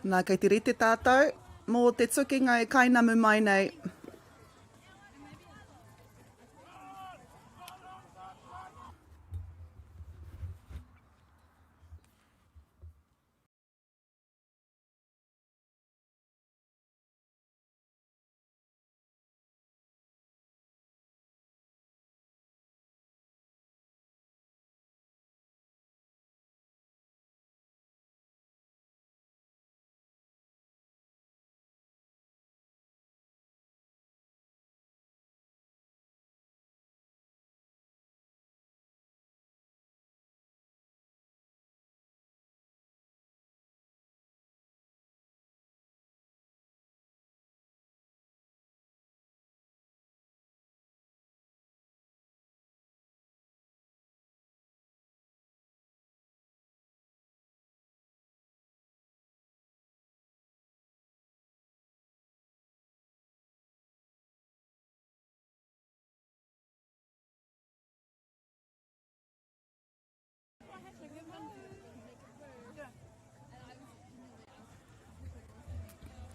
Nā kei te rite tātou, mō te tukinga e kainamu mai nei.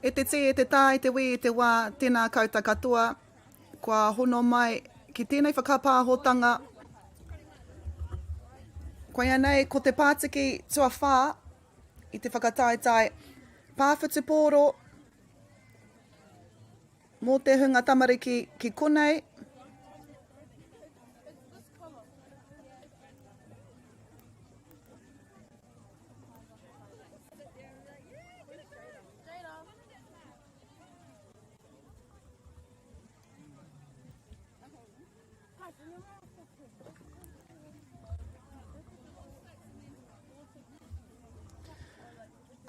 E te te, e te tā, e te wī, e te wā, tēnā kauta katoa, kua hono mai ki tēnei whakapāhotanga. Koia nei, ko te pātiki tua whā, i te whakataetai, pāwhitu pōro, mō te Huinga Tamariki ki konei,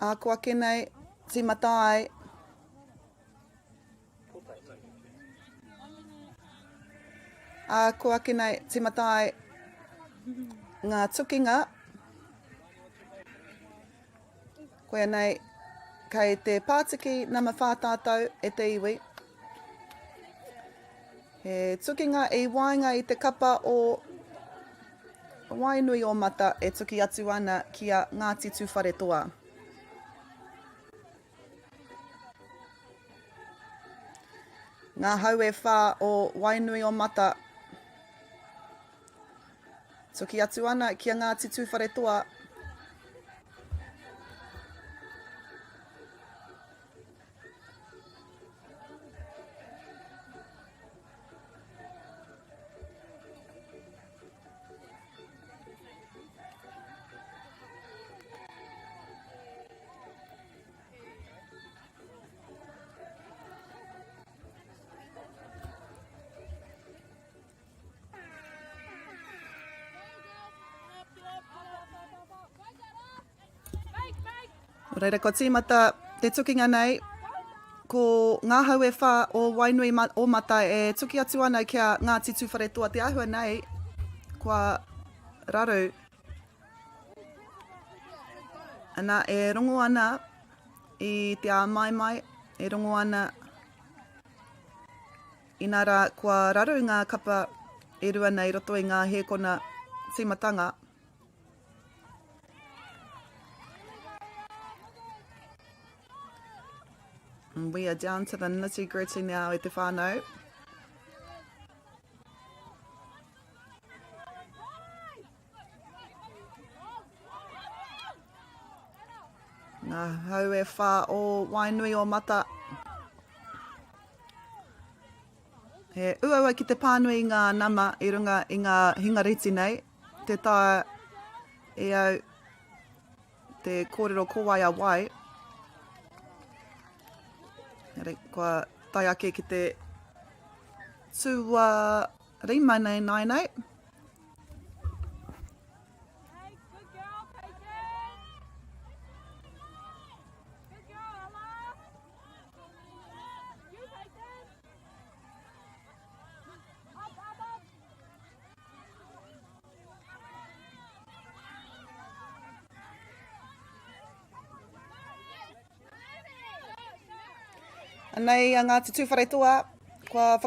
a kua kenei, timatai, a kua kenei, timatai, ngā tukinga, koia nei, kei te pātiki nama whātātau e te iwi, he tukinga e wainga i te kapa o wainui o mata e tuki atu ana kia Ngāti Tūwhare toa. Ngā hau e whā o wainui o mata tuki atu ana kia Ngāti Tūwhare toa. Reira ko tīmata te tukinga nei, ko ngā hau e whā o wainui o mata e tuki atu ana kia Ngāti Tūwhare toa. Te ahua nei, kua raru. Ana e rongo ana i te āmaimai, e rongo ana inara kua raru ngā kapa e rua nei roto i ngā hēkona tīmatanga. And we are down to the nitty-gritty now i te whānau. Ngā hau e whā o wainui o mata. He uaua ki te pānui i ngā nama i runga i ngā hingariti nei. Te tā e au te kōrero kōwaia wai. Kua tai ake ki te tū rima nei nai nei. Nei, a Ngāti Tūwhare toa, kua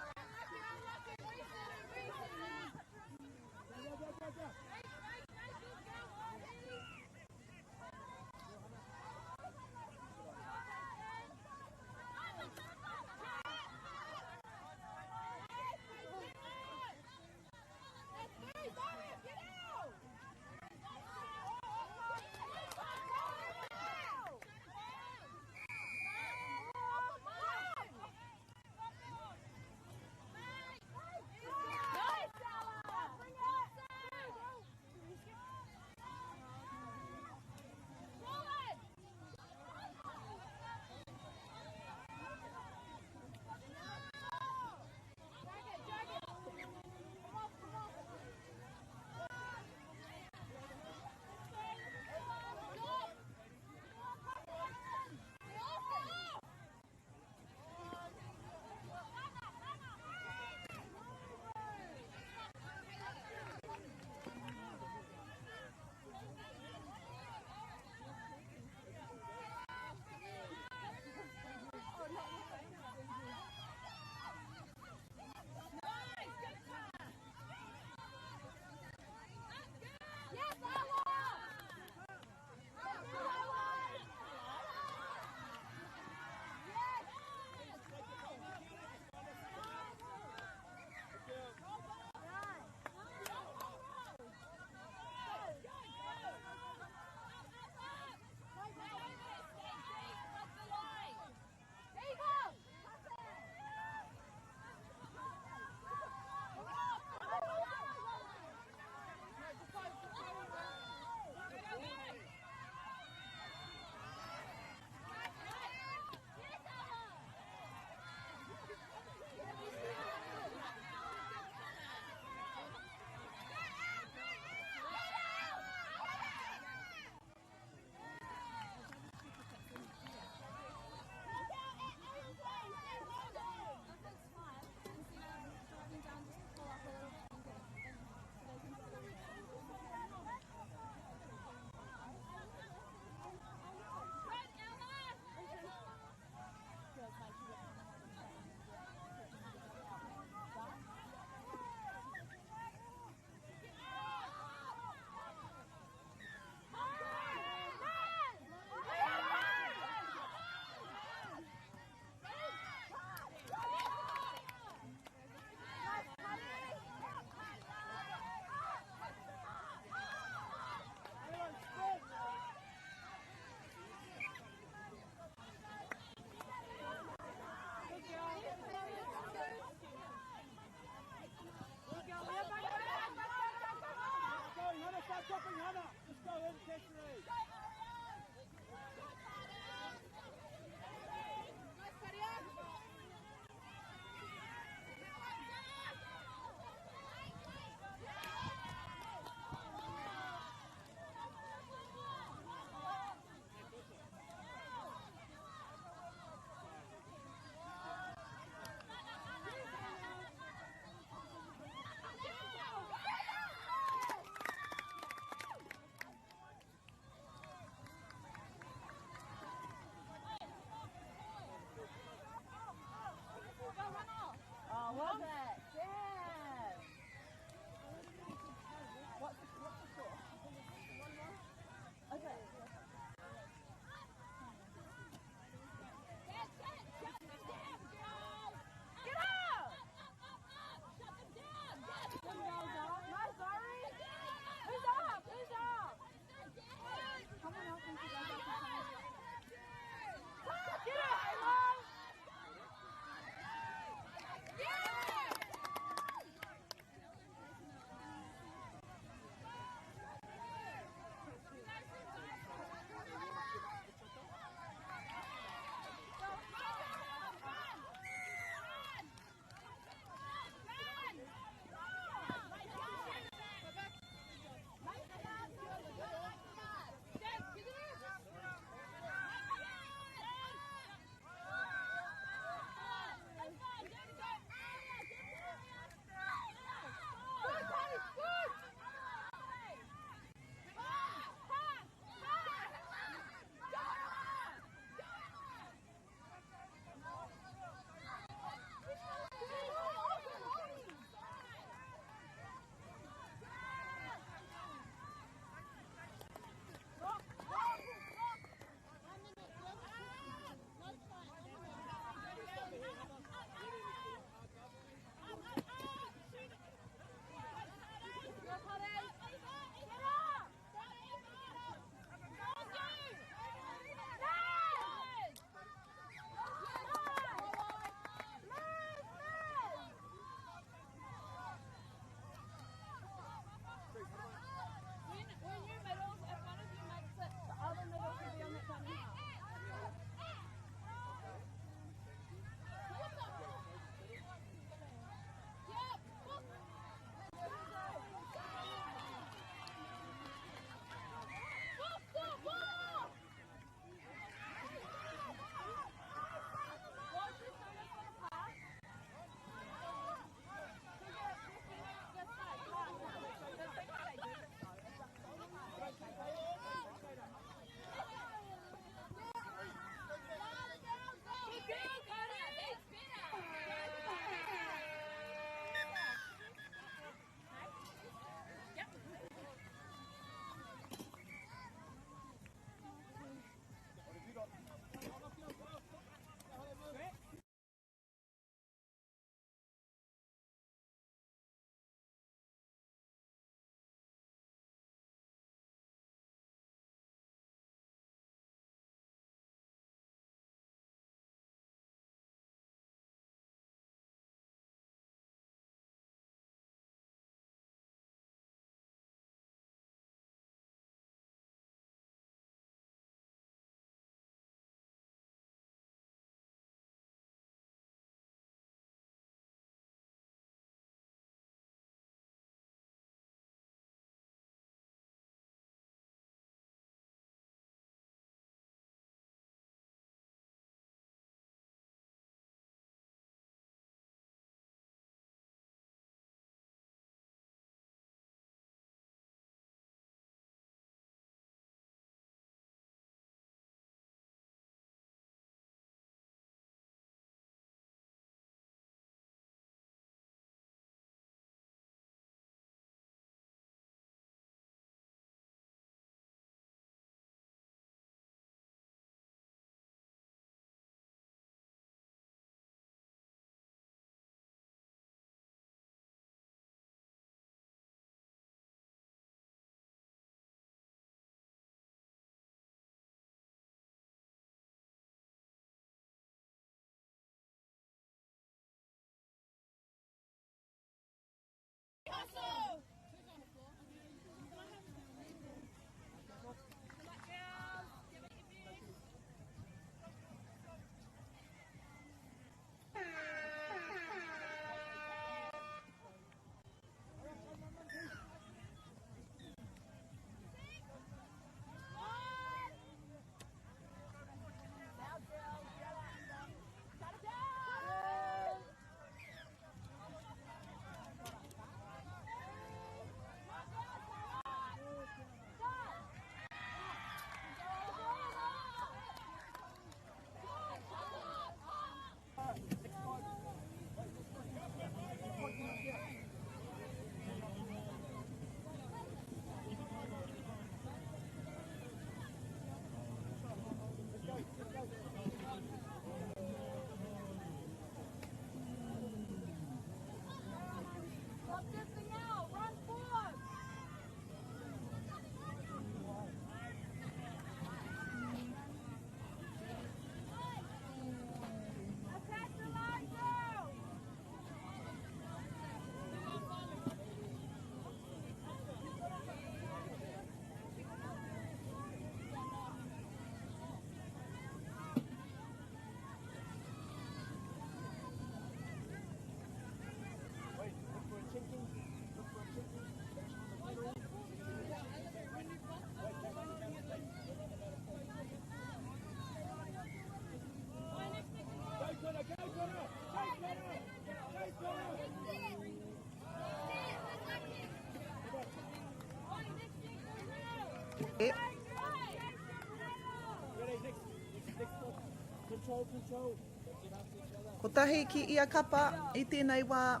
Ko tahi ki ia kapa I tēnei wā.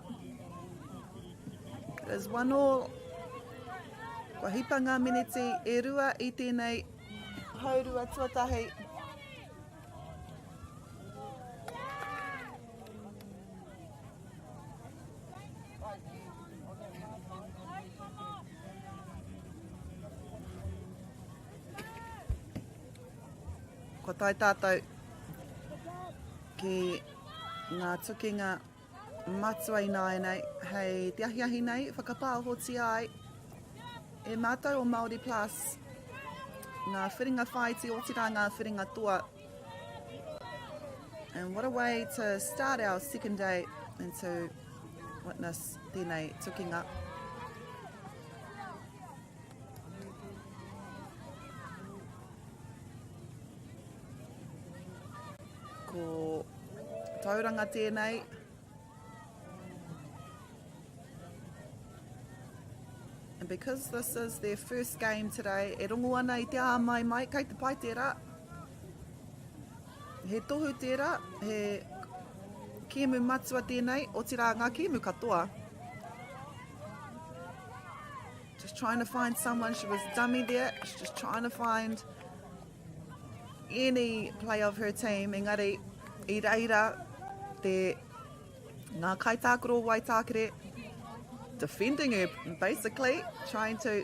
It is 1-1. Kua hipa ngā miniti e rua I tēnei haurua tuatahi. Ko tai tātou ki ngā tukinga matua I nai nei, hei te ahiahi nei, whakapāhoti ai, e mātou o Māori Plus, ngā whiringa whaiti o tira ngā whiringa toa. And what a way to start our second day and to witness tēnei tukinga. Ko tauranga tēnei. And because this is their first game today, e rongo ana I te āmai mai, kei te pai tērā. He tohu tērā, he kēmu matua tēnei, o tira ngā kēmu katoa. Just trying to find someone, she was dummy there, she's just trying to find any play of her team. Engari, I reira, te ngā kai Tākaro Waitakere defending her, basically, trying to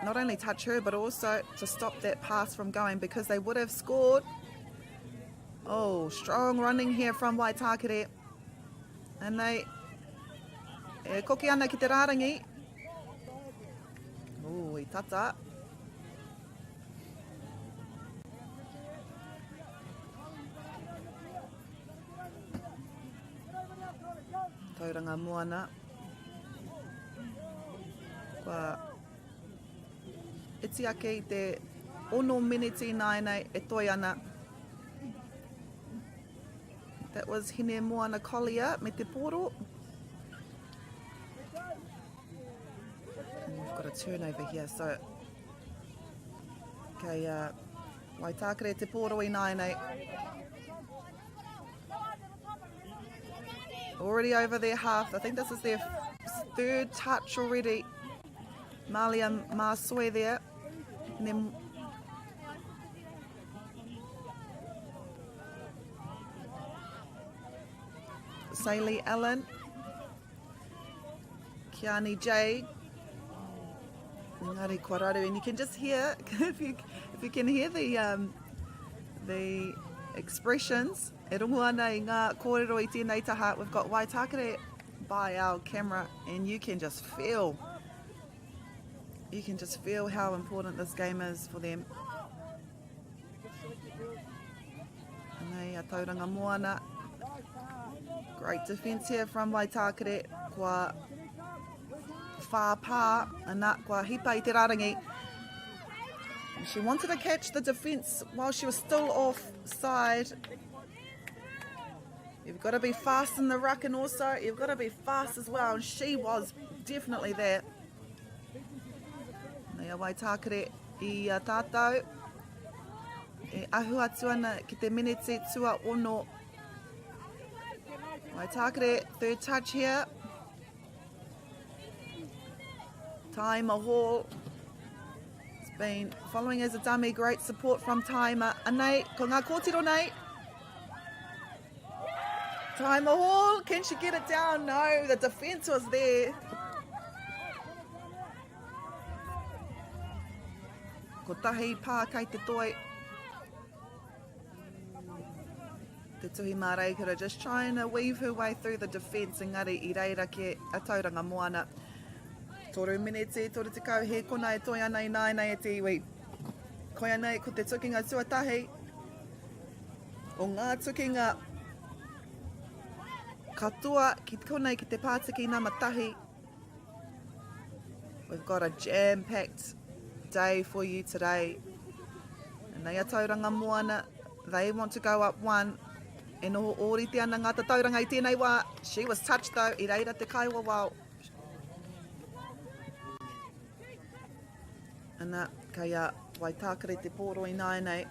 not only touch her, but also to stop that pass from going because they would have scored. Oh, strong running here from Waitakere. And they koki ana ki te rārangi. Oh, I tata. Tauranga moana. Kua iti ake I te 1 miniti nai nei e toi ana. That was Hine Moana Collier me te poro. And we've got a turnover here, so okay, Waitakere te poro I nai nei. Already over their half. I think this is their third touch already. Malia Maswe there. And then Saili Allen. Kiani J. Ngari Kōraru. And you can just hear, if you can hear the expressions, e rongo ana I ngā kōrero I tēnei taha. We've got Waitakere by our camera and you can just feel how important this game is for them. Nei a tauranga moana. Great defence here from Waitakere. Kua whāpā ana kua hipa I te rārangi. She wanted to catch the defence while she was still offside. You've got to be fast in the ruck and also you've got to be fast as well, and she was definitely there. Nei a Waitakere I tātou. E ahu atu ana ki te miniti tua ono. Waitakere, third touch here. Taima Hall. Been following as a dummy, great support from Taima. Anei, ko ngā kōtiro nei. Taima Hall, can she get it down? No, the defence was there. Ko tahi pā kei te toi. Te tuhi mā just trying to weave her way through the defence. Engari, I reira ke a tauranga moana. Toru miniti, toru te kau he kona e toi ana I nai nei e te iwi. Koia nei ko te tukinga tuatahi. O ngā tukinga katoa ki konei ki te pātiki namatahi. We've got a jam-packed day for you today. And nei a tauranga moana, they want to go up 1. E noho ōrite ana ngā tauranga I tēnei wā. She was touched though, I reira te kaiwa wau. Ana, kaya Waitakere te pōro I nai nei.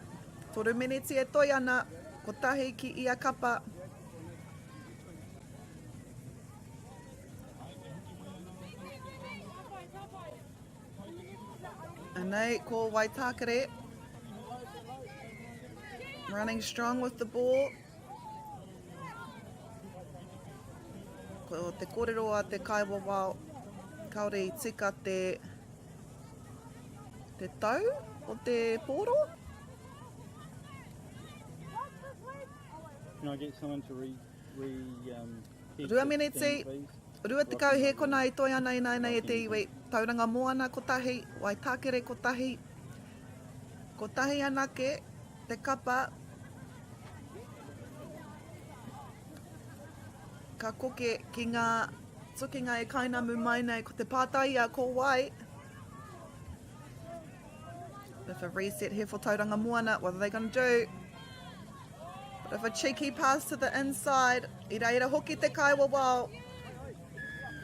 3 miniti e toi ana, ko tahi ki ia kapa. Anei, ko Waitakere. Running strong with the ball. Ko te kōrero a te kaiwawa, kaore I tika te tau o te pōro. Can I get someone to Rua miniti, rua te kau he kona I toi ana I nai nei e te iwi. Tauranga moana ko tahi, Waitakere ko tahi. Ko tahi anake, te kapa. Ka koke ki ngā tukinga e kainamu mai nei ko te pātaia ko wai. If a reset here for Tauranga Moana, what are they going to do? But if a cheeky pass to the inside, I reira hoki te kaiwawao.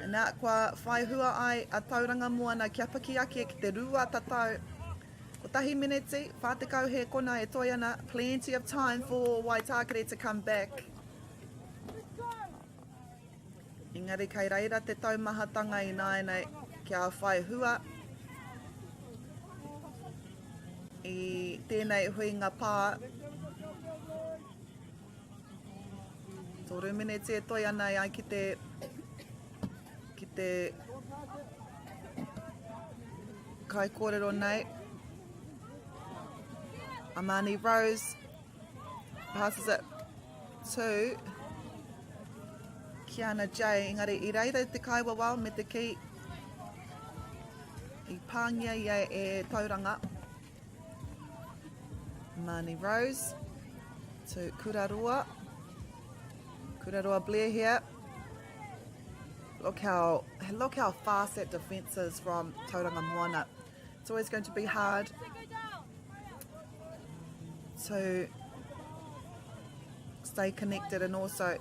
And nā kua whai hua ai a Tauranga Moana kia paki ake ki te rua tatau. Ko tahi miniti, whātekau he kona e toi ana, plenty of time for Waitakere to come back. Engari kei reira te taumahatanga I nai nei kia whai hua. I tēnei huinga pā. 3 miniti e toi ana ai ki te kai kōrero nei. Amani Rose passes it to Kiana J. Engari I reira te kaiwawa me te ki. I pāngia ia e tauranga. Amani Rose to Kuraroa. Kuraroa Blair here. Look how fast that defence is from Tauranga Moana. It's always going to be hard to stay connected and also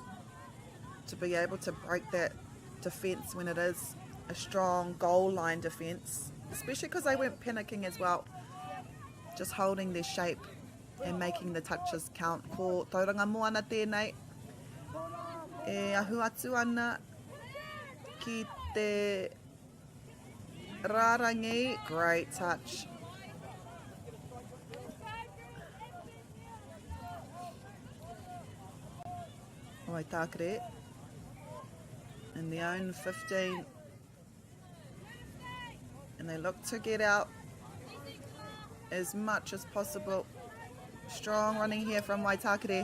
to be able to break that defence when it is a strong goal line defence, especially because they weren't panicking as well, just holding their shape and making the touches count. Ko Tauranga Moana tēnei e ahu atu ana ki te rārangi. Great touch. Waitakere in their own 15, and they look to get out as much as possible. Strong running here from Waitakere.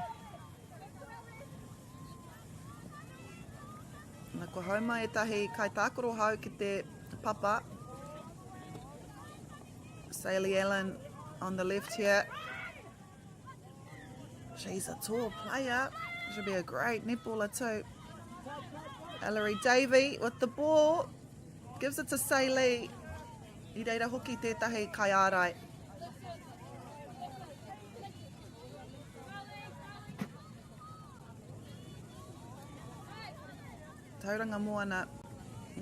Na ko hauma e tahi kai tākaro hau ki te papa. Saley Allen on the left here. She's a tall player. She'll be a great netballer too. Ellery Davey with the ball. Gives it to Saley. I reira hoki tētahi kai ārai. Tauranga Moana,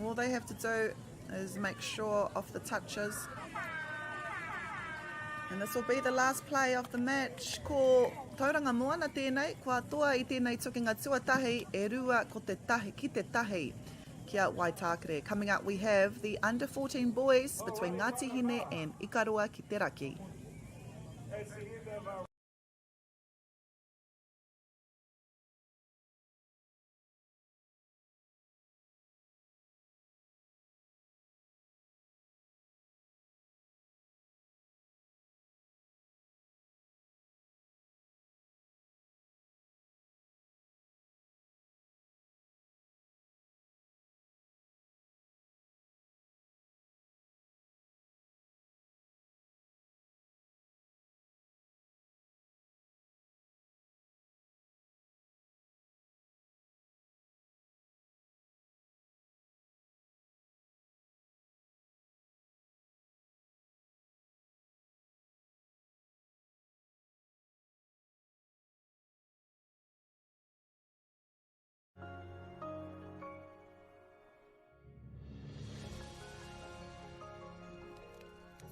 all they have to do is make sure of the touches. And this will be the last play of the match. Ko Tauranga Moana tēnei, kua toa I tēnei tukinga tuatahi e rua ko te tahi, ki te tahi kia Waitakere. Coming up we have the under 14 boys between Ngāti Hine and Ikaroa ki te raki.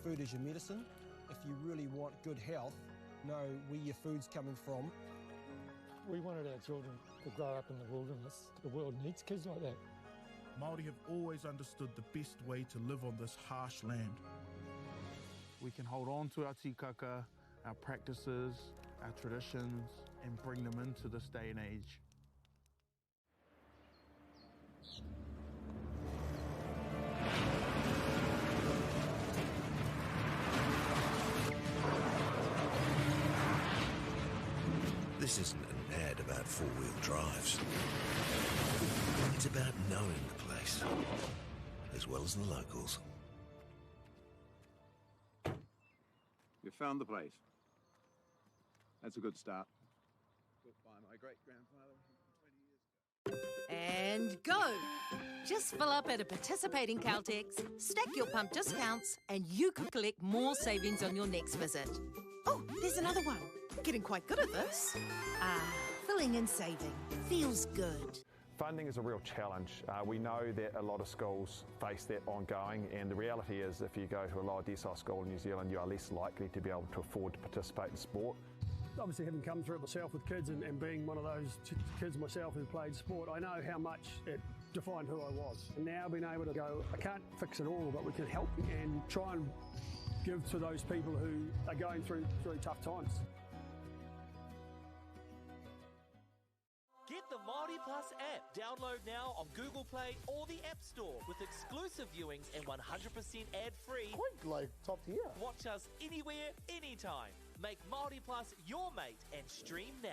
Food is your medicine. If you really want good health, know where your food's coming from. We wanted our children to grow up in the wilderness. The world needs kids like that. Māori have always understood the best way to live on this harsh land. We can hold on to our tikaka, our practices, our traditions, and bring them into this day and age. This isn't an ad about four-wheel drives. It's about knowing the place, as well as the locals. You found the place. That's a good start. Built by my great-grandfather 20 years ago. And go! Just fill up at a participating Caltex, stack your pump discounts, and you could collect more savings on your next visit. Oh, there's another one. Getting quite good at this. Filling and saving. Feels good. Funding is a real challenge. We know that a lot of schools face that ongoing, and the reality is if you go to a lower decile school in New Zealand, you are less likely to be able to afford to participate in sport. Obviously, having come through it myself with kids and being one of those kids myself who played sport, I know how much it defined who I was. And now being able to go, I can't fix it all, but we can help and try and give to those people who are going through tough times. Get the Māori Plus app. Download now on Google Play or the App Store with exclusive viewings and 100% ad-free. Quite like top tier. Watch us anywhere, anytime. Make Māori Plus your mate and stream now.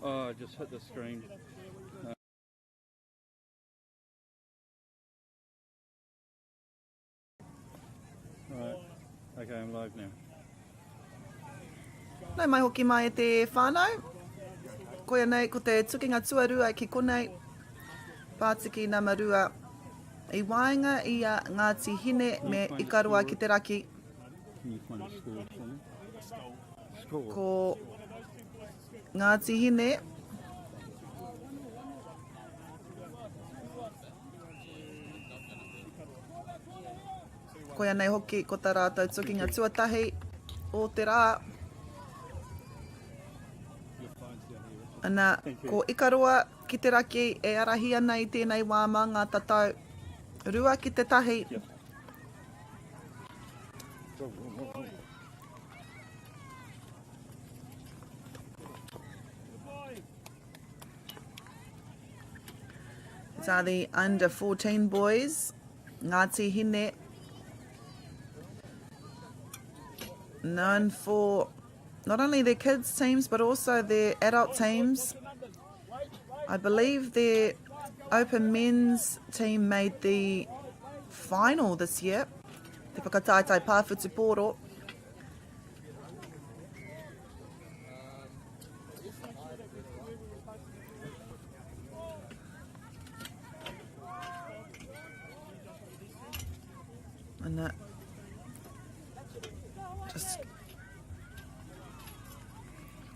Oh, I just hit the screen. Right. Okay, I'm live now. Nau mai hoki mai e te whānau. Koia nei, ko te tukinga tuarua ki konei. Pātiki nā marua i wainga i a Ngāti Hine me Ikarua ki te raki. Can you find a score for me? Score? Ko Ngāti Hine. Koia nei hoki ko tā rātou tukinga tuatahi o te rā. Ana, ko Ikarua ki te raki e arahi ana i tēnei wāma ngā tatau. Rua ki te tahi. These are the under 14 boys. Ngāti Hine. Known for not only their kids teams but also their adult teams. I believe their open men's team made the final this year. Te whakataitai pāwhutu pōro. And just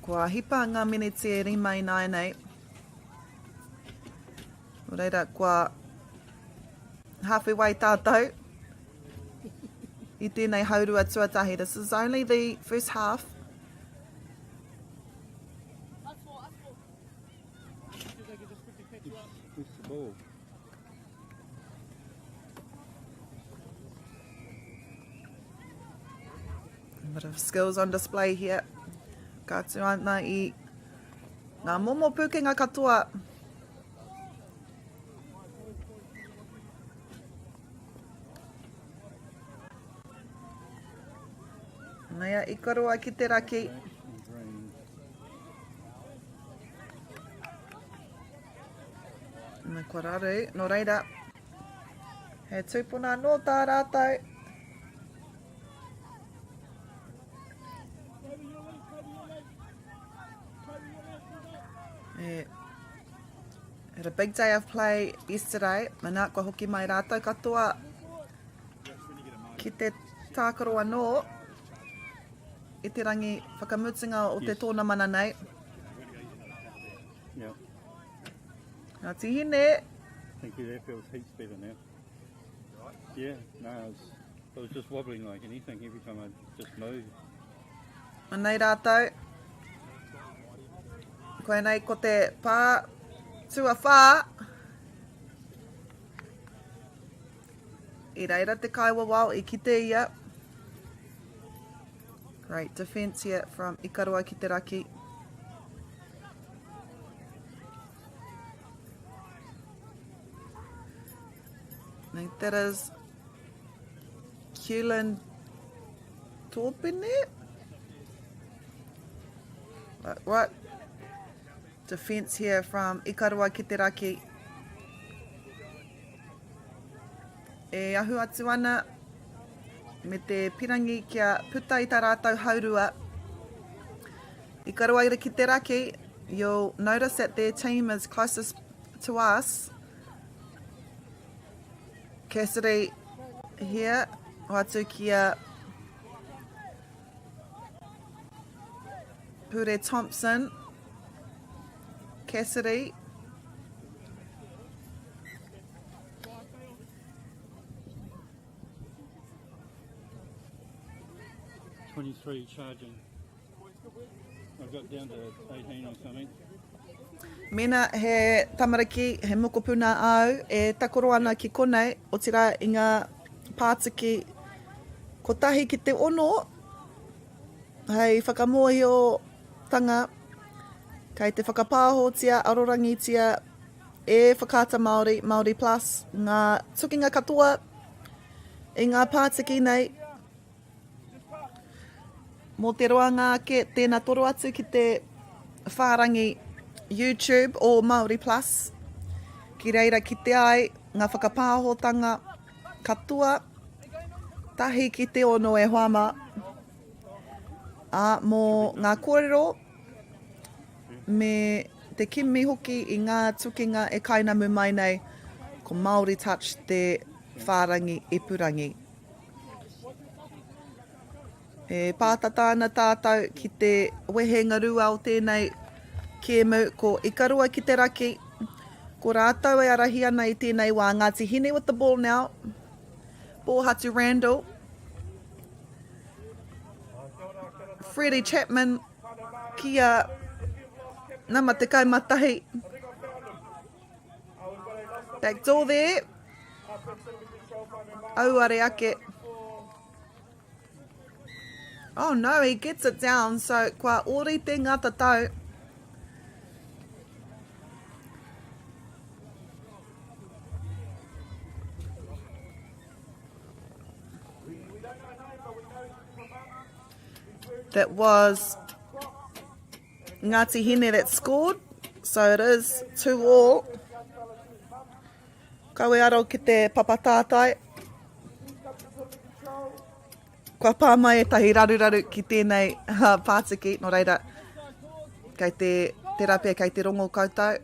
kua hipa ngā miniti e rima i nai nei. O reira, kua hawhiwai tātou i tēnei haurua tuatahi. This is only the first half. Where's the ball? A bit of skills on display here. Ka tu ana i ngā momo pukenga katoa. Nea Ikarua ki te raki. Nā kua raru, no reira. He tūpuna no tā rātou. Had a big day of play yesterday. Mana kua hoki mai rātou katoa ki te Tākaro anō i te rangi whakamutinga o te tōna mana nei. Yep. Ngāti Hine. Thank you, that feels heaps better now. Yeah, no, I was just wobbling like anything every time I just moved. Manei rātou. Koe nei ko te pā tua whā. I reira te kaiwa wau I kite ia. Great defence here from Ikarua ki te raki. Now that is Keelan Torpine. What? Defence here from Ikarua ki te raki. E ahu atu ana me te pirangi kia puta I tā rātou haurua. Ikarua ira ki te raki, you'll notice that their team is closest to us. Cassidy here, o atu kia Pure Thompson. Cassidy. .23 charging. I got down to 18 or something. Mena he tamariki, he mokopuna au, e takoro ana ki konei, o tira I ngā pātiki ko tahi ki te ono, hei whakamohi o tanga, kei te whakapāhotia, arorangitia, e Whakaata Māori, Māori Plus, ngā tukinga katoa, I ngā pātiki nei, mō te roanga ke tēnā toro atu ki te whārangi YouTube o Māori Plus. Ki reira ki te ai, ngā whakapāhotanga katua, tahi ki te ono e hoama. A mō ngā kōrero, me te kimi hoki i ngā tukinga e kainamu mai nei, ko Māori Touch te whārangi ipurangi. E pātata ana tātou ki te wehenga rua o tēnei kēmu, ko ikarua ki te raki, ko rātou e arahi ana i tēnei wā Ngāti Hine with the ball now. Ball hatu Randall. Freddie Chapman kia nama te kaimatahi. Backdoor there. Auare ake. Oh no, he gets it down. So, kua ori te ngata tau. That was Ngāti Hine that scored. So it is 2-2. Kawe aro ki te papatātai. Kua pā mai e tahi raruraru ki tēnei pātiki, no reira, kei te rape, kei te rongo koutou.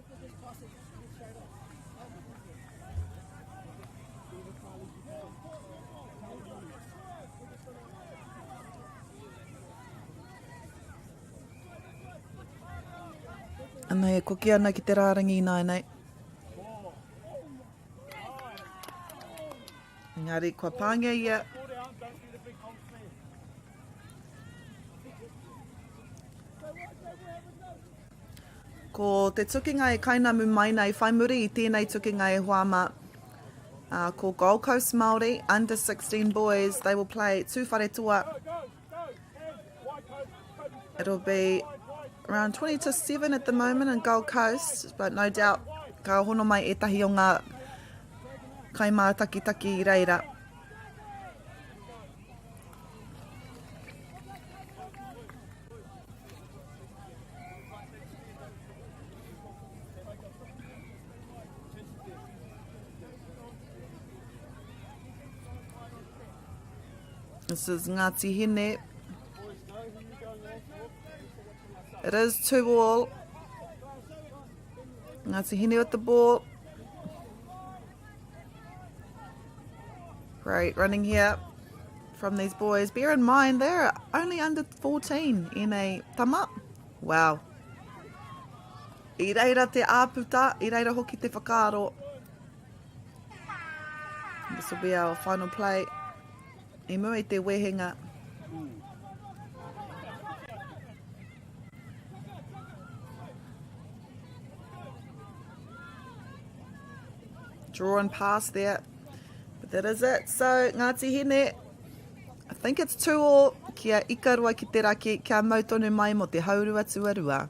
Ana e koki ana ki te rārangi nai nei. Engari, kua pāngia ia. Ko te tukinga e kainamu mai nei, whai muri I tēnei tukinga e hoama. Ko Gold Coast Māori, under 16 boys, they will play two whare tua. It'll be around 20-7 at the moment in Gold Coast, but no doubt ka hono mai e tahi o ngā kaimā taki I reira. This is Ngāti Hine. It is 2-2. Ngāti Hine with the ball. Great running here from these boys. Bear in mind, they're only under 14 in a tama. Wow. I reira te āputa, I reira hoki te whakaaro. This will be our final play. I mua I te wehenga. Draw and pass there. But that is it. So, Ngāti Hine, I think it's 2-2. Kia ikarua ki te raki, kia mautonu mai mo te haurua tuarua.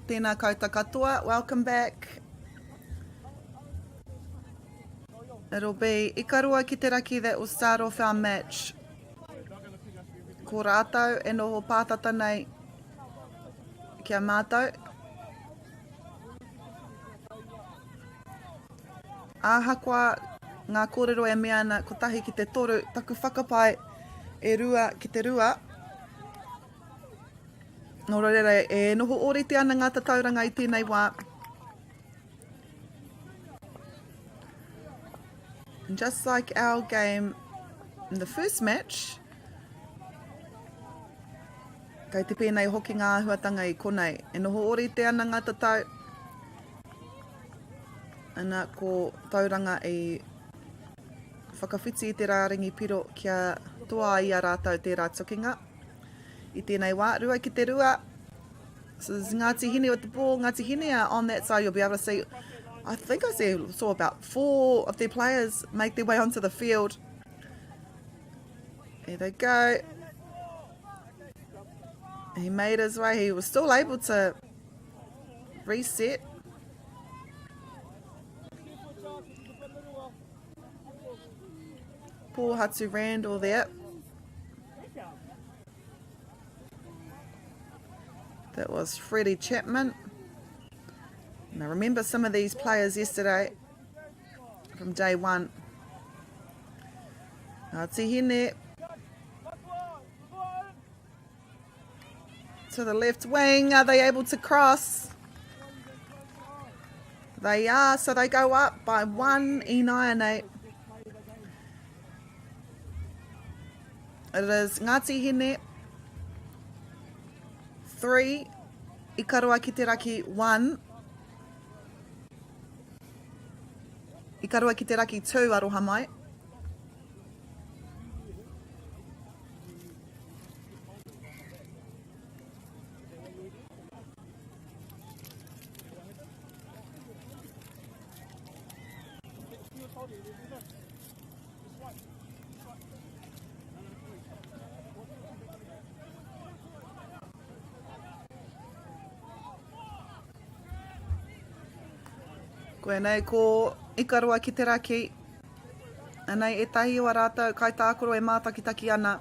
Tēnā koutou katoa, welcome back. It'll be ikarua ki te raki that will start off our match. Ko rātou e noho pātata nei kia mātou. Āhakwa ngā kōrero e mea ana ko tahi ki te toru, taku whakapai e rua ki te rua. Nō reira e noho ōrite ana ngā tatauranga i tēnei wā. And just like our game in the first match, kei te pēnei hoki ngā huatanga i konei. E noho ōrite ana ngā tatau, ana ko tauranga i whakawhiti i te rāringi piro kia toa i a rātou tērā tukinga. I tēnei wā, rua ki te rua. So there's Ngāti Hine with the ball. Ngāti Hine are on that side. You'll be able to see, I think I saw about 4 of their players make their way onto the field. There they go. He made his way. He was still able to reset. Poor Hatu Randall there. That was Freddie Chapman. And I remember some of these players yesterday from day one. Ngāti Hine to the left wing. Are they able to cross? They are, so they go up by 1 i Naianei. It is Ngāti Hine 3, Ikarua ki te raki 1, Ikarua ki te raki 2, aroha mai. Koenei ko ikarua ki te raki. Anei e tahi wa rātou kai tākoro e mātakitaki ana.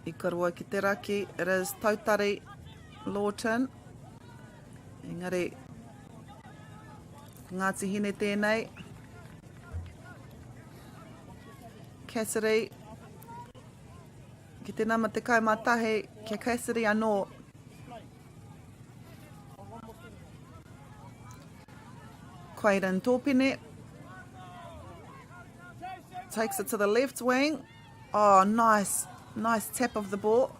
Ikarua ki te raki. It is Tautari Lawton. Engari, Ngāti Hine tēnei. Cassidy. Ki te nama te kaumatahi, kia Cassidy anō. Quaden Tōpine. Takes it to the left wing. Oh, nice. Nice tap of the ball.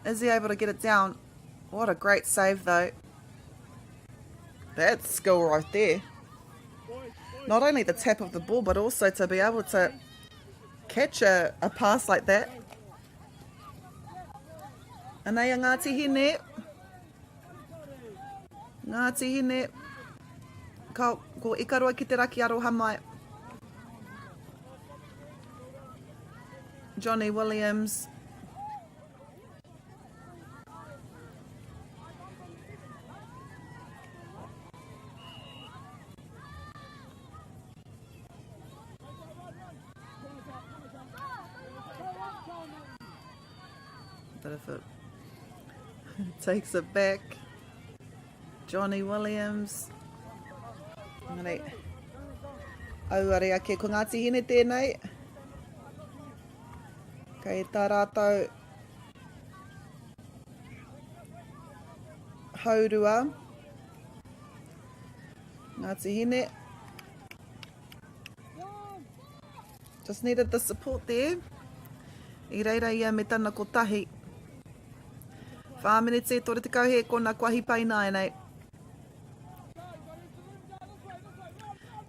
Is he able to get it down? What a great save, though. That's skill right there. Not only the tap of the ball, but also to be able to catch a pass like that. Anei a Ngāti Hine. Ngāti Hine. Ko ikarua ki te raki aroha mai. Johnny Williams. But if it takes it back, Johnny Williams. Ngare, auare ake ko Ngāti Hine tēnei. Kei tā rātou haurua. Ngāti Hine. Just needed the support there. I reira ia me tana ko tahi. Whāmenete, tore te kauhe kona kua hipai nāenei.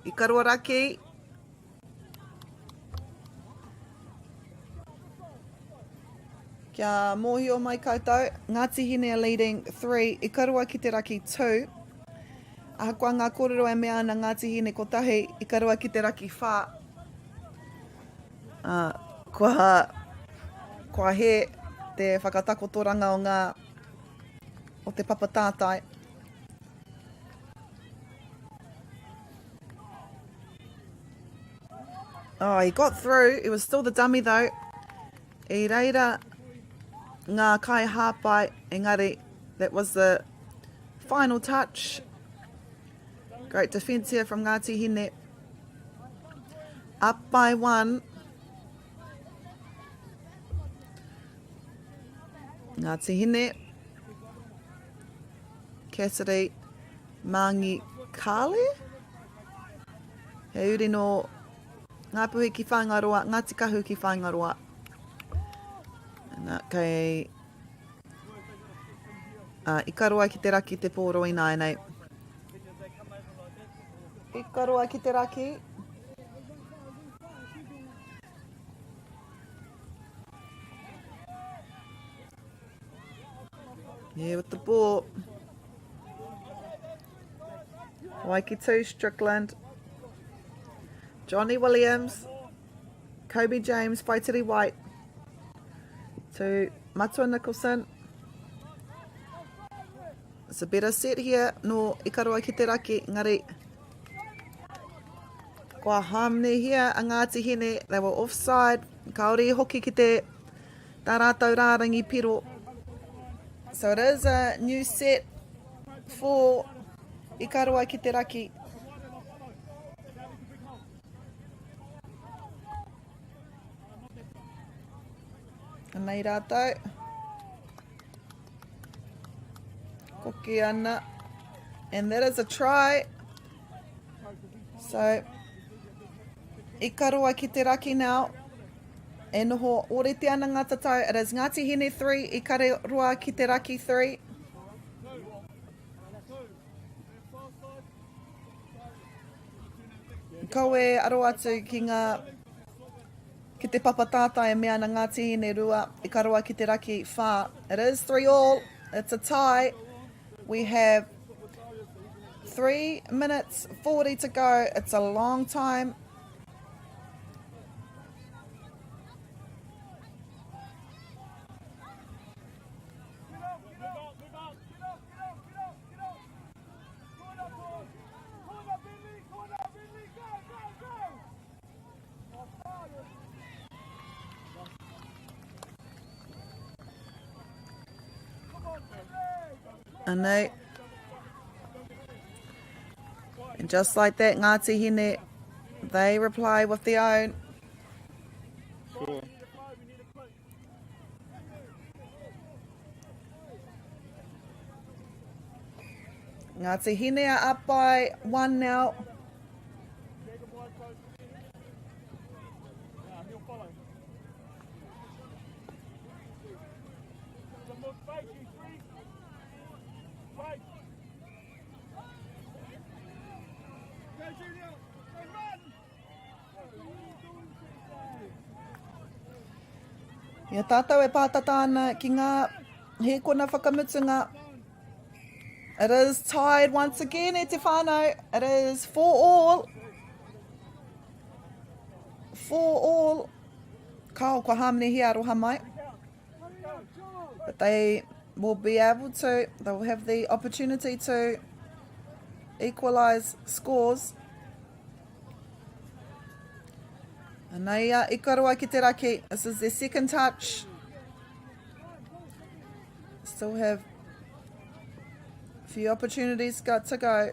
I karua raki. Kia mōhio mai koutou. Ngāti Hine are leading 3. I karua ki te raki 2. Ahakua ngā kōrero e mea ana Ngāti Hine ko tahi. I karua ki te raki 4. Kua Kua he te whakatakotoranga o te papatātai. Oh, he got through. It was still the dummy though. I reira ngā kai hāpai, engari, that was the final touch. Great defence here from Ngāti Hine. Up by 1. Ngāti Hine. Cassidy Mangi Kale. He uri no ngā puhi ki whaingaroa, Ngāti Kahu ki whaingaroa. Nā kei ikaroa ki te raki te pōro i nai. Ikaroa ki te raki. Yeah, with the ball. Waikato Strickland. Johnny Williams. Kobe James, Waitiri White. To Matua Nicholson. It's a better set here. No ikaroa ki te raki, ngari. Kua hamne here, a Ngāti Hine. They were offside. Kaori hoki ki te tā rātou rārangi piro. So it is a new set for ikaroa ki te raki. Nei rātou. Koki ana. And that is a try. So, ikaroa ki te raki now. E noho orete ana ngā tatau. It is Ngāti Hine 3, ikaroa ki te raki 3. Kaue aro atu ki ngā ki te papatātai e mea na Ngāti Hine rua, ikaroa ki te raki 4. It is 3-all. It's a tie. We have 3 minutes 40 to go. It's a long time. And just like that, Ngāti Hine, they reply with their own. Sure. Ngāti Hine are up by 1 now. Ia tātou e pātata ana ki ngā he kona whakamutunga. It is tied once again, e te whānau. It is 4-all. 4-all. Kao kua hamne hi aroha mai. But they will be able to, they will have the opportunity to equalise scores. And nei ikaroa ki te raki. This is their second touch. Still have a few opportunities got to go.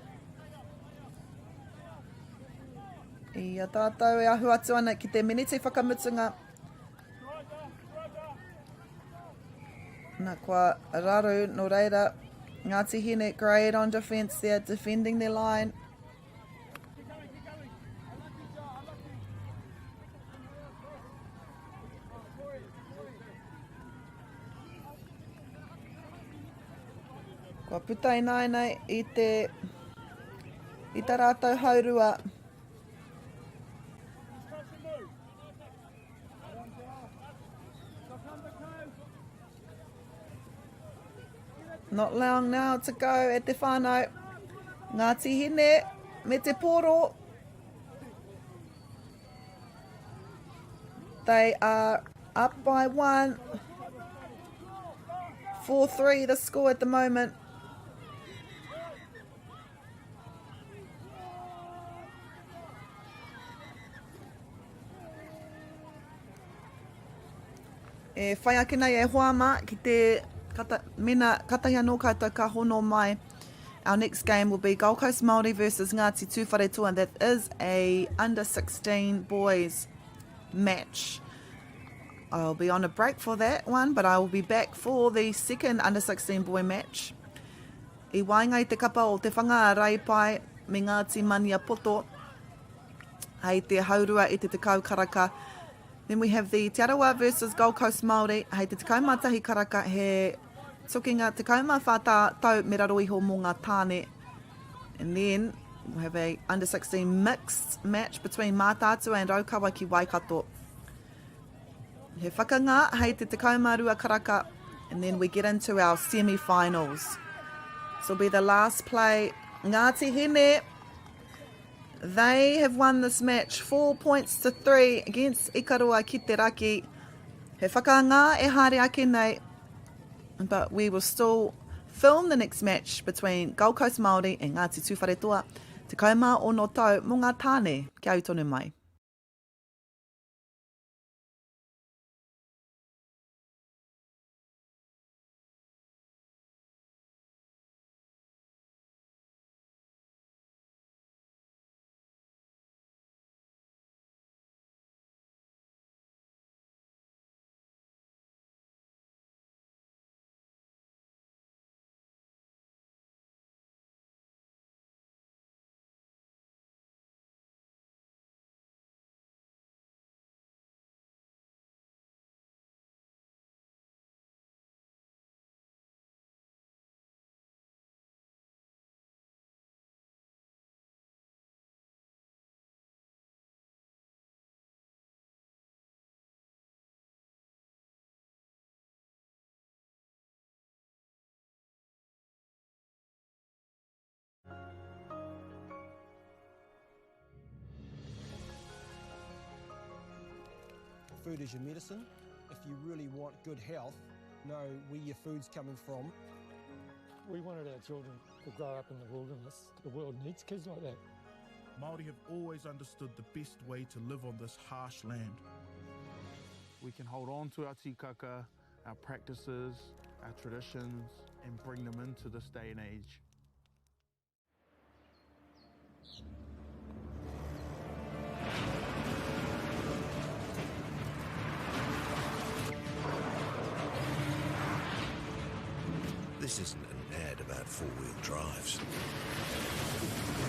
Ia tātou e ahu atu ana ki te miniti whakamutunga. Nā kua raru no reira. Ngāti Hine great on defence there, defending their line. Kua putai nei i te rātou haurua. Not long now to go at te whānau. Ngāti Hine me te pōro. They are Up by 1. 4-3 the score at the moment. E whai ake nei e hoama ki te mena katahi anō koutou ka hono mai. Our next game will be Gold Coast Māori versus Ngāti Tūwharetua, and that is a under 16 boys match. I'll be on a break for that one, but I will be back for the second under 16 boy match. I wainga I te kapa o te whangaarai pai me Ngāti Mania Poto, hei te haurua I te tekau karaka. Then we have the Te Arawa versus Gold Coast Māori, hei te tekau mātahi karaka he tukinga tekau mā whātā tau me raro iho mō ngā tāne. And then we'll have a under 16 mixed match between Mātātua and Raukawa ki Waikato. He whakangā hei te tekau mā rua karaka, and then we get into our semi-finals. This will be the last play. Ngāti Hene, they have won this match 4-3 against Ikaroa ki te raki. He whakangā e haere ake nei, but we will still film the next match between Gold Coast Māori and Ngāti Tūwharetua. Te kaumā o no tau mō ngā tāne, kia au tonu mai. Food is your medicine. If you really want good health, know where your food's coming from. We wanted our children to grow up in the wilderness. The world needs kids like that. Māori have always understood the best way to live on this harsh land. We can hold on to our tikaka, our practices, our traditions, and bring them into this day and age. This isn't an ad about four-wheel drives.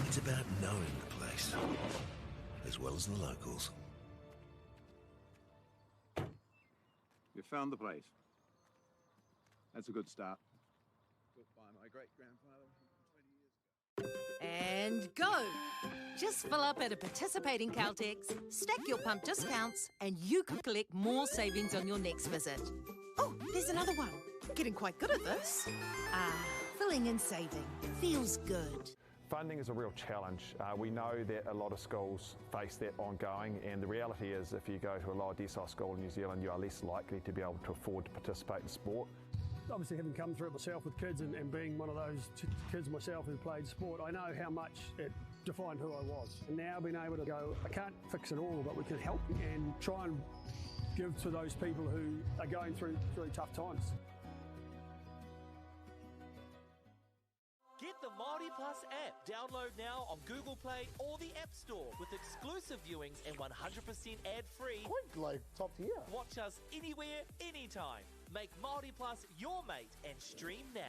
It's about knowing the place, as well as the locals. You found the place. That's a good start. Built by my great-grandfather 20 years ago. And go! Just fill up at a participating Caltex, stack your pump discounts, and you could collect more savings on your next visit. Oh, there's another one. Getting quite good at this. Filling and saving. Feels good. Funding is a real challenge. We know that a lot of schools face that ongoing, and the reality is if you go to a lower decile school in New Zealand, you are less likely to be able to afford to participate in sport. Obviously, having come through it myself with kids and being one of those kids myself who played sport, I know how much it defined who I was. And now being able to go, I can't fix it all, but we can help and try and give to those people who are going through really tough times. Get the Māori Plus app. Download now on Google Play or the App Store with exclusive viewings and 100% ad-free. Quite like top tier. Watch us anywhere, anytime. Make Māori Plus your mate and stream now.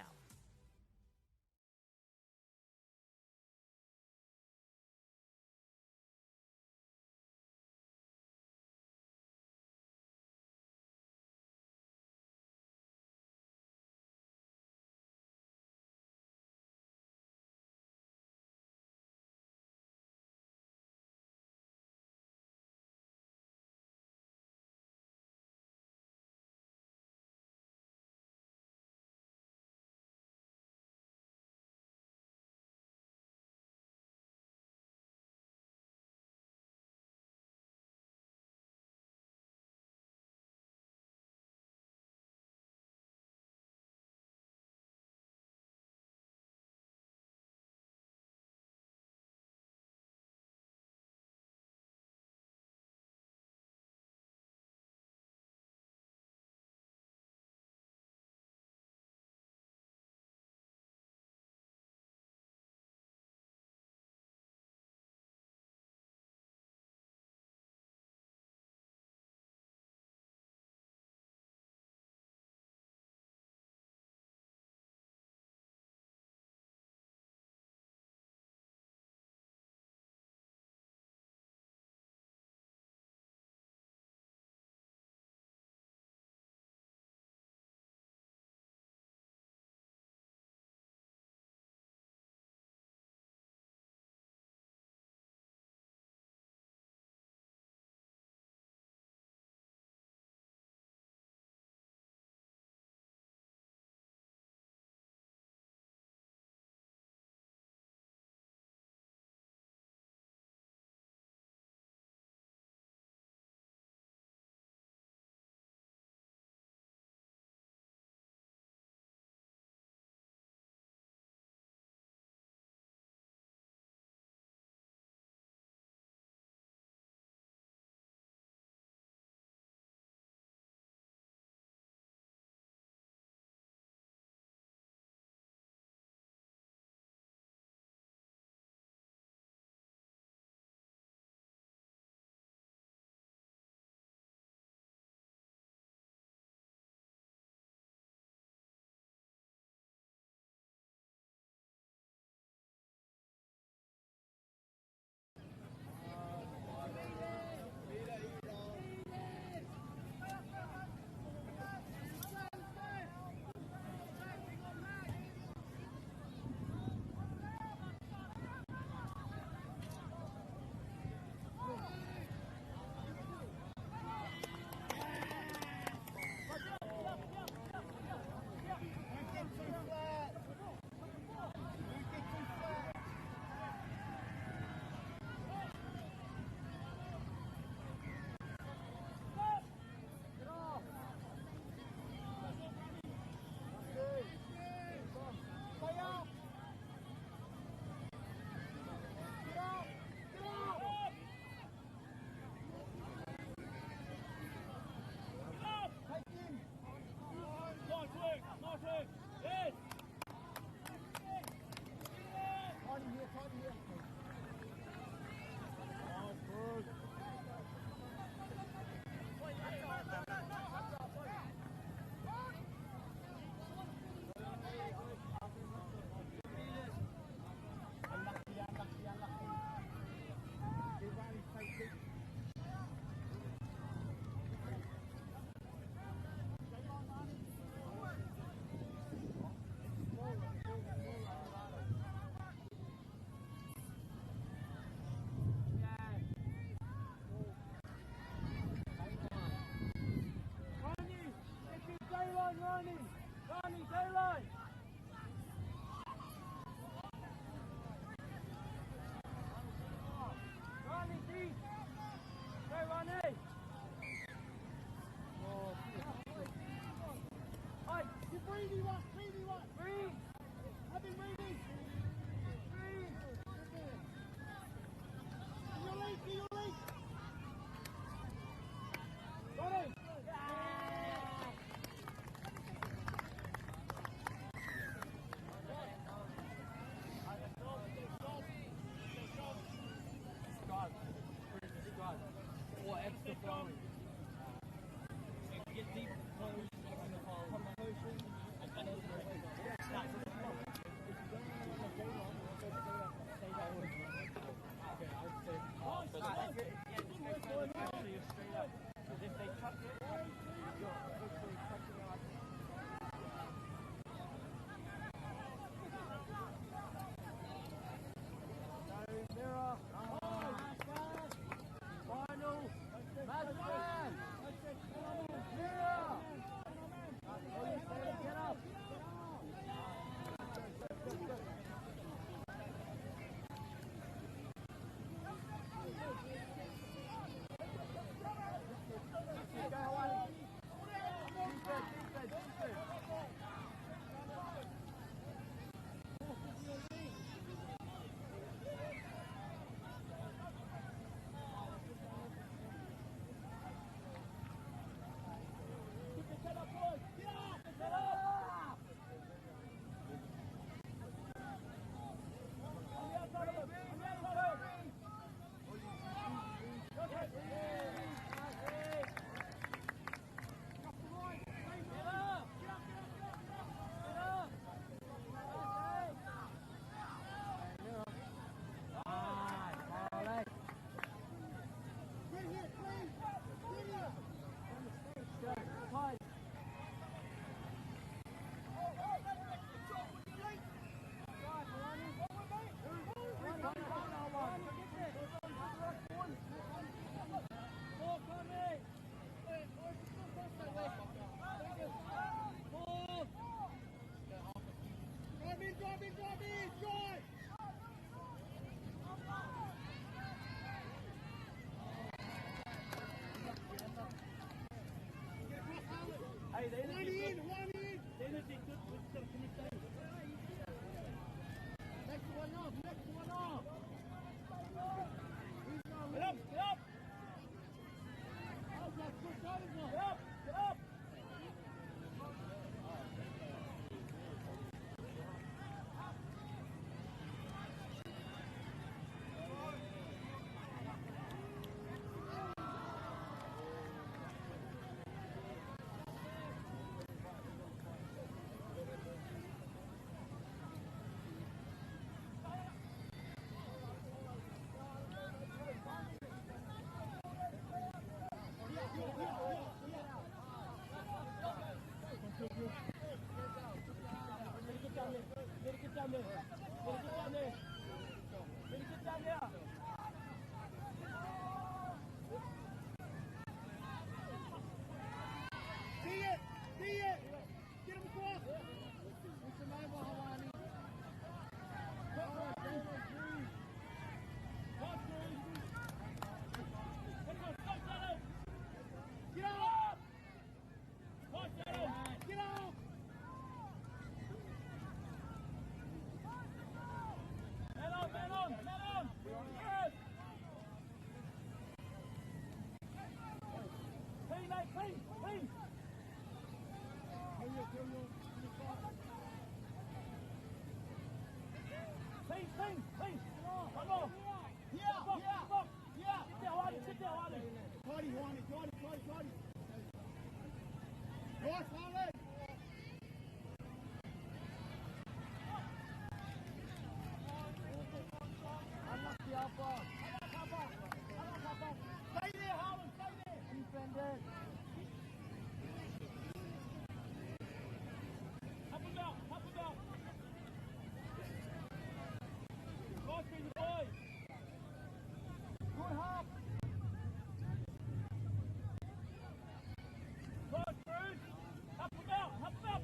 Hapū!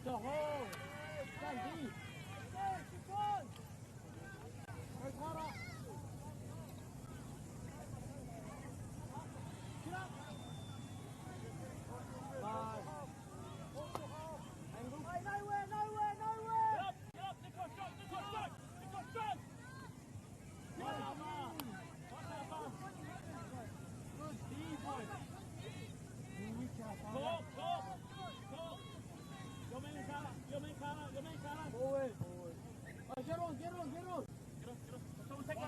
The hole! Stand deep! Keep on! Whakaata! Get up! Five. Angle. Hey, nowhere! Get up! Nico, shot! Get up! Good D-point! Talk! Your main Kara. Forward. Oh, get on. Someone take it.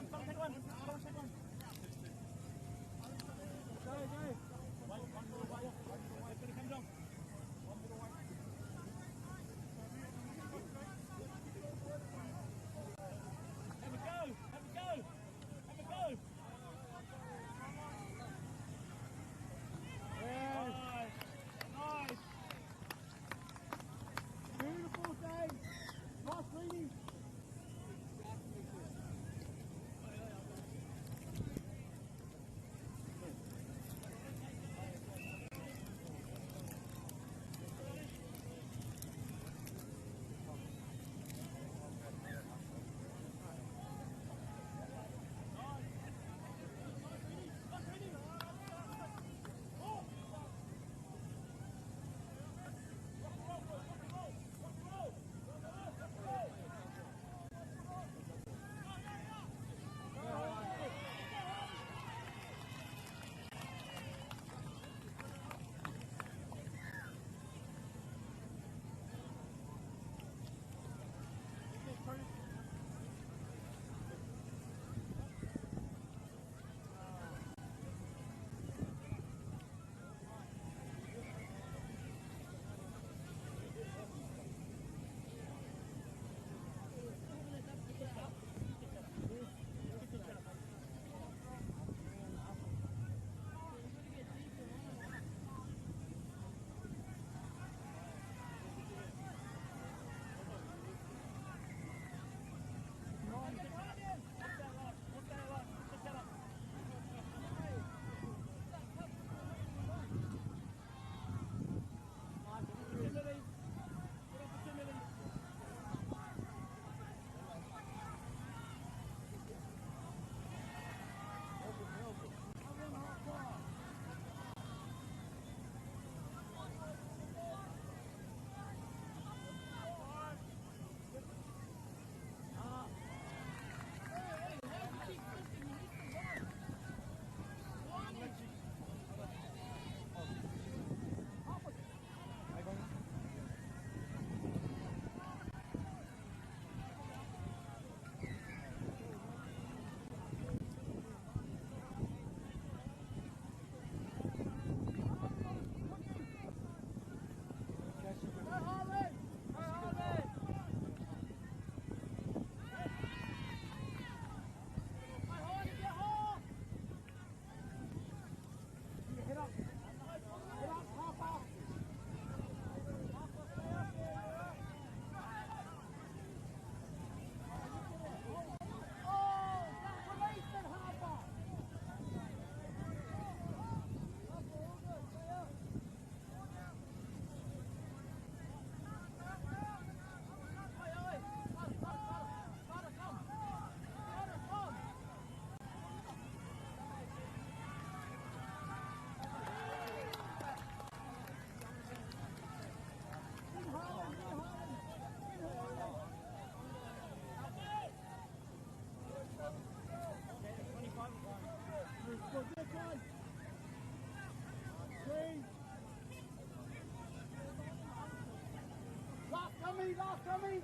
last coming!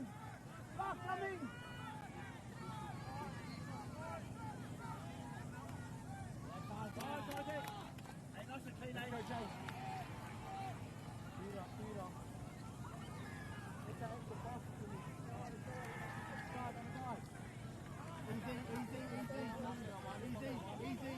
Last coming! Hey, nice and clean, eh? Go, Jay. Clear up. Get that extra pass to me. Easy.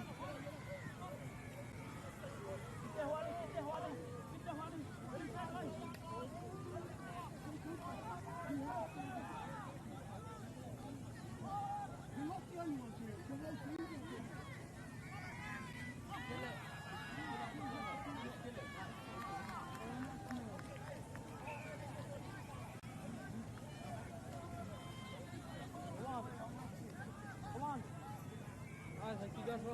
Thank you guys.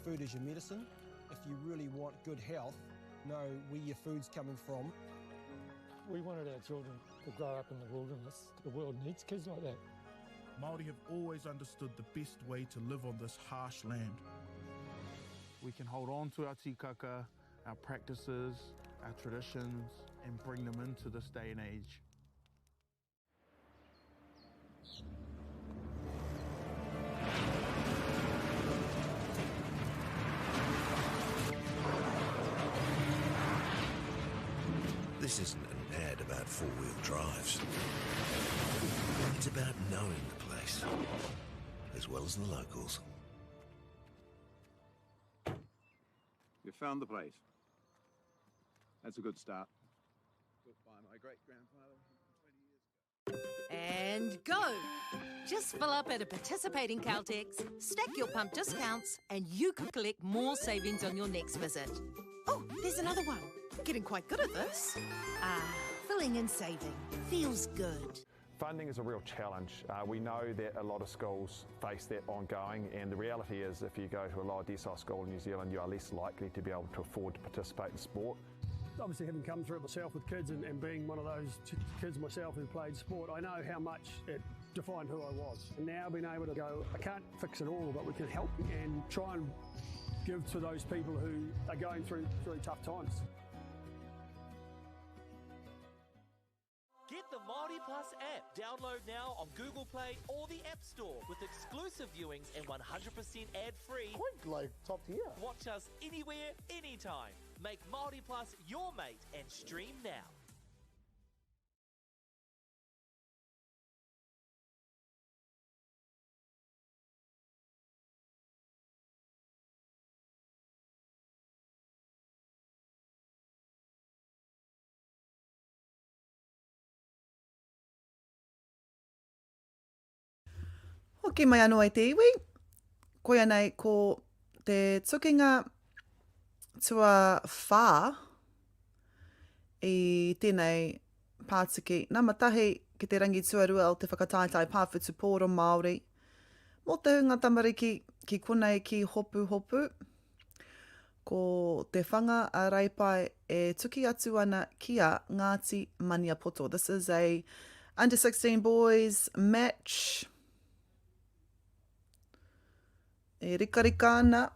Food is your medicine. If you really want good health, know where your food's coming from. We wanted our children to grow up in the wilderness. The world needs kids like that. Māori have always understood the best way to live on this harsh land. We can hold on to our tikaka, our practices, our traditions, and bring them into this day and age. This isn't an ad about four-wheel drives. It's about knowing the place, as well as the locals. You found the place. That's a good start. Built by my great-grandfather 20 years ago. And go! Just fill up at a participating Caltex, stack your pump discounts, and you could collect more savings on your next visit. Oh, there's another one. Getting quite good at this. Filling and saving. Feels good. Funding is a real challenge. We know that a lot of schools face that ongoing, and the reality is if you go to a lower decile school in New Zealand, you are less likely to be able to afford to participate in sport. Obviously, having come through it myself with kids and being one of those kids myself who played sport, I know how much it defined who I was. And now being able to go, I can't fix it all, but we can help and try and give to those people who are going through tough times. Get the Māori Plus app. Download now on Google Play or the App Store with exclusive viewings and 100% ad-free. Quite like top tier. Watch us anywhere, anytime. Make Māori Plus your mate and stream now. Hoki mai anō ai te iwi. Koia nei ko te tukinga tua whā i tēnei Pātiki. Nā matahi ki te rangi tuarua o te whakataitai Pāwhutu Pōro Māori. Mō te Huinga Tamariki ki konei ki Hopuhopu. Ko te whanga a reipai e tuki atu ana kia Ngāti Maniapoto. This is a under 16 boys match. E rikarika ana.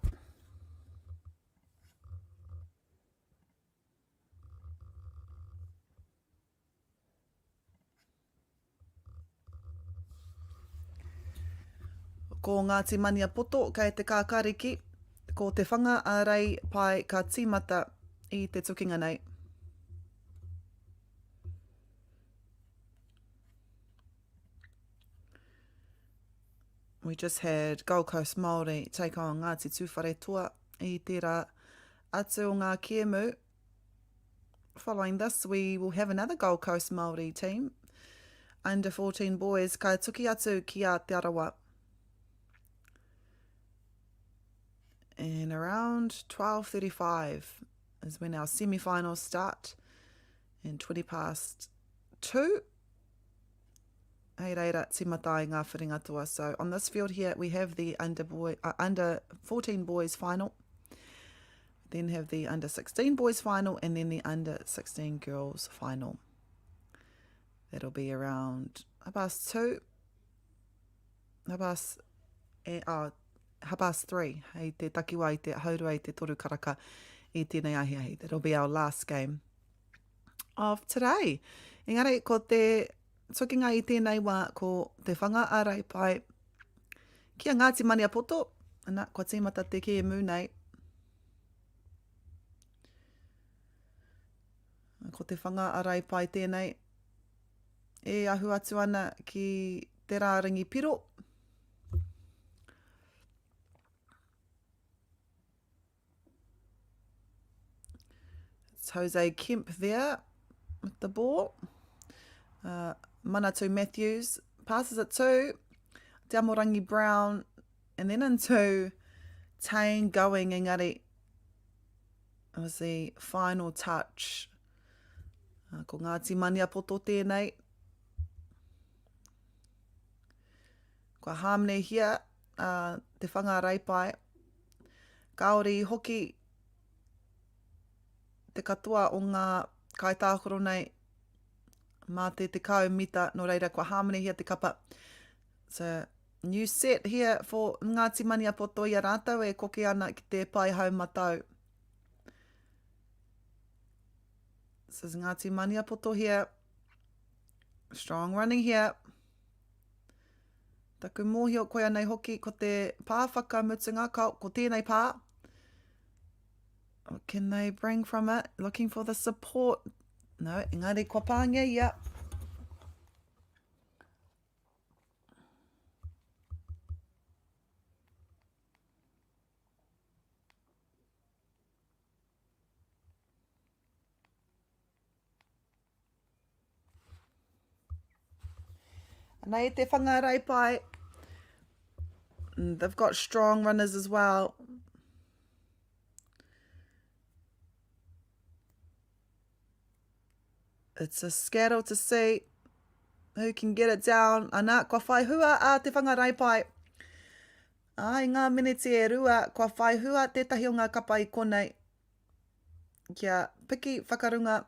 Ko Ngāti Maniapoto, kei te kākariki, ko te whanga a rei pai ka tīmata i te tukinga nei. We just had Gold Coast Māori take on Ngāti Tūwharetua i tērā atu o ngā kiemu. Following this, we will have another Gold Coast Māori team. Under 14 boys, ka tuki atu ki Aotearoa. And around 12:35 is when our semifinals start. And 20 past 2. Hei reira, timatai ngā whiringa toa. So on this field here, we have the under 14 boys final. Then have the under 16 boys final, and then the under 16 girls final. That'll be around half-past 2. Half-past 3. Hei te takiwā i te haurua i te toru karaka i tēnei ahiahi. That'll be our last game of today. Engari, ko te tukinga i tēnei wā ko te whanga a reipai kia Ngāti Maniapoto. Ana, kua tīmata te kiemu nei. Ko te whanga a reipai tēnei. E ahu atu ana ki te rāringi piro. It's Jose Kemp there with the ball. Manatu Matthews passes it to Damorangi Brown, and then into Tane going, engari. It was the final touch. Ko Ngāti Maniapoto tēnei. Kua Hamne here, te whanga reipai. Kāori hoki te katoa o ngā kaitākoro nei mā te kau mita, no reira kua Hamne here te kapa. It's a new set here for Ngāti Maniapoto i a rātau e koke ana ki te pai hau matau. This is Ngāti Maniapoto here. Strong running here. Taku mōhio koia nei hoki ko te pāwhaka mutunga ko tēnei pā. What can they bring from it? Looking for the support No, engari kua pāngia ia. Nei te whangarai pai. They've got strong runners as well. It's a scattle to see who can get it down. Ana, kua whai hua a te whangarai pai. Ai ngā miniti e rua, kua whai hua tētahi o ngā kapa I konei. Kia piki whakarunga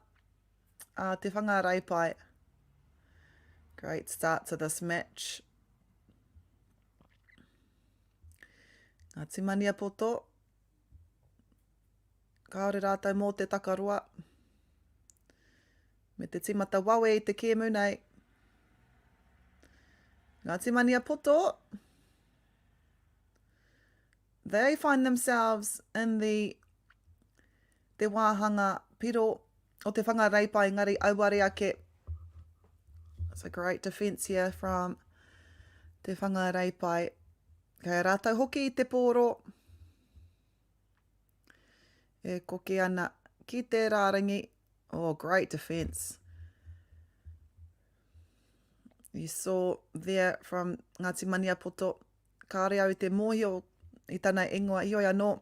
a te whangarai pai. Great start to this match. Ngā timania poto. Kaore rātou mō te takaroa. Me te timata wawe I te kēmu nei. Ngā timania poto. They find themselves in the te wāhanga piro o te whangarai pai ngari auare ake. It's a great defence here from te whangarai pai. Kei rātou hoki I te pōro. E koke ana ki te rārangi. Oh, great defence. You saw there from Ngāti Mania Poto. Kāre au te mōhio I tana ingoa hioi anō.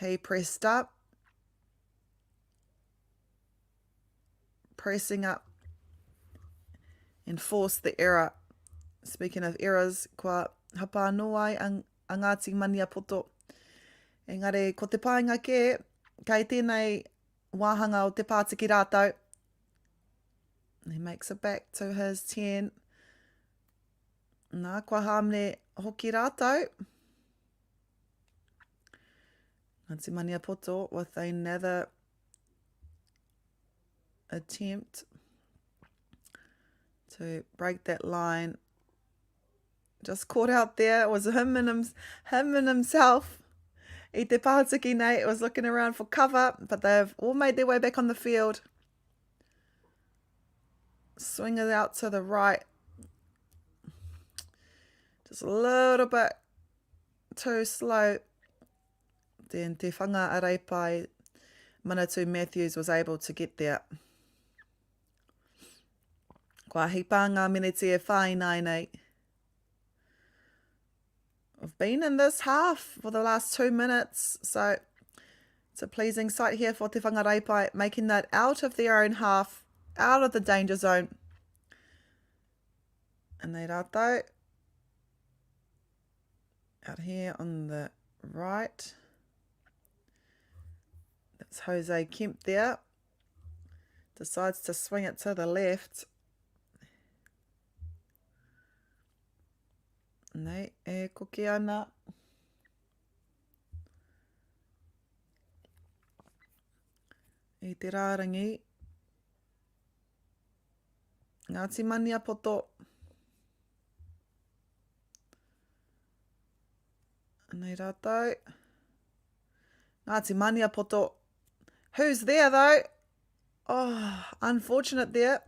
He pressed up. Pressing up. And forced the error. Speaking of errors, kua hapa anō ai a Ngāti Mania Poto. Engare, ko te pāinga ke, kei tēnei wāhanga o te pātiki rātou. He makes it back to his 10. Nā, kua hāmne hoki rātou. Ngāti Mania Poto with another attempt to break that line. Just caught out there. It was him and himself. I te pātiki nei, was looking around for cover, but they've all made their way back on the field. Swing it out to the right. Just a little bit too slow. Then te whanga areipai, Manatu Matthews was able to get there. Kua hipa ngā miniti e whāinai nei. We've been in this half for the last 2 minutes, so it's a pleasing sight here for Te Whangaraipai, making that out of their own half, out of the danger zone. And they rātou, out here on the right. That's Jose Kemp there. Decides to swing it to the left. Nei, e koke ana. I te rārangi. Ngāti Mania Poto. Nei rātou. Ngāti Mania Poto. Who's there though? Oh, unfortunate there.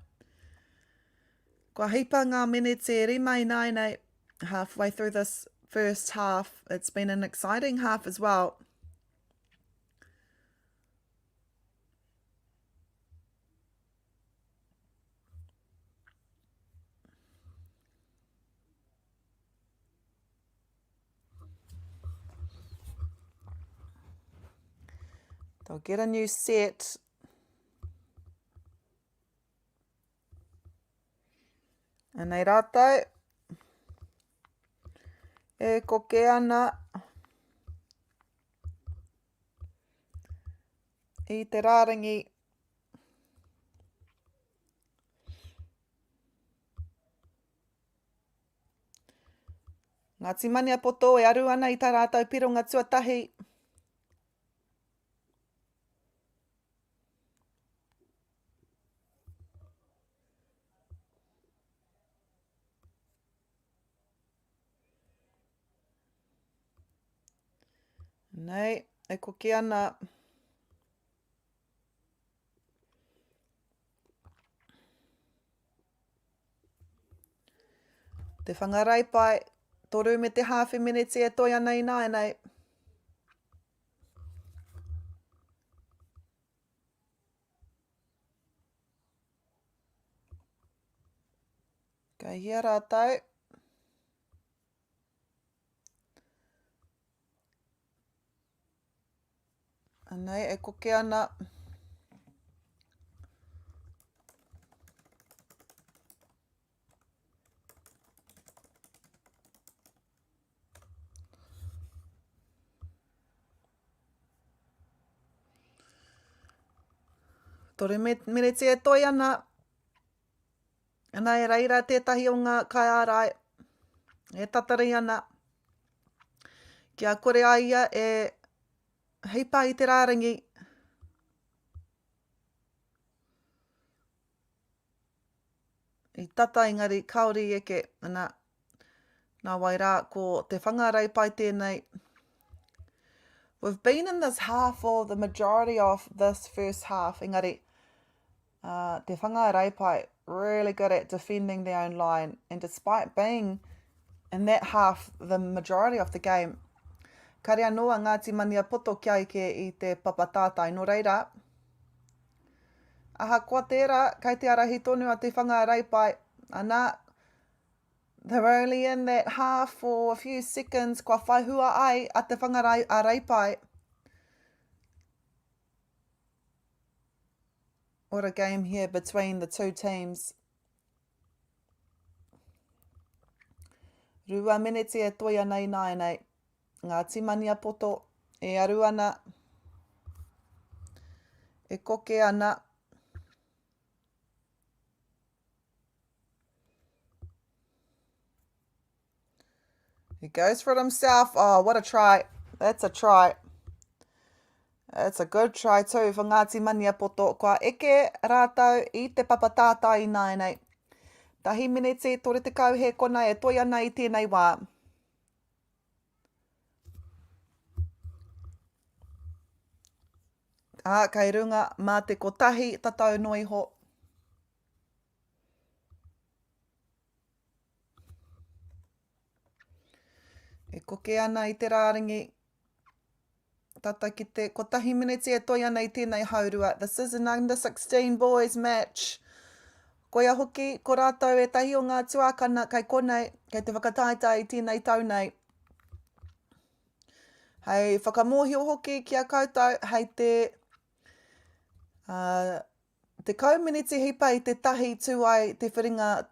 Kua hipa ngā minete rimai nai nei. Halfway through this first half. It's been an exciting half as well. They'll get a new set. And nei rātou. E koke ana. I te rārangi. Ngāti Mania Poto e aru ana I tā rātou pironga tuatahi. Nei, e koke ana. Te whangarai pai, toru me te hawhi minute e toi ana i nāenei. Kei hia rātou. Anei, e koke ana. Tore minute e toi ana. Ana e reira tētahi o ngā kai ārai. E tatari ana. Kia kore aia e heipa i te rārangi. I tata ingari kaori eke. Ana, nā wai rā ko te whangarei pai tēnei. We've been in this half for the majority of this first half. Engari, te whangarei pai really good at defending their own line. And despite being in that half the majority of the game, karea noa Ngāti Mania poto kia ike i te papatātai. No reira, aha kua tērā, kei te arahi tonu a te whangarei pai. Ana, they're only in that half for a few seconds. Kua whaihua ai a te whangarei pai. What a game here between the two teams. Rua minute e toi ana i nāenei. Ngāti Mania poto e aru ana. E koke ana. He goes for it himself. Oh, what a try. That's a try. That's a good try too for Ngāti Mania poto. Kua eke rātau i te papatātai i nāenei. Tahi minute tore te kau he kona e toi ana i tēnei wā. Kei runga mā te kotahi tatau noi ho. E koke ana i te rāringi. Tata ki te kotahi minute e toi ana i tēnei haurua. This is an under 16 boys match. Koia hoki, ko rātou e tahi o ngā tuakana kei konei, kei te whakataitai i tēnei taunei. Hei whakamohio hoki kia koutou, hei te kauminiti hipa i te tahi tuai te whiringa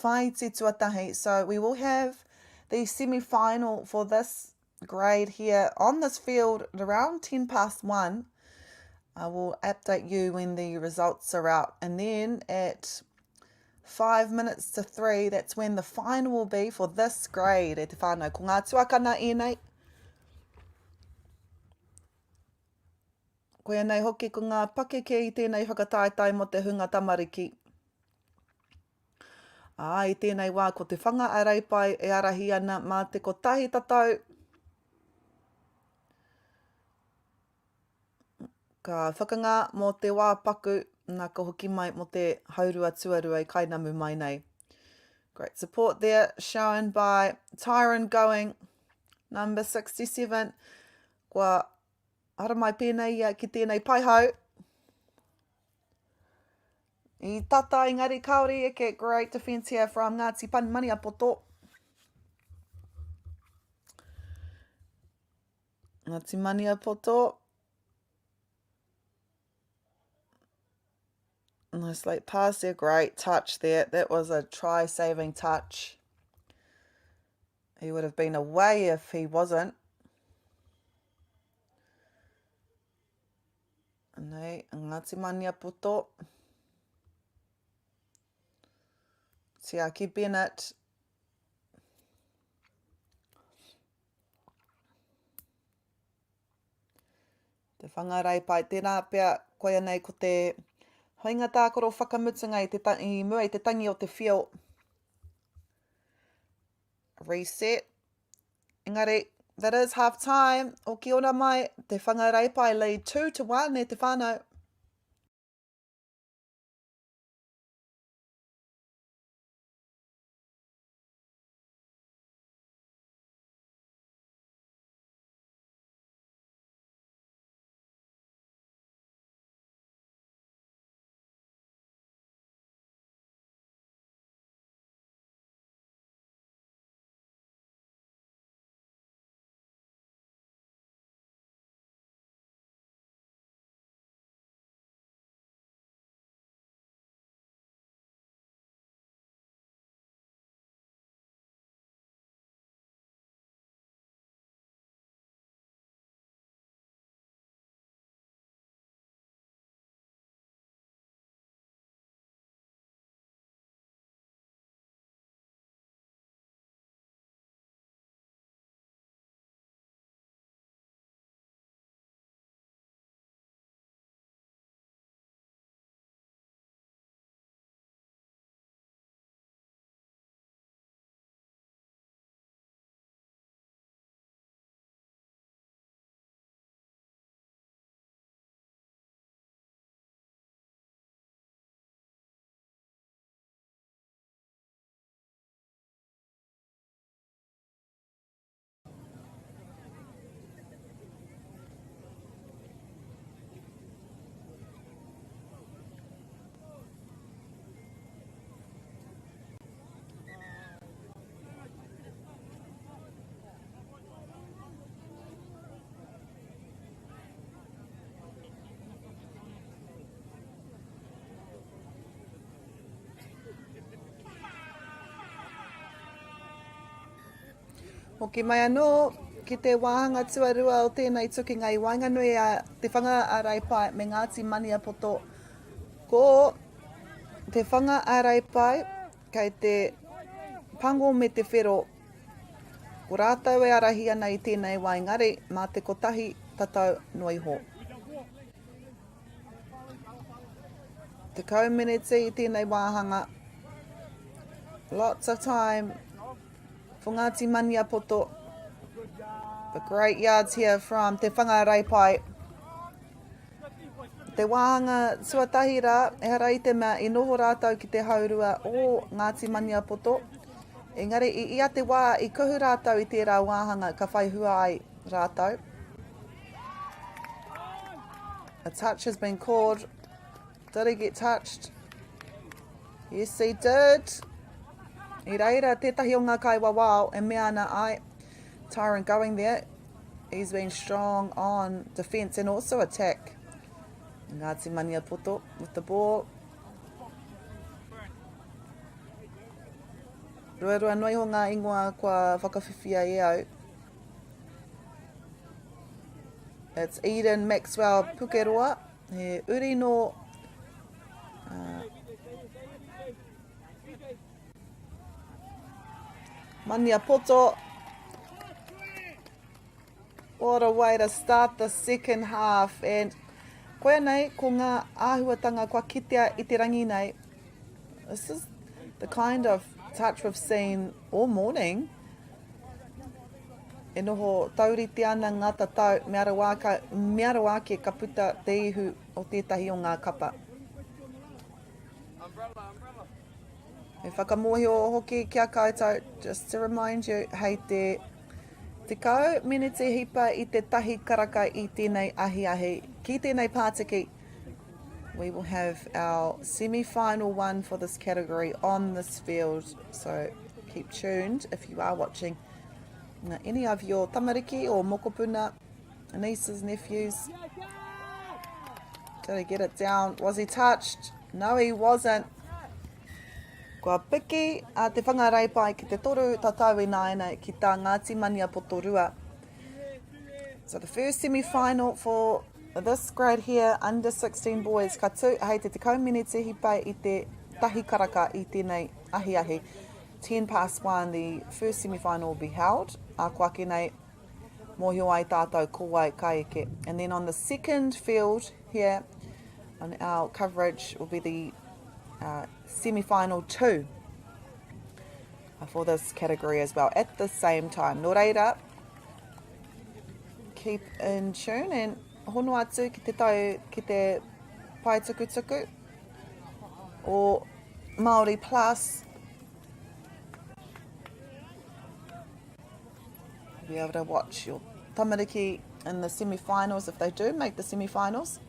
whai te tuatahi. So we will have the semi-final for this grade here on this field at around 1:10. I will update you when the results are out. And then at 5 minutes to 3, that's when the final will be for this grade. E te whānau, ko ngā tuakana e nei. Koia nei hoki ko ngā pakeke i tēnei whakataitai mo te Huinga Tamariki. I tēnei wā ko te whanga arei pai e arahi ana mā te kotahi tatau. Ka whakanga mo te wā paku, nā ka hoki mai mo te haurua tuarua I kainamu mai nei. Great support there, shown by Tyron Going, number 67. Kua ara mai pēnei ki tēnei paihau. I tata ingari kaori eke, great defence here from Ngāti Mania poto. Ngāti Mania poto. Nice late pass there, great touch there. That was a try-saving touch. He would have been away if he wasn't. Nei, Ngāti Mania poto. Tiaki Bennett. Te whangarei pai tēnā pia koia nei ko te Huinga Taakaro whakamutunga I mua I te tangi o te whio. Reset. Engari, that is half time. O ki ora mai, te whangarei pai lead 2-1 e te whānau. Hoki mai anō, ki te wāhanga tuarua o tēnei tukinga I Wainganui a te whanga ārai me Ngāti Mania Poto. Ko te whanga ārai kei te pango me te whero. Ko rātau e arahi ana I tēnei waingari, mā te kotahi tatau noiho. Te kaumeneti I tēnei wāhanga. Lots of time for Ngāti Mania Poto. The great yards here from te whangaraipai. Te wāhanga suatahi rā, e hara I te mea I noho rātau ki te haurua o Ngāti Mania Poto. Engari, I ia te wā I kuhu rātau I tērā wāhanga ka whai hua ai rātau. A touch has been called. Did he get touched? Yes, he did. I reira, tētahi o ngā kaiwa wao, e mea ana ai. Tyrant going there. He's been strong on defence and also attack. Ngāti Mania Poto with the ball. Ruarua noi ho ngā ingoa kua whakawhiwhia I au. It's Eden Maxwell Pukeroa. He uri no Mania Poto. What a way to start the second half. And koe nei, ko ngā āhuatanga kua kitea I te rangi nei. This is the kind of touch we've seen all morning. E noho tauriti ana ngā tatau, me ara wāke ka puta te ihu o tētahi o ngā kapa. E whakamohio hoki kia koutou, just to remind you, hei te kau mene te hipa I te tahi karaka I tēnei ahi. Ki tēnei pātiki, we will have our semi-final one for this category on this field. So keep tuned if you are watching. Any of your tamariki or mokopuna, nieces, nephews. Did he get it down? Was he touched? No, he wasn't. Kua piki a te whangaraipai ki te toru tatau I nāina ki tā Ngāti Mania Poto rua. So the first semi-final for this grade here, under 16 boys, ka tū, hei te kaumeneti hipai I te tahi karaka I tēnei ahi. 10 past 1, the first semi-final will be held. A kua ke nei, mōhio ai tātou kōwai kaieke. And then on the second field here, on our coverage, will be the semi-final 2 for this category as well at the same time. Nō reira, keep in tune and hono atu ki te tau ki te pai tukutuku or Māori Plus. Be able to watch your tamariki in the semi-finals if they do make the semi-finals.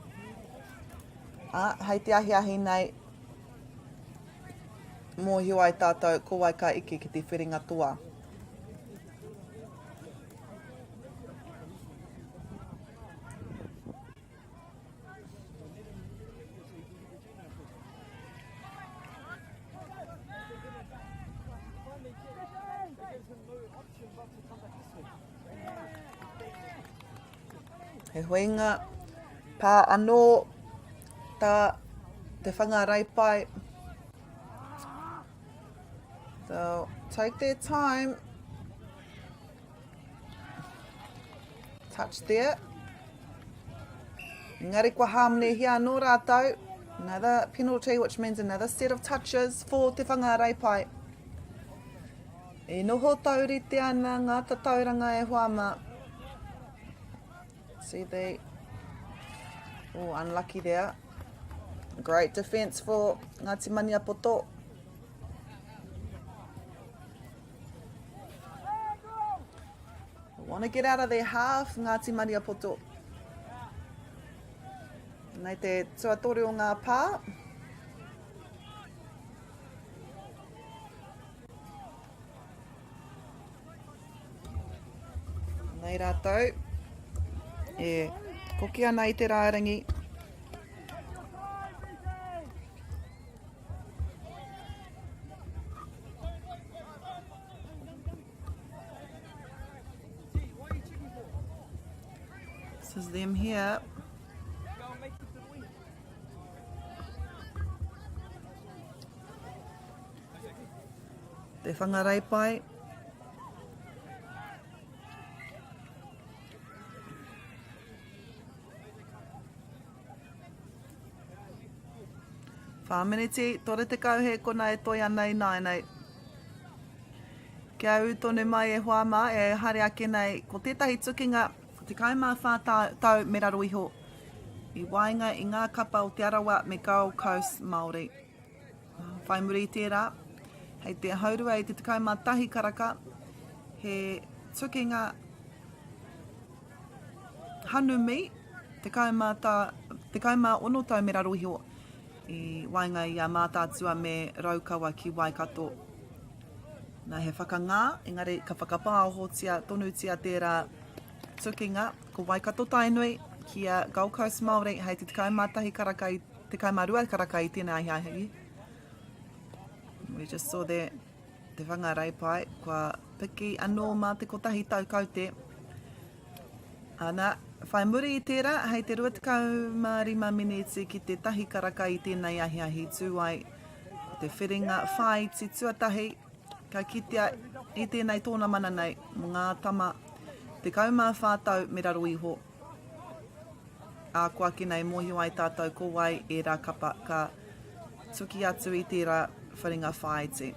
Hei te ahi nei, mōhio ai tātou ko wai ka iki ki te whiringa toa. He huinga pā anō tā te whangaraipai. So take their time. Touch there. Engari kua hamne hia anō rātou. Another penalty, which means another set of touches for te whangaraipai. E noho taurite ana ngā tatauranga e huama. See the unlucky there. Great defence for Ngāti Mania Poto. Want to get out of their half, Ngāti Mania Poto. Nei te tuatori o ngā pā. Nei rātou. E koki ana I te rārangi. them here. Te whangarei pai. Whāmeneti, tore te kauhe kona e toi anei nei. Kia u tonu mai e Huama e hare ake nei ko tētahi tukinga te kaumawha tau me raro iho i wainga i ngā kapa o te arawa me Gold Coast Māori. Whai muri i tērā, hei te haurua i te kaumā tahi karaka, he tukinga hanumi, te kaumā ono tau me raro iho i wainga i a mātātua me raukawa ki Waikato. Nā he whakangā, engari ka whakapāohotia tonutia tērā tukinga ko Waikato Tainui ki a Gold Coast Māori hei te kaumātahi karaka i te kaumārua karaka i tēnā ahiahi. We just saw there te whangarei pai, kua piki anō mā te kotahi tau kaute. Ana, whai muri i tērā, hei te 25 miniti ki te tahi karaka i tēnei ahiahi tūai te whiringa whai ti tuatahi. Ka kitea i tēnei tōna mana nei, mō ngā tama, te kaumā whātau me raro iho. A kua ki nei mohi wai tātou ko wai e rā kapa ka tuki atu i tērā wharinga whaiti.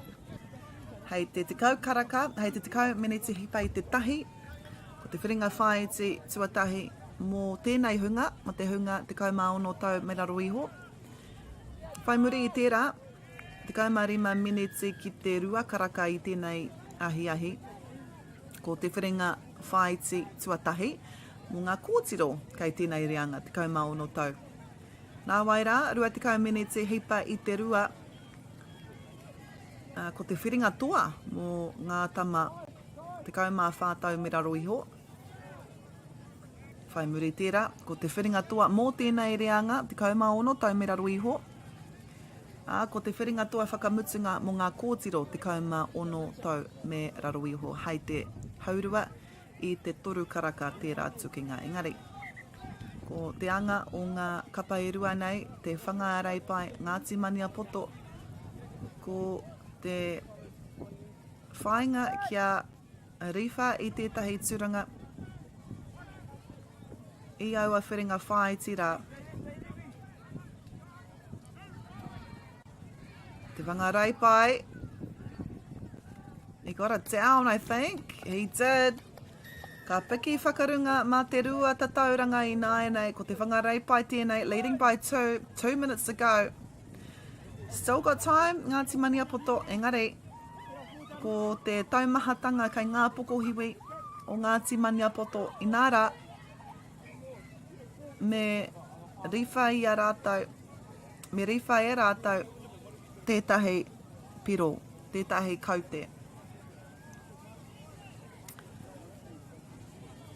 Hei te tekau karaka, hei te tekau meneti hipa i te tahi, ko te wharinga whaiti tuatahi mō tēnei hunga, ma te hunga te kaumā ono tau me raro iho. Whai muri i tērā, te kaumārima miniti ki te rua karaka i tēnei ahiahi, ko te wharinga whaiti tuatahi, mō ngā kōtiro kei tēnei reanga, te kaumā ono tau. Nā wairā, rua te kauminiti hipa i te rua, ko te whiringa toa mō ngā tama, te kaumā whātau me raro iho. Whai muri tērā, ko te whiringa toa mō tēnei reanga, te kaumā ono tau me raro iho. Ko te whiringa toa whakamutunga mō ngā kōtiro te kaumā ono tau me raro iho. Hei te haurua i te toru karaka tērā tukinga. Engari, ko te anga o ngā kapa e rua nei, te whangarei pai Ngāti Mania Poto, ko te whainga kia riwha i tētahi turanga, i aua whiringa whai tira. Te whangarei pai. He got it down, I think. He did. Ka piki whakarunga mā te rua tatauranga i nāenei, ko te whangarei pai tēnei, leading by 2 minutes ago. Still got time, Ngāti Mania Poto, engari. Ko te taumahatanga kai ngā pokohiwi o Ngāti Mania Poto, i nāra, me riwha i a rātau, me riwha e rātau, tētahi piro, tētahi kaute.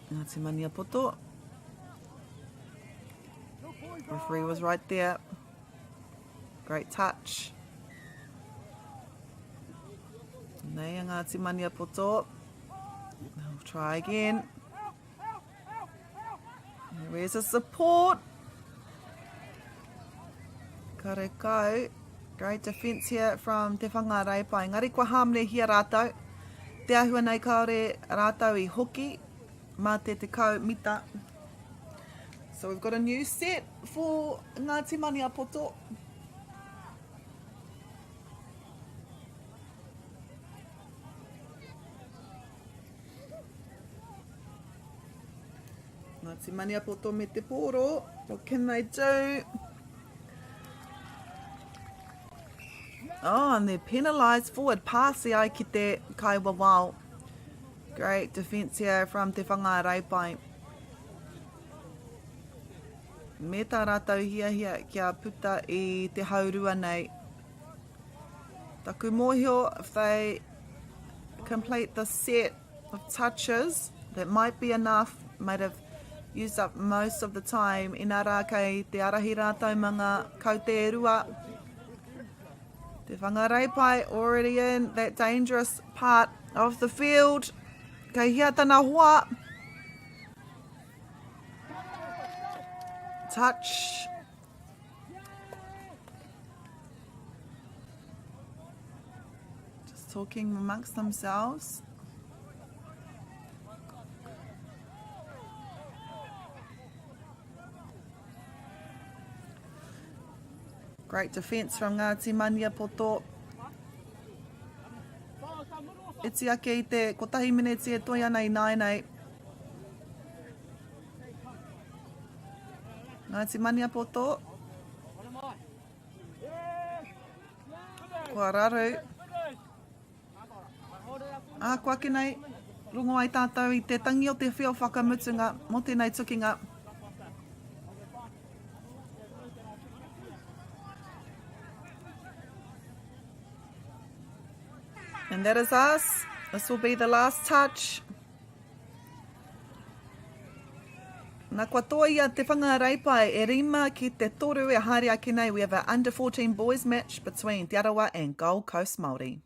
Ngāti Mania Poto. Referee was right there. Great touch. Nei a Ngāti Mania Poto. I'll try again. Where's the support? Kare kau. Great defence here from te whangarei pai. Ngari kua hamne hia rātau. Te ahua nei kaore rātau I hoki. Mā te kau mita. So we've got a new set for Ngāti Mania Poto. Ngāti Mania Poto me te poro. What can they do? Oh, and they're penalised forward pass ai ki te kaiwawao. Great defence here from te whangarei pai. Me tā rātau hia kia puta I te haurua nei. Taku mōhio, if they complete the set of touches, that might be enough, might have used up most of the time. Inara kei te arahi rātau manga kaute e rua. Te whangarei pai already in that dangerous part of the field. Kei hia tana hoa. touch. Just talking amongst themselves. Great defence from Ngāti Maniapoto. Iti ake I te kotahi mineti e toi ana I naenei. Ngāti Maniapoto. Kua raru. Kua ke nei, rungo ai tātou I te tangi o te whio whakamutunga mo tēnei tukinga. And that is us. This will be the last touch. Nā kua toa ia te whangarei pai e rima ki te toru e haere ake nei. We have an under-14 boys match between Te Arawa and Gold Coast Māori.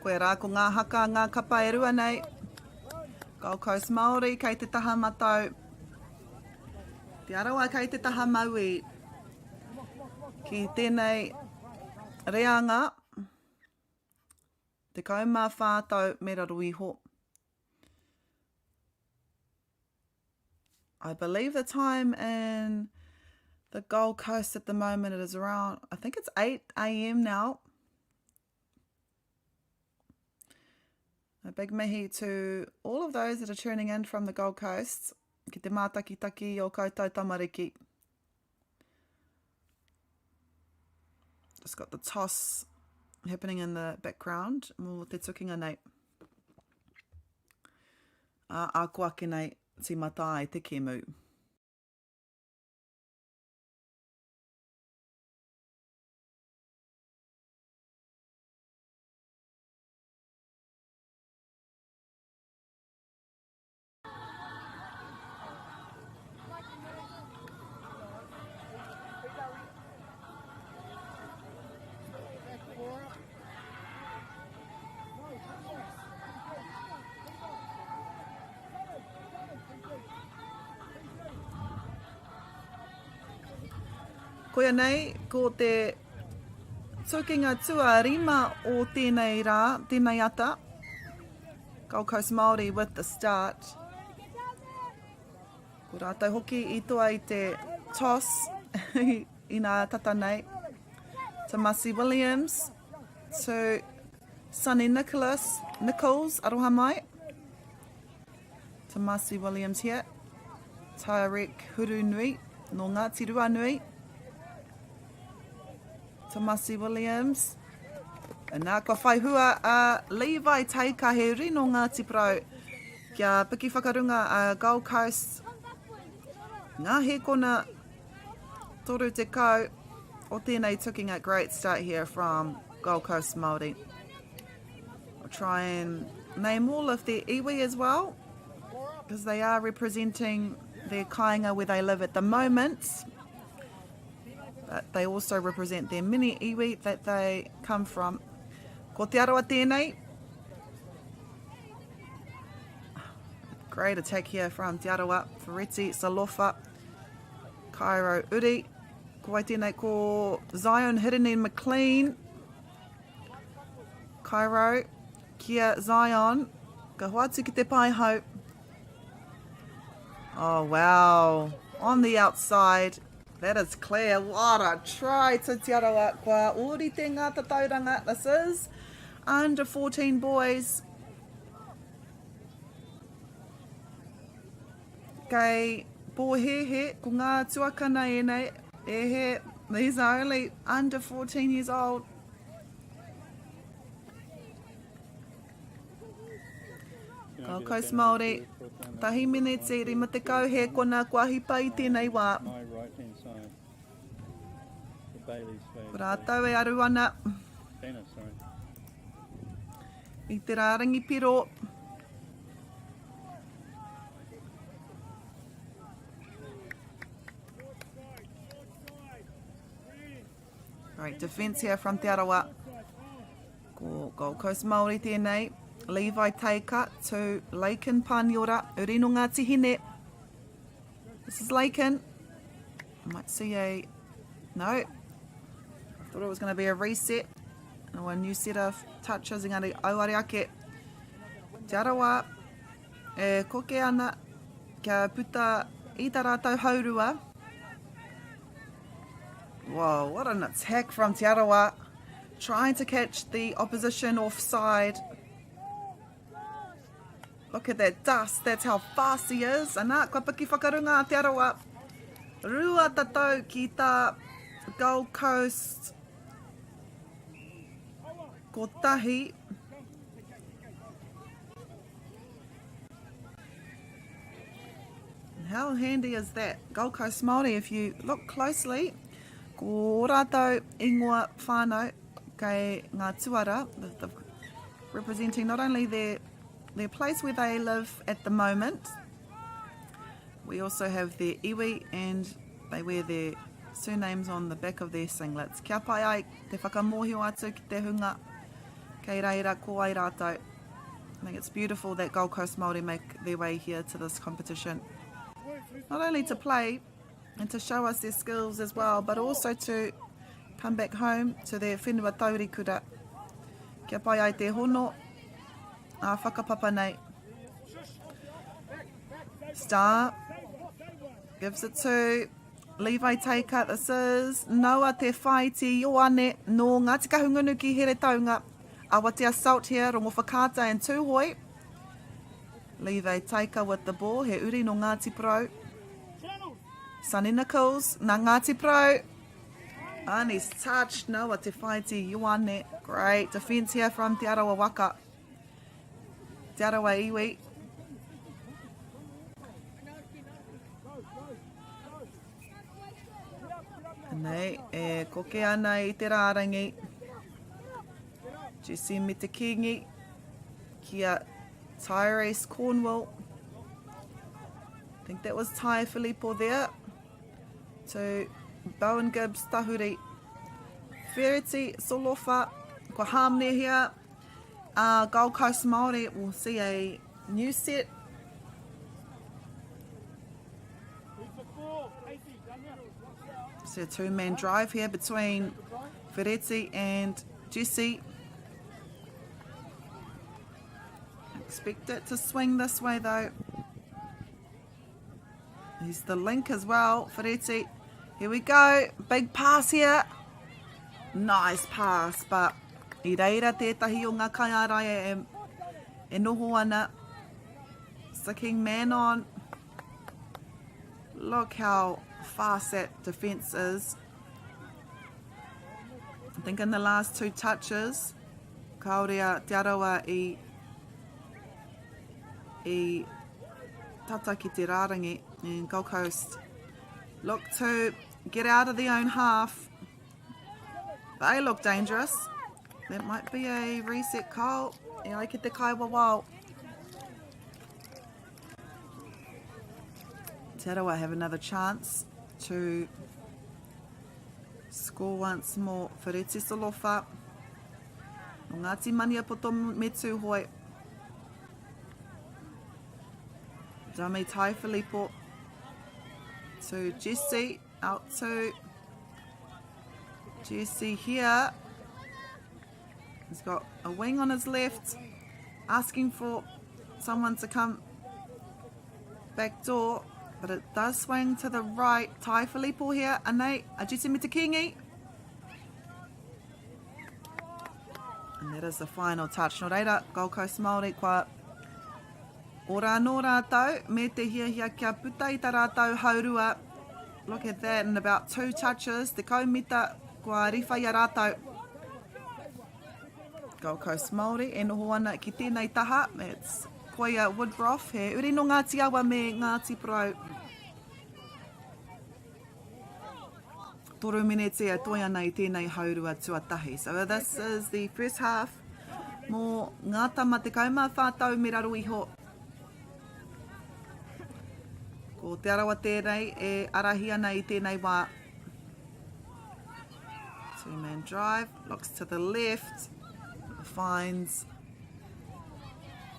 Koe rā, ko ngā haka, ngā kapa e rua nei. Gold Coast Māori, kei te taha matau. Te arawa kei te taha maui. Ki tēnei reanga, te kaumā whātau me raru iho. I believe the time in the Gold Coast at the moment it is around, I think it's 8 a.m. now. A big mihi to all of those that are tuning in from the Gold Coast. Ki te mātakitaki o koutou tamariki. Just got the toss happening in the background. Mō te tukinga nei. A kuake nei ti mata ai te kemu. Koia nei, ko te tukinga tua rima o tēnei rā, tēnei ata. Gold Coast Māori with the start. Ko rātou hoki I toa I te toss I nā tata nei. To Massey Williams, to Sonny Nichols, aroha mai. To Massey Williams here. Tairik huru nui, no Ngāti Rua nui. To Massey Williams. And nā kua whaihua a Levi Teika he rino Ngāti Pro. Kia piki whakarunga a Gold Coast. Ngā he kona toru te kau. O tēnei taking a great start here from Gold Coast Māori. I'll try and name all of their iwi as well. Because they are representing their kāinga where they live at the moment. But they also represent their mini iwi that they come from. Ko te aroa tēnei. Great attack here from te aroa. Ferretti, Salofa, Cairo, Uri. Ko wai tēnei ko Zion, Hirinen, McLean. Cairo, kia Zion. Ka hoatu ki te pai hau. Oh wow, on the outside. That is clear. What a try to te aroa. Kua ori te ngāta tauranga. This is under 14 boys. Kei pōhehe ko ngā tuakana e nei. Ehe, these are only under 14 years old. Gold Coast Māori. Tahi minute rima te kauhe kona kua hipa I tēnei wā. My right-hand side. The Bailey's flag. Ko rātou e aru ana. Banner, sorry. I te rārangi piro. Great defence here from Te Arawa. Ko Gold Coast Māori tēnei. Levi Teika to Laken Paniora. Uri no Ngāti Hine. This is Laken. Might see a... No. I thought it was going to be a reset. No, a new set of touches. Engari auare ake. Te Arawa. E koke ana. Kia puta I tā rātou haurua. Whoa, what an attack from Te Arawa. Trying to catch the opposition offside. Look at that dust, that's how fast he is. Anā, kua piki whakarunga Te Arawa. Rua tatau ki tā Gold Coast. Ko tahi. How handy is that? Gold Coast Māori, if you look closely, ko rātou ingoa whānau kei ngā tuara, representing not only their place where they live at the moment. We also have their iwi and they wear their surnames on the back of their singlets. Kia pai ai te whakamohio atu ki te hunga Kei reira, ko ai rātou. I think it's beautiful that Gold Coast Māori make their way here to this competition. Not only to play and to show us their skills as well, but also to come back home to their whenua taurikura. Kia pai ai te hono, a whakapapa nei. Star gives it to Levi Taker. This is Noa te whaiti Ioane no Ngāti Kahungunu ki here taunga. Awatea Salt here, rongo Whakaata and Tūhoi. Levi Taker with the ball, he uri no Ngāti Pro. Sunny Nichols, na Ngāti Pro. And he's touched, Noa te whaiti Ioane. Great defence here from Te Aroa Waka. Te Aroa Iwi. Nei, e koke ana I te rārangi. Jesse me te kingi. Kia Tyrese Cornwall. I think that was Tai Filippo there. To Bowen Gibbs Tahuri. Verity Solofa. Ko Hamne here. Gold Coast Māori will see a new set. So a two-man drive here between Vereti and Jesse. Expect it to swing this way though. He's the link as well, Vereti. Here we go, big pass here. Nice pass, but I reira tētahi o ngā kaiārai e noho ana. Sticking man on. Look how fast that defence is. I think in the last two touches, Kaorea Te Arawa I tata ki te rārangi in Gold Coast. Look to get out of their own half. They look dangerous. That might be a reset call. E ai ki te kaiwa wau. Te Arawa have another chance to score once more. Whereti Solofa. No Ngāti Mania poto me tūhoi. Dame Tai Filippo. To Jesse. Out to Jesse here. He's got a wing on his left. Asking for someone to come back door. But it does swing to the right. Tai Filippo here. Anei, Ajiti Mitakingi. And that is the final touch. No reira, Gold Coast Māori kua ora no rātau. Me te hia kia puta I tā rātau haurua. Look at that. In about two touches. Te kaumita kua riwhai a rātau. Gold Coast Māori. E noho ana ki tēnei taha. It's Koia Woodruff, he uri no Ngāti Awa me Ngāti Pro. Toru minute a toi ana I tēnei haurua tuatahi. So this is the first half. Mō ngā tama te kauma whātau me raro iho. Ko te arawa tērei e arahi ana I tēnei wā. Two-man drive, looks to the left, finds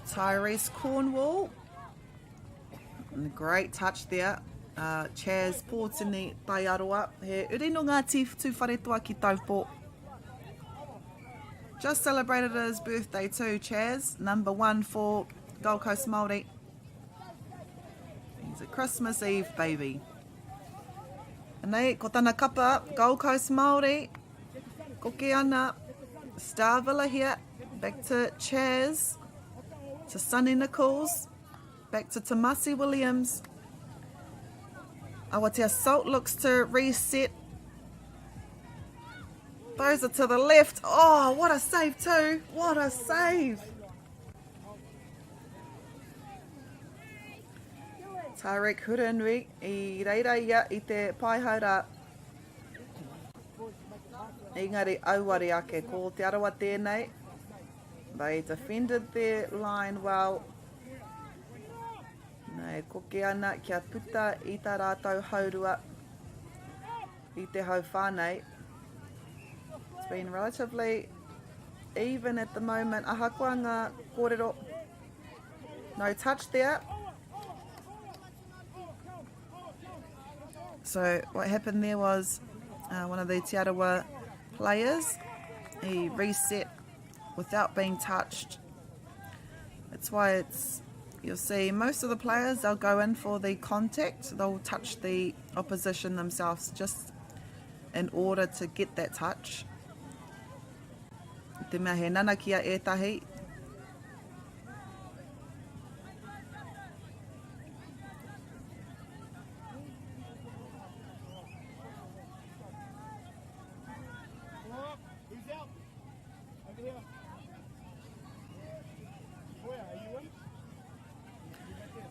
Tyrese Cornwall. And a great touch there. Chaz Portini Taiaroa. He uri no ngā tūwharetoa ki taupō. Just celebrated his birthday too, Chaz. Number 1 for Gold Coast Māori. He's a Christmas Eve baby. And nei, ko tana kapa, Gold Coast Māori. Koke ana. Star Villa here. Back to Chaz. To Sunny Nichols, back to Tomasi Williams. Awatea Salt looks to reset. Those are to the left. Oh, what a save too. What a save. Tarek Hurinui I reira ia I te paihaura. Engari auare ake ko te arawa tēnei. They defended their line well. Nei, koke ana kia puta I tā rātau haurua. I te hau whānei. It's been relatively even at the moment. Ahakoa ngā kōrero. No touch there. So what happened there was one of the Te Arawa players, he reset without being touched. That's why you'll see most of the players, they'll go in for the contact, they'll touch the opposition themselves just in order to get that touch. Te mea he nana kia ētahi.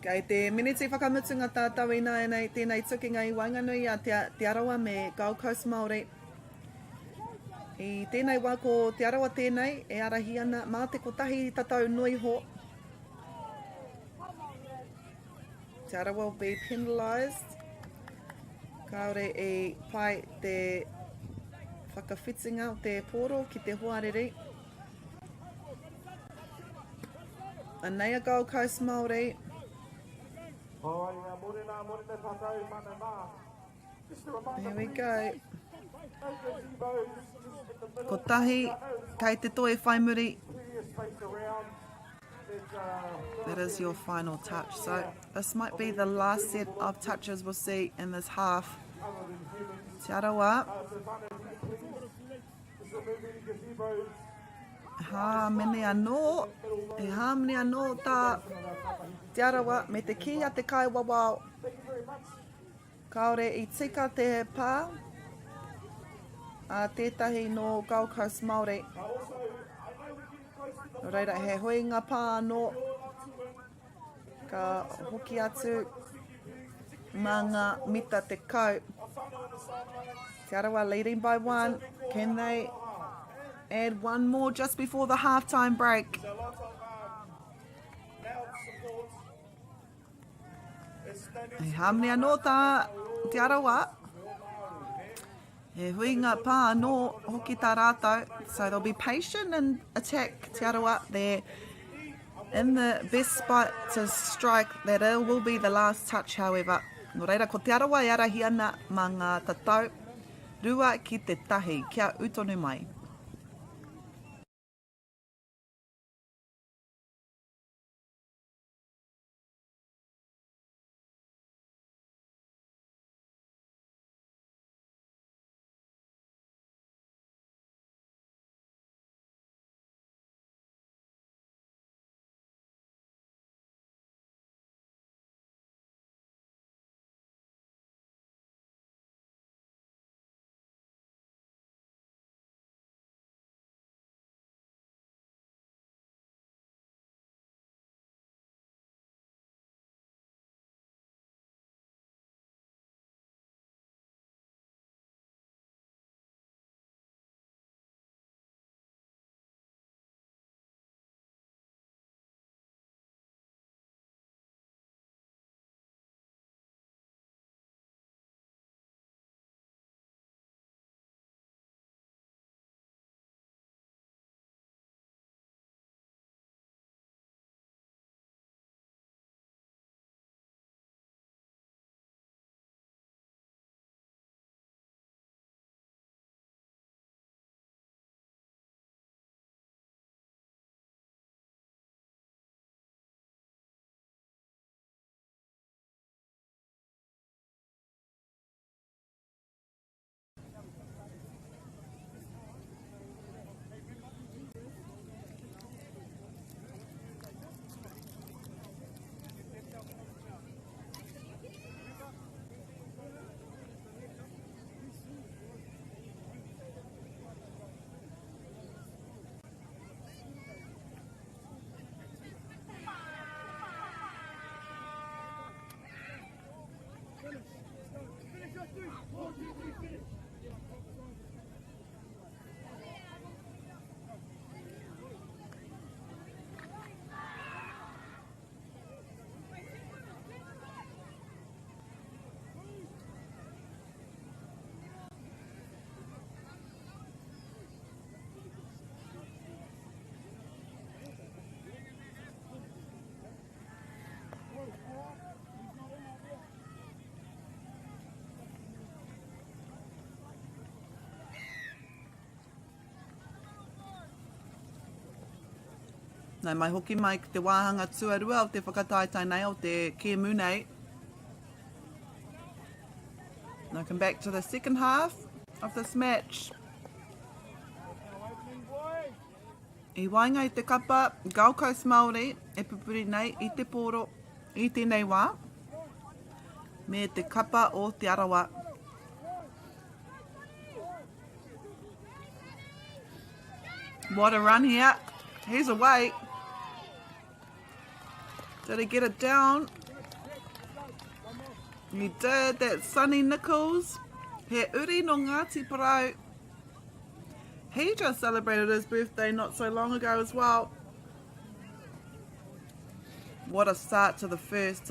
Kei te miniti whakamutunga tātau ina nei tēnei tukinga I Wainganui a Te Arawa me Gold Coast Māori. I tēnei wā ko Te Arawa tēnei e arahi ana mā te kotahi tatau nui ho. Te Arawa will be penalised. Kaore e pai te whakawhitinga o te poro ki te hoariri. Anei a Gold Coast Māori. Here we go. Ko tahi, kei te toe whai muri. That is your final touch. So this might be the last set of touches we'll see in this half. Te Arawa. Ha mene anō. E ha mene anō tā Te Arawa me te ki a te kai wawao. Kaore I tika te pā a tētahi no Gold Coast Māori. No reira he huinga pā anō. Ka hoki atu mā ngā mita te kau. Te Arawa leading by 1. Can they add one more just before the halftime break? E hamne anō tā Te Arawa. E huinga pā anō hoki tā rātou. So they'll be patient and attack Te Arawa. They're in the best spot to strike. That it will be the last touch, however. No reira, ko Te Arawa e arahi ana mā ngā tatau. Rua ki te tahi. Kia utonu mai. Nai mai hoki mai ki te wāhanga tuarua o te whakataitai nei o te kēmu nei. Now come back to the second half of this match. I wainga I te kapa, Gold Coast Māori, e pupuri nei I te poro, I tēnei wā, me te kapa o te arawa. What a run here. He's away. Did he get it down? He did. That's Sonny Nichols. He uri no Ngāti Parau. He just celebrated his birthday not so long ago as well. What a start to the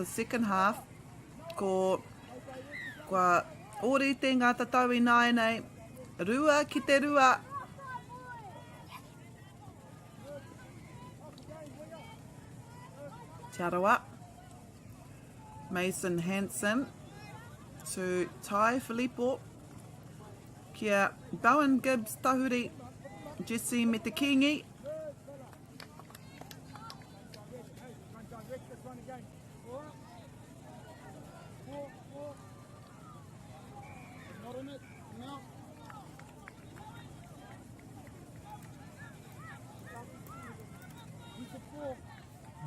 second half. Ko ori te ngā tatau I nai nei. Rua ki te rua. Te arawa. Mason Hansen to Tai Filippo. Kia Bowen Gibbs Tahuri, Jesse me te kingi.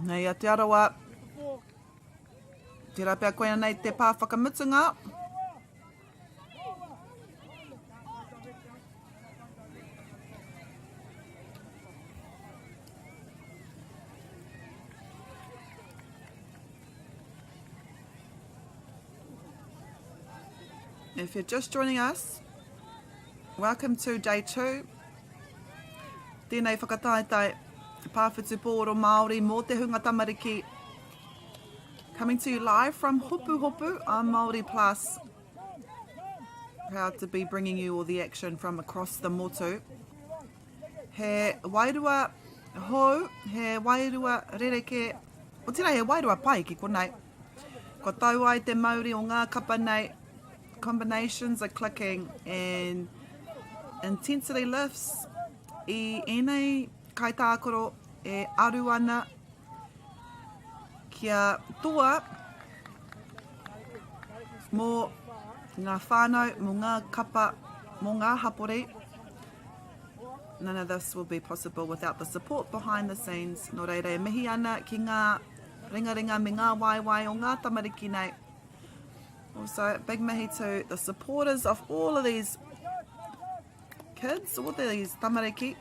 Nei a te arawa. Tira pia koina nei te pā whakamutunga. If you're just joining us, welcome to day 2. Tēnei whakataitai, pāwhitu pōro Māori mō te Huinga Tamariki. Coming to you live from Hopuhopu on Māori Plus. Proud to be bringing you all the action from across the motu. He wairua hou, he wairua rereke. O tira he wairua pai ki konei. Ko tau ai te Māori o ngā kapa nei. Combinations are clicking and intensity lifts I enei kaitākaro e aru ana kia toa mō ngā whānau, mō ngā kapa, mō ngā hapori. None of this will be possible without the support behind the scenes. Nō reire mihi ana ki ngā ringa me ngā waiwai o ngā tamariki nei. Also, big mihi to the supporters of all of these kids, all these tamariki.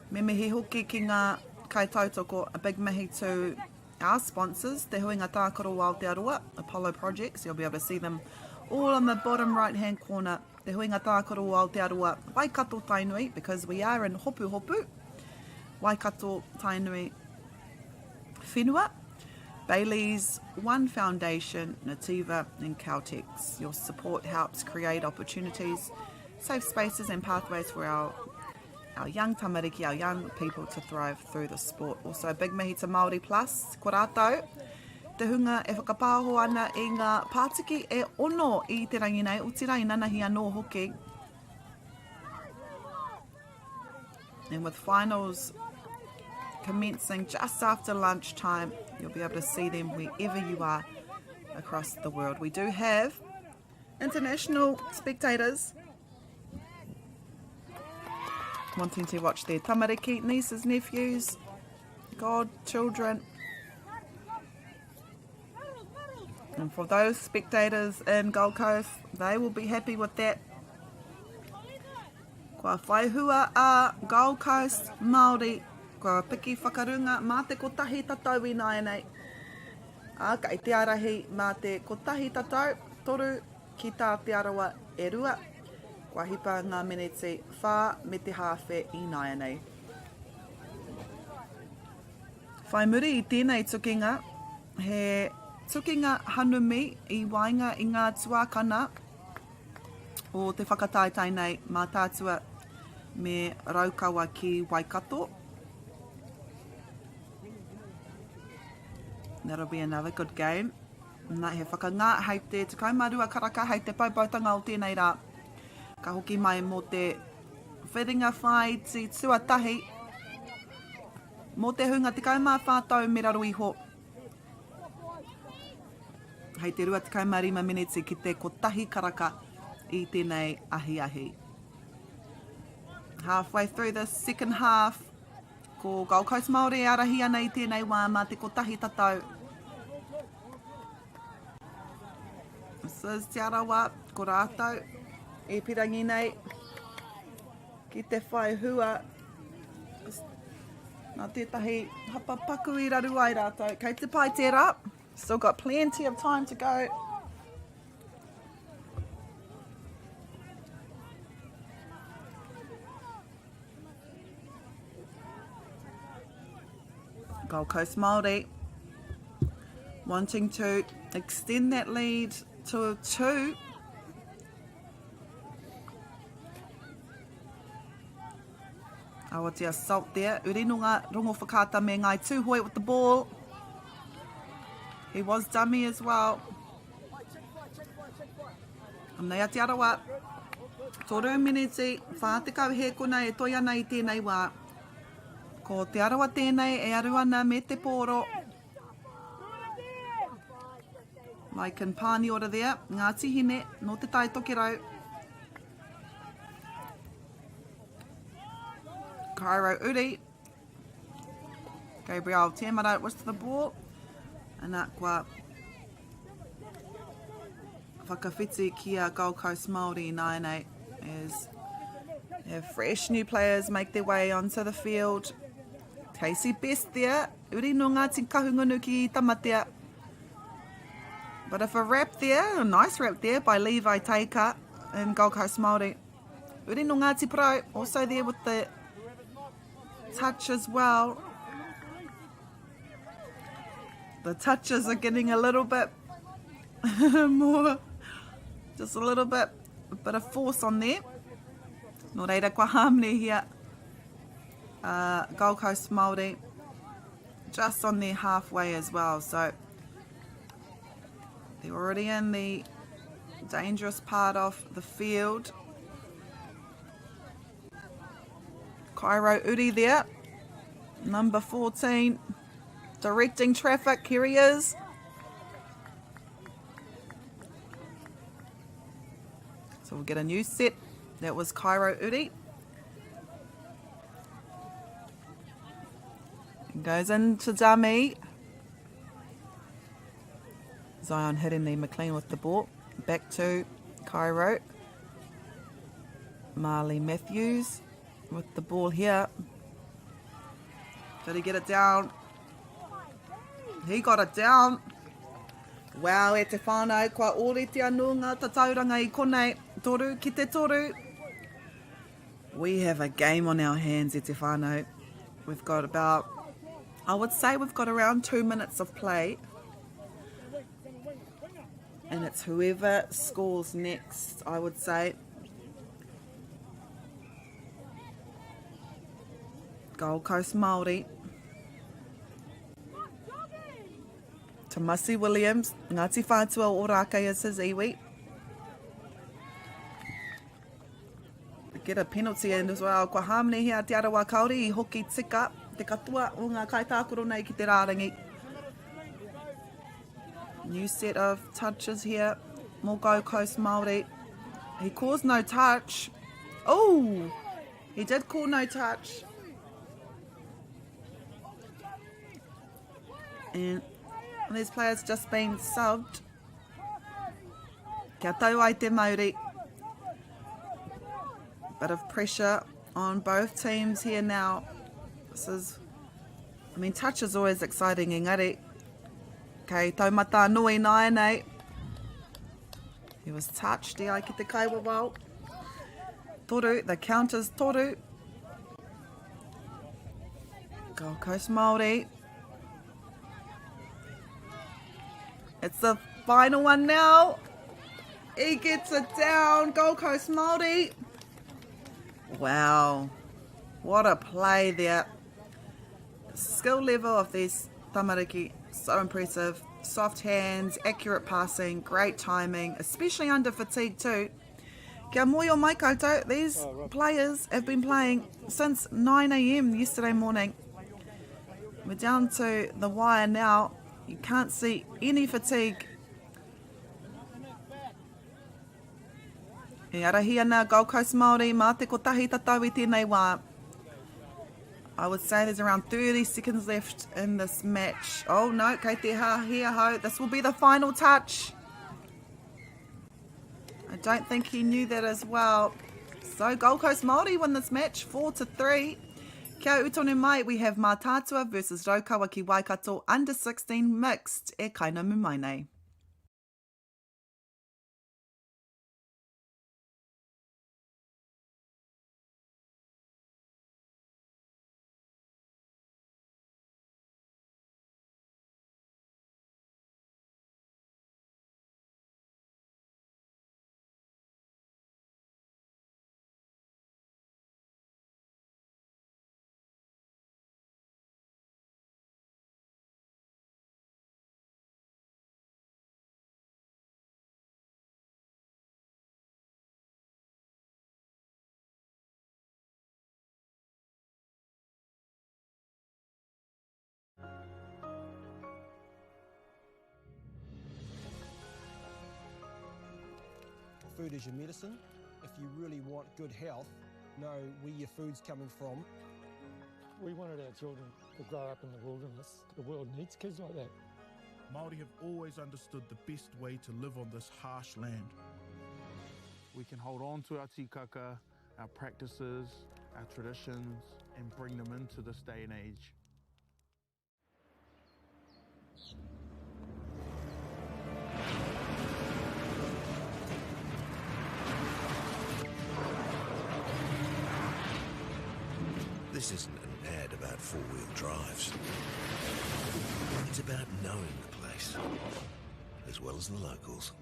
Me mihi hoki ki ngā kaitautoko, a big mihi to our sponsors, the Huinga Taakaro Aotearoa Apollo projects. You'll be able to see them all on the bottom right hand corner. The Huinga Taakaro Aotearoa Waikato Tainui, because we are in Hopuhopu. Waikato Tainui Whenua. Bailey's One Foundation, Nativa and Caltex. Your support helps create opportunities, safe spaces and pathways for our young tamariki, our young people to thrive through the sport. Also, big mihi to Māori Plus, ko rātou. Te hunga e whakapāho ana I ngā pātiki e ono I te rangi nei, utira I nanahi anō hoki. And with finals commencing just after lunchtime, you'll be able to see them wherever you are across the world. We do have international spectators wanting to watch their tamariki, nieces, nephews, godchildren. And for those spectators in Gold Coast, they will be happy with that. Kua whaihua a Gold Coast Māori, kua piki whakarunga mā te kotahi tatau I nai nei. A kai te arahi mā te kotahi tatau, toru ki tā te arawa e rua. Kua hipa ngā meneti whā me te hawhe I nai nei. Whai muri I tēnei tukinga, he tukinga hanumi I wainga I ngā tuakana o te whakataitai nei mā tātua me raukawa ki Waikato. That'll be another good game. Nā he whakangā hei te tukaumarua karaka hei te paupautanga o tēnei rā. Ka hoki mai mō te wheringa whai ti tuatahi. Mō te hunga te kaumā whātau me raro iho. Hei te rua te kaumā 5 miniti ki te kotahi karaka I tēnei ahi. Halfway through the second half, ko Gold Coast Māori arahi ana I tēnei wā mā te kotahi tatau. This is Te Arawa, ko rātou, e pirangi nei, ki te whai hua. Nā tētahi hapa paku I raru ai rātou. Kei te pai tērā, still got plenty of time to go. Gold Coast Māori wanting to extend that lead to 2. Aotearoa assault there. Urinunga rongo whakaata me ngai tūhoi with the ball. He was dummy as well. Nei Aotearoa. Toru miniti. Whātekau he kona e toi ana I tēnei wā. Ko te arawa tēnei e aru ana me te pōro. Like in pāni ora there, ngā tihine, no te tai toki rau. Kairo uri. Gabriel Temara was to the ball. And that kua whakawhiti kia Gold Coast Māori 9-8 as fresh new players make their way onto the field. Casey Best there. Uri no Ngāti Kahungunu ki Tamatea. But if a wrap there, a nice wrap there by Levi Taika and Gold Coast Māori. Uri no Ngāti Pro also there with the touch as well. The touches are getting a little bit more, just a little bit, a bit of force on there. No reira kua hamne here. Gold Coast Māori just on their halfway as well, so they're already in the dangerous part of the field. Kairo Uri there, number 14, directing traffic. Here he is. So we'll get a new set. That was Kairo Uri. Goes into dummy. Zion hitting the McLean with the ball. Back to Kairo. Marley Matthews with the ball here. Did he get it down? He got it down. Wow, e te whānau, kua ore te anunga, ta tauranga I konei, toru ki te toru. We have a game on our hands, e te whānau. We've got about, I would say we've got around 2 minutes of play. And it's whoever scores next, I would say. Gold Coast Māori. Tomasi Williams, Ngāti Whātua Ōrākei is his iwi. Get a penalty in as well. Kua hamne hea te arawa kauri I hoki tika. Te katua o ngā kaitākoro nei ki te rārangi. New set of touches here. More Gold Coast Māori. He calls no touch. Oh! He did call no touch. And these players just been subbed. Kia tau ai te Māori. Bit of pressure on both teams here now. This is, I mean, touch is always exciting, engari. Kei taumata nui nai. He was touched, I ki te kaiwa wau. Toru, the counters toru. Gold Coast Māori. It's the final one now. He gets it down. Gold Coast Māori. Wow. What a play there. The skill level of these tamariki, so impressive. Soft hands, accurate passing, great timing, especially under fatigue too. Kia moio mai koutou. These players have been playing since 9 AM yesterday morning. We're down to the wire now. You can't see any fatigue. E arahi ana Gold Coast Māori, mā te kotahi tatau I tēnei wā. I would say there's around 30 seconds left in this match. Oh no, kei te ha, hea ho. This will be the final touch. I don't think he knew that as well. So Gold Coast Māori win this match 4-3. Kia utonu mai, we have Mātātua versus Raukawa ki Waikato under 16 mixed e kainamu mai nei. Food is your medicine. If you really want good health, know where your food's coming from. We wanted our children to grow up in the wilderness. The world needs kids like that. Māori have always understood the best way to live on this harsh land. We can hold on to our tikaka, our practices, our traditions, and bring them into this day and age. This isn't an ad about four-wheel drives. It's about knowing the place, as well as the locals.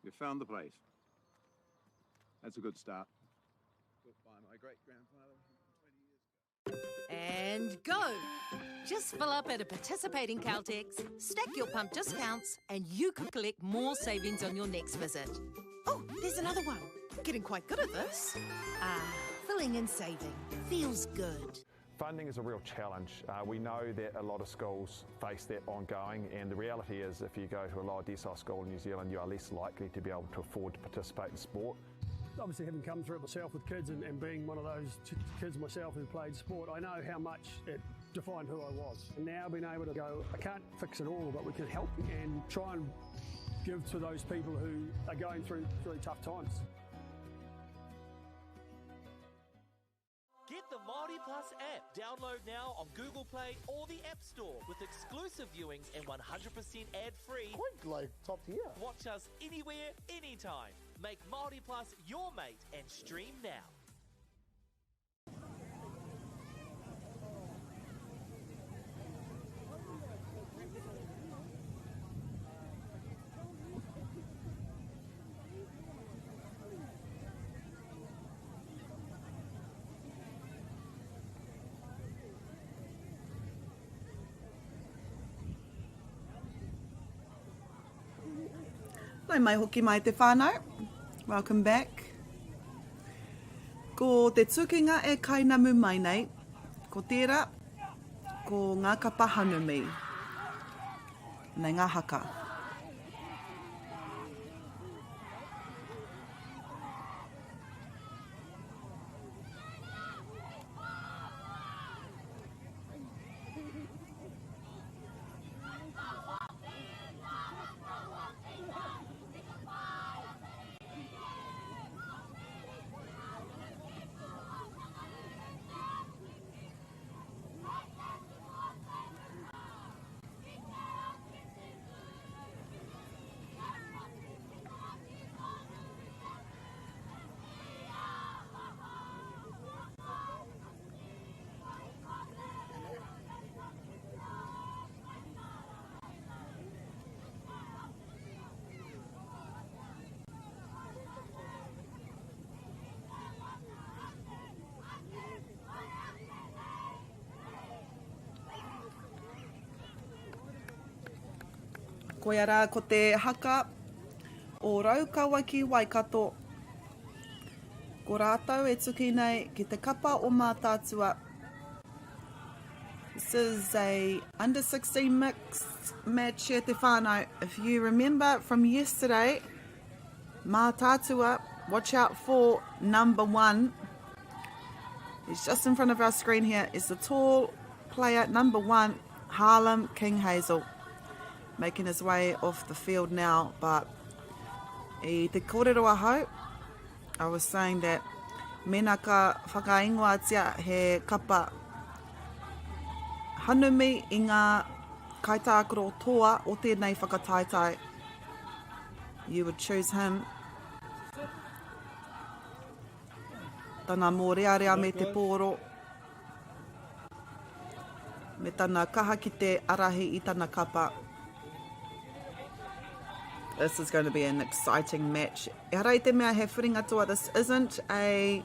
You found the place. That's a good start. Built by my great-grandfather 20 years ago. And go! Just fill up at a participating Caltex, stack your pump discounts, and you could collect more savings on your next visit. Oh, there's another one. Getting quite good at this. Filling and saving. Feels good. Funding is a real challenge. We know that a lot of schools face that ongoing, and the reality is if you go to a lower decile school in New Zealand, you are less likely to be able to afford to participate in sport. Obviously, having come through it myself with kids and being one of those kids myself who played sport, I know how much it defined who I was. And now being able to go, I can't fix it all, but we can help and try and give to those people who are going through really tough times. Get the Māori Plus app. Download now on Google Play or the App Store with exclusive viewings and 100% ad-free. Quite like top tier. Watch us anywhere, anytime. Make Māori Plus your mate and stream now. Nau mai hoki mai te whānau. Welcome back. Ko te tukinga e kainamu mai nei, ko tērā, ko ngā kapahanumi, nei ngā haka. Koia rā ko te haka o Raukawa ki Waikato. Ko rātou e tuki nei ki te kapa o Mātātua This is a under 16 mixed match here te whānau. If you remember from yesterday, Mā Tātua, watch out for number 1. He's just in front of our screen here. Is the tall player, number 1, Harlem King Hazel. Making his way off the field now, but I te kōrero ahau, I was saying that mena ka whakaingoatia he kapa hanumi i ngā kaitākaro toa o tēnei whakataitai. You would choose him. Tana mō rea me te pōro. Me tana kaha ki te arahi I tana kapa. This is going to be an exciting match. E harai te mea he whiringa toa. This isn't a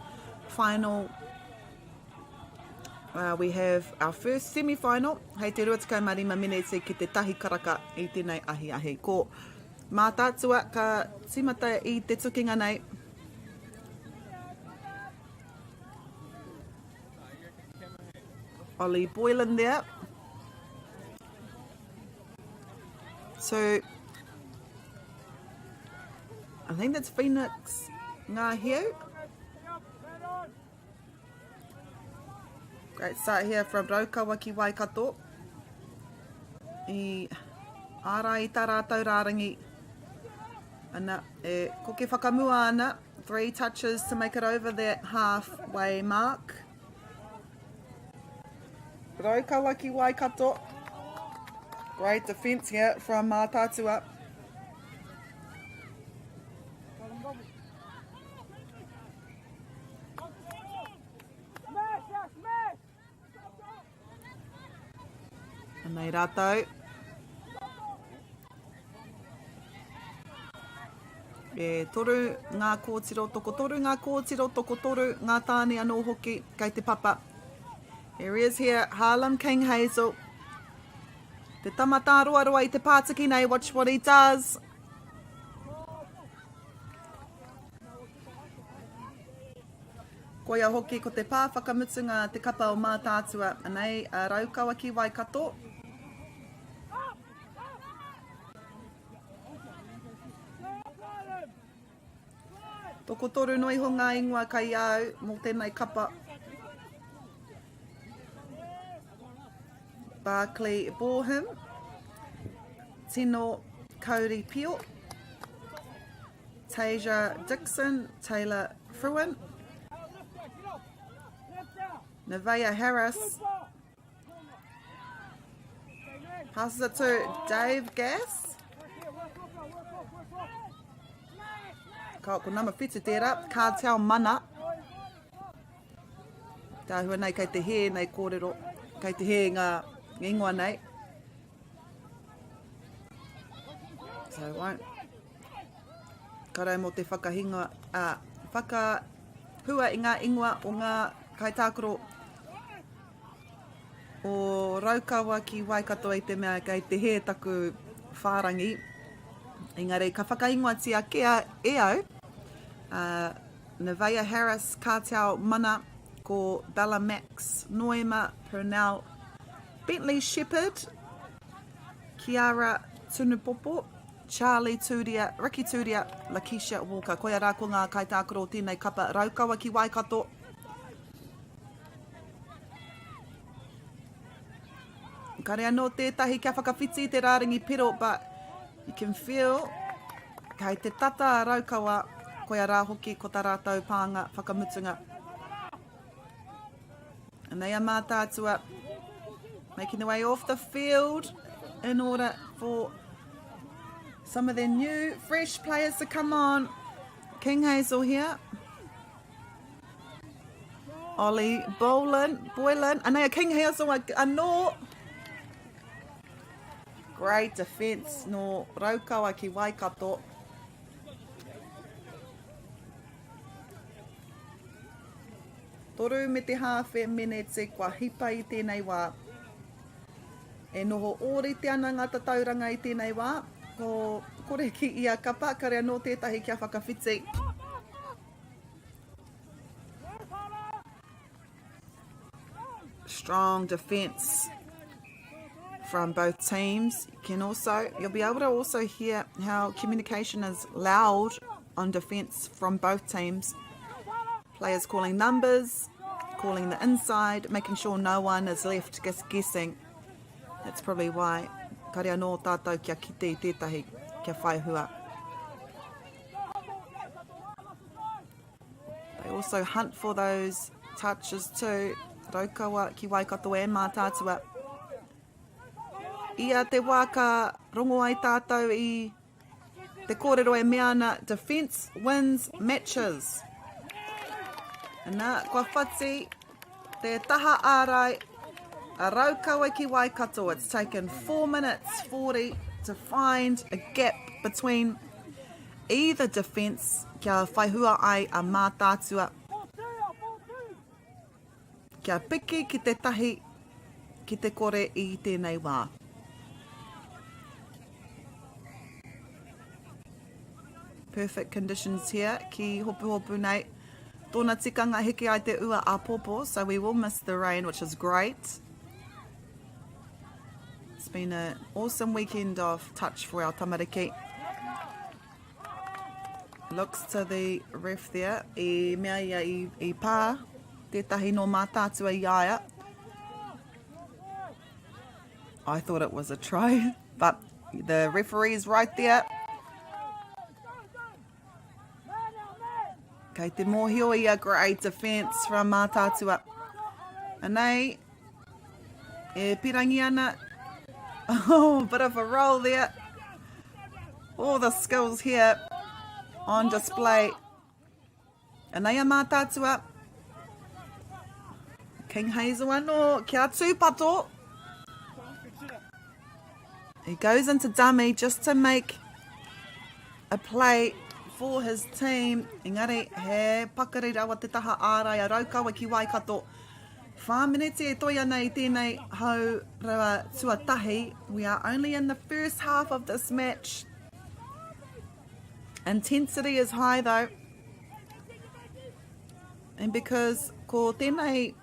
final. We have our first semi-final. Hei te ruatikau marima minete ki te tahi karaka I tēnei ahi ahi. Ko Mā Tātua ka timata I te tukinga nei. Ollie Boylan there. So I think that's Phoenix Ngahiu. Great start here from Rōpū Waikato. I ara I tā rātou rārangi. Ana, ko ke whakamua ana. 3 touches to make it over that halfway mark. Rōpū Waikato. Great defence here from Mā Tātua. Nei rātou. Toru ngā kōtiro toko toru, ngā kōtiro toko toru, ngā tāne anō hoki, kei te papa. Here he is here, Harlem King Hazel. Te tamata roa I te pātiki nei, watch what he does. Koia hoki ko te pā whakamutunga te kapa o Mā Tātua, anei Raukawa Waikato. Toko toru noi ho ngā ingoa kai au mō tēnei kapa. Barkley Borham. Tino Cody Peel. Tasia Dixon. Taylor Fruin. Nevaeh Harris. Passes it to Dave Gass. Ko nama whitu tērā, Kātau Mana. Tā hua nei kei te he nei kōrero, kei te he ngā ingoa nei. So won't. Karai mō te whakahinga, whakahua I ngā ingoa o ngā kaitākaro o Raukawa Waikato I te mea kei te he taku whārangi. Engari, ka whakaingoatia kia e au. Nevaeh Harris, Kātau Mana, ko Bella Max, Noema Purnell, Bentley Shepherd, Kiara Tunupopo, Charlie Turia, Ricky Turia, Lakeisha Walker. Koia rā ko ngā kaitākaro tēnei kapa Raukawa Waikato. Kare anō tētahi kia whakawhiti te rāringi pero, but you can feel kei te tata Raukawa, koia rā hoki ko tā rātou pānga whakamutunga. And they are Mā Tātua making their way off the field in order for some of their new, fresh players to come on. King Hazel here. Ollie Boylan. And they are King Hazel anō. Great defence no Raukawa Waikato. Toru me te hawhe menete kua hipa I tēnei wā. E noho ōrite ana ngā tatauranga I tēnei wā. Ko kore ki ia kapa, kare anō tētahi kia whakawhiti. Strong defence from both teams. You'll be able to also hear how communication is loud on defence from both teams. Players calling numbers, calling the inside, making sure no one is left just guessing. That's probably why karea no tātou kia kite I tētahi kia whaihua. They also hunt for those touches too. Raukawa ki Waikato e mā tātua. Ia te waka rongo ai tātou I te kōrero e meana, defence wins matches. And nā, kua whati, te taha ārai, a raukawa ki Waikato. It's taken 4 minutes 40 to find a gap between either defence kia whaihua ai a mā tātua. Kia piki ki te tahi, ki te kore I tēnei wā. Perfect conditions here ki Hopuhopu nei. Tōna tikanga hiki ai te ua a popo, so we will miss the rain, which is great. It's been an awesome weekend of touch for our tamariki. Looks to the ref there, I mea ia I pā, tētahi no mā tātua I aia. I thought it was a try, but the referee is right there. Kei te mōhio I a great defence from mā tātua. And nei, e pirangi ana. Oh, bit of a roll there. All the skills here on display. And nei a mā tātua. King Hazel anō, kia tūpato. He goes into dummy just to make a play for his team. Engari, he pakari rawa te taha ārai a raukawa ki Waikato. Whāminete e toia nei tēnei hau rawa tuatahi. We are only in the first half of this match. Intensity is high though. And because ko tēnei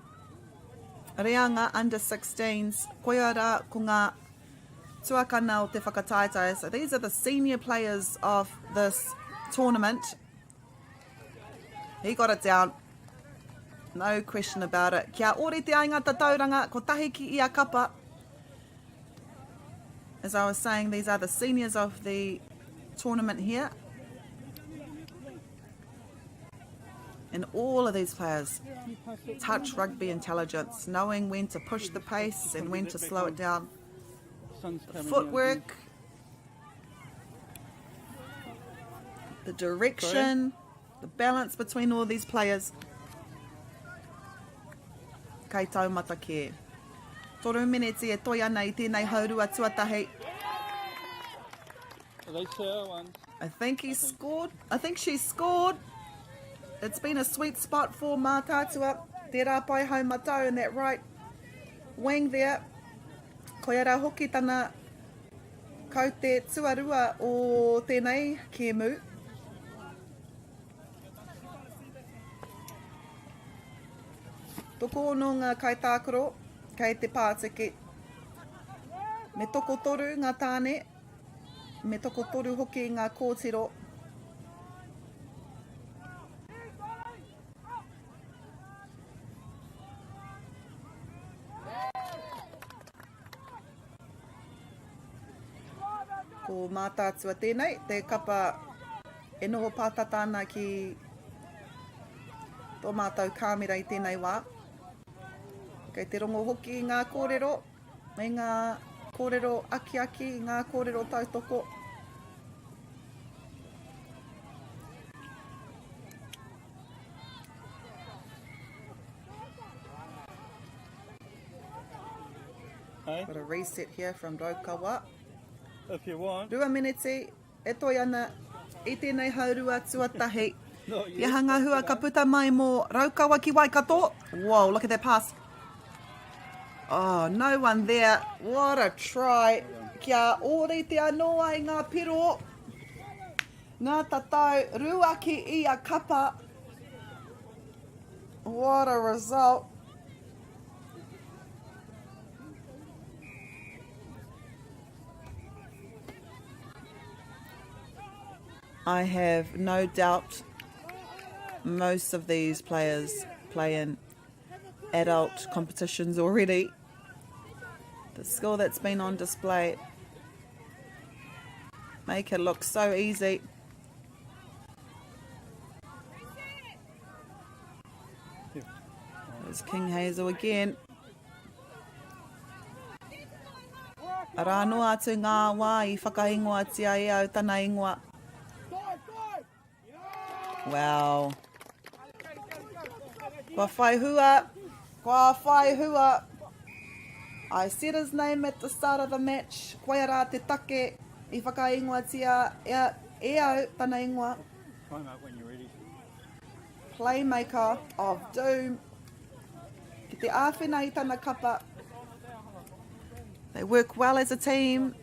reanga under 16s, koe ara ko ngā tuakana o te whakataitai. So these are the senior players of this tournament. He got it down. No question about it. Kia ore te ainga tauranga, ko tahi ki ia kapa. As I was saying, these are the seniors of the tournament here. And all of these players touch rugby intelligence, knowing when to push the pace and when to slow it down. The footwork, the direction, the balance between all these players. Kei taumata ke. Toru mineti e toi ana I tēnei haurua tuatahi. I think he scored. I think she scored. It's been a sweet spot for mā tātua. Te rāpai hau matau in that right wing there. Koe ara hoki tana kau te tuarua o tēnei kēmu. Toko no ngā kai tākaro, kei te pātiki. Me toko toru ngā tāne, me toko toru hoki ngā kōtiro. Ko mā tātua tēnei, te kapa e noho pātatana ki tō mātou kāmera I tēnei wā. Kei te rongo hoki ngā kōrero, me ngā kōrero aki-aki, ngā kōrero tautoko. Hey? Got a reset here from Raukawa. If you want. Rua miniti, e toi ana I tēnei haurua tuatahi. Ia hanga hua ka puta mai mō Raukawa ki Waikato. Whoa, look at that pass. Oh, no one there. What a try. Kia ore te anō ai ngā piro. Ngā tatau, ruaki I a kapa. What a result. I have no doubt most of these players play in adult competitions already. The skill that's been on display make it look so easy. There's King Hazel again. Rāno atu ngā wā I whakaingoa tia e au tana ingoa. Wow. Kua whai hua. Kua whai hua. I said his name at the start of the match. Koe rā te take I whakaingoa tia e au tana ingoa. Time up when you're ready. Playmaker of doom. Ki te āwhina I tana kapa. They work well as a team.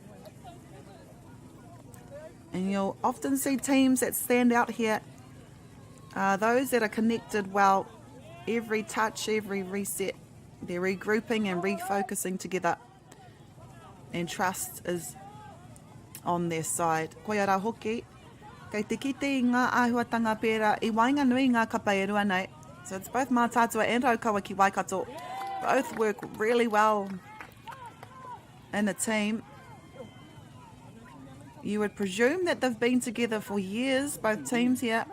And you'll often see teams that stand out here are those that are connected well. Every touch, every reset. They're regrouping and refocusing together. And trust is on their side. Koe ara hoki. Kei te kite I ngā āhuatanga pērā I wainga nui ngā kapa e rua nei. So it's both Mātātua and Raukawa ki Waikato. Both work really well in a team. You would presume that they've been together for years, both teams here.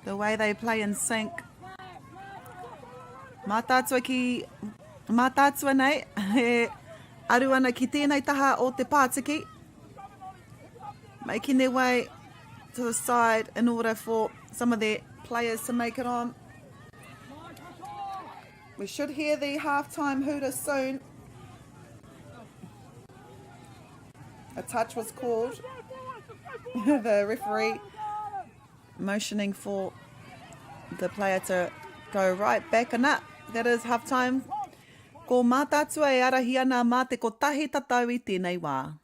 The way they play in sync. Mātātua nei, he aru ana ki tēnei taha o te Pātiki. Making their way to the side in order for some of their players to make it on. We should hear the halftime hooter soon. A touch was called. The referee motioning for the player to go right back and up. That is halftime. Ko Mātātua e arahi ana mā te kotahi tatau I tēnei wā.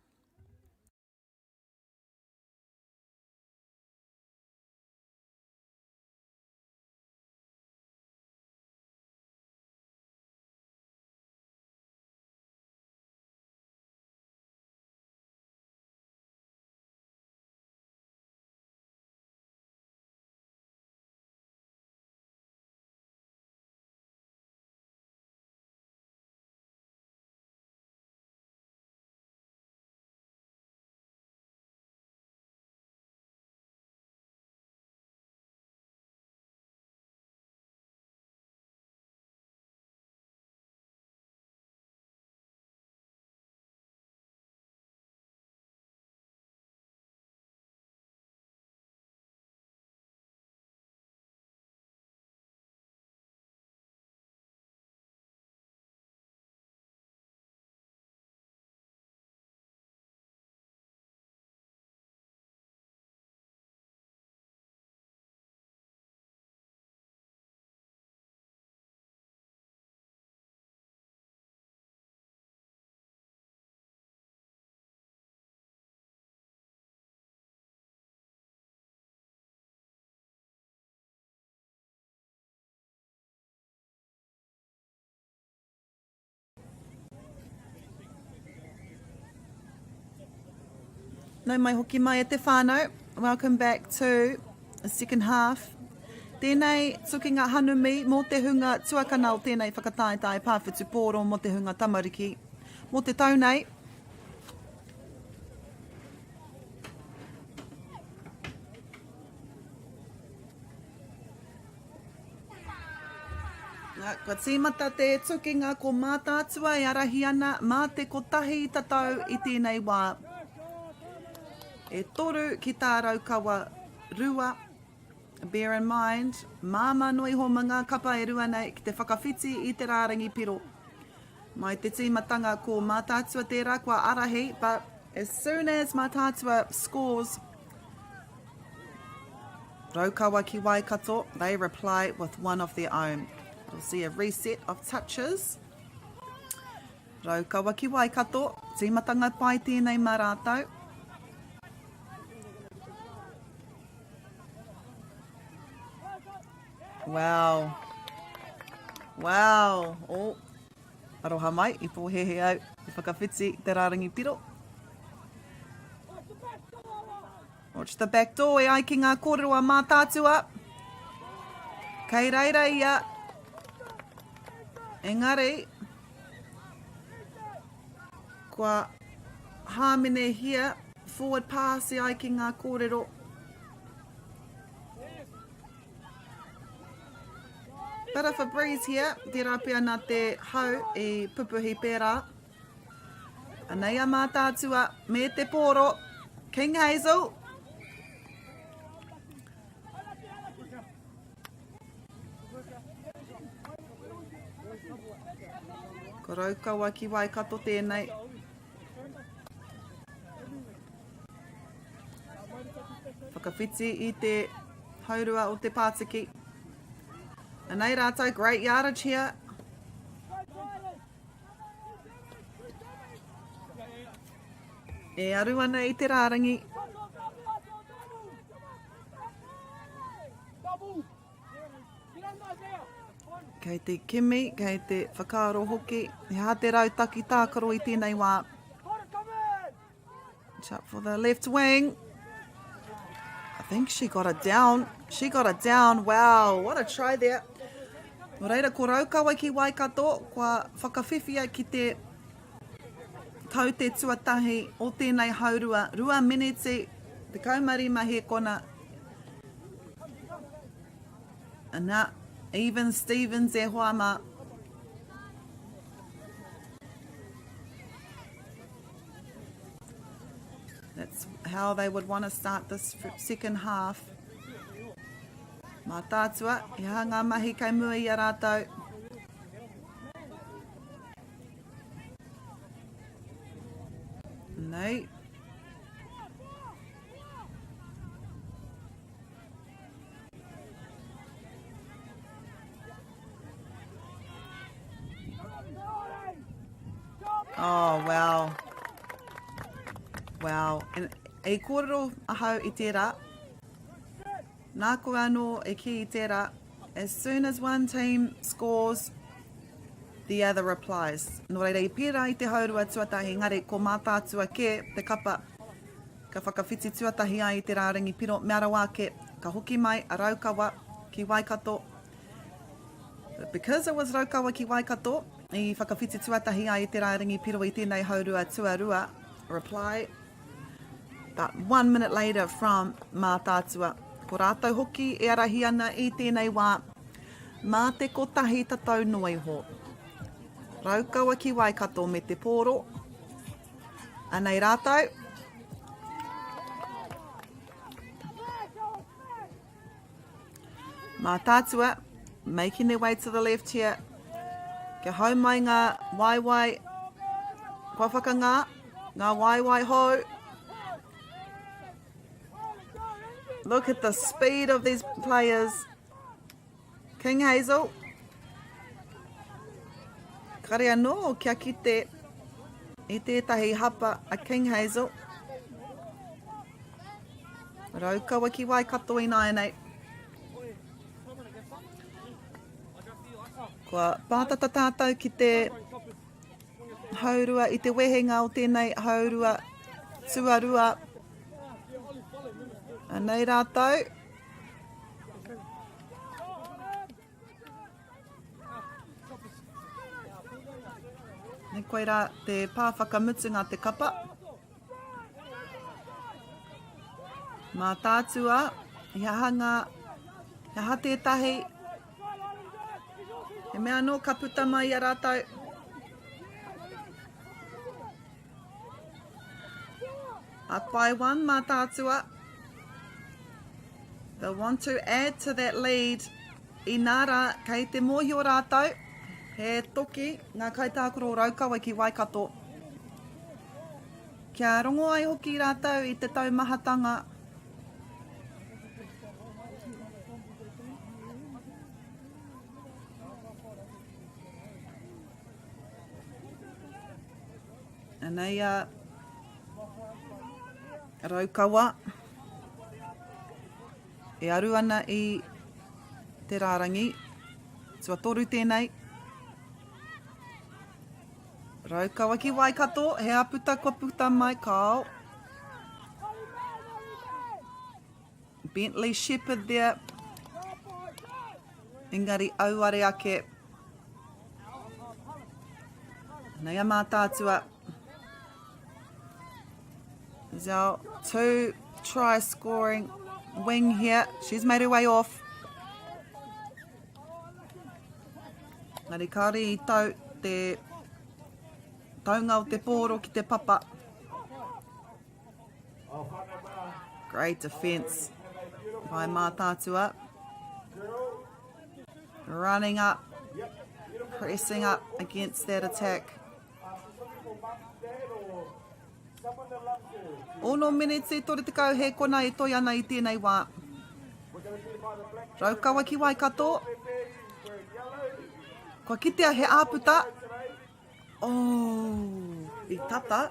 Nau mai hoki mai e te whānau. Welcome back to the second half. Tēnei tukinga hanumi mō te hunga tuakanau tēnei whakataetai pāwhitu pōro mō te hunga tamariki. Mō te taunei. Kua tīmata te tukinga ko Mātātua e arahi ana mā te kotahi tatau I tēnei wā. E toru ki tā Raukawa rua. Bear in mind, māma noi ho mga kapa e rua nei ki te whakawhiti I te rārangi piro. Mai te tīmatanga ko Mātātua tērā kua arahi, but as soon as Mātātua scores, Raukawa ki Waikato, they reply with one of their own. We'll see a reset of touches. Raukawa ki Waikato, tīmatanga pai tēnei marātau. Wow. Wow. Oh. Aroha mai, I pōhehe au, I whakawhiti te rārangi piro. Watch the back door e ai ki ngā kōrero a mātātua. Kei reira ia. Engari. Kua hāmene here. Forward pass e ai ki ngā kōrero. Bit of a breeze here. Tērā pia nā te hau e pupuhi pērā. Anei a mātātua me te pōro. King Hazel. Ko raukaua ki Waikato tēnei. Whakawhiti i te haurua o te Pātiki. Anei rātou, great yardage here. E aru ana i te rārangi. Kei te kimi, kei te whakaaro hoki. He hā te rau Takiwā i tēnei wā. Up for the left wing. I think she got it down. She got it down. Wow, what a try there. Nō reira, ko raukaua ki Waikato, kua whakawhiwhia ki te tau te tuatahi o tēnei haurua. 2 miniti, te kaumarima he kona. Ana, even Stevens e hoama. That's how they would want to start this second half. Mā tātua, i ha ngā mahi kai mua i a rātou. Nei. Oh, wow. Wow. And e kōrero ahau i tērā. Nā koe anō e ki i tērā. As soon as one team scores, the other replies. Nō reira i pērā i te haurua tuatahi, ngare ko mātātua ke te kapa. Ka whakawhiti tuatahi ai i te rārangi piro me ara wāke. Ka hoki mai a raukaua ki Waikato. But because it was raukaua ki Waikato, i whakawhiti tuatahi ai i te rārangi piro i tēnei haurua tuarua. Reply. About 1 minute later from mātātua. Ko rātou hoki e arahi ana i tēnei wā. Mā te kotahi tatau noiho. Raukaua ki Waikato me te pōro. Anei rātou. Mātātua, making their way to the left here. Kia hau mai ngā waiwai. Kua whakangā, ngā waiwai hou. Look at the speed of these players. King Hazel. Kare anō kia kite i tētahi hapa a King Hazel. Raukaua ki Waikato i nāianei. Kua pātata tātou ki te haurua i te wehenga o tēnei haurua tuarua. Anei rātou. Nei koe rā te pāwhakamutunga te kapa. Mā tātua, i hanga, i ha tētahi. He mea no ka puta mai a rātou. Up by 1, mā tātua. They'll want to add to that lead. I nara, kei te mohi o rātou. He toki ngā kaitākaro raukaua ki Waikato. Kia rongo ai hoki rātou i te taumahatanga. Anei a raukaua. E aru ana i te rārangi. Tua toru tēnei. Raukaua ki Waikato. He aputa kua puta mai kao. Bentley Shepherd there. Engari auare ake. Nei a mātātua. There's our 2 try scoring wing here. She's made her way off. Ngari kāre I tau te taunga o te pōro ki te papa. Great defence by Mātātua. Running up, pressing up against that attack. Ono minute tore te kau he kona I toi ana I tēnei wā. Raukawa ki Waikato. Kua kitea he āputa. Oh, I tata.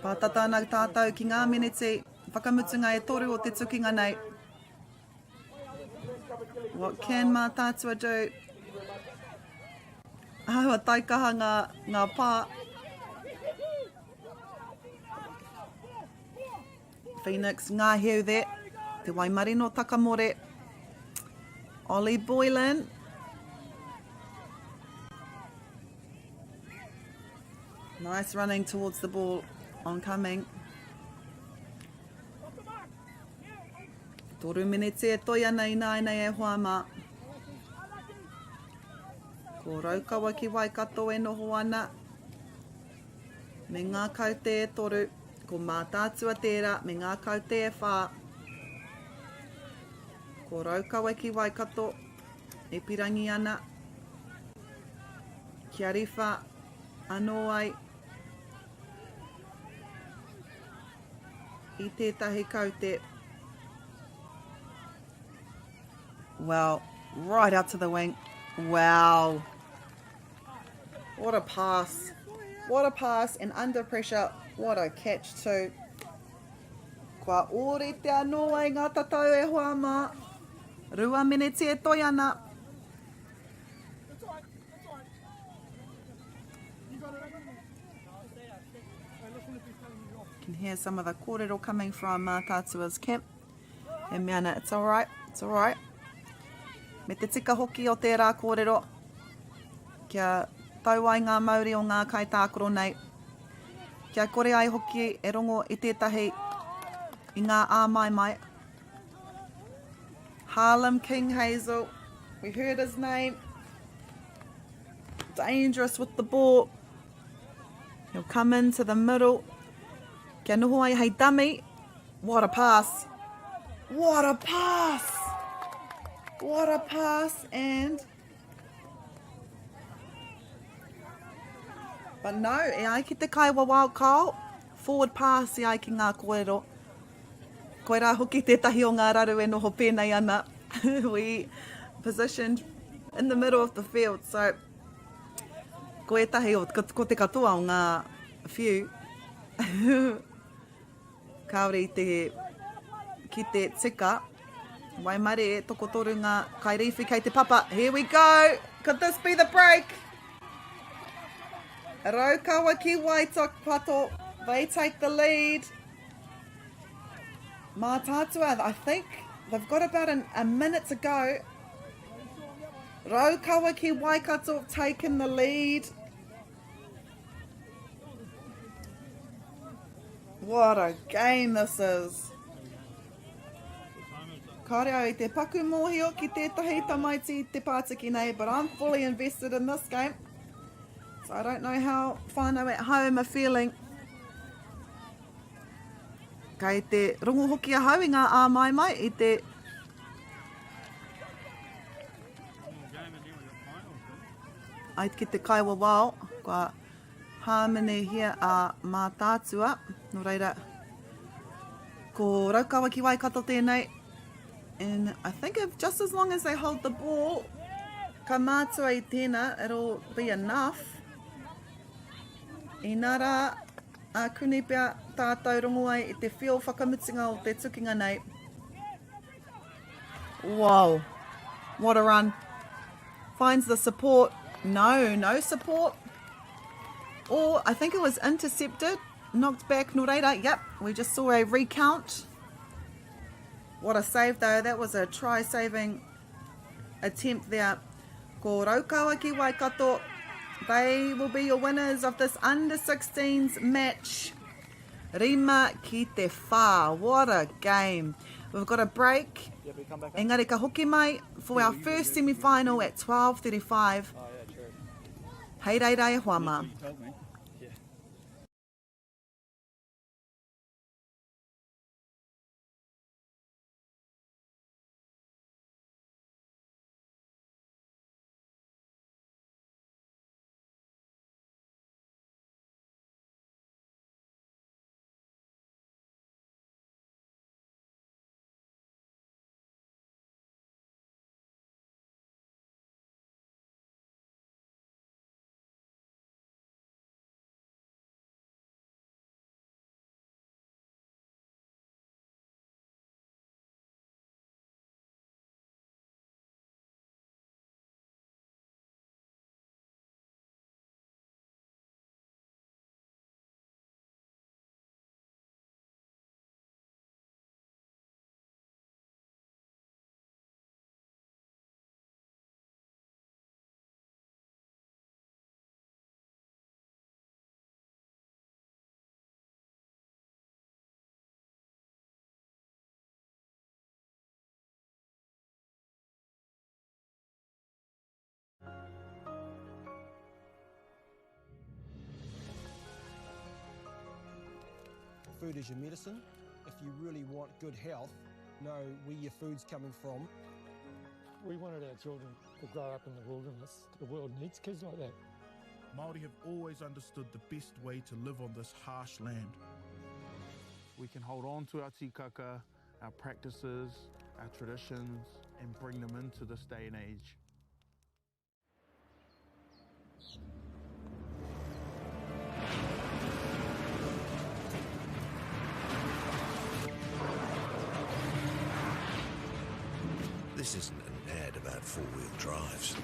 Pātata ana tātou ki ngā minute. Whakamutunga e toru o te tukinga nei. What can Mātātua do? Aua taikaha ngā pā. Phoenix ngā heu there. Te Waimarino Takamore. Ollie Boylan. Nice running towards the ball. Oncoming. Toru minute e toi ana I nāi e hoama. Ko Raukawa ki Waikato e noho ana. Me ngā kaute e toru. Ko Mātātua tērā me ngā kaute e whā. Ko Raukawa ki Waikato e pirangi ana. Kia riwha anō ai. I tētahi kaute. Wow, right out to the wing. Wow. What a pass. What a pass, and under pressure, what a catch too. Kua ore te anō ai ngā tatau e hoa mā. Rua minute e toi ana. You can hear some of the kōrero coming from Mātātua's camp. E meana, it's alright, it's alright. Me te tika hoki o tērā kōrero. Kia tau ai ngā Māori o ngā kai tākoro nei. Kia kore ai hoki e rongo I tētahi I ngā āmaimai. Harlem King Hazel. We heard his name. Dangerous with the ball. He'll come into the middle. Kia noho ai hei dummy. What a pass. What a pass. What a pass, and but no, e ai ki te kaiwa wild call, forward pass e ai ki ngā kōrero. Koe rā hoki tētahi o ngā raru e noho pēnei ana. We positioned in the middle of the field, so ko e tahi o ko te katoa o ngā few. Kaori ki te tika. Waimare e toko toru ngā kairiwhi kei te papa. Here we go. Could this be the break? Raukawa ki Waikato. They take the lead. Mātātua, I think they've got about a minute to go. Raukawa ki Waikato have taken the lead. What a game this is. Kāre au I te paku mōhio ki tētahi tamaiti te pātiki nei, but I'm fully invested in this game. So I don't know how whānau at home are feeling. Kei te rongo hoki a hau I ngā āmaimai I te ai ki te kaiwa wao, kua hāmene here a Mātātua. No reira, ko Raukawa ki Waikato tēnei. And I think if just as long as they hold the ball, ka mātua I tēnā, it'll be enough. I nara, a kunipea tātou rongo ai I te whio whakamutinga o te tukinga nei. Wow, what a run. Finds the support. No support. Or I think it was intercepted, knocked back no reira. Yep, we just saw a recount. What a save though, that was a try-saving attempt there. Ko Raukawa Waikato, they will be your winners of this under-16s match. Rima ki te whā, what a game. We've got a break. Engari ka hoki mai for our first semi-final at 12:35. Hei rei rei huama. Food is your medicine. If you really want good health, know where your food's coming from. We wanted our children to grow up in the wilderness. The world needs kids like that. Māori have always understood the best way to live on this harsh land. We can hold on to our tikaka, our practices, our traditions, and bring them into this day and age. This isn't an ad about four-wheel drives.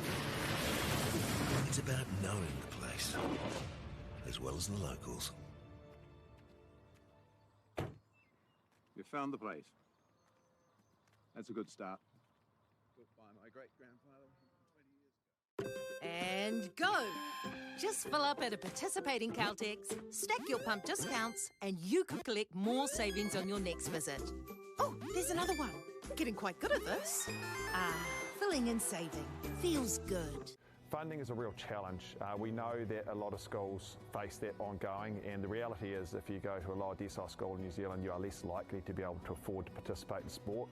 It's about knowing the place, as well as the locals. You found the place. That's a good start. Built by my great-grandfather 20 years ago. And go! Just fill up at a participating Caltex, stack your pump discounts, and you could collect more savings on your next visit. Oh, there's another one. Getting quite good at this. Filling and saving. Feels good. Funding is a real challenge. We know that a lot of schools face that ongoing, and the reality is if you go to a lower decile school in New Zealand, you are less likely to be able to afford to participate in sport.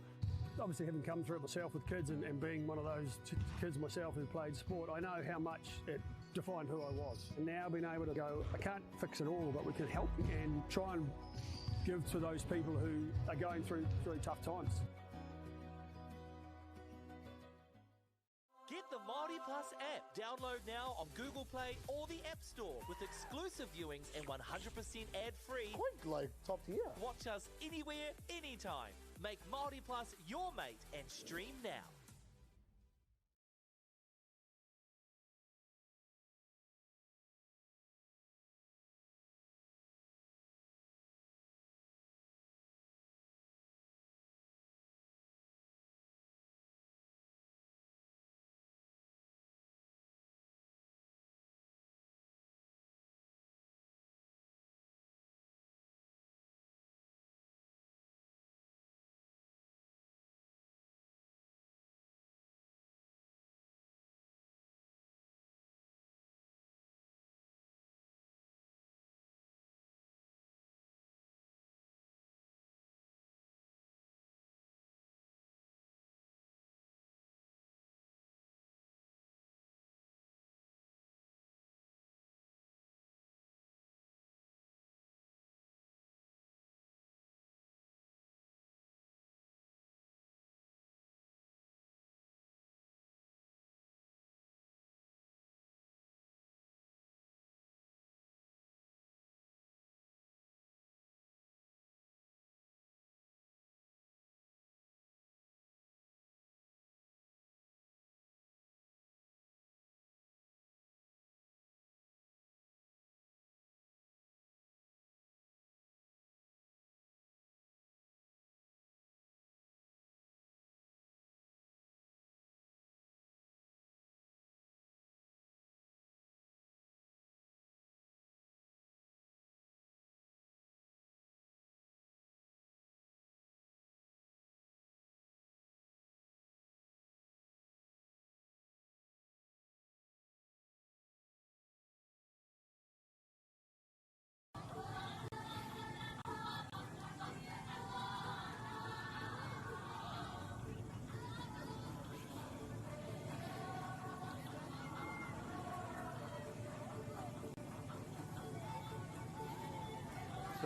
Obviously, having come through it myself with kids and being one of those kids myself who played sport, I know how much it defined who I was. And now being able to go, I can't fix it all, but we can help and try and give to those people who are going through tough times. Get the Māori Plus app. Download now on Google Play or the App Store with exclusive viewings and 100% ad-free. Quite like top tier. Watch us anywhere, anytime. Make Māori Plus your mate and stream now.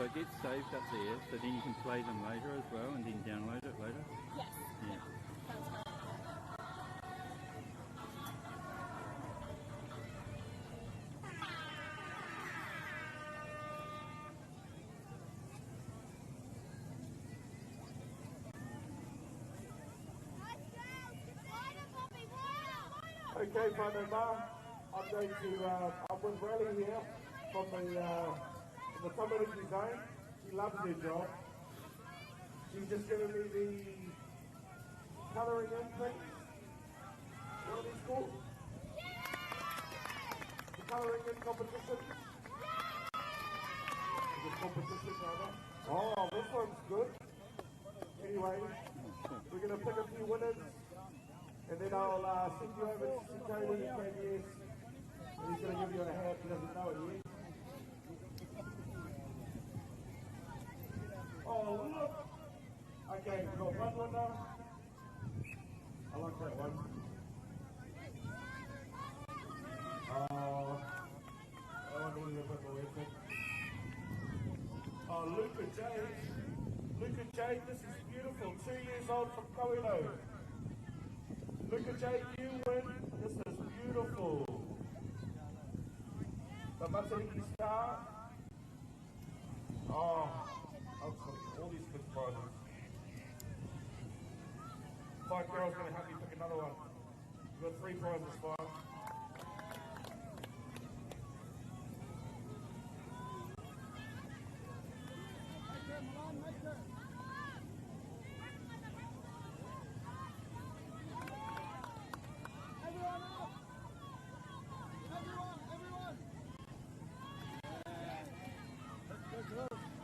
so it gets saved up there, so then you can play them later as well, and then download it later? Yes. Yeah. That's right. Okay, Whanau, I'm going to, I'm with Rally here from the Tamariki zone. She loves her job. She's just giving me the colouring in things. What are these called? The colouring in competition. The competition, rather. Oh, this one's good. Anyway, we're going to pick a few winners. And then I'll send you over to Cody and KBS, and he's going to give you a hand. He doesn't know it yet. Oh, look! Okay, we've got one winner. I like that one. That one needed a bit more effort. Oh, Luca Jade. Luca Jade, this is beautiful. 2 years old from Kaupapa. Look at Jake, you win. This is beautiful. The Matariki Star. Oh, I'll put all these good prizes. 5 girls going to help you pick another one. You've got 3 prizes, 5.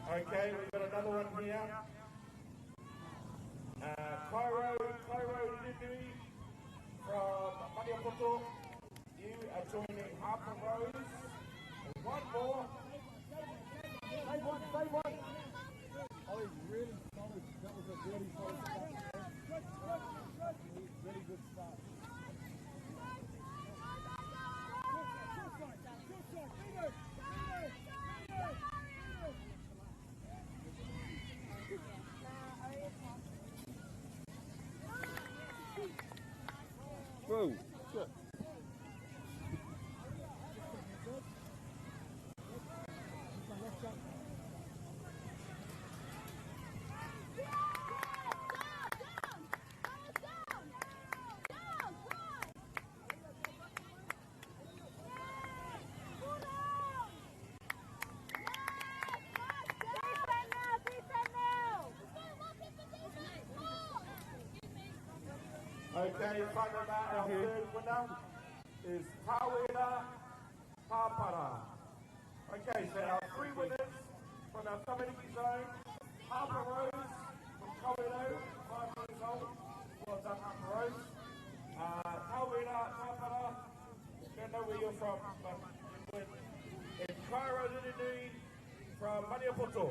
Okay, we've got another one here. Cairo Lidui from Maniapoto. You are joining Hapū. And one more. Save one. Oh, he's really solid. That was a really solid start. Really good start. Whoa, good. Okay, in front of that, our third winner is Takiwā Waka. Okay, so our 3 winners from our Tamariki zone, Hapū from Kaupapa, 5 years old. Well done, Hapū. Takiwā Waka, don't know where you're from, but you win. And Cairo Lidui from Maniapoto.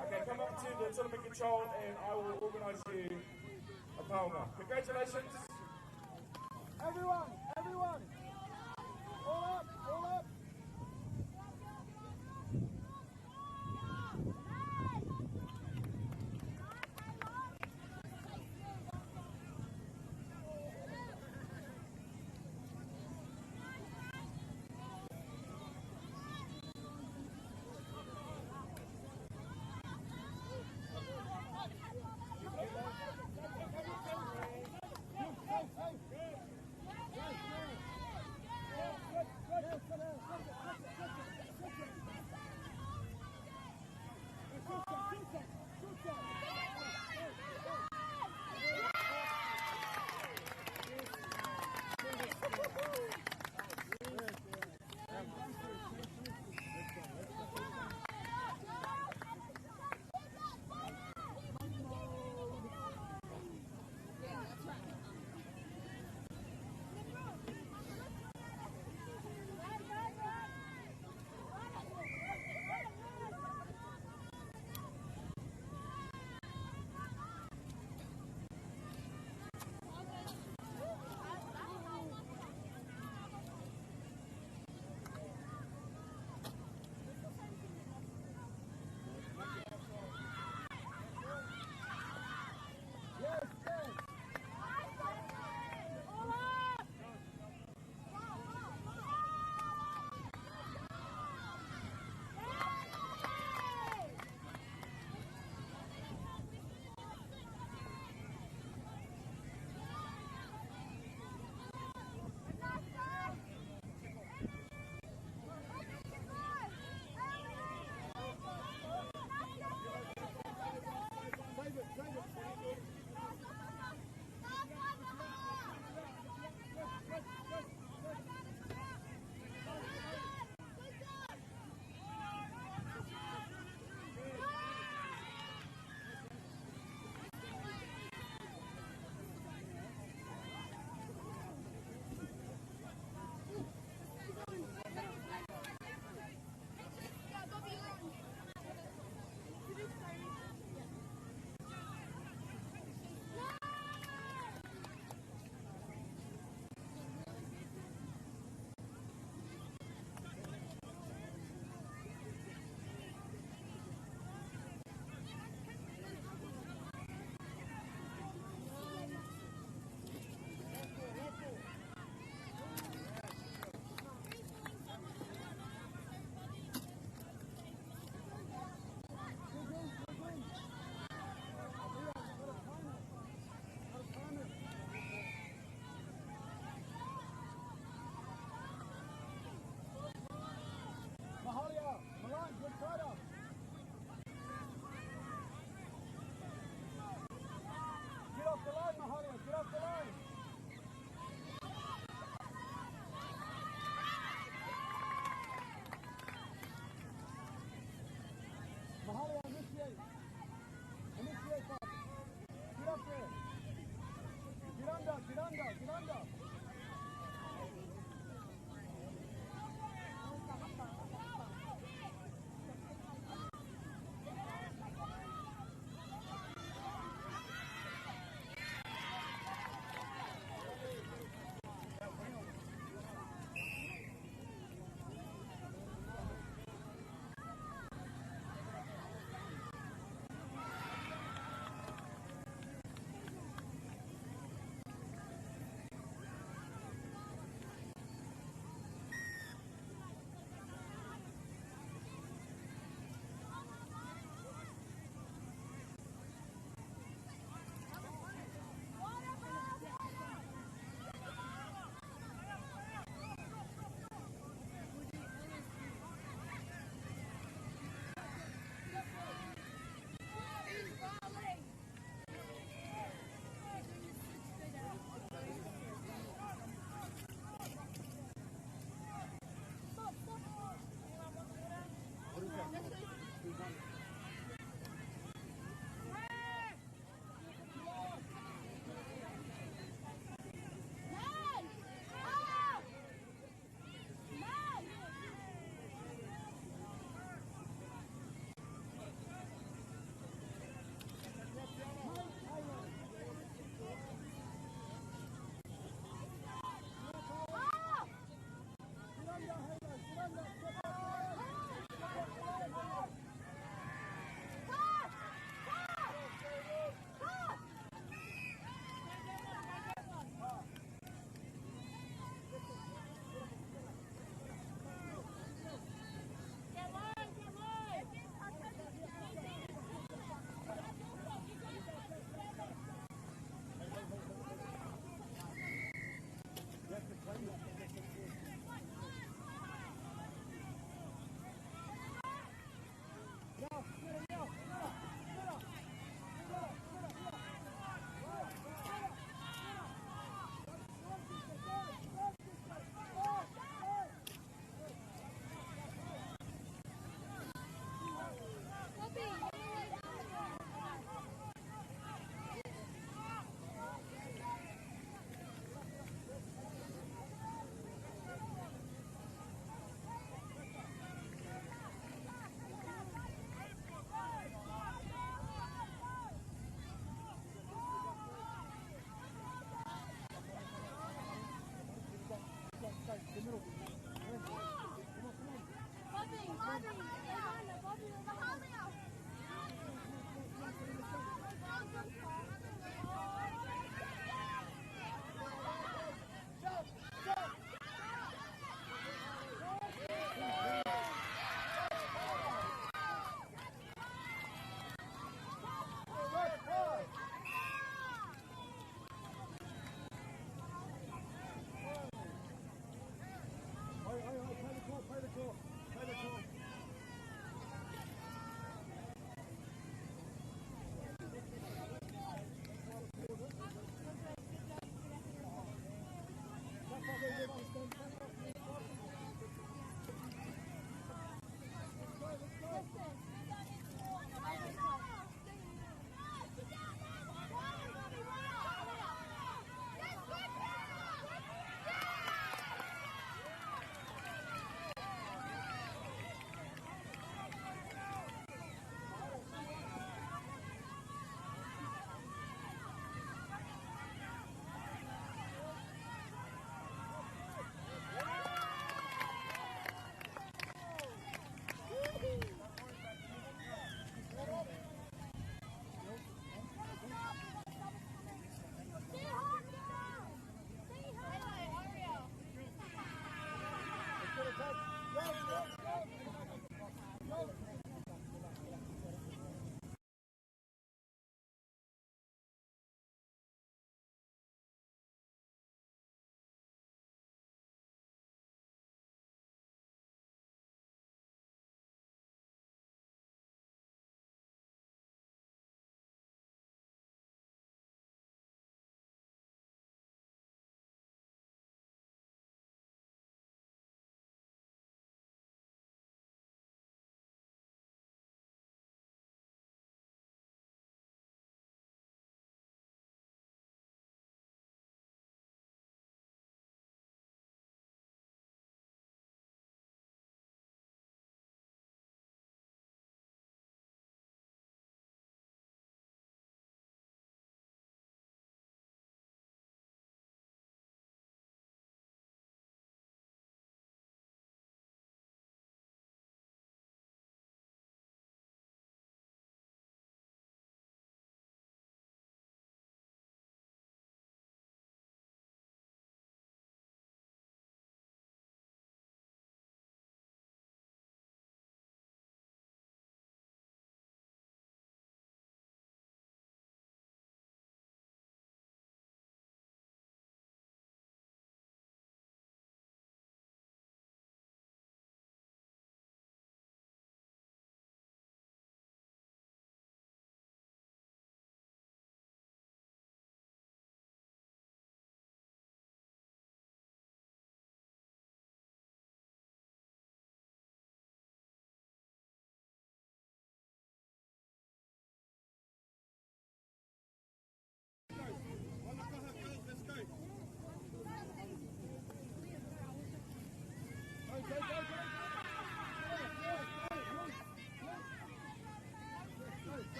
Okay, come up to the tournament control and I will organise you a paunga. Congratulations. Everyone. All up. Yes,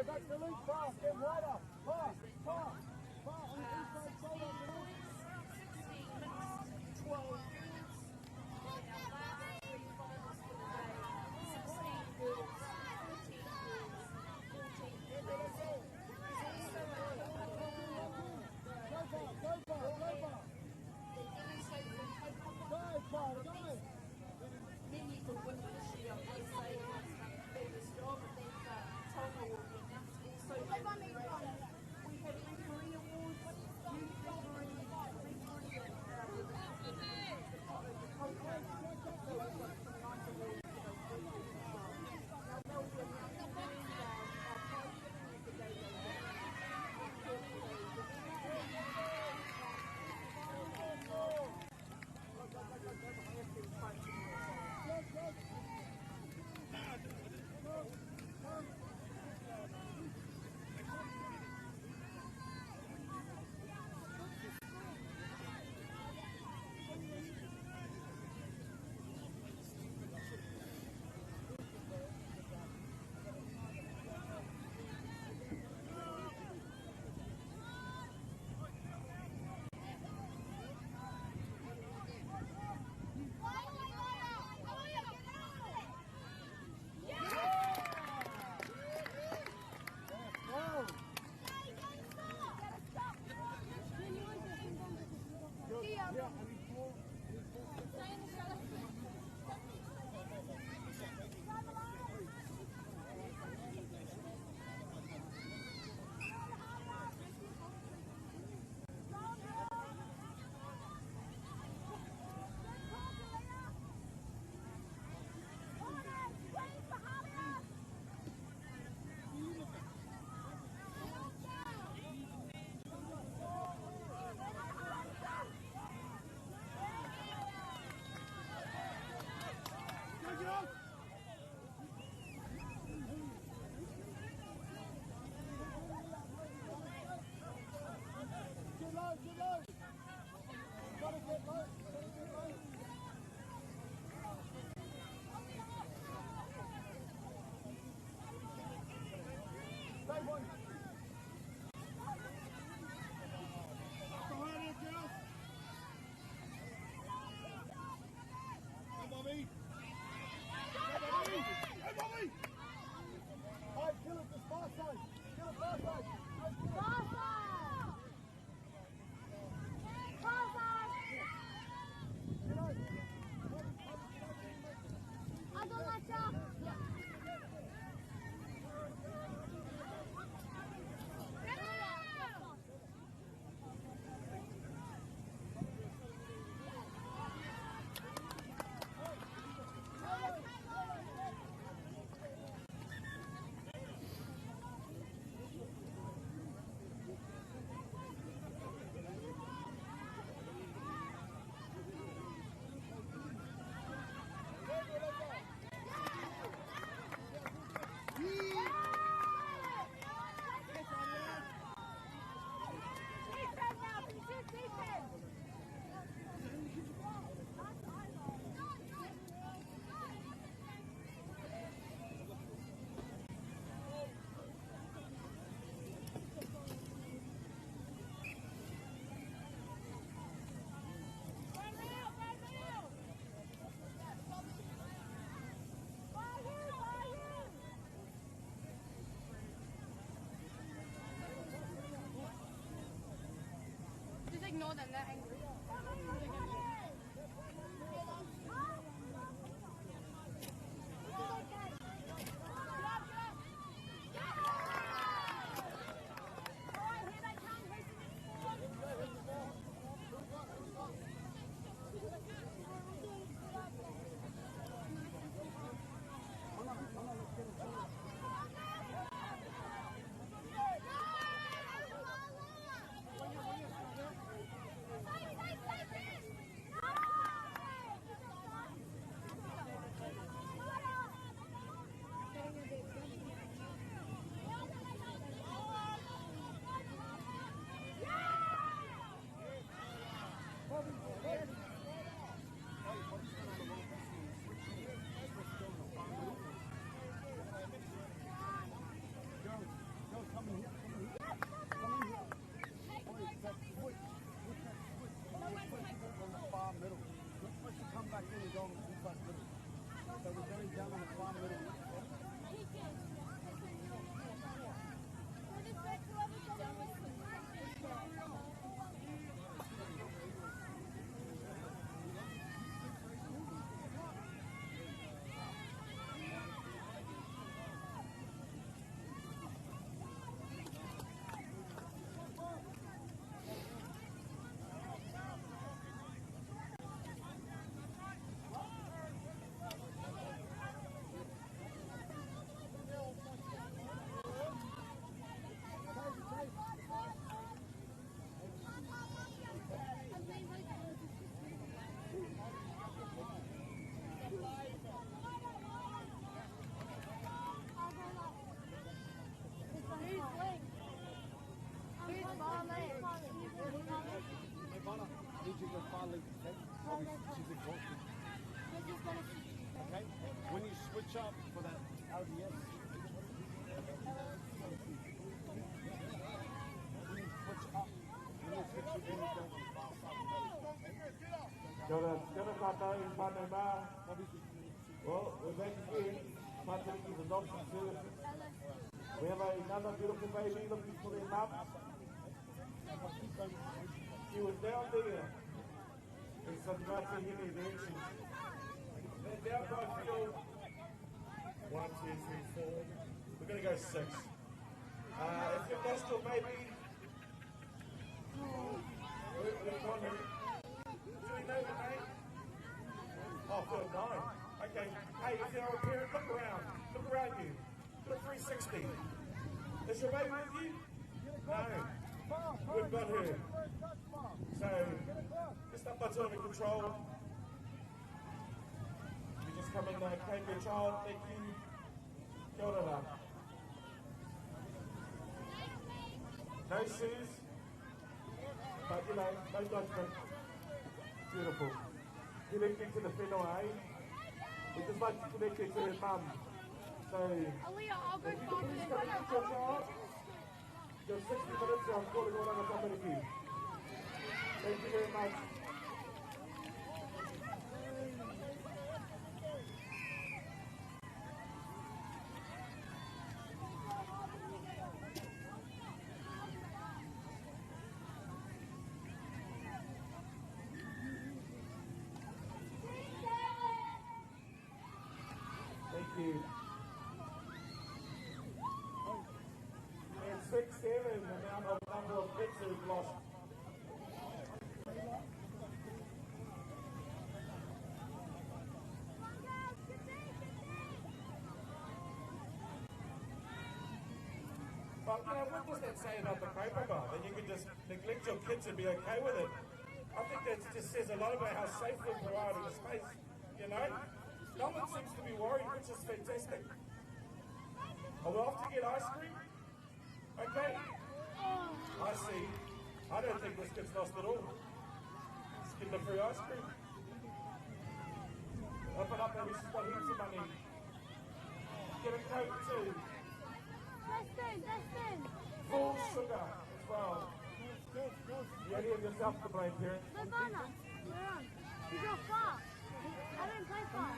That's the lead pass, get wider. Pass, pass, pass. On the inside side of the lead. 12. Ignore them, they're angry. Okay? When you switch up for that LDS, when you switch up, when you switch you in, you go on the far side. Well, we're back again. Tātariki's adoption services. We have another beautiful baby looking for their mum. She was down there. There's some grassy here there. They're down by field. 1, 2, 3, 4. We're going to go 6. If you're national, maybe. We've gone here. Do we know the name? Oh, field 9. Okay. Hey, if you're a parent, look around. Look around you. Do a 360. Is your baby with you? No. We've got her. So, just that but's under control. You just come and claim your child. Thank you. Kia ora. No shoes, but you know, no judgment. Beautiful. Connect you to the whenua, eh? We just like to connect you to her mum. So, Aaliyah, I'll go if you find can please it. come and get your child, your 60 minutes on Whakaata Māori. Thank you very much. Thank you. And 6-7, the number of kids who've lost. But you know, what does that say about the kaupapa? That you can just neglect your kids and be okay with it? I think that just says a lot about how safe we're providing a space, you know? No one seems to be worried, which is fantastic. Are we off to get ice cream? Okay. I see. I don't think this gets lost at all. Let's give them free ice cream. Open up, maybe she's got heaps of money. Get a Coke too. Full sugar as well. You only have yourself to blame, parents. Look on us. We're on. You go far. I didn't play far.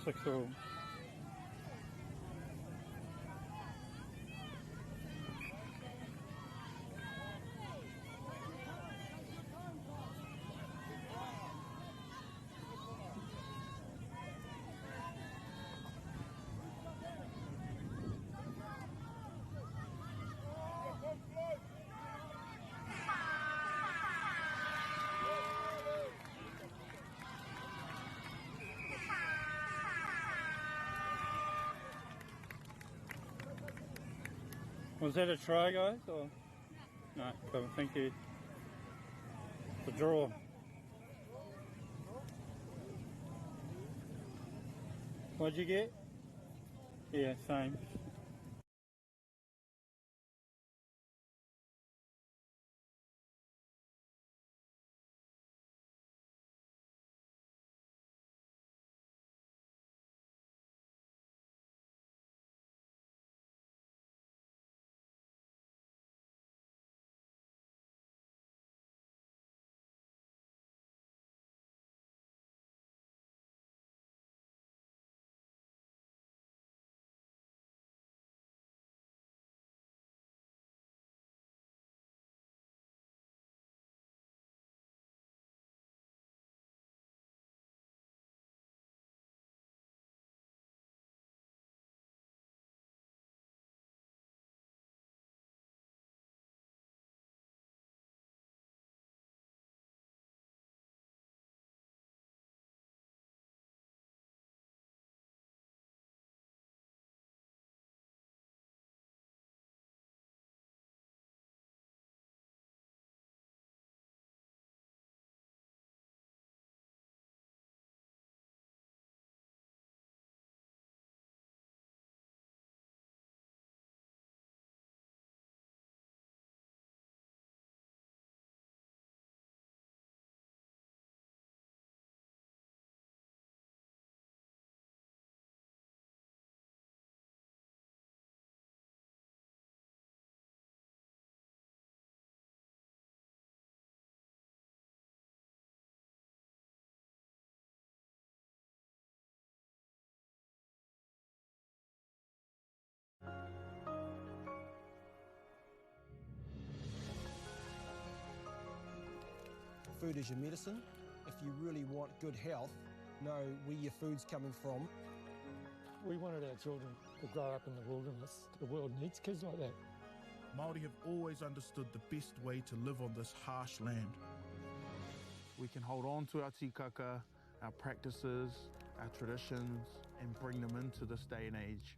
Six all. Was that a try, guys? Or? No, cool, thank you. The draw. What'd you get? Yeah, same. Food is your medicine. If you really want good health, know where your food's coming from. We wanted our children to grow up in the wilderness. The world needs kids like that. Māori have always understood the best way to live on this harsh land. We can hold on to our tikaka, our practices, our traditions, and bring them into this day and age.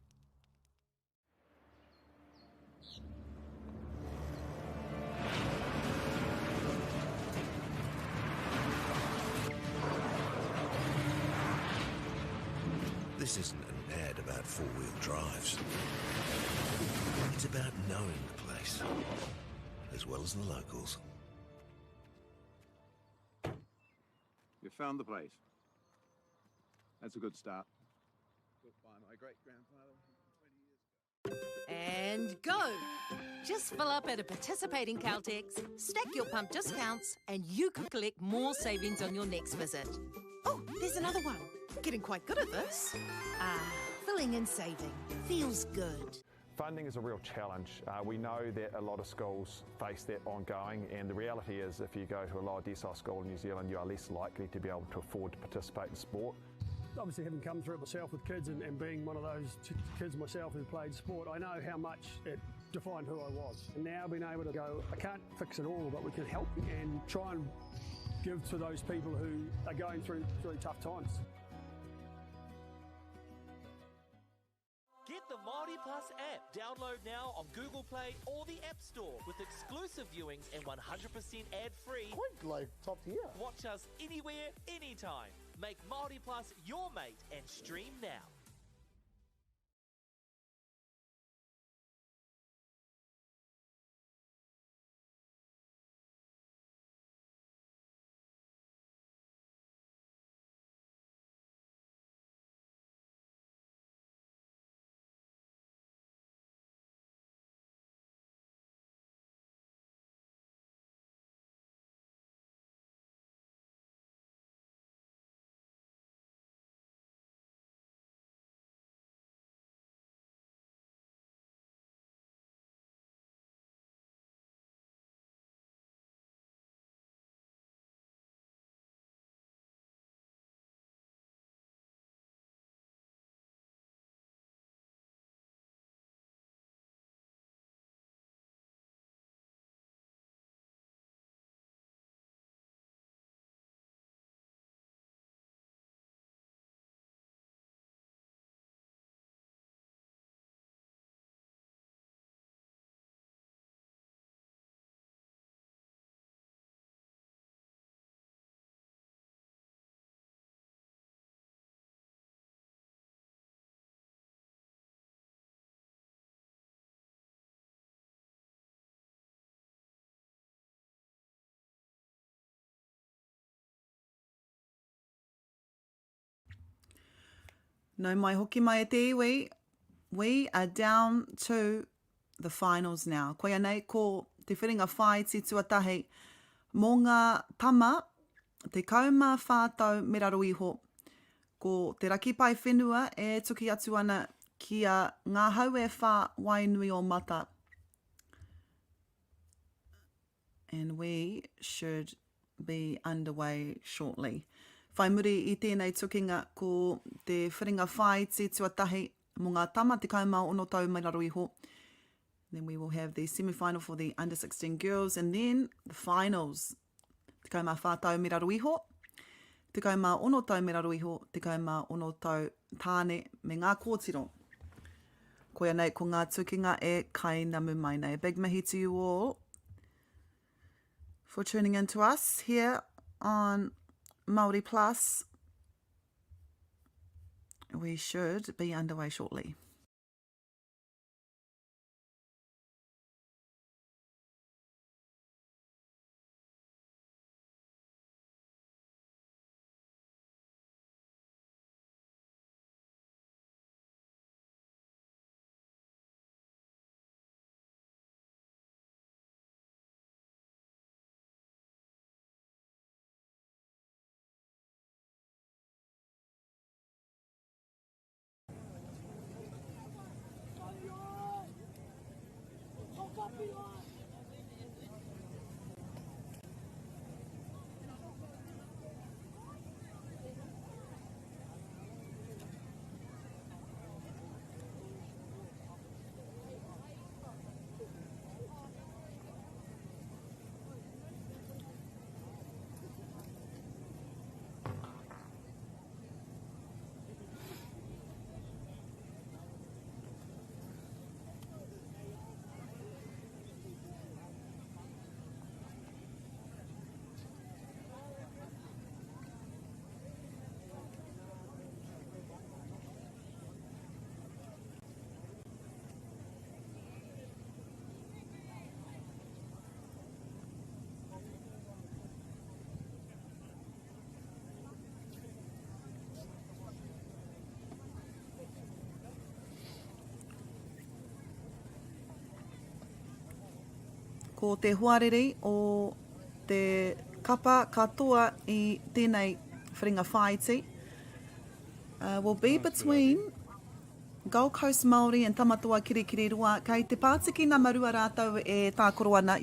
This isn't an ad about four-wheel drives. It's about knowing the place, as well as the locals. You found the place. That's a good start. Built by my great-grandfather 20 years ago. And go! Just fill up at a participating Caltex, stack your pump discounts, and you could collect more savings on your next visit. Oh, there's another one. Getting quite good at this. Filling and saving. Feels good. Funding is a real challenge. We know that a lot of schools face that ongoing, and the reality is if you go to a lower decile school in New Zealand, you are less likely to be able to afford to participate in sport. Obviously, having come through it myself with kids and being one of those kids myself who played sport, I know how much it defined who I was. And now being able to go, I can't fix it all, but we can help and try and give to those people who are going through really tough times. Get the Māori Plus app. Download now on Google Play or the App Store with exclusive viewings and 100% ad-free. Quite like top tier. Watch us anywhere, anytime. Make Māori Plus your mate and stream now. No mai hoki mai e te iwi. We are down to the finals now. Koia nei, ko te whiringa whai te tuatahi mō ngā tama, te kaumā whātau me raro iho. Ko te raki pai whenua e tuki atu ana kia ngā haue whā wainui o mata. And we should be underway shortly. Whai muri I tēnei tukinga ko te whiringa whai te tuatahi mō ngā tama te kaumā ono tau mai raro iho. Then we will have the semifinal for the under 16 girls and then the finals. Te kaumā whātau me raro iho, te kaumā ono tau me raro iho, te kaumā ono tau tāne me ngā kōtiro. Koia nei ko ngā tukinga e kainamu mai nei. A big mihi to you all for tuning in to us here on Māori Plus. We should be underway shortly. ko te huarere o te kapa katoa i tēnei wharinga whaiti will be between Gold Coast Māori and Tamatua Kirikiri Rua. Kei te pātiki nā marua rātau e tākoro ana.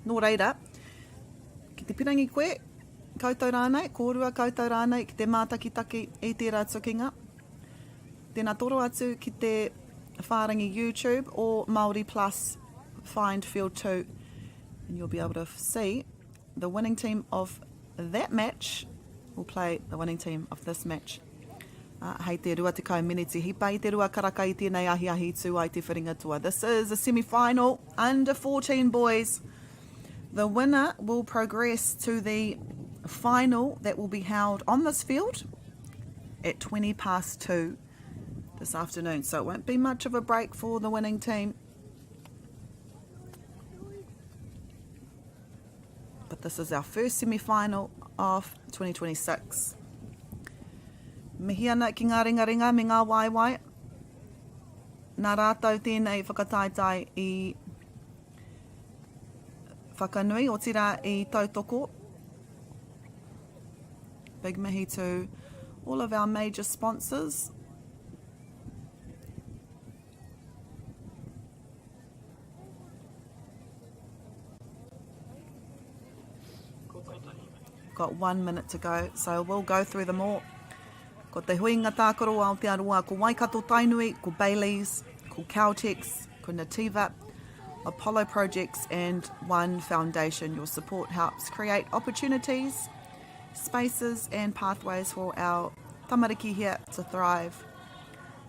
Nō reira, ki te pirangi koe, koutou rānei, kōrua koutou rānei, ki te mātakitaki i tērā tukinga. Tēnā toro atu ki te whārangi YouTube or Māori Plus Find Field 2. And you'll be able to see the winning team of that match will play the winning team of this match. Hei te rua te kau miniti hipa i te rua karaka i tēnei ahi tū ai te wharinga tua. This is a semi-final under 14 boys. The winner will progress to the final that will be held on this field at 2:20 this afternoon. So it won't be much of a break for the winning team. But this is our first semi-final of 2026. Mihi ana ki ngā ringa me ngā waiwai. Nā rātou tēnei whakataitai i whakanui o tira i tautoko. Big mihi to all of our major sponsors. Got 1 minute to go, so we'll go through them all. Ko te Huinga Taakaro Aotearoa, ko Waikato Tainui, ko Bailey's, ko Caltex, ko Nativa, Apollo Projects and One Foundation. Your support helps create opportunities, spaces and pathways for our tamariki here to thrive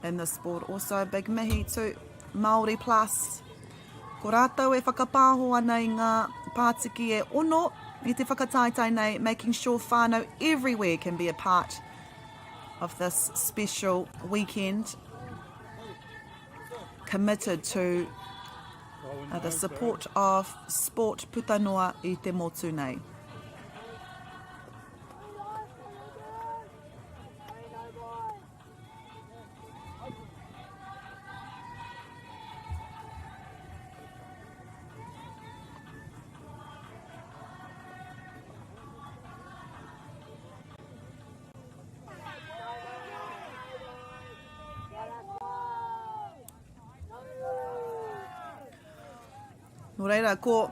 in the sport. Also, big mihi to Māori Plus. Ko rātou e whakapāho ana i ngā pātiki e ono i te whakataitai nei, making sure whānau everywhere can be a part of this special weekend, committed to the support of sport putanoa i te motu nei. Nō reira, ko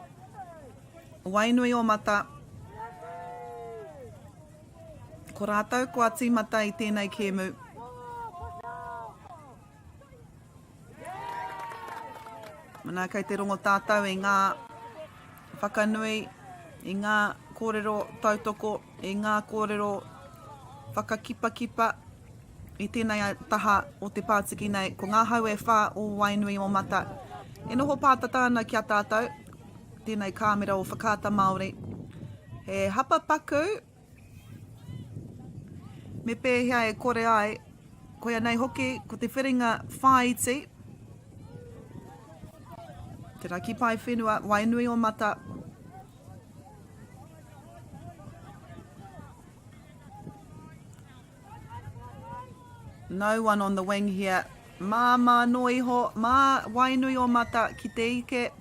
wainui o mata. Ko rātou kua tīmata i tēnei kēmu. Mana kei te rongo tātou i ngā whakanui, i ngā kōrero tautoko, i ngā kōrero whakakipa i tēnei taha o te pātiki nei. Ko ngā haue whā o wainui o mata. E noho pātatana ki a tātou, tēnei kāmera o Whakaata Māori. He hapa paku, me pēhea e kore ai, koia nei hoki, ko te whiringa whaiti. Te raki pai whenua, wainui o mata. No one on the wing here. Mā noi ho, mā wainui o mata ki te ike,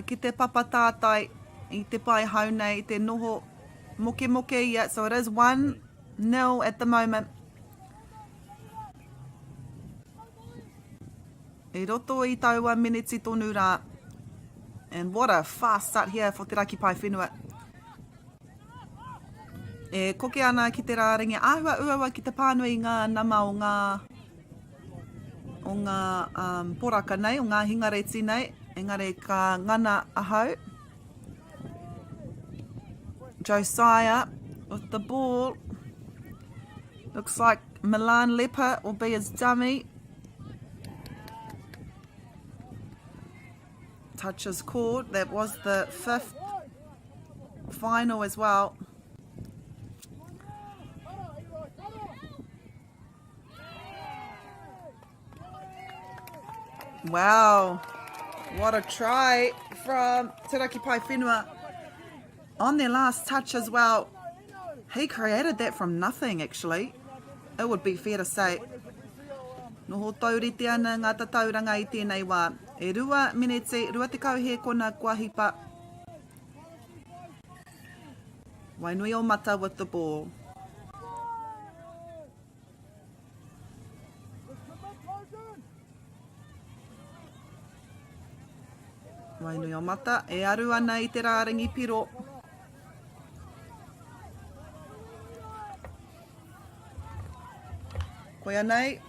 ki te papa tātai, i te pai haunei, i te noho moke ia. So it is 1-0 at the moment. I roto i taua miniti tonu rā. And what a fast start here for te raki pai whenua. E koke ana ki te rāringi, āhua uawa ki te pānui ngā nama o ngā poraka nei, o ngā hingareti nei, engari ka ngana ahau. Josiah with the ball. Looks like Milan Leper will be his dummy. Touch is called. That was the 5th final as well. Wow, what a try from Te Raki Pai Whenua on their last touch as well. He created that from nothing, actually. It would be fair to say. Noho taurite ana ngā tatauranga I tēnei wā. E 2 minete, 20 he kona kua hipa. Wainui o Mata with the ball. Wainui o Mata, e aru ana I te rārangi piro. Koe anei.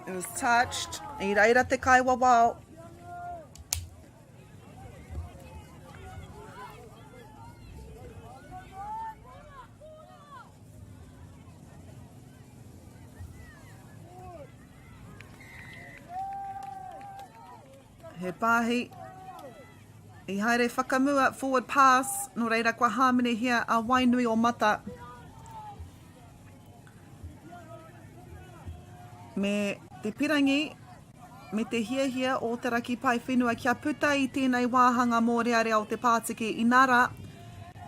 It was touched. I reira te kaiwa wao. He pāhi. I haere whakamua forward pass. No reira kua hāmene hia a Wainui o Mata. Me te pirangi, me te hia o te raki pai whenua kia puta I tēnei wāhanga mōreare o te Pātiki I nara.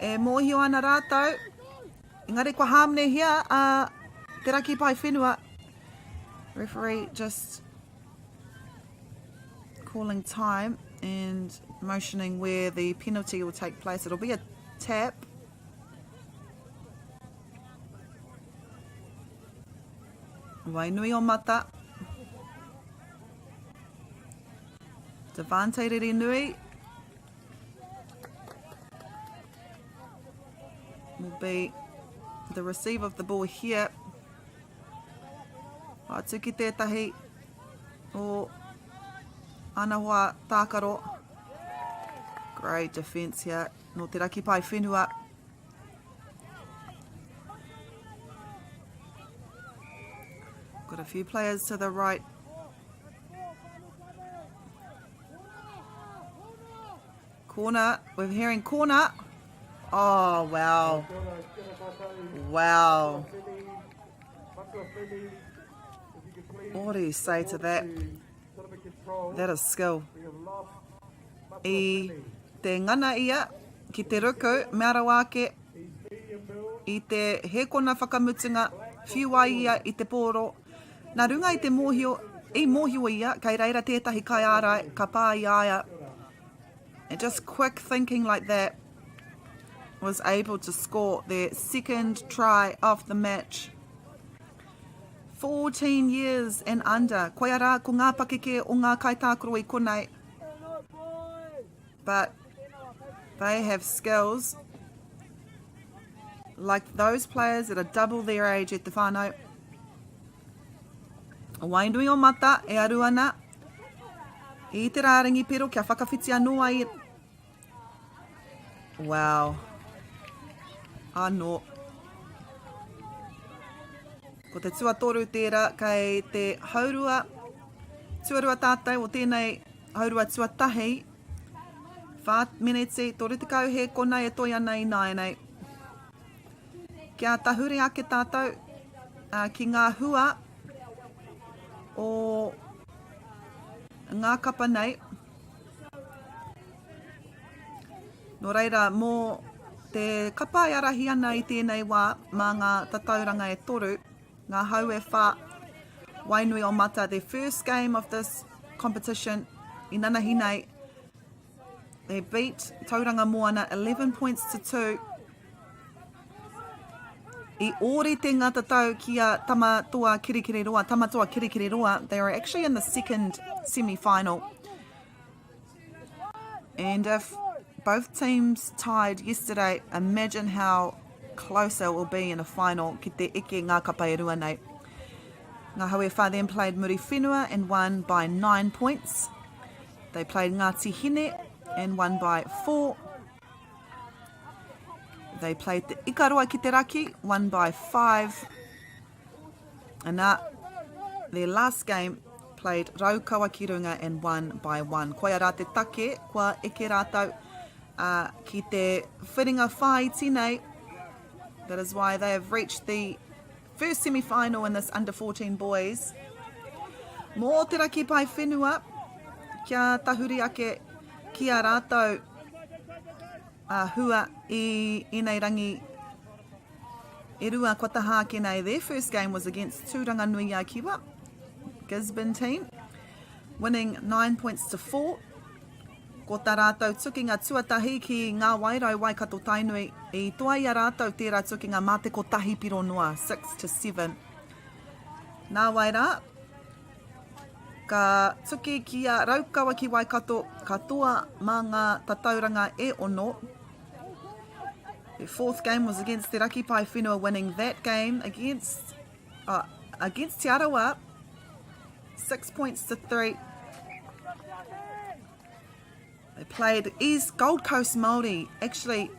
E mōhio ana rātou. Engari kua hāmene hia a te raki pai whenua. Referee just calling time and motioning where the penalty will take place. It'll be a tap. Wainui o Mata. Devante Ririnui will be the receiver of the ball here. Atuki tētahi o Anahoa Taakaro. Great defence here. No te raki pai whenua. Got a few players to the right. Corner. We're hearing corner. Oh, wow. Wow. What do you say to that? That is skill. I te ngana ia, ki te ruku, meara wāke, I te he kona whakamutunga, whiua ia I te pōro. Nā runga I te mōhio, I mōhio ia, kei reira tētahi kai ārai, ka pā I aia. And just quick thinking like that was able to score their second try of the match. 14 years and under. Koe ara ko ngā pakeke o ngā kaitākaro I konei. But they have skills like those players that are double their age at the whānau. Wainui o Mata e aru ana. I te rārangi pero kia whakawhiti anō ai. Wow. Anō. Ko te tuatoru tērā kei te haurua. Tuarua tātou o tēnei haurua tuatahi. 4 minute, torutikau he kona e toi ana I naenei. Kia tahuri ake tātou ki ngā hua o ngā kapa nei. No reira, mō te kapa I arahi ana I tēnei wā mā ngā tatauranga e toru, ngā hau e whā, Wainui o Mata, their first game of this competition, I nanahi nei, they beat Tauranga Moana 11 points to 2. I ori te ngata tau kia tamatoa kirikiri roa, they are actually in the second semi-final. And if both teams tied yesterday, imagine how close it will be in a final ki te eke ngā kapa e rua nei. Ngā hauewha then played Muri Whenua and won by 9 points. They played Ngāti Hine and won by 4. They played the Ikaroa ki te raki, won by 5. And their last game played Raukawa ki runga and won by 1. Koia rā te take, kua eke rātau ki te whiringa whai tinei. That is why they have reached the first semi-final in this under-14 boys. Mō te raki pai whenua, kia tahuri ake kia rātau hua I nei rangi E rua ko Tahake nei, their first game was against Tūranga Nui a Kiwa, Gisborne team, winning 9 points to 4. Ko tā rātou tukinga tuatahi ki ngā Wairau Waikato Tainui, I toa ia rātou tērā tukinga mā te kotahi piro noa, 6 to 7. Nā wairā, ka tuki ki a Raukawa ki Waikato, ka toa mā ngā tatauranga e ono. The fourth game was against Te Raki Pai Whenua, winning that game against Te Arawa, 6 points to 3. They played East Gold Coast Māori, actually,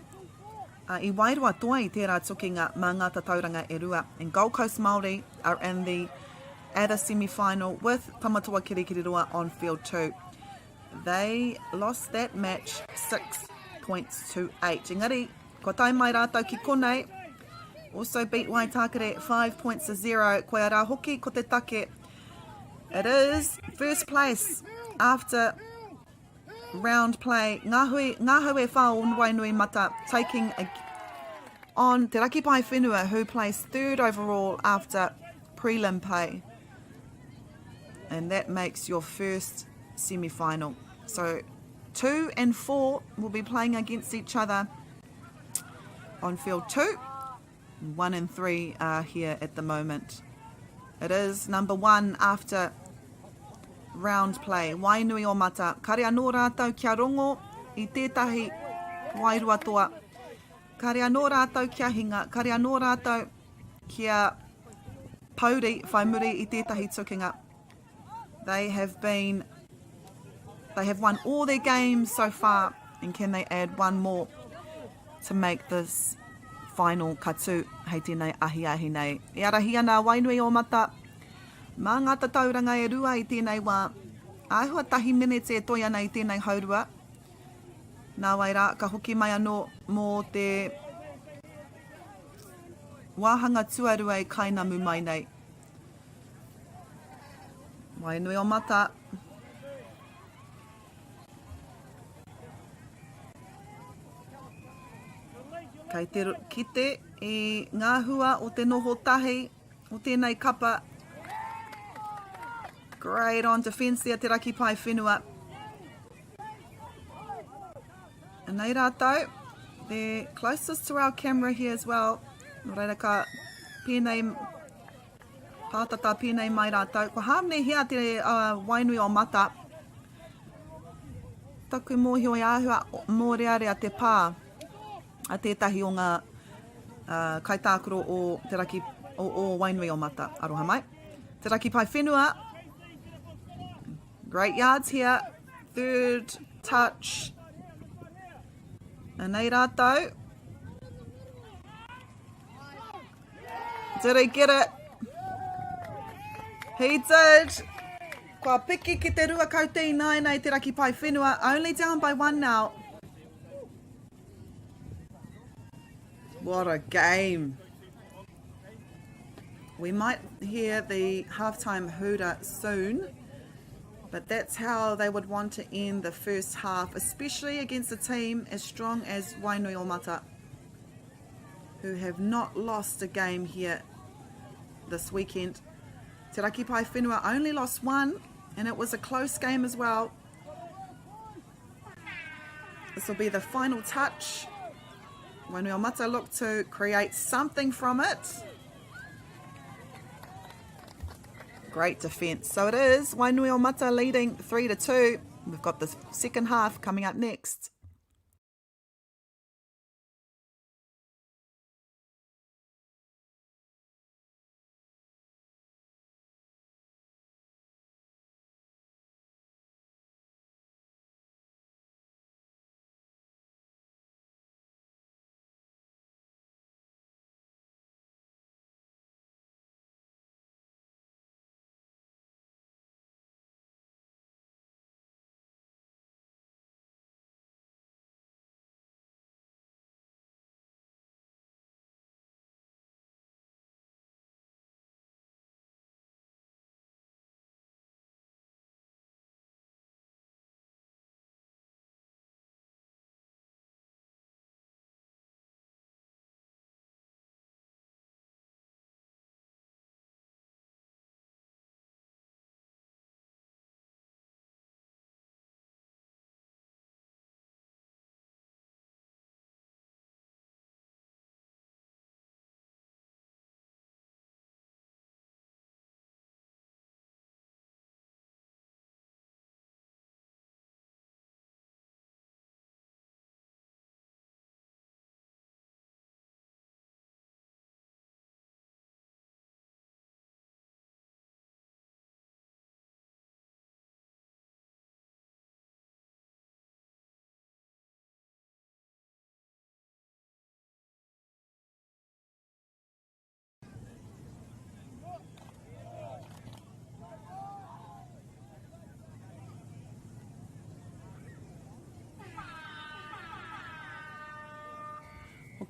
I wairua toa I tērā tukinga mā ngā tatauranga e rua. And Gold Coast Māori are in the at semi-final with Tamatoa Kirikiriroa on field 2. They lost that match 6 points to 8. Engari, ko tai mai rātou ki konei, also beat Waitakere 5 points to 0. Koe ara hoki ko te take. It is first place after round play. Ngā hui e whao Wainui Mata taking on Te Raki Pai Whenua, who placed 3rd overall after prelim pay. And that makes your first semi-final. So 2 and 4 will be playing against each other on field 2. 1 and 3 are here at the moment. It is number 1 after round play. Wainui o Mata. Kare anō rātou kia rongo I tētahi wairua toa. Kare anō rātou kia hinga. Kare anō rātou kia pauri whai muri I tētahi tukinga. They have won all their games so far, and can they add one more to make this final katu hei tēnei ahi nei. E arahia nā Wainui o Mata, mā ngā tatauranga e rua I tēnei wā, āhua tahi minute e toi ana I tēnei haurua. Nā wairā, ka hoki mai anō mō te wāhanga tuarua e kainamu mai nei. Wainui o Mata. Kei te kite I ngā hua o te noho tahi o tēnei kapa. Great on defence there, Te Raki Pai Whenua. And nei rātou, they're closest to our camera here as well. Nō reira ka pēnei pātata pēnei mai rātou. Ko hāmne hea te Wainui o Mata. Taku mōhio I āhua mō rearea te pā a tētahi o ngā kaitākaro o Te Raki o Wainui o Mata. Aroha mai. Te Raki Pai Whenua. Great yards here. 3rd touch. And nei rātou. Did he get it? He did. Kua piki ki te rua kautei nai nei Te Raki Pai Whenua. Only down by 1 now. What a game. We might hear the halftime hooter soon, but that's how they would want to end the first half, especially against a team as strong as Wainui o Mata, who have not lost a game here this weekend. Te Raki Pai Whenua only lost 1, and it was a close game as well. This will be the final touch. Wainui o Mata look to create something from it. Great defence. So it is Wainui o Mata leading 3-2. We've got the second half coming up next.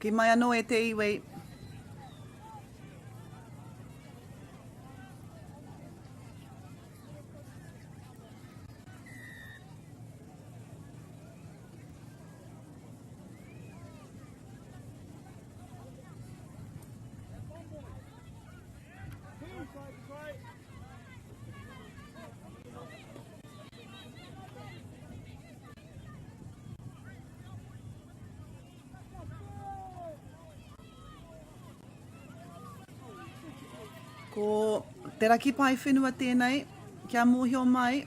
ki mai anō e te iwi. Ko te raki pai whenua tēnei, kia mōhio mai,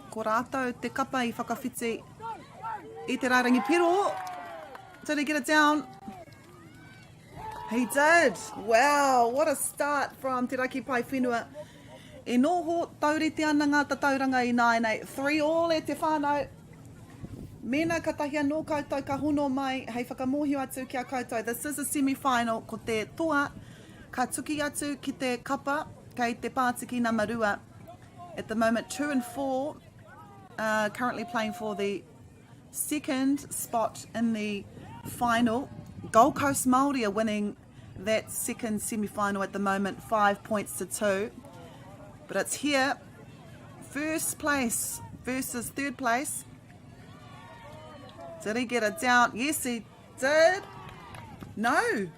ko rātou te kapa I whakawhiti I te rārangi piro. Did he get it down? He did. Wow, what a start from te raki pai whenua. E noho taurite ana ngā tatauranga I nāinei. 3-3 e te whānau. Mena ka tahi anō koutou ka hono mai, hei whakamohio atu kia koutou. This is a semi-final ko te toa. Ka tuki atu ki te kapa, kei te Pātiki Namarua. At the moment, 2 and 4, currently playing for the second spot in the final. Gold Coast Māori are winning that second semi-final at the moment, 5 points to 2. But it's here, first place versus third place. Did he get it down? Yes, he did. No,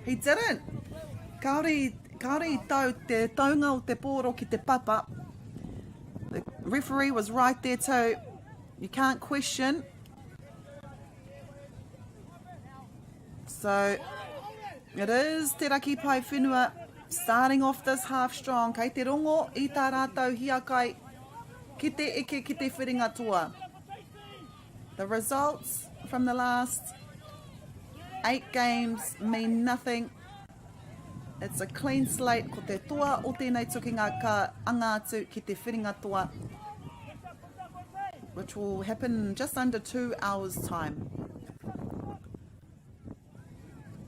he didn't. Kaori tau te taunga o te pōro ki te papa. The referee was right there too. You can't question. So it is te raki pai whenua starting off this half strong. Kei te rongo I tā rātou hiakai ki te eke ki te whiringa toa. The results from the last 8 games mean nothing. It's a clean slate ko te toa o tēnei tukinga ka anga atu ki te whiringa toa, which will happen in just under 2 hours time.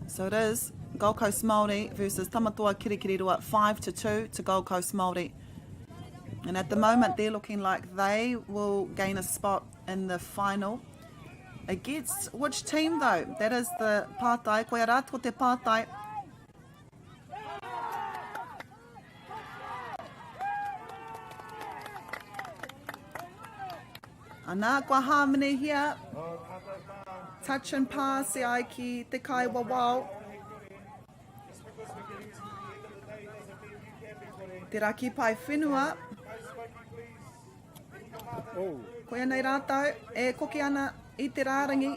So it is Gold Coast Māori versus Tamatoa Kirikiriroa 5-2 to Gold Coast Māori. And at the moment they're looking like they will gain a spot in the final. Against which team though? That is the pātai. Koe rātko te pātai. Anā kua hāmene here. Touch and pass ai ki te kai wawao. Te raki pai whenua. Koe nei rātou, e koki ana I te rārangi.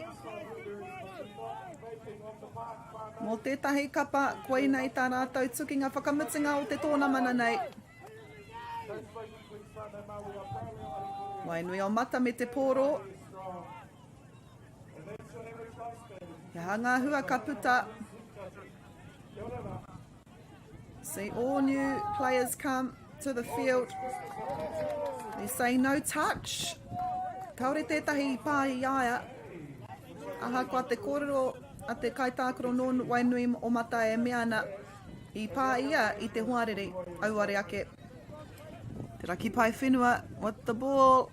Mō tētahi kapa, koe nei tā rātou tukinga whakamitinga o te tōna mana nei. Wainui o mata me te pōro. He hanga hua ka puta. See all new players come to the field. They say no touch. Kaore tētahi pāhi aia. Aha kua te kōrero a te kaitākaro non wainui o mata e meana. I pā ia I te huarere auare ake. Te raki pai whenua with the ball.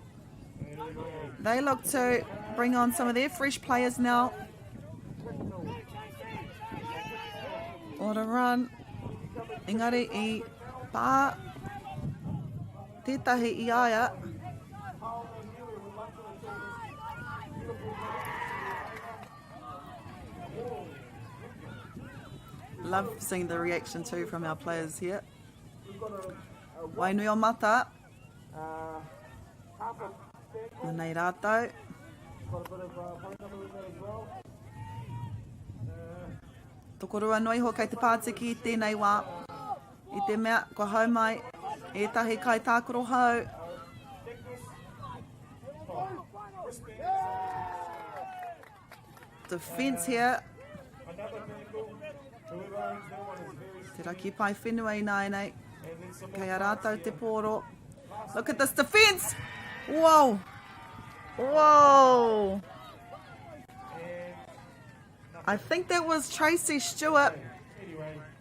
They look to bring on some of their fresh players now. Ora run. Engari I pā tētahi I aia. Love seeing the reaction too from our players here. Wainui o mata. Nei rātou. Tokorua noi ho kei te Pātiki I tēnei wā. I te mea, ko hau mai, e tahi kai tākaro hau. Defence here. Te raki pai whenua I nāinei. Kei a rātou te pōro. Look at this defence! Whoa! Whoa! I think that was Tracy Stewart.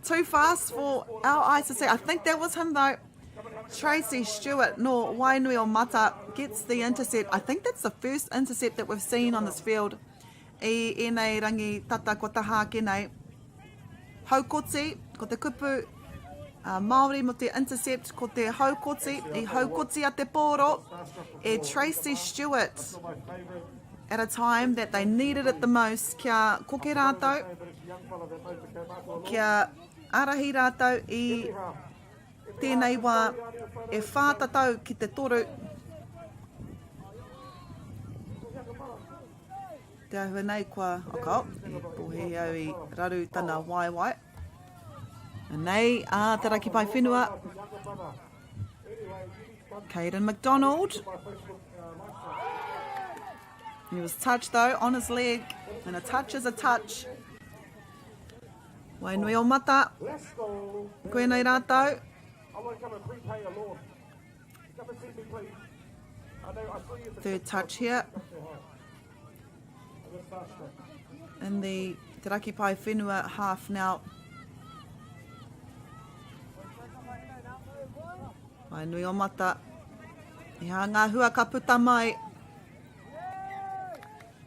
Too fast for our eyes to see. I think that was him though. Tracy Stewart, no, Wainui o mata, gets the intercept. I think that's the first intercept that we've seen on this field I nei rangi tata ko taha ke nei. Haukoti, ko te kupu Māori mo te intercept, ko te haukoti, I haukoti a te pōro, e Tracy Stewart. At a time that they needed it the most, kia koke rātou, kia arahi rātou I tēnei wā, e whātatau ki te toru. Te ahua nei kua okao, e pohe au I raru tana waiwai. Nei, te raki pai whenua. Caden McDonald. He was touched though, on his leg, and a touch is a touch. Wainui o mata. Koenei rātou. Third touch here. In the Te Raki Pai Whenua half now. Wainui o mata. I hanga hua ka puta mai.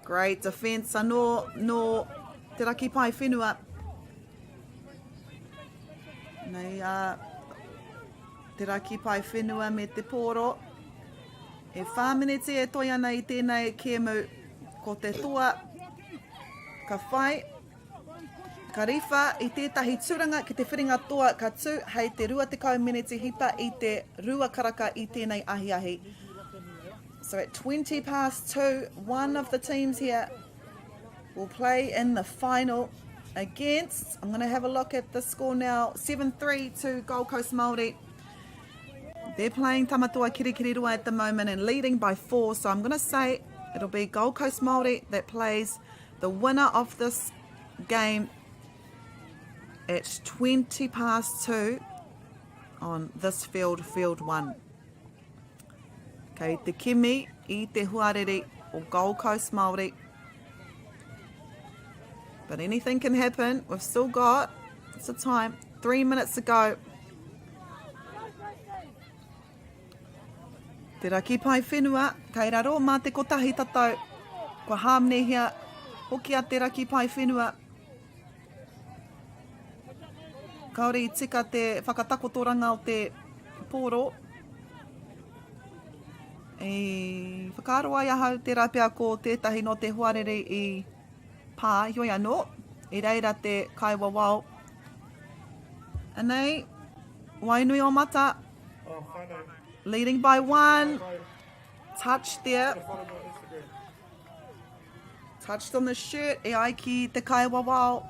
Great defence no Te Raki Pai Whenua. Nei Te Raki Pai Whenua me te pōro. E whāmeneti e toi ana I tēnei kēmu ko te toa. Ka whai. Ka riwha I tētahi turanga ki te whiringa toa ka tū hei te rua te kau meneti hipa I te rua karaka I tēnei ahi. So at 20 past 2, one of the teams here will play in the final against, I'm going to have a look at the score now, 7-3 to Gold Coast Māori. They're playing Tamatoa Kirikiriroa at the moment and leading by 4, so I'm going to say it'll be Gold Coast Māori that plays the winner of this game at 20 past 2 on this field, field 1. Kei te kimi I te huarere o Gold Coast Māori. But anything can happen. We've still got, what's the time? 3 minutes to go. Te Raki Pai Whenua, kei raro mā te kotahi tatau. Kua hāmnehia, hoki a te Raki Pai Whenua. Kaore I tika te whakatakotoranga o te pōro. I whakaroa I ahau te rapia ko tētahi no te huarere I pā, hioi anō, I reira te kaiwa wau. Anei, wainui o mata, leading by 1, touch there. Touched on the shirt, e ai ki te kaiwa wau.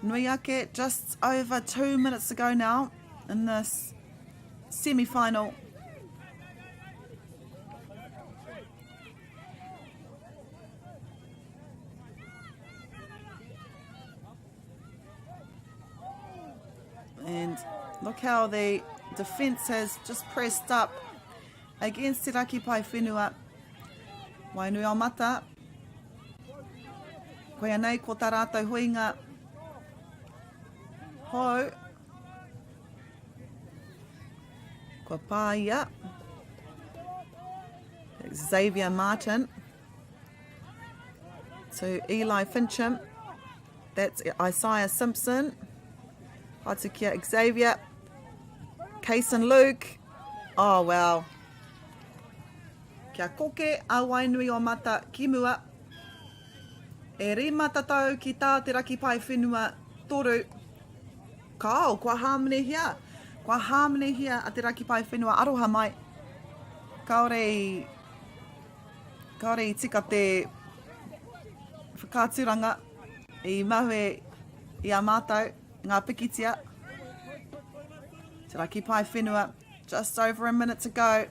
Nui ake, just over 2 minutes to go now in this semi-final. And look how the defence has just pressed up against Te Raki Pai Whenua. Wainui o mata. Koia nei ko tā rātou huinga. Hou. Kua pāia. Xavier Martin. To Eli Fincham. That's Isaiah Simpson. Hatukia Xavier. Kaysen Luke. Oh, wow. Kia koke a wainui o mata ki mua. E ri matatau ki tā Te Raki Pai Whenua toru. Kao, kua hāmenehia. Kua hāmenehia a Te Raki Pai Whenua aroha mai. Kaore I tika te whakāturanga I mahue I a mātou. Ngā pikitia. Te Raki Pai Whenua, just over a minute to go.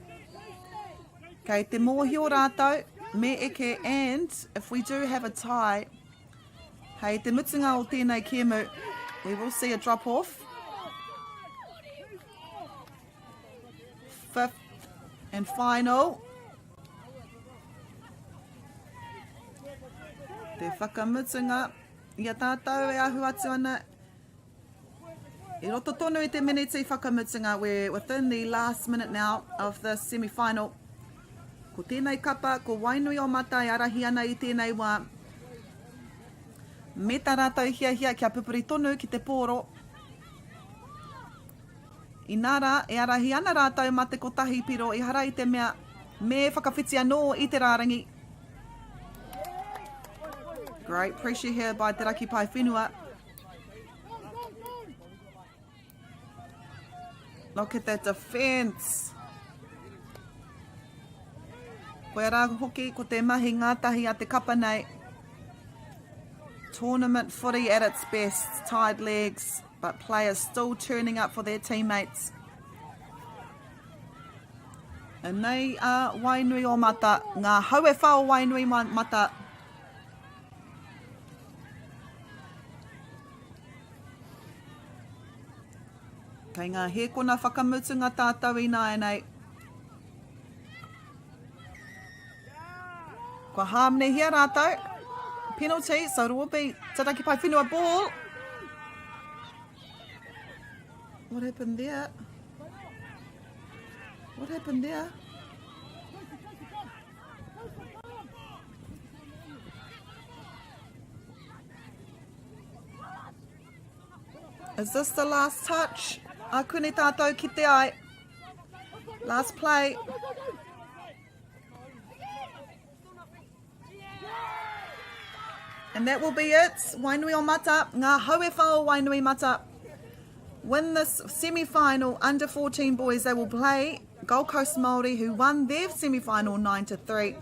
Kei te mōhio rātou, me eke, and if we do have a tie, hei te mutunga o tēnei kēmu, we will see a drop-off. 5th and final. Te whakamutunga, ia tātou e ahu atu ana. I roto tonu I te miniti whakamutunga. We're within the last minute now of the semi-final. Ko tēnei kapa, ko wainui o mata e arahi ana i tēnei wā. Me tā rātou hia kia pupuri tonu ki te pōro. I nara, e arahi ana rātou ma te kotahi piro i hara i te mea me whakawhiti anō i te rārangi. Great pressure here by Te Raki Pai Whenua. Look at that defence. Koe rā hoki ko te mahi ngātahi a te kapa nei. Tournament footy at its best, tied legs, but players still turning up for their teammates. And nei a wainui o mata, ngā haue whao wainui mata. Kei ngā hēkona whakamutunga tātou i nāi nei. Kua hāmne hia rātou. Penalty, so it will be Te Raki Pai Whenua ball. What happened there? What happened there? Is this the last touch? A kune tātou ki te ai. Last play. And that will be it. Wainui o mata. Ngā haue whao wainui mata. Win this semi-final under 14 boys. They will play Gold Coast Māori, who won their semi-final 9-3.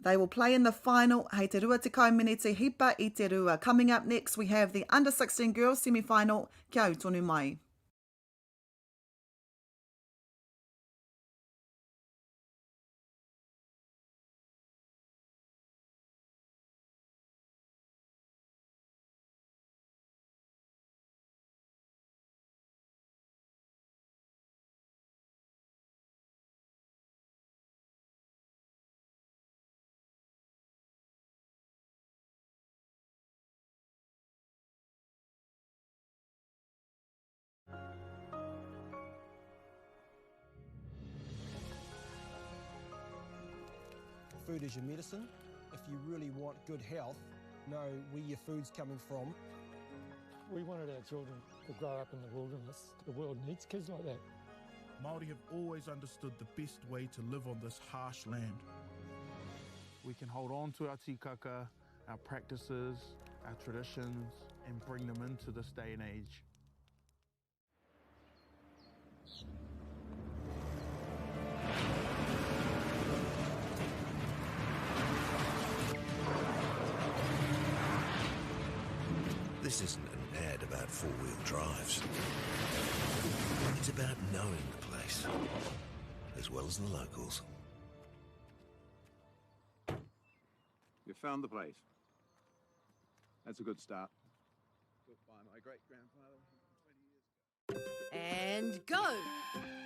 They will play in the final. Hei te rua te kaumeneti hipa i te rua. Coming up next, we have the under 16 girls semi-final. Kia au tonu mai. Food is your medicine. If you really want good health, know where your food's coming from. We wanted our children to grow up in the wilderness. The world needs kids like that. Māori have always understood the best way to live on this harsh land. We can hold on to our tikaka, our practices, our traditions, and bring them into this day and age. This isn't an ad about four-wheel drives. It's about knowing the place, as well as the locals. You found the place. That's a good start. Built by my great-grandfather 20 years ago. And go!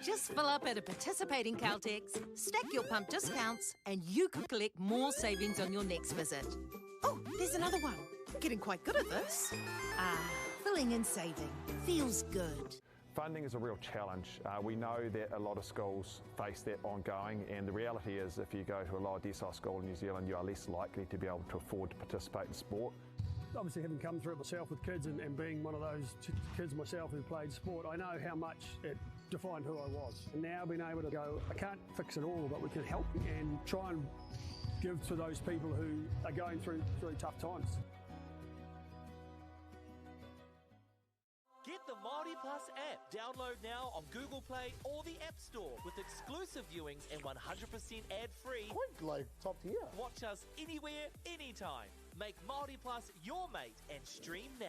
Just fill up at a participating Caltex, stack your pump discounts, and you could collect more savings on your next visit. Oh, there's another one. Getting quite good at this. Filling and saving. Feels good. Funding is a real challenge. We know that a lot of schools face that ongoing, and the reality is if you go to a lower decile school in New Zealand, you are less likely to be able to afford to participate in sport. Obviously, having come through it myself with kids and being one of those kids myself who played sport, I know how much it defined who I was. And now being able to go, I can't fix it all, but we can help and try and give to those people who are going through tough times. Get the Māori Plus app. Download now on Google Play or the App Store with exclusive viewings and 100% ad-free. Quite like top tier. Watch us anywhere, anytime. Make Māori Plus your mate and stream now.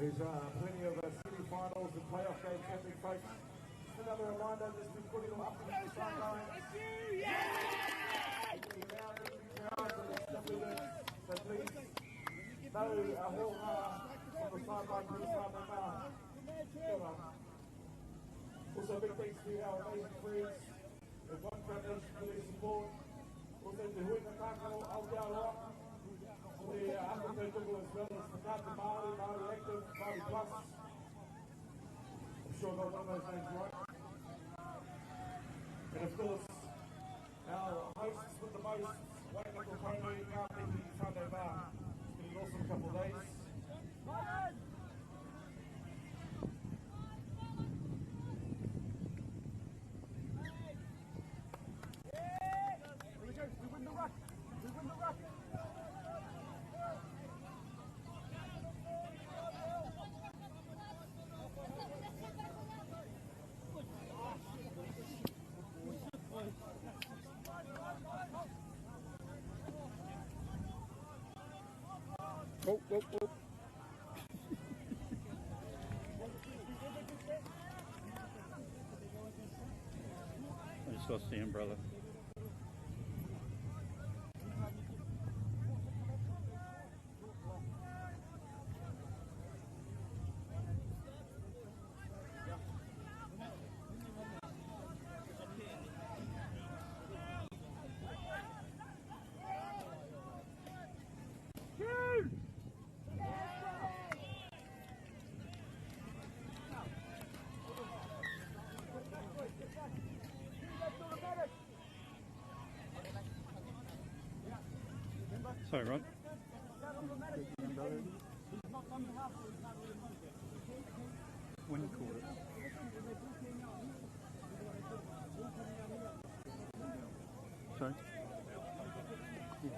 There's plenty of semi-finals and playoff games happening, folks. Just another reminder, just be putting them up against the sideline. So please, no ho-ha on the sideline for the sideline. Also, big thanks to our amazing friends. We've got foundation for their support. Also to Huinga Taakaro, Aotearoa Waka, for the Hapū as well as Whakaata Māori, Māori Active, Māori Plus. I'm sure I got one of those names right. And of course, our hosts with the most, Waikato Tainui, Takiwā Waka. It's been an awesome couple of days. Oh, oh, oh. I just lost the umbrella. Sorry, Rod. When caught it. Sorry? Yeah.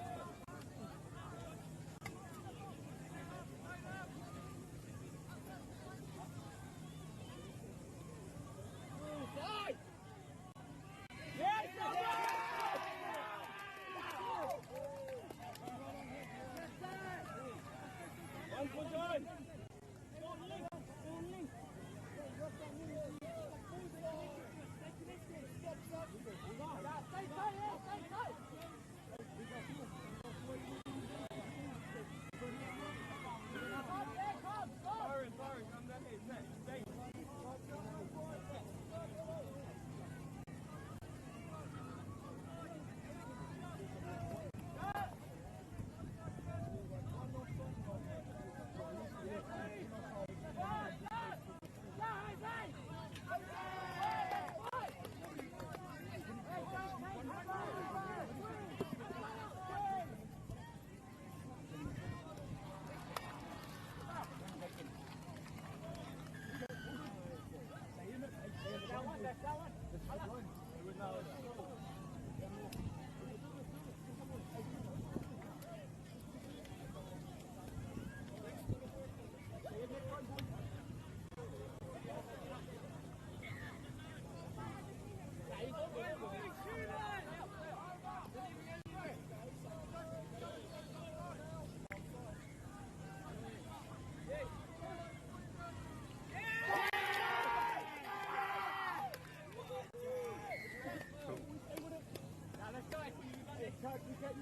See how the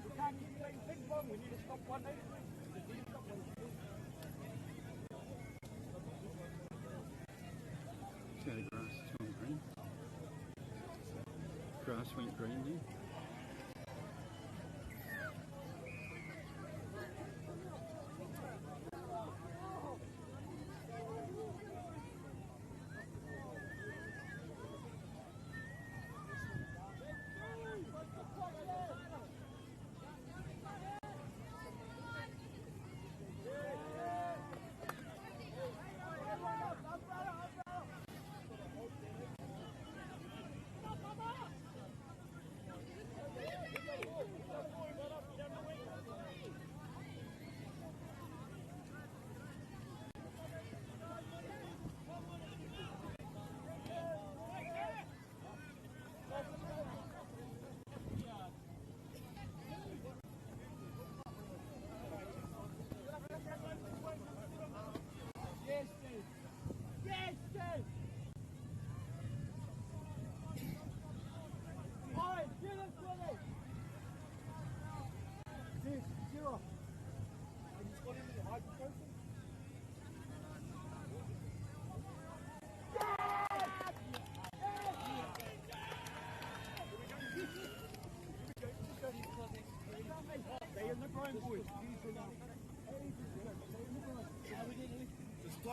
grass is gone green? Grass went green there.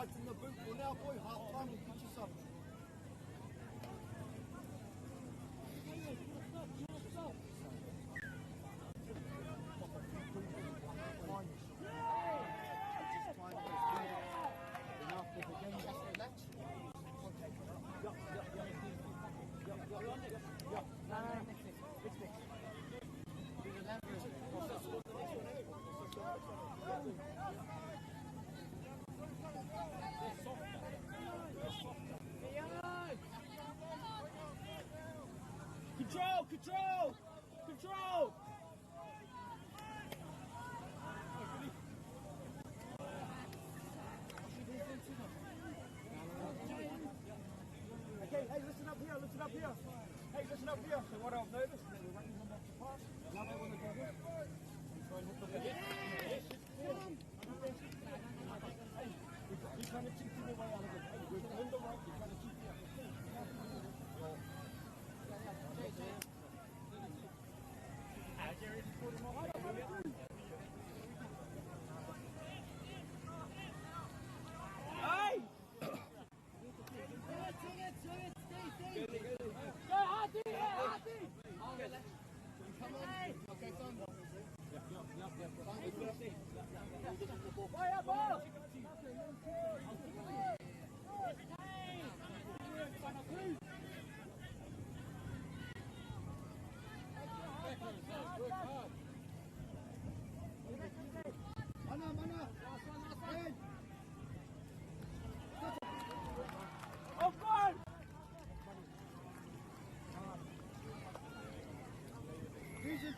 tighten the boot. Well, now, boy, half time, we'll get you some. Control! Control! Control! Okay, hey, listen up here, listen up here. Hey, listen up here. So what I've noticed, that we're running them off the pass. Now they want to go here. And try and hook them again. Yes. Hey, we're trying to cheat the way out of it. Hey, we're in the right, we're trying to cheat the other.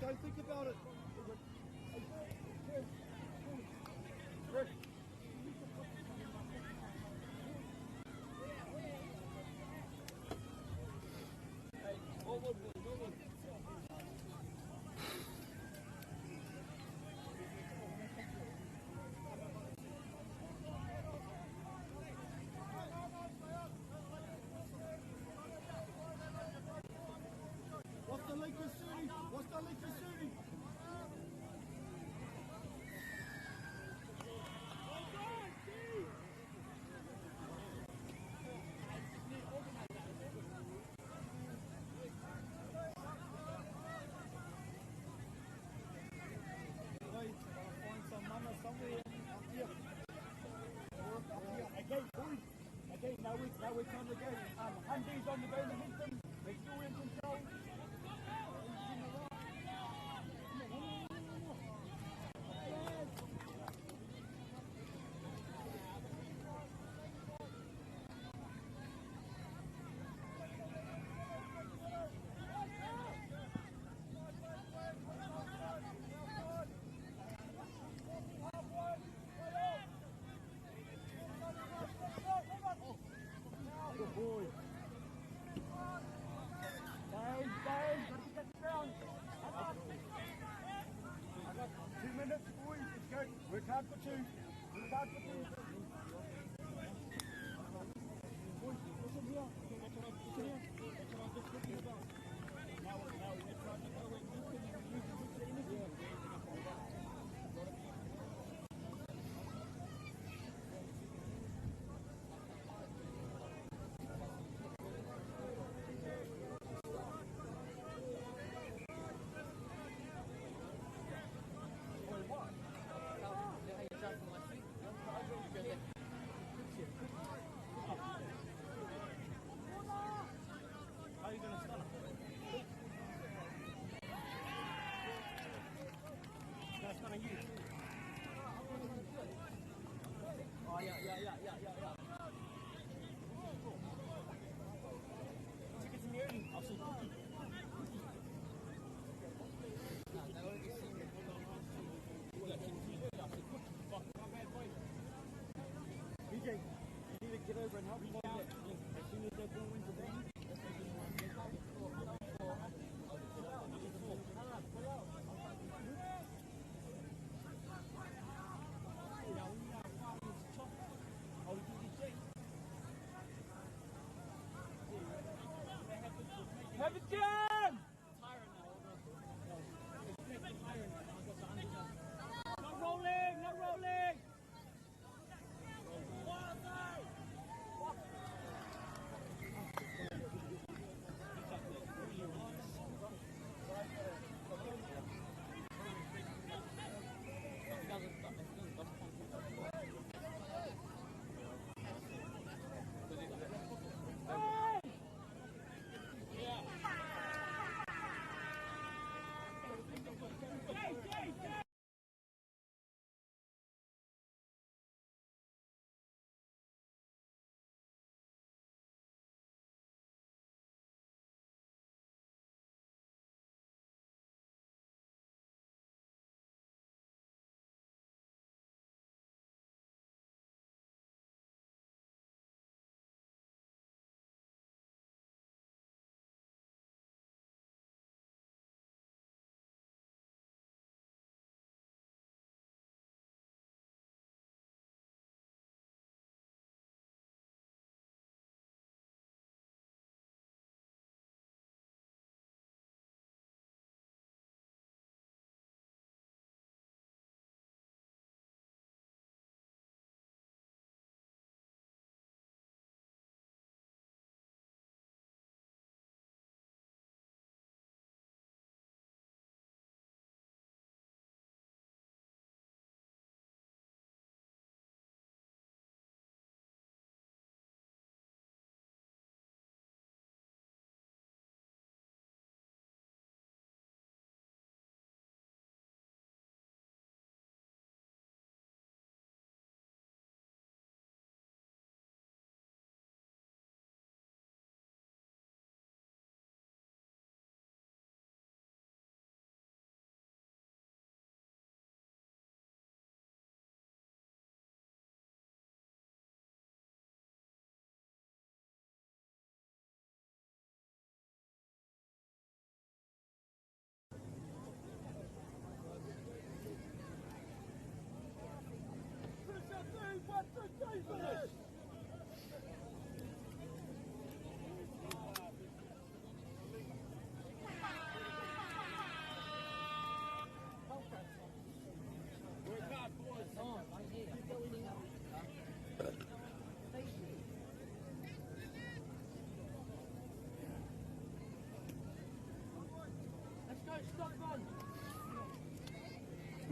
Don't think about it. What's the link with Sudi? What's the link with Sudi? Okay, now we're trying to go. Handy's on the go to hit them. They're still in control. Good boy. Down, get the ground. I got 2 minutes, boys. Let's go. Work hard for 2. Work hard for 2. Boys, listen here. Listen here. That's what I'm just thinking about. Now we're trying to go and use the energy. BJ, you need to get over and help him on that. As soon as that ball wins the ball, have it, Jam! Not rolling, not rolling!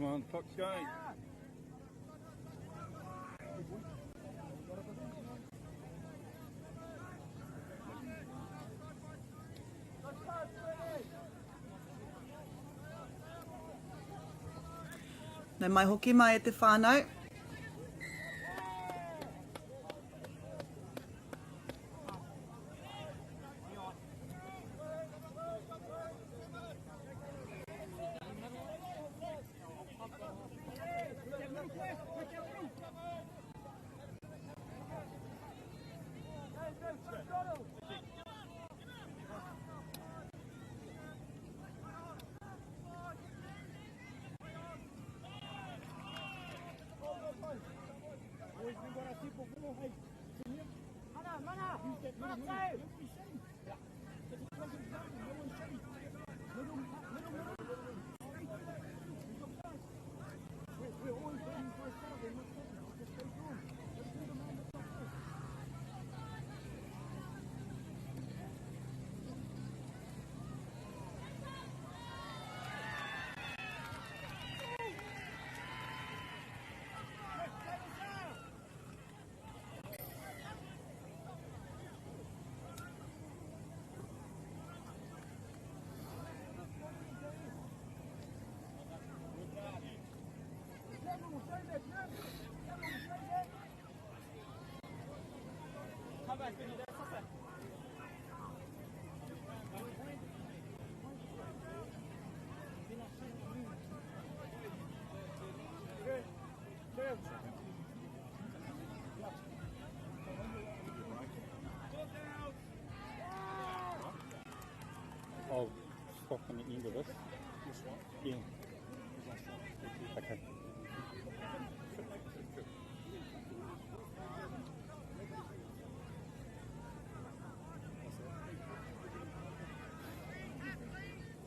Come on, clock's going. Nei mai hoki mai e te whānau. I'll stop on the end of this. Yeah. Okay.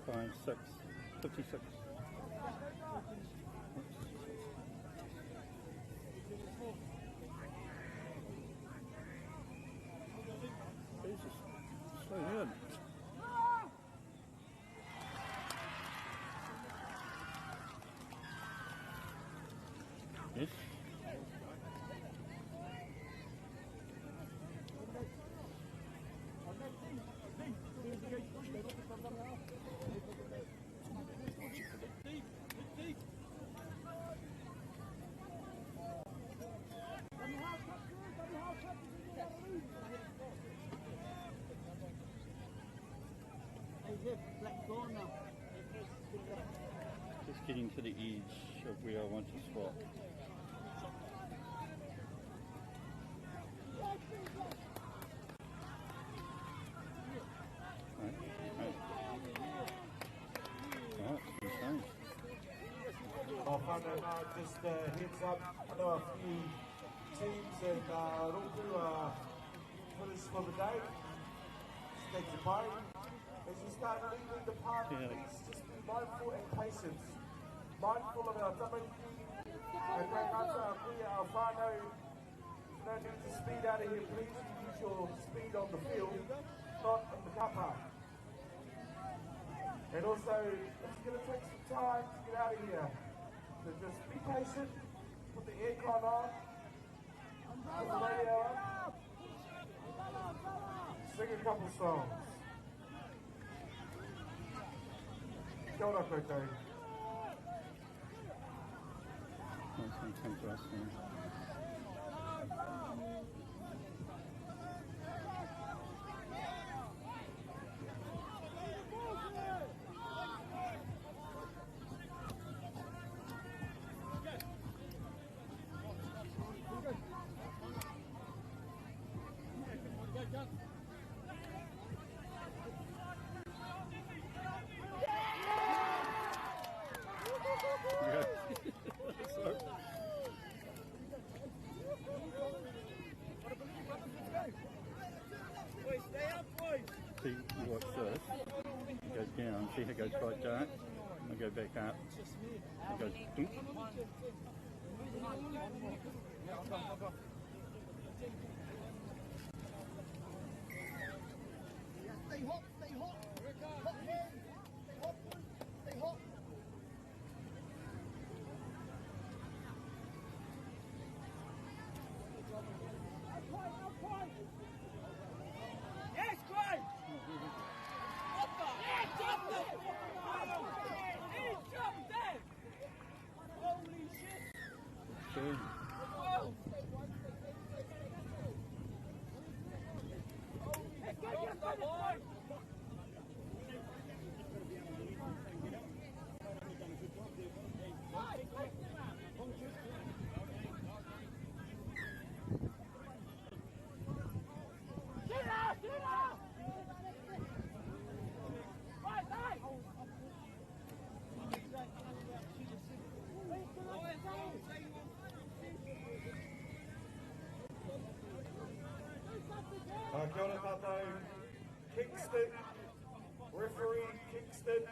Five, 6, 56. Jesus, so good. Yes. Just getting to the edge of where I want to swap. Oh, just heads up, I know a few teams and rōpū are finished for the day. State your party. As you start leaving the park, please just be mindful and patient. Mindful of our tamariki and Whakaata Māori, our whānau. No need to speed out of here, please. You use your speed on the field, not in the car park. And also, it's going to take some time to get out of here. So just be patient, put the aircon on, put the radio on, sing a couple songs. Kia ora koutou. That's going to come to us now. See, you watch this, it goes down, see how it goes quite dark, and I go back up, it goes doop. Stay hot, stay hot. Hot hands. Stay hot, stay hot. Kia ora tātou. Kingston, referee Kingston,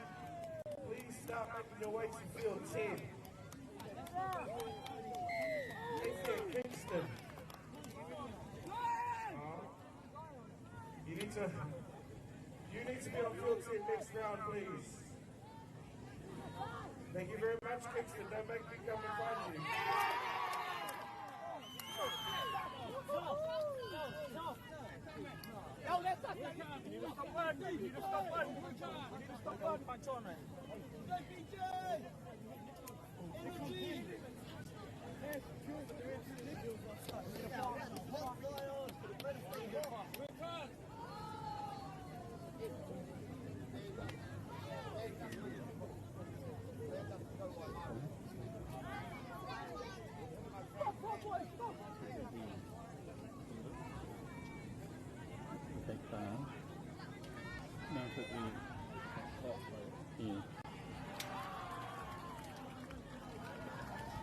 please start making your way to field 10. Kingston. You need to be on field 10 next round, please. Thank you very much, Kingston. Don't make me come and find you.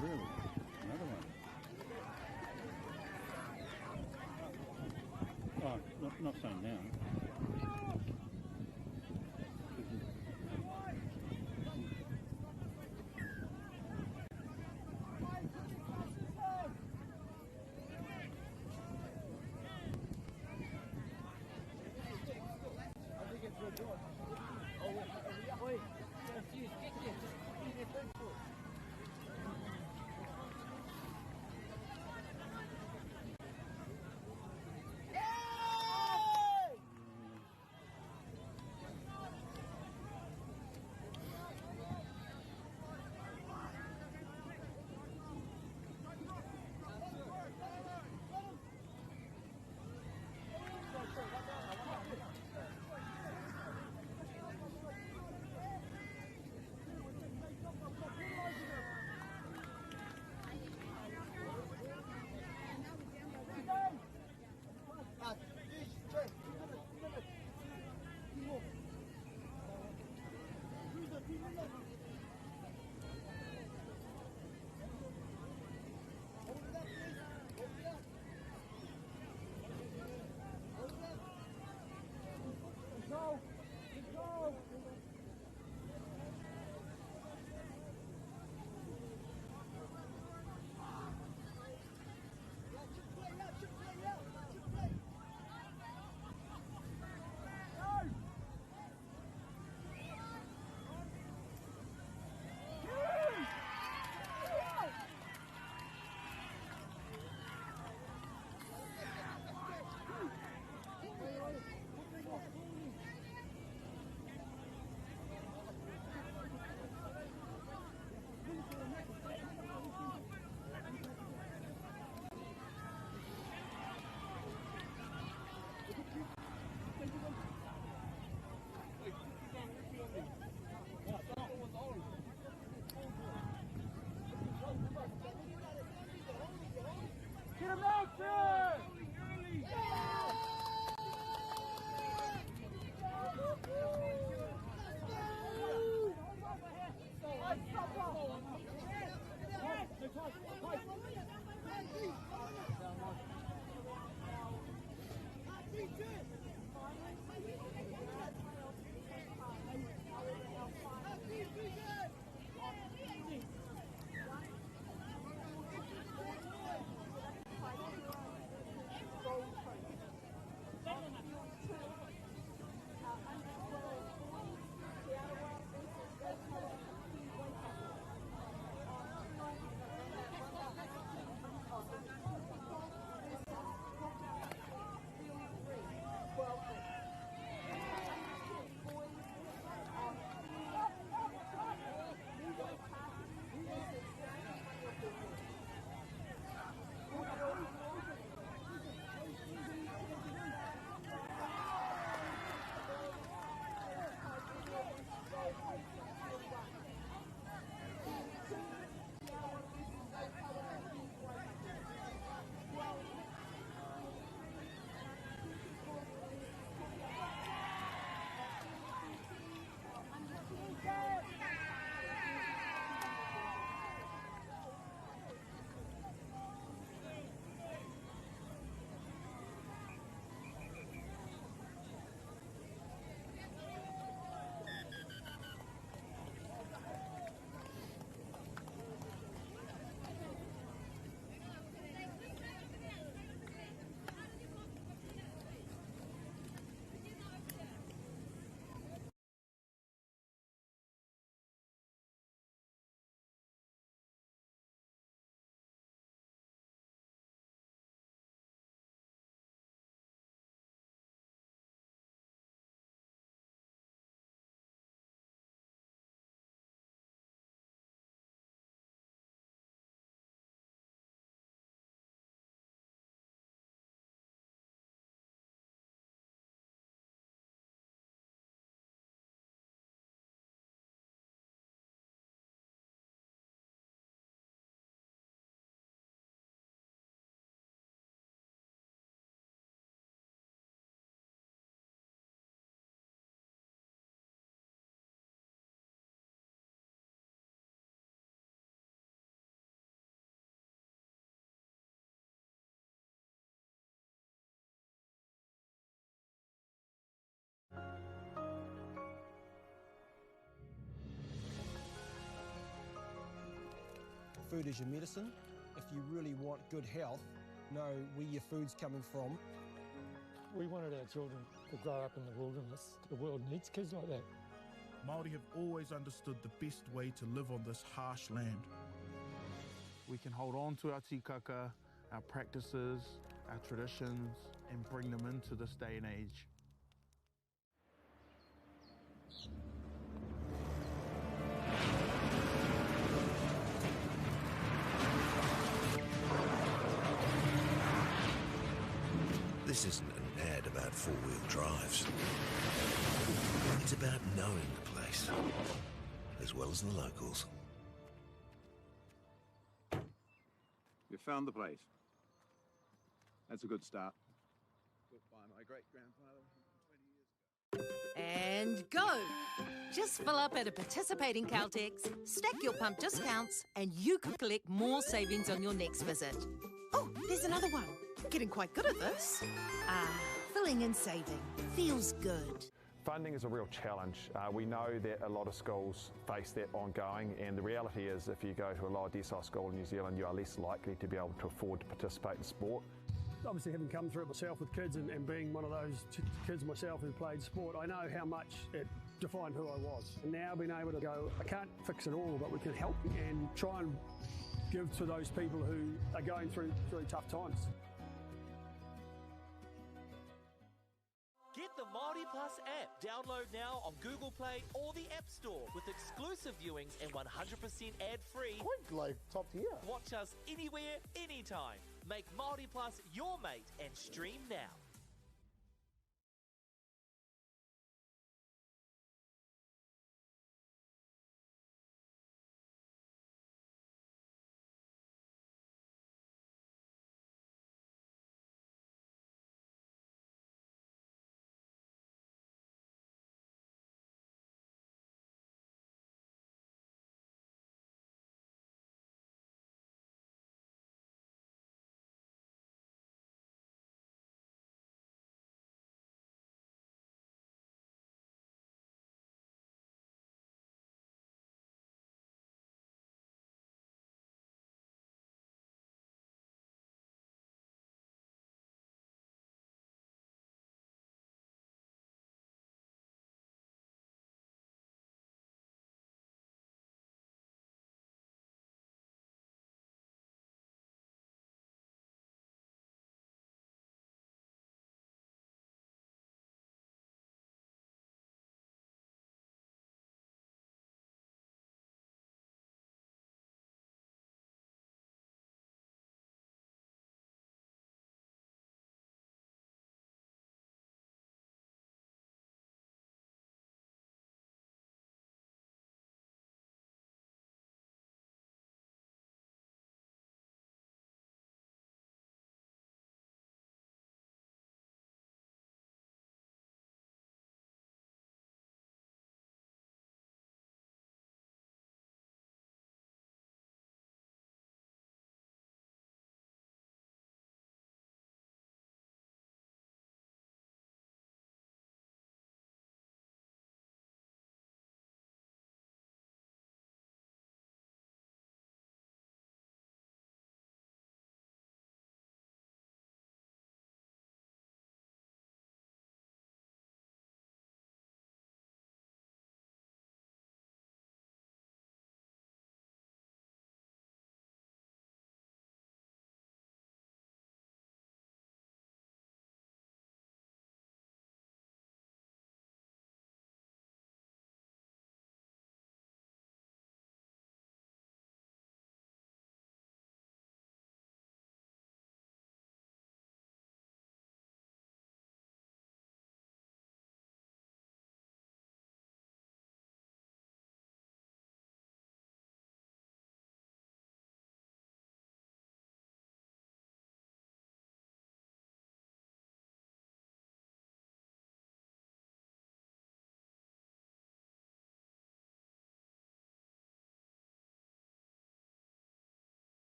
Really? Another one? Oh, not so now. food is your medicine. If you really want good health, know where your food's coming from. We wanted our children to grow up in the wilderness. The world needs kids like that. Māori have always understood the best way to live on this harsh land. We can hold on to our tikaka, our practices, our traditions, and bring them into this day and age. This isn't an ad about four-wheel drives. It's about knowing the place, as well as the locals. You found the place. That's a good start. Built by my great-grandfather 20 years ago. And go! Just fill up at a participating Caltex, stack your pump discounts, and you could collect more savings on your next visit. Oh, there's another one. Getting quite good at this. Filling and saving. Feels good. Funding is a real challenge. We know that a lot of schools face that ongoing, and the reality is if you go to a lower decile school in New Zealand, you are less likely to be able to afford to participate in sport. Obviously, having come through it myself with kids and being one of those kids myself who played sport, I know how much it defined who I was. And now being able to go, I can't fix it all, but we can help and try and give to those people who are going through really tough times. Get the Māori Plus app. Download now on Google Play or the App Store with exclusive viewings and 100% ad-free. Quite like top tier. Watch us anywhere, anytime. Make Māori Plus your mate and stream now.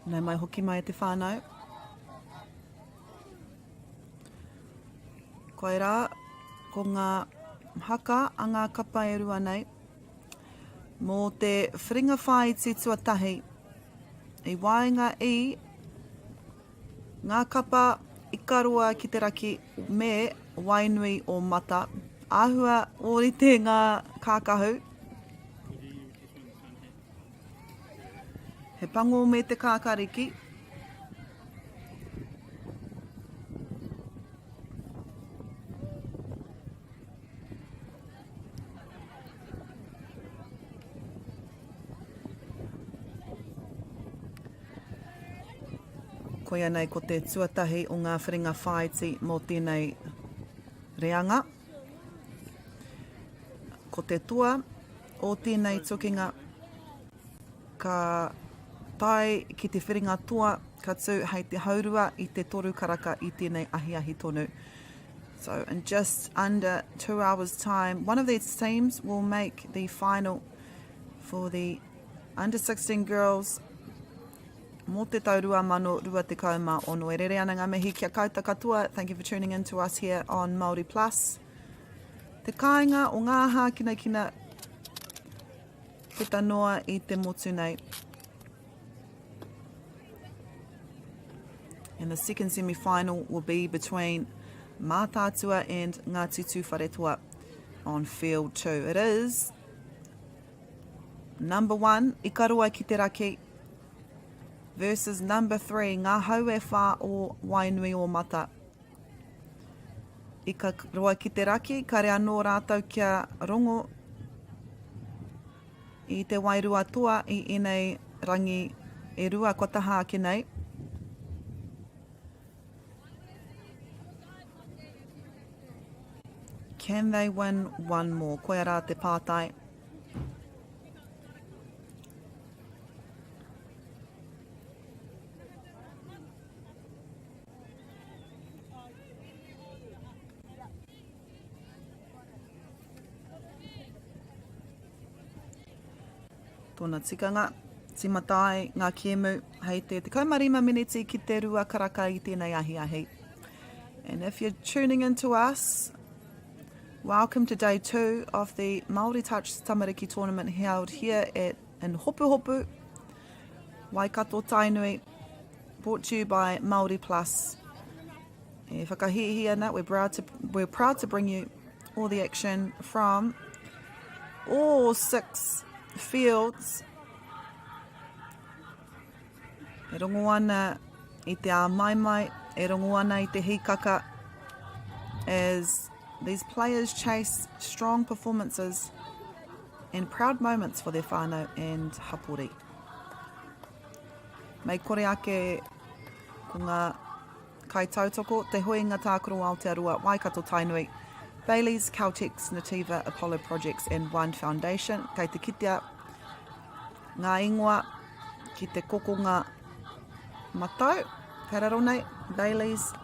Nei mai hoki mai te whānau. Koe rā, ko ngā haka a ngā kapa e rua nei, mō te whiringa whai te tuatahi, i waenga i ngā kapa i karoa ki te raki me wainui o mata, āhua ōrite ngā kākahu. He pango me te kākariki. Koia nei ko te tuatahi o ngā whiringa whaiti mō tēnei reanga. Ko te tua o tēnei tukinga ka tai ki te whiringa tua ka tū hei te haurua i te toru karaka i tēnei ahi tonu. So in just under 2 hours time, one of these teams will make the final for the under 16 girls mō te tau rua mano rua te kauma o no e rere ana ngā mihi kia kauta katoa. Thank you for tuning in to us here on Māori Plus. Te kāinga o ngā hā kina te tanoa i te motu nei. And the second semi-final will be between Mātātua and Ngā Tutu Wharetua on field 2. It is number 1, Ikaroa ki te raki, versus number 3, Ngā Haue Whā o Wainui o Mata. Ikaroa ki te raki, kare anō rātou kia rongo i te wairua toa i enei rangi e rua kotaha ki nei. Can they win one more? Koe rā te pātai. Tōna tikanga, timatai, ngā kiemu, hei te 15 miniti ki te rua karaka i tēnei ahi. And if you're tuning in to us, welcome to day 2 of the Māori Touch Tamariki Tournament held here in Hopuhopu, Waikato Tainui, brought to you by Māori Plus. E whakahihia ana, we're proud to bring you all the action from all 6 fields. E rongo ana i te āmaimai, e rongo ana i te hikaka, as these players chase strong performances and proud moments for their whānau and hapori. Mei kore ake ko ngā kaitautoko, te Huinga Taakaro Aotearoa Waikato Tainui, Bailey's, Caltex, Nativa, Apollo Projects and One Foundation. Kei te kitea ngā ingoa ki te kokonga matau, kararo nei, Bailey's,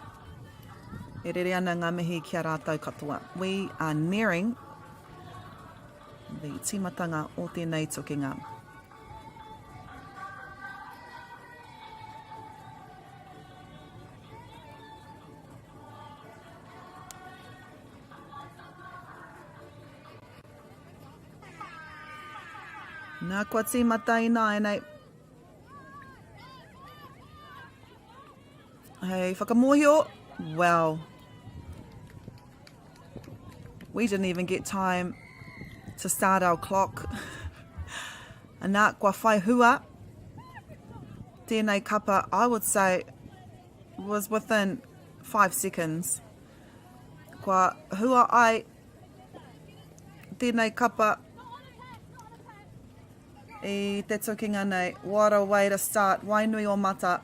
e rere ana ngā mihi kia rātou katoa. We are nearing the timatanga o tēnei tukinga. Nā kua tīmata i nāenei. Hei, whakamohio, well, we didn't even get time to start our clock. Nā kua whai hua, tēnei kapa, I would say, was within 5 seconds. Kua hua ai, tēnei kapa, I te tukinga nei, what a way to start, wainui o mata.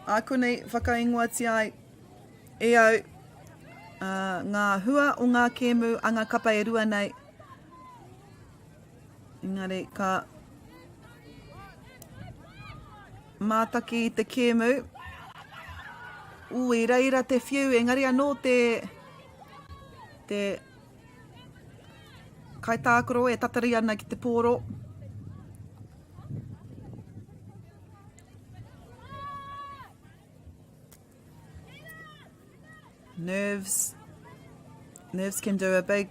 Akuni whakaingoati ai, e au, ngā hua o ngā kēmu a ngā kapa e rua nei. Engari, ka mātaki I te kēmu. I reira te whiu, engari anō te kaitākaro e tatari ana ki te pōro. Nerves can do a big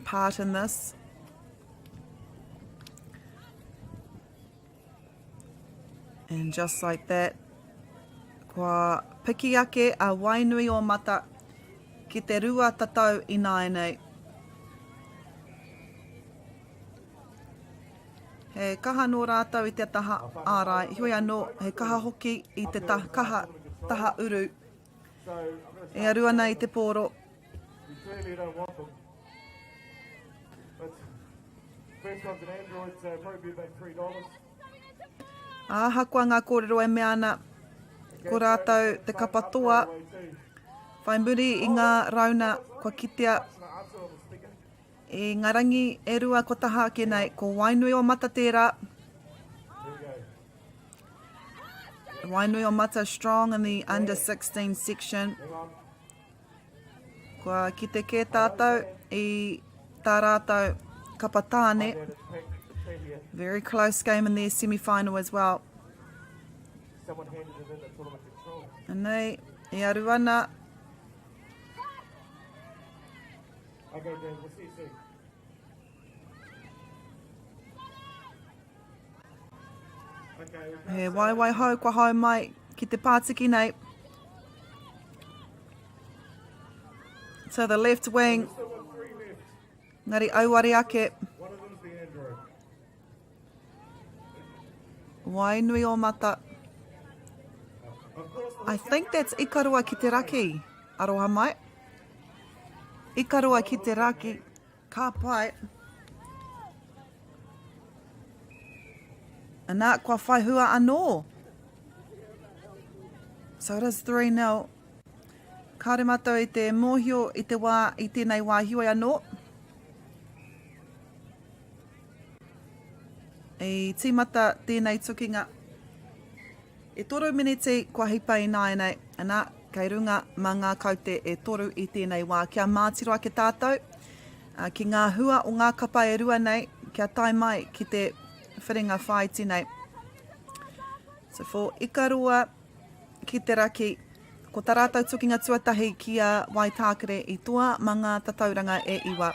part in this. And just like that, kua piki ake a wainui o mata ki te rua tatau i nāenei. He kaha no rātau i te taha ārai, hioi anō, he kaha hoki i te kaha taha uru. E arua nei te pōro. You clearly don't want them. But first one's an Android, so probably about $3. Āhakua ngā kōrero e mea ana, ko rātau te kapatoa, whai muri i ngā rauna kua kitea, e ngā rangi e rua ko taha ake nei, ko wainui o mata tērā. Wainui o mata strong in the under 16 section. Kua ki te kē tātou i tā rātau kapatāne. Very close game in their semi-final as well. Someone handed it in, that's all under control. And nei, e aru ana. Okay, Dan, we'll see you soon. He wai hau kua hau mai ki te pātiki nei. So the left wing, ngari auare ake. One of them's the Android. Wainui o mata. I think that's ikarua ki te raki. Aroha mai. Ikarua ki te raki. Ka pai. And nā kua whaihua anō. So it is 3-0. Kāre mātou i te mōhio i te wā, i tēnei wā hioi anō. I tīmata tēnei tukinga. E toru miniti kua hipa i nāenei. Anā, kei runga mā ngā kaute e toru i tēnei wā. Kia mātiro ake tātou. Ki ngā hua o ngā kapa e rua nei. Kia tai mai ki te whiringa whai tēnei. So for ikarua ki te raki, ko tā rātou tukinga tuatahi ki a Waitākere i toa mā ngā tatauranga e iwa.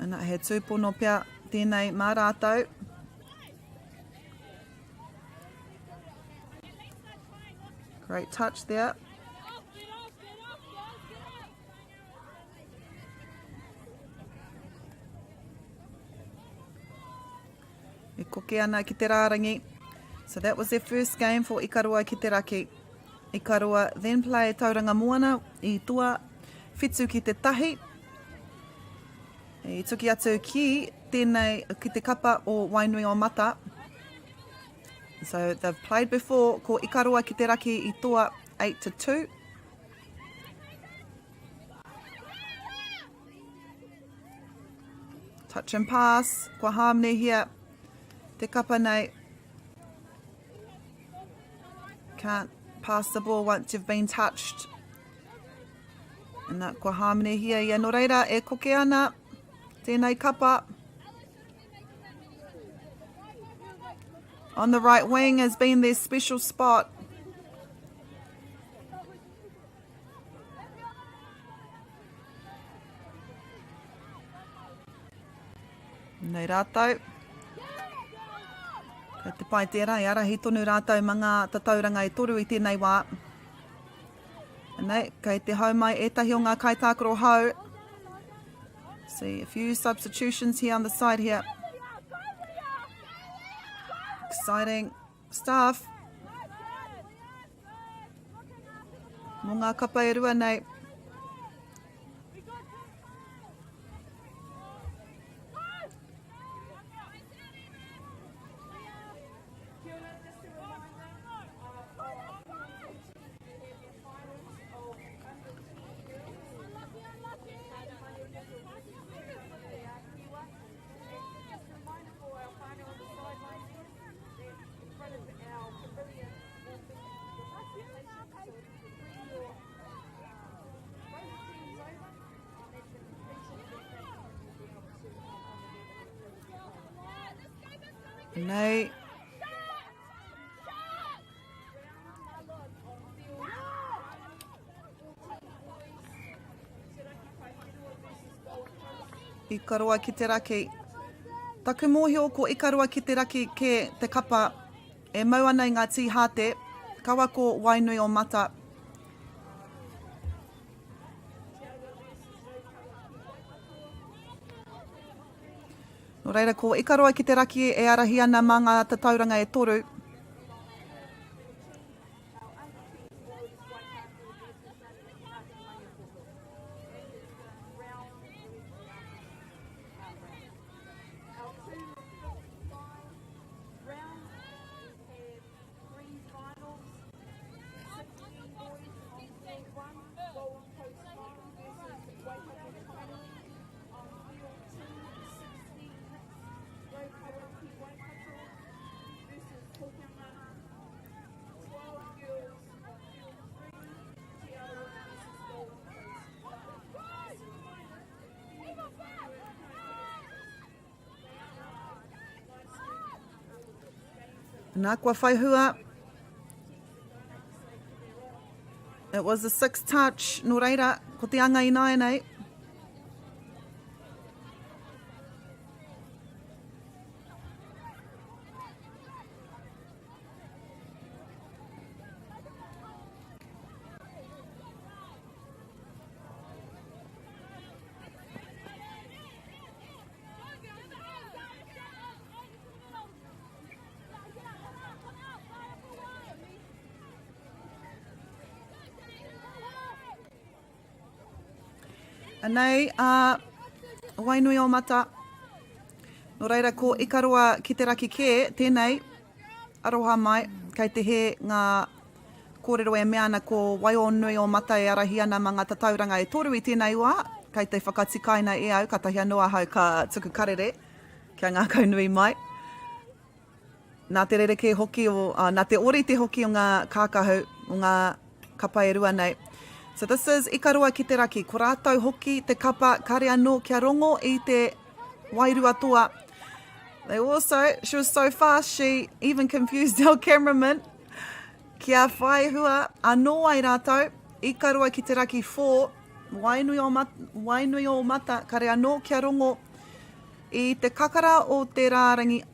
Ana he tūpono pia tēnei mā rātou. Great touch there. E koke ana ki te rārangi. So that was their first game for Ikarua ki te raki. Ikarua then play tauranga moana i tua whitu ki te tahi. I tuki atu ki tēnei ki te kapa o Wainui o mata. So they've played before ko Ikarua ki te raki i toa 8-2. Touch and pass, kua harmony here. Te kapa nei. Can't pass the ball once you've been touched. And that kua harmony here. Ia no reira e koke ana. Tēnei kapa. On the right wing has been their special spot. Nei rātou. Kei te pai tērā, i ara hi tonu rātou mga tatauranga e toru i tēnei wā. Nei, kei te hau mai etahi o ngā kaitākaro hau. See a few substitutions here on the side here. Exciting stuff. Mō ngā kapa e rua nei. Nei. Ikaroa ki te raki. Taku mōhio ko ikaroa ki te raki ke te kapa e mau ana i ngā tīhate, kawa ko wainui o mata. No reira, ko ikaroa ki te raki e arahi ana mā ngā tatauranga e toru. Nā kua whaihua. It was a 6 touch, no reira, ko te anga i nāi nei. Anei, wainui o mata. No reira, ko ikaroa ki te raki ke, tēnei, aroha mai, kei te he ngā kōrero e meana ko wainui o mata e arahi ana ma ngā tatauranga e toru i tēnei wā, kei te whakatikaina e au, ka tahi anoa hau ka tuku karere, kia ngā kaunui mai. Nā te rereke hoki o, nā te ori te hoki o ngā kākahu, o ngā kapa e rua nei. So this is ikaroa ki te raki. Ko rātou hoki te kapa kare anō kia rongo i te wairua toa. She was so fast, she even confused our cameraman. Kia whaihua anō ai rātou. Ikaroa ki te raki 4. Wainui o mata kare anō kia rongo i te kakara o te rārangi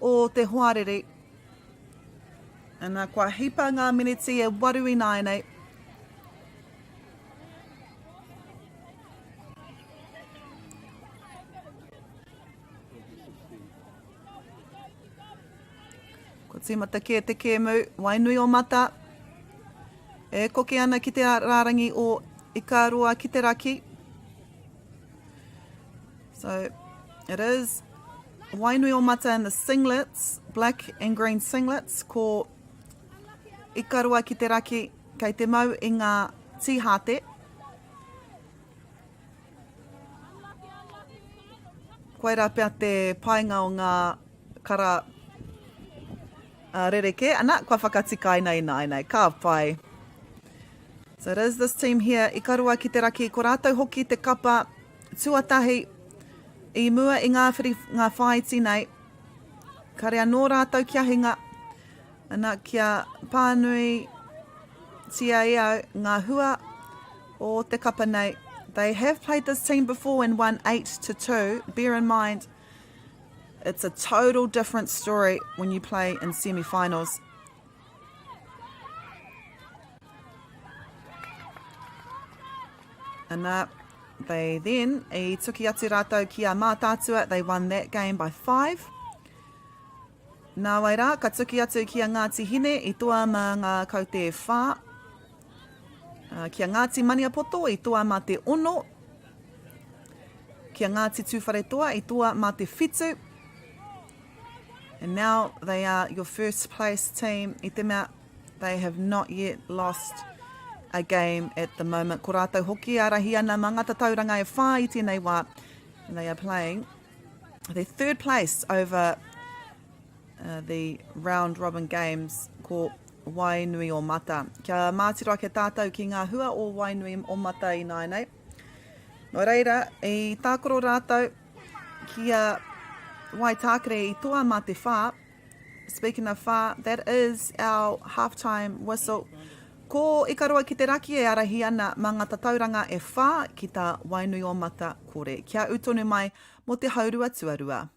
o te hoarere. Ana kua hipa ngā miniti e waru i nāi nei. Ko tīmata ke te kēmu, wainui o mata. E koke ana ki te rārangi o ikaroa ki te raki. So it is wainui o mata in the singlets, black and green singlets, ko ikaroa ki te raki kei te mau i ngā tīhate. Koera pia te painga o ngā kara rereke, ana, kua whakatikaina i nāi, ka pai. So it is this team here, ikaroa ki te raki, ko rātou hoki te kapa tuatahi i mua i ngā whaiti nei. Kare anō rātou kia hinga, ana kia pānui tia e au ngā hua o te kapa nei. They have played this team before and won 8-2. Bear in mind, it's a total different story when you play in semi-finals. And they then, I tuki atu rātou ki a mātātua, they won that game by 5. Nā wai rā, ka tuki atu ki a Ngāti Hine, i toa mā ngā kaute whā. Ki a Ngāti Maniapoto, i toa mā te ono. Ki a Ngāti Tūwharetoa, i toa mā te whitu. And now they are your first place team. I te mea, they have not yet lost a game at the moment. Ko rātou hoki arahi ana mā ngata tauranga e whā i tēnei wā. And they are playing their third place over the round robin games ko Wainui o mata. Kia mātira ke tātou ki ngā hua o Wainui o mata i nāi nei. No reira, i tākoro rātou kia wai tākere i toa mā te whā. Speaking of whā, that is our halftime whistle. Ko ikarua ki te raki e arahi ana mā ngā tauranga e whā ki tā wainui o mata kore. Kia utonu mai mo te haurua tuarua.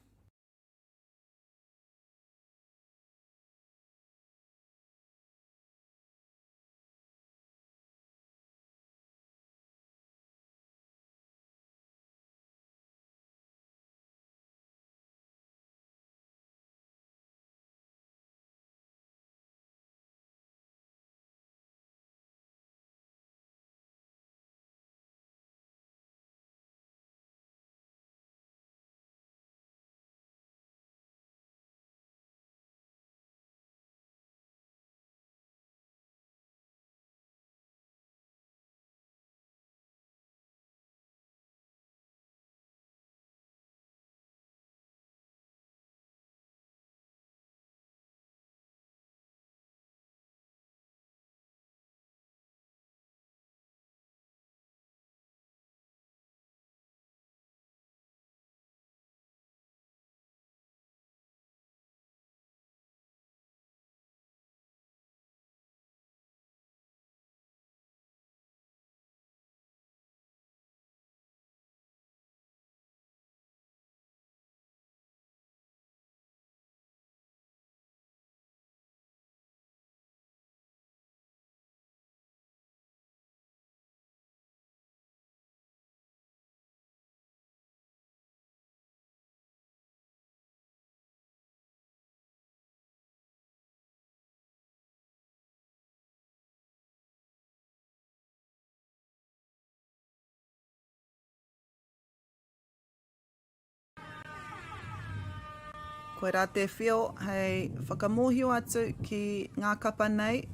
Koe rā te whio, hei whakamohio atu ki ngā kapa nei.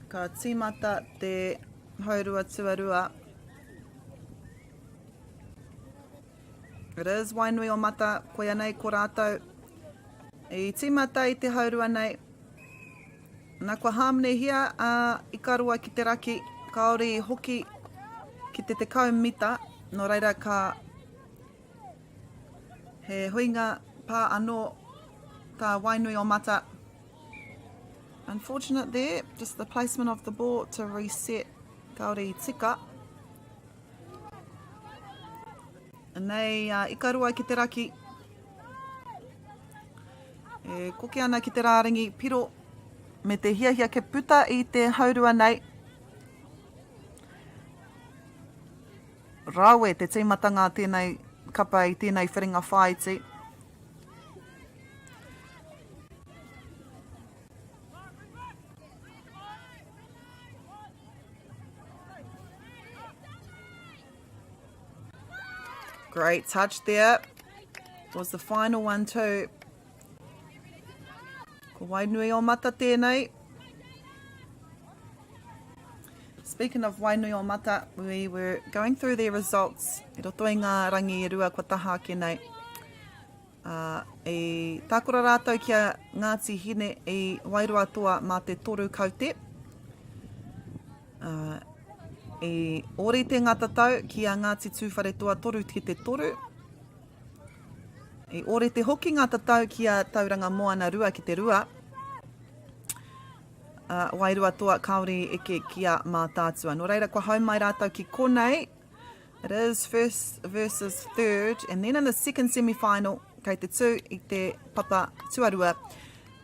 Ka tīmata te haurua tuarua. It is wainui o mata, koe anei ko rātou. I tīmata i te haurua nei. Nā kua hāmne hia i karua ki te raki, kaori hoki ki te tekau mita, no reira ka he huinga pā anō tā wainui o mata. Unfortunate there, just the placement of the ball to reset kaori tika. Nei, i karua ki te raki. E koke ana ki te rāringi piro me te hiahia ke puta i te haurua nei. Rawe te tīmatanga tēnei kapa i tēnei whiringa whaiti. Great touch there. Was the final one too. Ko wainui o mata tēnei. Speaking of wainui o mata, we were going through their results. I roto i ngā rangi e rua kua taha ke nei. E tākura rātou kia Ngāti Hine i Wairua toa mā te toru kaute. E ori te ngatatau kia Ngāti Tūwhare toa toru ki te toru. E ori te hoki ngatatau kia tauranga moana rua ki te rua. Wairua toa kaori eke kia mā tātua. Nō reira, kua hau mai rātou ki konei. It is first versus third. And then in the second semi-final, kei te tū i te papa tuarua,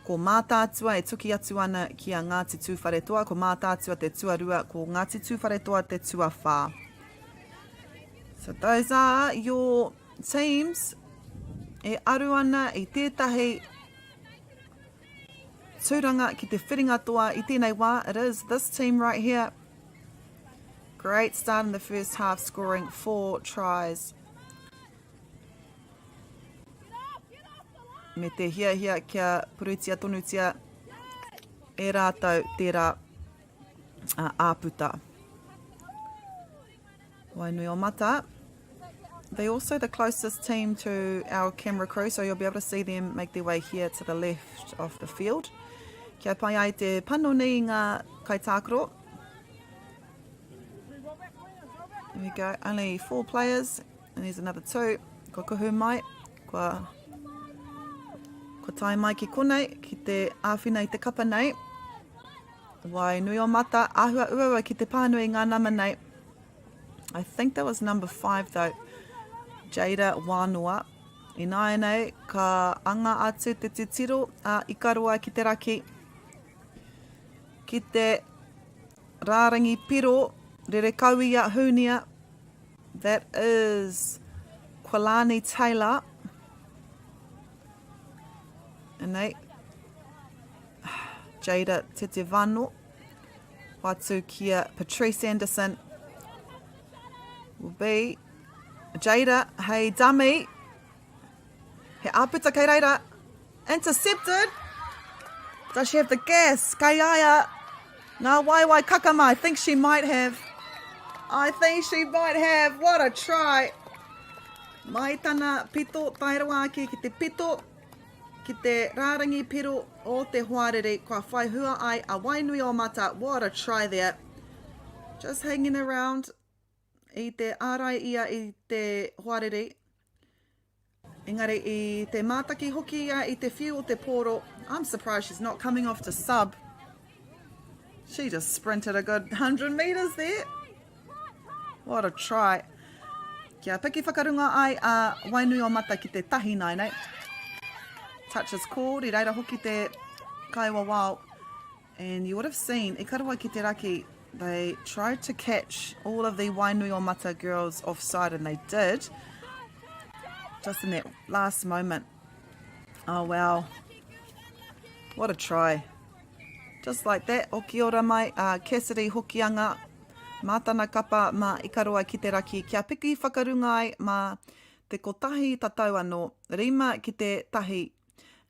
ko mā tātua e tuki atu ana kia Ngāti Tūwhare toa, ko mā tātua te tuarua, ko Ngāti Tūwhare toa te tuawhā. So those are your teams. E aru ana i tētahi tūranga ki te whiringa toa i tēnei wā. It is this team right here. Great start in the first half, scoring 4 tries. Me te hiahia kia purutia tonutia e rātou tērā āputa. Wainui o mata. They're also the closest team to our camera crew, so you'll be able to see them make their way here to the left of the field. Kia pai ai te panoni ngā kaitākaro. There we go, only 4 players, and there's another 2. Kua kuhu mai, kua tai mai ki konei, ki te āwhina i te kapa nei. Wainui o mata, ahua uaua ki te pānui ngā nama nei. I think that was number 5 though. Jada Wānua. I nāi nei, ka anga atu te titiro a ikarua ki te raki. Ki te rārangi piro, rere kauia hunia. That is Kwalani Taylor. And nei, Jada Tete Vano. Watu kia Patrice Anderson. Will be Jada, hey dummy. He aputa kei reira. Intercepted. Does she have the gas? Kei aia. Ngā waiwai kakama. I think she might have. What a try. Mai tana pito tairawaki ki te pito. Ki te rārangi piro o te huarere. Kua whai hua ai a wainui o mata. What a try there. Just hanging around. I te ārai ia i te huarere. Engari I te mātaki hoki ia I te whiu o te poro. I'm surprised she's not coming off to sub. She just sprinted a good 100 metres there. What a try. Kia piki whakarunga ai a wainui o mata ki te tahi nai nei. Touch is called. I reira hoki te kaiwa wao. And you would have seen, I karawai ki te raki, they tried to catch all of the wainui o mata girls offside, and they did. Just in that last moment. Oh, wow. What a try. Just like that. O kia ora mai, Cassidy hokianga. Mātana kapa mā ikaroa ki te raki. Kia piki whakarunga ai mā te kotahi tatau anō. Rima ki te tahi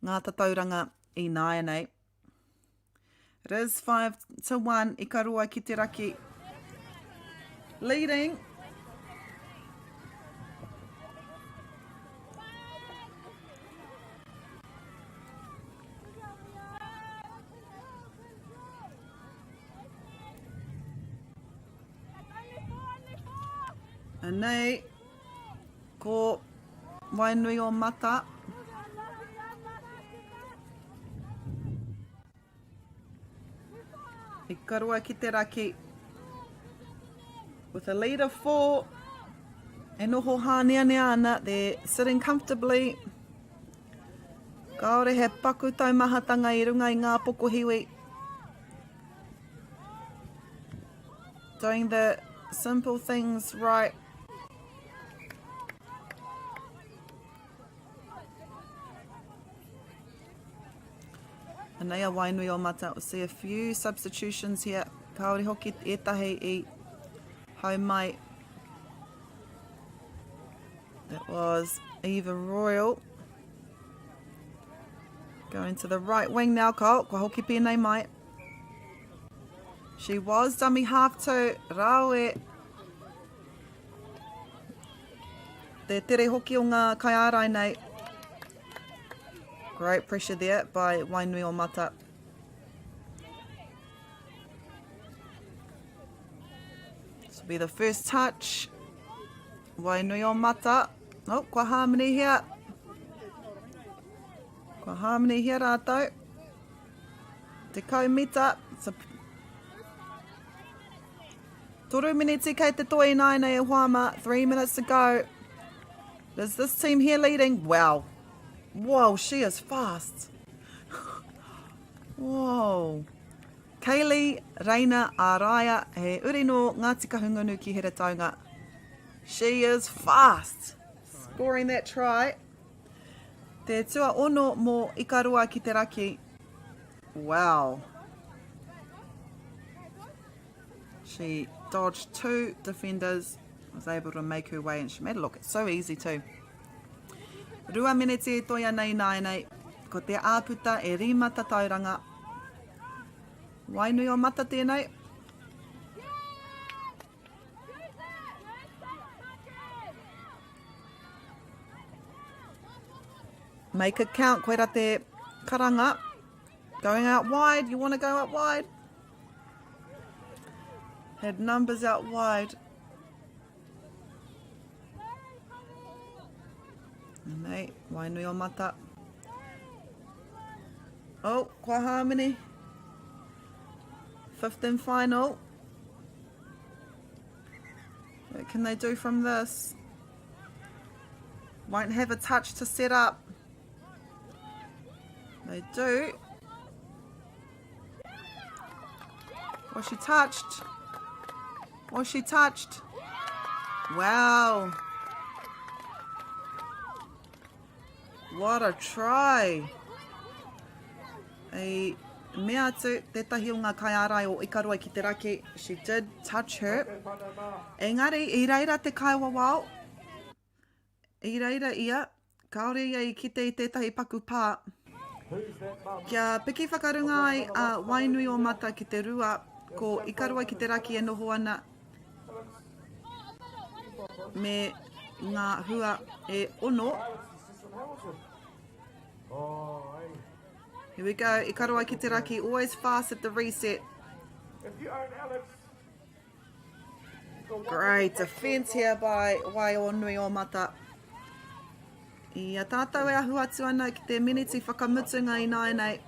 ngā tatauranga I nāia nei. It is 5-1 ikaroa ki te raki. Leading. Nei, ko wainui o mata. I karua ki te raki. With a lead of 4. E noho hānea nea ana. They're sitting comfortably. Kaore he paku taumahatanga I runga I ngā pokohiwi. Doing the simple things right. Anei a wainui o mata. We'll see a few substitutions here. Kaori hoki etahi I hau mai. That was Eva Royal. Going to the right wing now, Kau. Kua hoki pēnei mai. She was dummy half to Raue. Te tere hoki o ngā kaiarai nei. Great pressure there by Wainui o mata. This will be the first touch. Wainui o mata. Oh, kua harmony here. Kua harmony here rātou. Te kaumita. Toru miniti kei te toi nai nei e Huama. 3 minutes to go. Is this team here leading? Wow. Whoa, she is fast. Whoa. Kaylee Reina Araya he uri no Ngāti Kahungunu ki here taunga. She is fast. Scoring that try. Te tua ono mo ikarua ki te raki. Wow. She dodged 2 defenders, was able to make her way, and she made it look so easy too. Rua minete toia nei nai nei, ko te āputa e rima tatauranga. Wainui o mata tēnei. Make it count, koe ra te karanga. Going out wide, you want to go out wide? Had numbers out wide. Nei, wainui o mata. Oh, kua harmony. Fifth and final. What can they do from this? Won't have a touch to set up. They do. Was she touched? Was she touched? Wow. What a try. E mea atu, tētahi o ngā kaiarai o Ikaroa ki te raki. She did touch her. Engari, I reira te kaiwa wao. I reira ia. Kaore ia I kite I tētahi paku pā. Kia piki whakarunga ai a Wainui o mata ki te rua. Ko Ikaroa ki te raki e noho ana. Me ngā hua e ono. Here we go, Ikaroa ki te raki, always fast at the reset. Great defense here by Wainui o mata. I a tātou e ahu atu ana ki te miniti whakamutunga I naenei.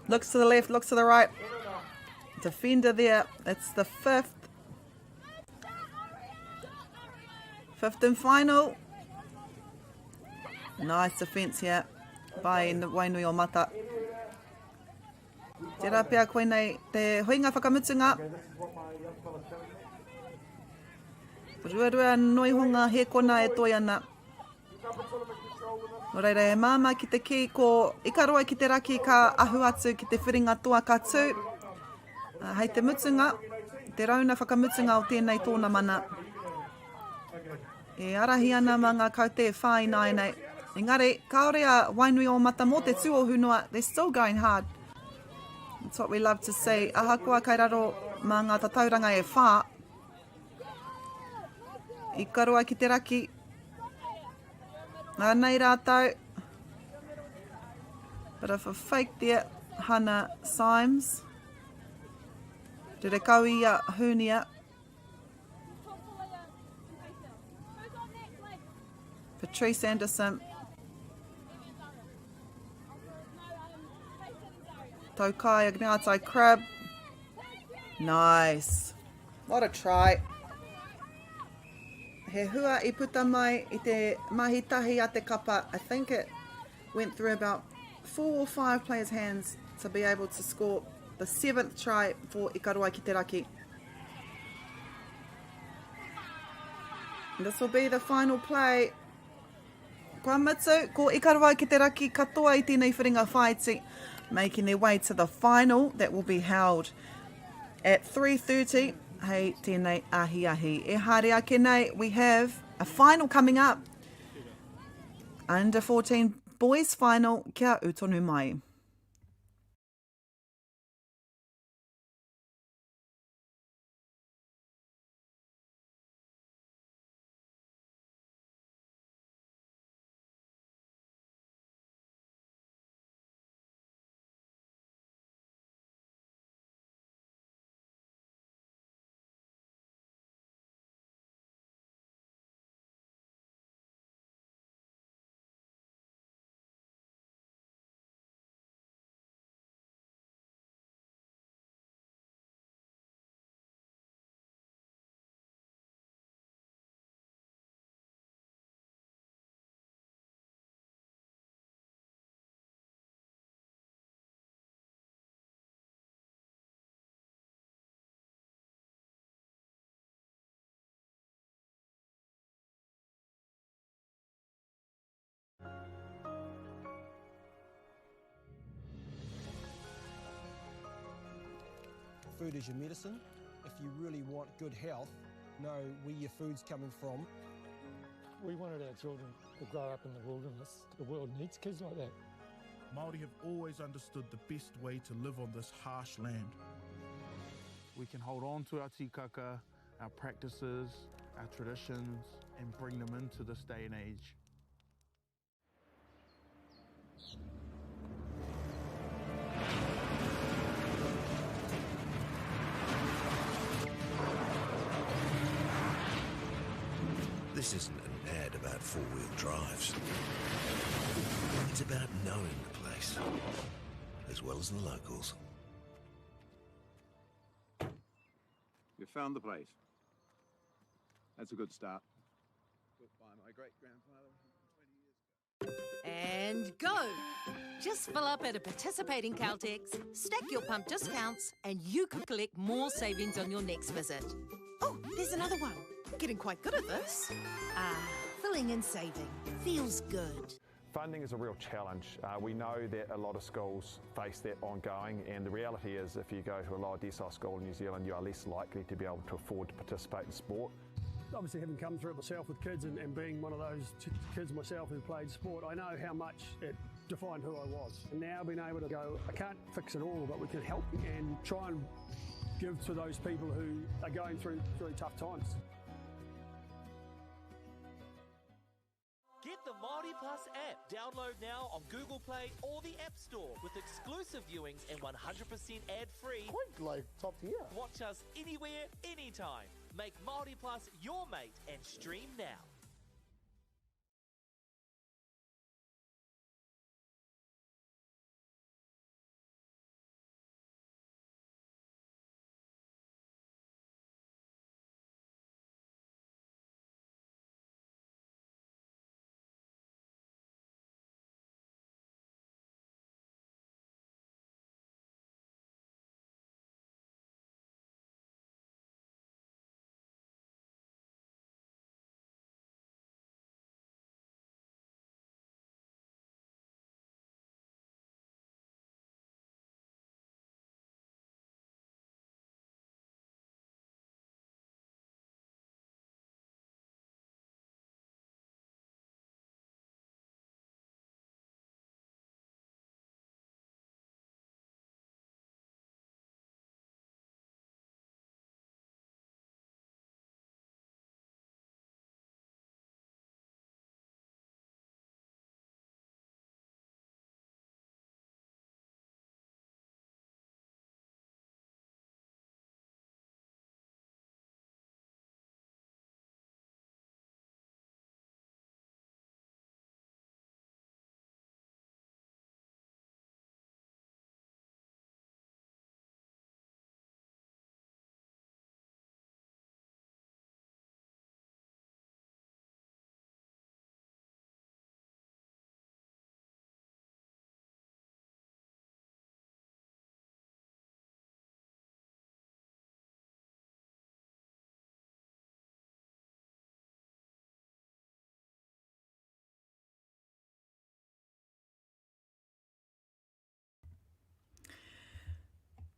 Looks to the left, looks to the right. Defender there, it's the fifth. Fifth and final. Nice defense here by Wainui o mata. Tērā pia koe nei te huinga whakamutunga. Ruarua noihonga he kona e toi ana. Nō reira e māma ki te ki ko Ikaroa ki te raki ka ahu atu ki te whiringa toa ka tū. Hei te mutunga, te rauna whakamutunga o tēnei tōna mana. E arahi ana mā ngā kaute e whai naenei. Engari, kaore a Wainui o mata mō te tū o hunua, they're still going hard. That's what we love to see. Ahakoa kai raro mā ngā tatauranga e whā. Ikaroa ki te raki. Nānei rātou. Bit of a fake there, Hannah Symes. Te rekau ia Hunia. Patrice Anderson. Tokai Agnatai Crab. Nice. What a try. He hua I puta mai I te mahitahi a te kapa. I think it went through about 4 or 5 players' hands to be able to score the 7th try for Ikaroa ki te raki. And this will be the final play. Kua matu, ko Ikaroa ki te raki katoa I tēnei whiringa whaiti, making their way to the final that will be held at 3:30. Hei tēnei ahi ahi. E haere ake nei, we have a final coming up. Under 14 boys final kia utonu mai. Food is your medicine. If you really want good health, know where your food's coming from. We wanted our children to grow up in the wilderness. The world needs kids like that. Māori have always understood the best way to live on this harsh land. We can hold on to our tikaka, our practices, our traditions, and bring them into this day and age. This isn't an ad about four-wheel drives. It's about knowing the place, as well as the locals. You found the place. That's a good start. Built by my great-grandfather 20 years ago. And go! Just fill up at a participating Caltex, stack your pump discounts, and you could collect more savings on your next visit. Oh, there's another one. Getting quite good at this. Filling and saving. Feels good. Funding is a real challenge. We know that a lot of schools face that ongoing, and the reality is if you go to a lower decile school in New Zealand, you are less likely to be able to afford to participate in sport. Obviously, having come through it myself with kids and being one of those kids myself who played sport, I know how much it defined who I was. And now being able to go, I can't fix it all, but we can help and try and give to those people who are going through really tough times. Get the Māori Plus app. Download now on Google Play or the App Store with exclusive viewings and 100% ad-free. Quite like top tier. Watch us anywhere, anytime. Make Māori Plus your mate and stream now.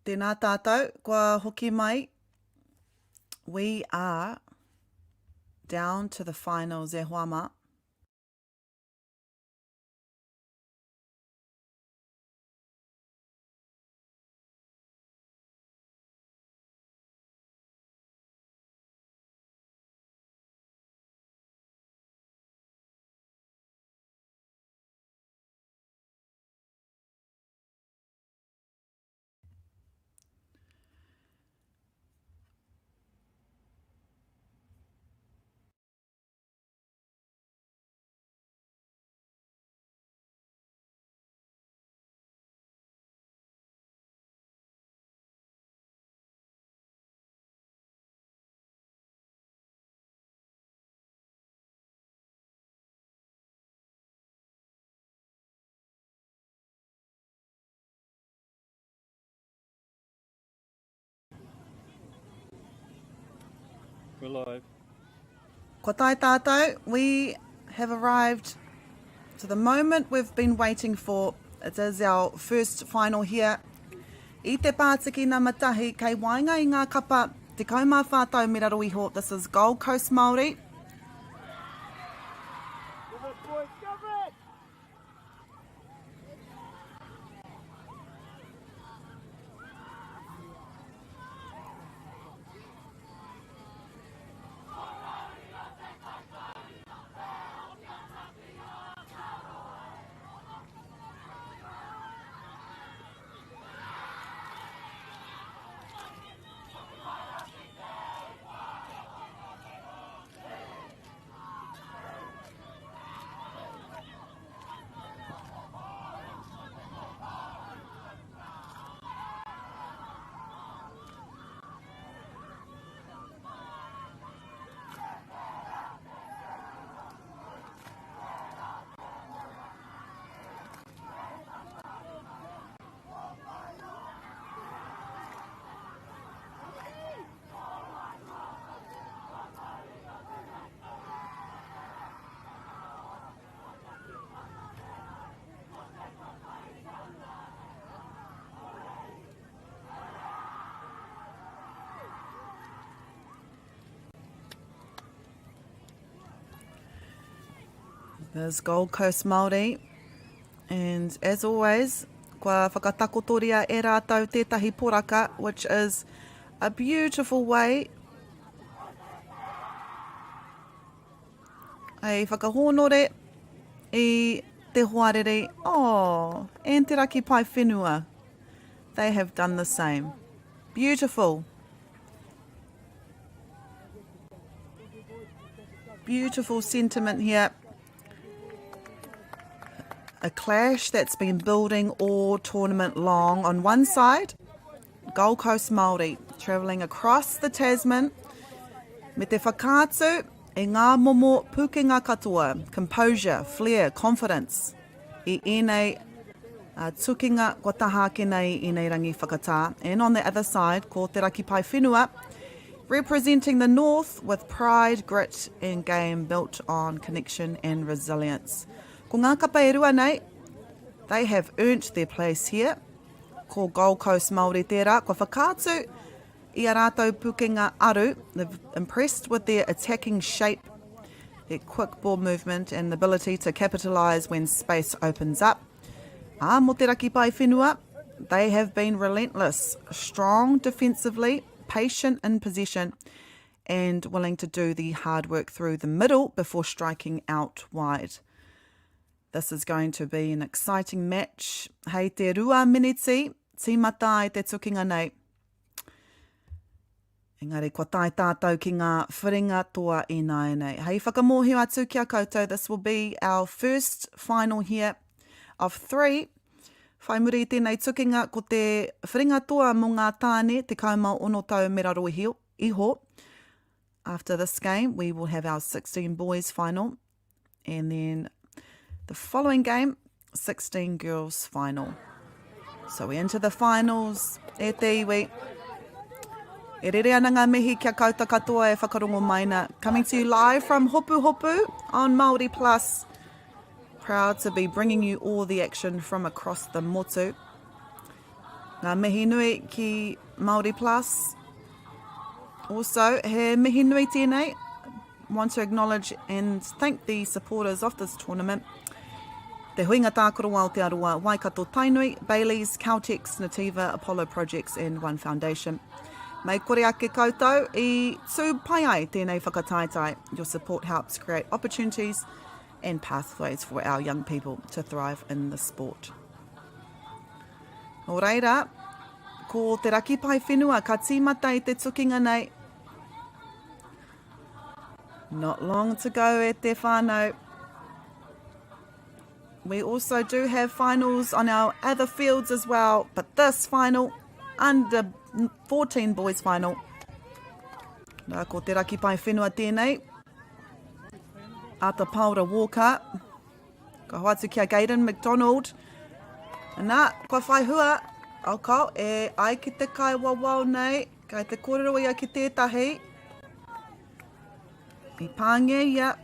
Tēnā tātou, kua hoki mai. We are down to the finals e Huama. We're live. Ko tai tātou, we have arrived to the moment we've been waiting for. It is our first final here. I te Pātiki na matahi, kei wainga I ngā kapa, te kaumā whātau me raro iho. This is Gold Coast Māori. There's Gold Coast Māori. And as always, kua whakatakotoria e rātou tētahi poraka, which is a beautiful way e whakahōnore I te hoarere. Oh, and te raki pai whenua. They have done the same. Beautiful. Beautiful sentiment here. A clash that's been building all tournament long. On one side, Gold Coast Māori travelling across the Tasman me te whakaatu e ngā momo pukenga katoa, composure, flair, confidence I ēnei tukinga kua tahake nei I nei rangi whakatā. And on the other side, ko te raki pai whenua, representing the north with pride, grit and game built on connection and resilience. Ko ngā kapa e rua nei, they have earned their place here. Ko Gold Coast Māori tērā, ko whakaatu I a rātou pukenga aru. They've impressed with their attacking shape, their quick ball movement and the ability to capitalise when space opens up. Mo te raki pai whenua, they have been relentless, strong defensively, patient in possession and willing to do the hard work through the middle before striking out wide. This is going to be an exciting match. Hei te rua miniti, tīmata I te tukinga nei. Engari, kua tai tātou ki ngā whiringa toa I nai nei. Hei whakamohio atu kia koutou, this will be our first final here of 3. Whai muri I tēnei tukinga ko te whiringa toa mo ngā tāne te kaumau ono tau meraro iho. After this game, we will have our 16 boys final. And then the following game, 16 girls final. So we into the finals. E te iwi. E rere ana ngā mihi kia kauta katoa e whakarongo maina. Coming to you live from Hopuhopu on Māori Plus. Proud to be bringing you all the action from across the motu. Ngā mihi nui ki Māori Plus. Also, he mihi nui tēnei. Want to acknowledge and thank the supporters of this tournament. Te Huinga Taakaro Aotearoa Waikato Tainui, Bailey's, Caltex, Nativa, Apollo Projects and One Foundation. Mai kore ake koutou I tū pai ai tēnei whakataitai. Your support helps create opportunities and pathways for our young people to thrive in the sport. O reira, ko te raki pai whenua ka tīmata I te tukinga nei. Not long to go e te whānau. We also do have finals on our other fields as well, but this final, under 14 boys final. Nā ko te raki pai whenua tēnei. Aotearoa Waka. Ka hoatu kia Gaiden McDonald. Nā, kua whai hua, au kau, e ai ki te kai wawau nei, kai te kōrero ia ki tētahi. I pānge ia,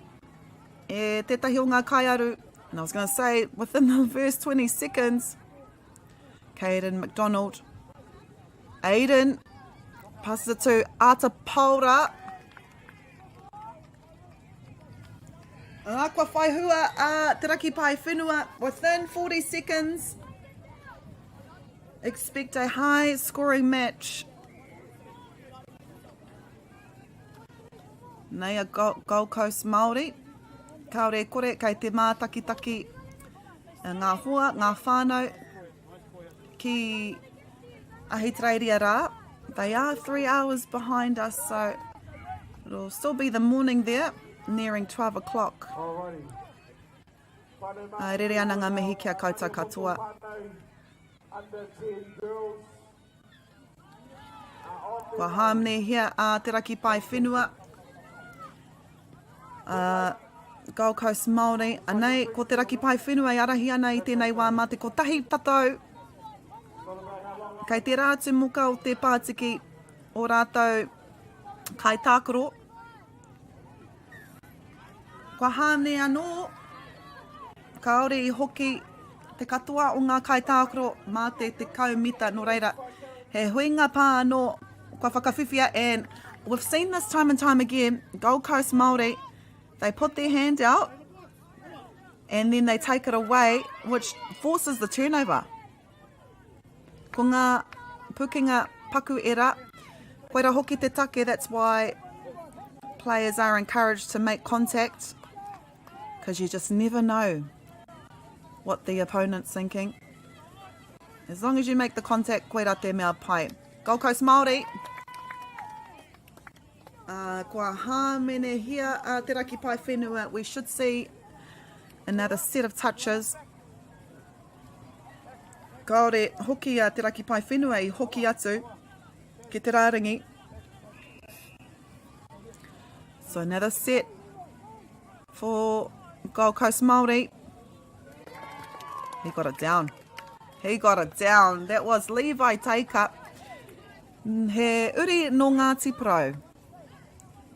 e tētahi o ngā kai aru. And I was going to say, within the first 20 seconds, Gaiden McDonald. Aiden passes it to Aotearoa. Kua whai hua, te raki pai whenua. Within 40 seconds, expect a high scoring match. Nei a Gold Coast Māori. Kaore kore kai te mātakitaki ngā hoa, ngā whānau ki Ahitreiria rā. They are 3 hours behind us, so it'll still be the morning there, nearing 12 o'clock. Rere ana ngā mihi kia koutou katoa. Kua haamne hia a te raki pai whenua. Gold Coast Māori, anei, ko te raki pai whenua I arahi ana I tēnei wā mā te kotahi tatou. Kei te rātu muka o te pātiki o rātou kai tākaro. Kua hāne anō, kaore I hoki te katoa o ngā kai tākaro mā te kaumita no reira. He huinga pā anō, kua whakawhiwhia, and we've seen this time and time again, Gold Coast Māori, they put their hand out and then they take it away, which forces the turnover. Ko ngā pukinga paku era, koira hoki te take, that's why players are encouraged to make contact, because you just never know what the opponent's thinking. As long as you make the contact, koira te mea pai. Gold Coast Māori. Kua hāmene hia te raki pai whenua. We should see another set of touches. Kaore hoki te raki pai whenua I hoki atu ki te rāringi. So another set for Gold Coast Māori. He got it down. He got it down. That was Levi take-up. He uri no Ngāti Pro.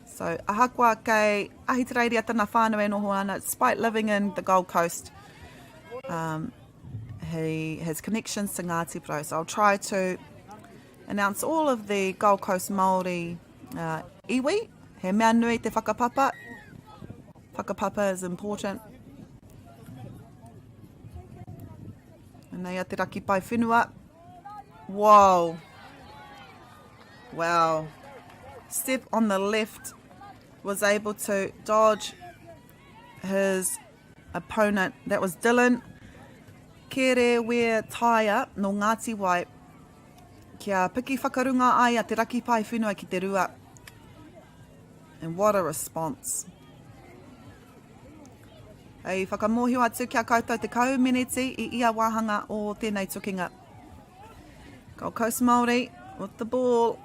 So ahakua kei ahitereiria tana whānau e noho ana. Despite living in the Gold Coast, he has connections to Ngāti Pro. So I'll try to announce all of the Gold Coast Māori iwi. He mea nui te whakapapa. Whakapapa is important. And nei a te raki pai whenua. Whoa. Wow. Step on the left was able to dodge his opponent. That was Dylan. Kere wea taia no Ngāti Wai. Kia piki whakarunga ai a te raki pai whenua ki te rua. And what a response. Hei whakamohio atu kia koutou te kaumeneti I ia wāhanga o tēnei tukinga. Gold Coast Māori with the ball.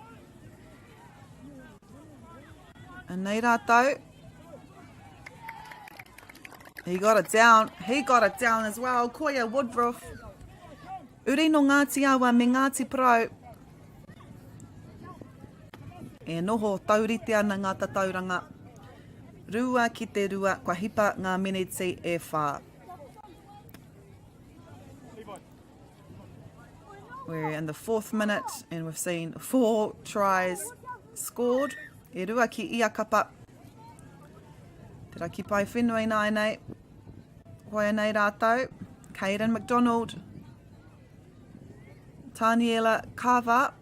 And nei rātou. He got it down. He got it down as well. Koia Woodruff. Uri no Ngāti Awa me Ngāti Pro. E noho taurite ana ngā tatauranga. Rua ki te rua, kua hipa ngā meneti e whā. We're in the 4th minute and we've seen 4 tries scored. E rua ki ia kapa. Te raki pai whenua nai nei. Hoia nei rātou. Caden McDonald. Taniela Kava.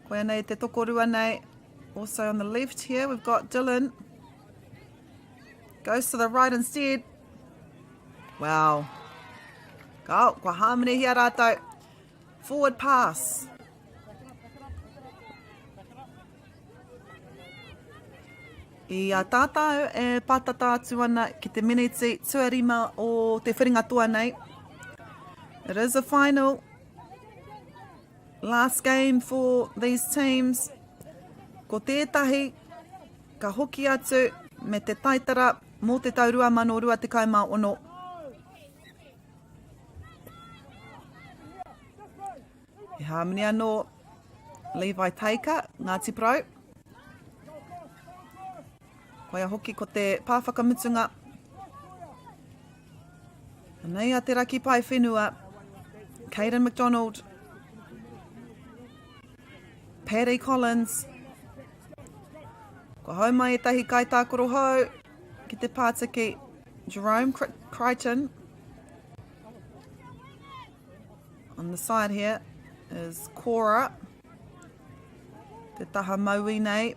Koia nei te tokorua nei. Also on the left here, we've got Dylan. Goes to the right instead. Wow. Go, kua hāmene hia rātou. Forward pass. I a tātau e pātata atu ana ki te miniti tuarima o te whiringatua nei. It is a final. Last game for these teams. Ko tētahi, ka hoki atu me te taitara mō te taurua mano rua te kaimā ono. E hāmini anō Levi Taker, Ngāti Pro. Koia hoki ko te pāwhakamutunga. Nei a te raki pai whenua. Caden McDonald. Paddy Collins. Ko hau mai e tahi kai tākoro hau ki te Pātiki. Jerome Crichton. On the side here is Cora. Te taha maui nei.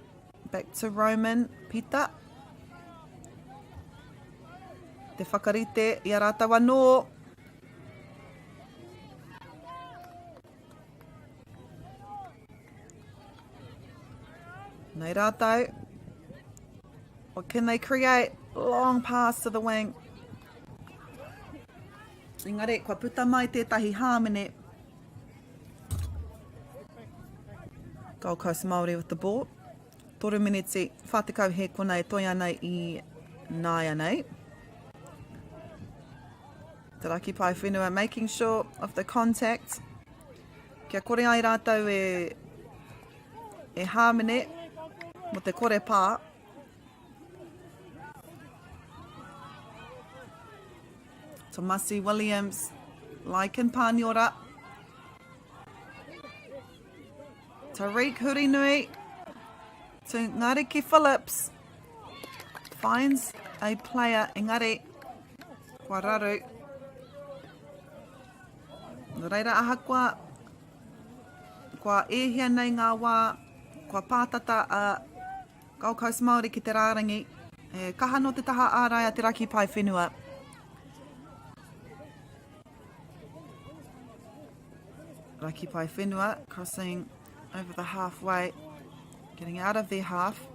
Back to Roman Pita. Te whakarite I a rātou anō. Nei rātou. What can they create? Long pass to the wing. Engari, kua puta mai tētahi hāmene. Gold Coast Māori with the ball. Toru miniti, whātekau he konei toia nei I nāia nei. Te raki pai whenua, making sure of the contact. Kia kore ai rātou e hāmene mo te kore pā. Tomasi Williams, Laiken Pāniora. Tariq Hurinui to Ngariki Phillips. Finds a player, engari, kua raru. Reira ahakua, kua ehia nei ngā wā, kua pātata a Gold Coast Māori ki te rārangi. E kaha no te taha ārai a te raki pai whenua. Raki pai whenua, crossing over the halfway, getting out of their half.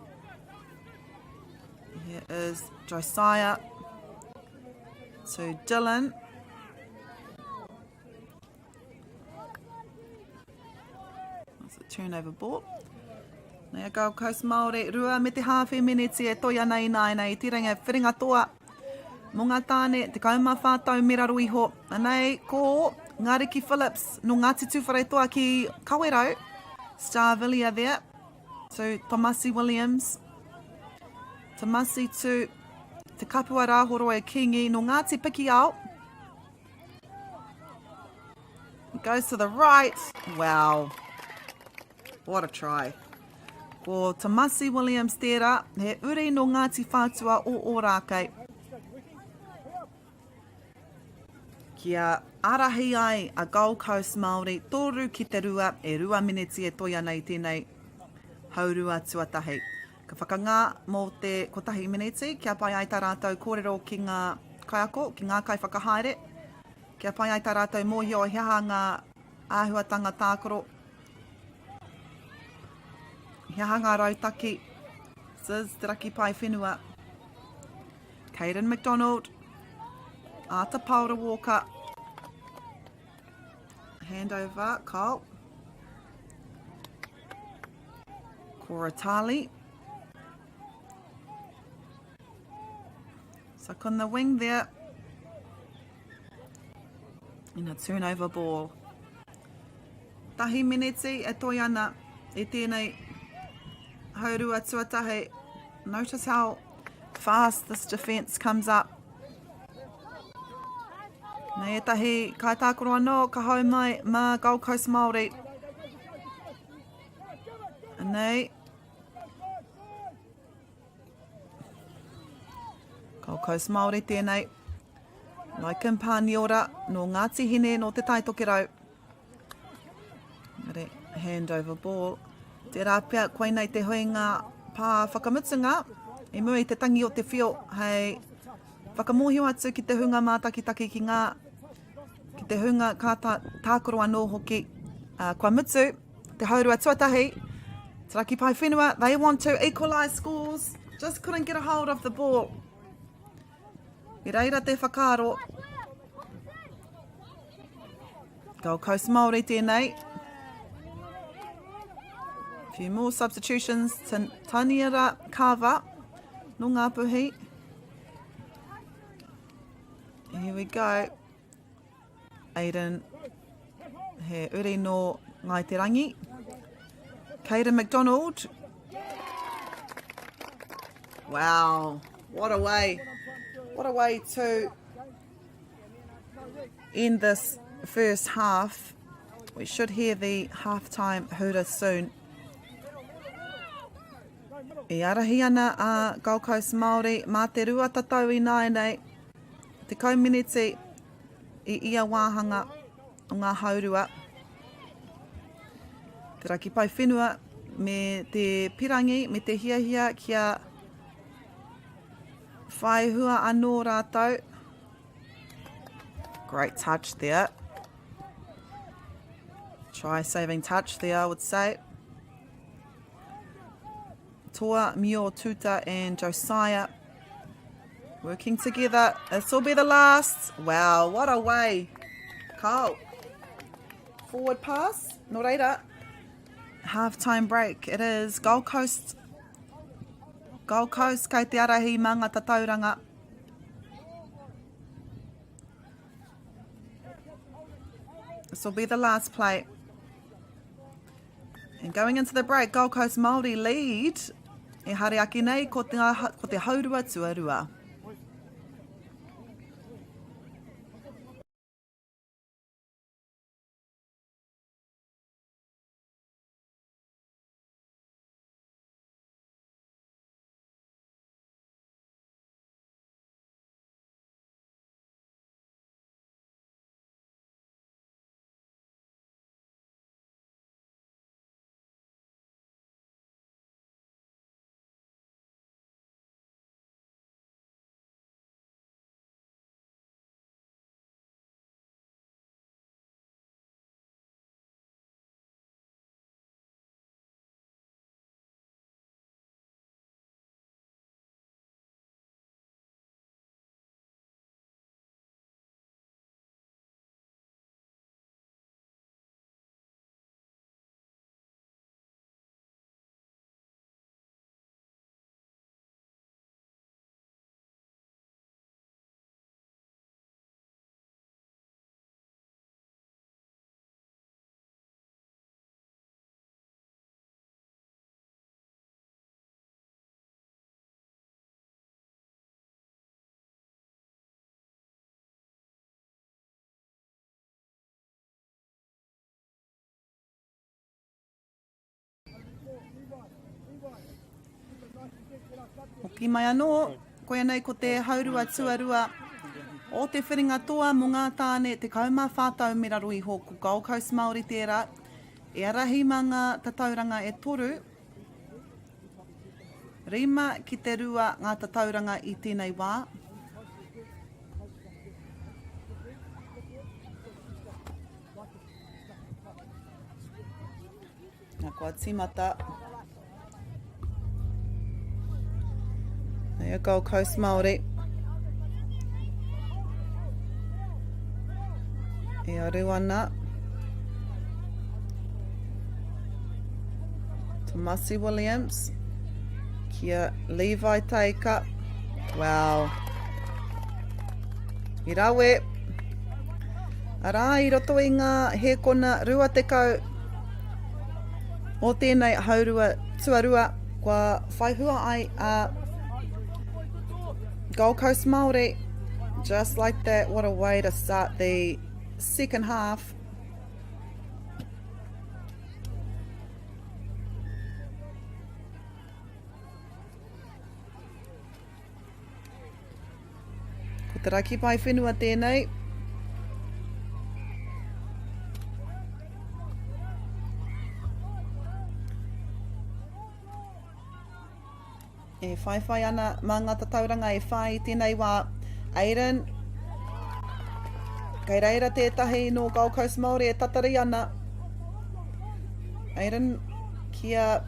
Here is Josiah to Dylan. That's a turnover ball. Nea Gold Coast Māori, rua me te hawhi miniti e toia nei nai nei, tiringa whiringa toa. Mō ngā tāne, te kauma whātau miraru iho. Anei, ko Ngāriki Phillips, no Ngāti Tūwhare toa ki Kawerau. Star Villia there. To Tomasi Williams. Tomasi to Te Kapua Rāhoro e Kingi, no Ngāti Piki Ao. Goes to the right. Wow. What a try. Ko Tomasi Williams tērā, he uri no Ngāti Whātua o Ōrākei. Kia arahi ai a Gold Coast Māori, tōru ki te rua, e rua miniti e toia nei tēnei haurua tuatahi. Ka whakangā mō te kotahi miniti, kia pai ai tā rātou kōrero ki ngā kaiako, ki ngā kai whakahaere. Kia pai ai tā rātou mōhio hiaha ngā āhuatanga tākoro. Hiaha ngā rautaki, Ziz te raki pai whenua. Caden McDonald, Ata Paura Walker. Hand over, Carl. Koratali. Suck on the wing there. In a turnover ball. Tahi miniti e toi ana e tēnei haurua tuatahi. Notice how fast this defence comes up. Nei etahi kai tākoro anō, ka hau mai mā Gold Coast Māori. Nei. Gold Coast Māori tēnei. Laikin Pāniora no Ngāti Hine no te taitokirau. Ngare, hand over ball. Te rāpia koe nei te huinga pā whakamutunga. E mui te tangi o te whio hei whakamohio atu ki te hunga mātakitaki ki ngā ki te hunga kā tākoro anō hoki. Kua mutu, te haurua tuatahi, te raki pai whenua, they want to equalise scores, just couldn't get a hold of the ball. I reira te whakaaro. Gold Coast Māori tēnei. Few more substitutions, Taniera Kava, no ngā puhi. Here we go. Aiden, he uri no ngai te rangi. Caden McDonald. Wow, what a way to end this first half. We should hear the halftime hura soon. E arahi ana a Gold Coast Māori, mā te rua tatau I nai nei, te kauminiti I ia wāhanga o ngā haurua. Te raki pai whenua me te pirangi, me te hiahia kia whaihua anō rātou. Great touch there. Try-saving touch there, I would say. Toa, Mio, Tuta and Josiah working together. This will be the last. Wow, what a way. Carl. Forward pass. No reira. Half-time break. It is Gold Coast. Gold Coast kei te arahi mangata tauranga. This will be the last play. And going into the break, Gold Coast Māori lead. E hare aki nei ko te haurua tuarua. Ki mai anō, koe nei ko te haurua tuarua o te whiringa toa mo ngā tāne te kaumā whātau mera rui hoku Gold Coast Māori tērā. E arahi mā ngā tatauranga e toru. Rima ki te rua ngā tatauranga i tēnei wā. Nā kua tīmata. Nei a Gold Coast Māori. E aru ana. Tomasi Williams. Kia Levi Teika. Wow. I rawe. Arā, i roto i ngā hēkona rua tekau o tēnei haurua tuarua. Kua whaihua ai a Gold Coast Māori. Just like that, what a way to start the second half. Ko te raki pai whenua tēnei. E whaiwhai ana mā ngā tatauranga e whai tēnei wā Aiden. Kei reira tētahi no Gold Coast Māori e tatari ana. Aiden kia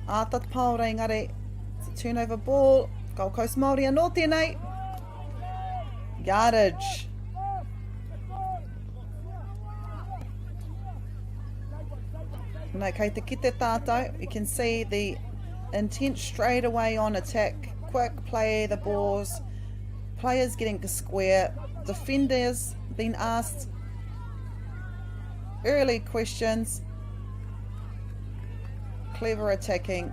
ātat paura engari. It's a turnover ball. Gold Coast Māori anō tēnei. Yardage. Nā, kei te kite tātou. You can see the intent straight away on attack. Quick play the balls. Players getting to square. Defenders being asked early questions. Clever attacking.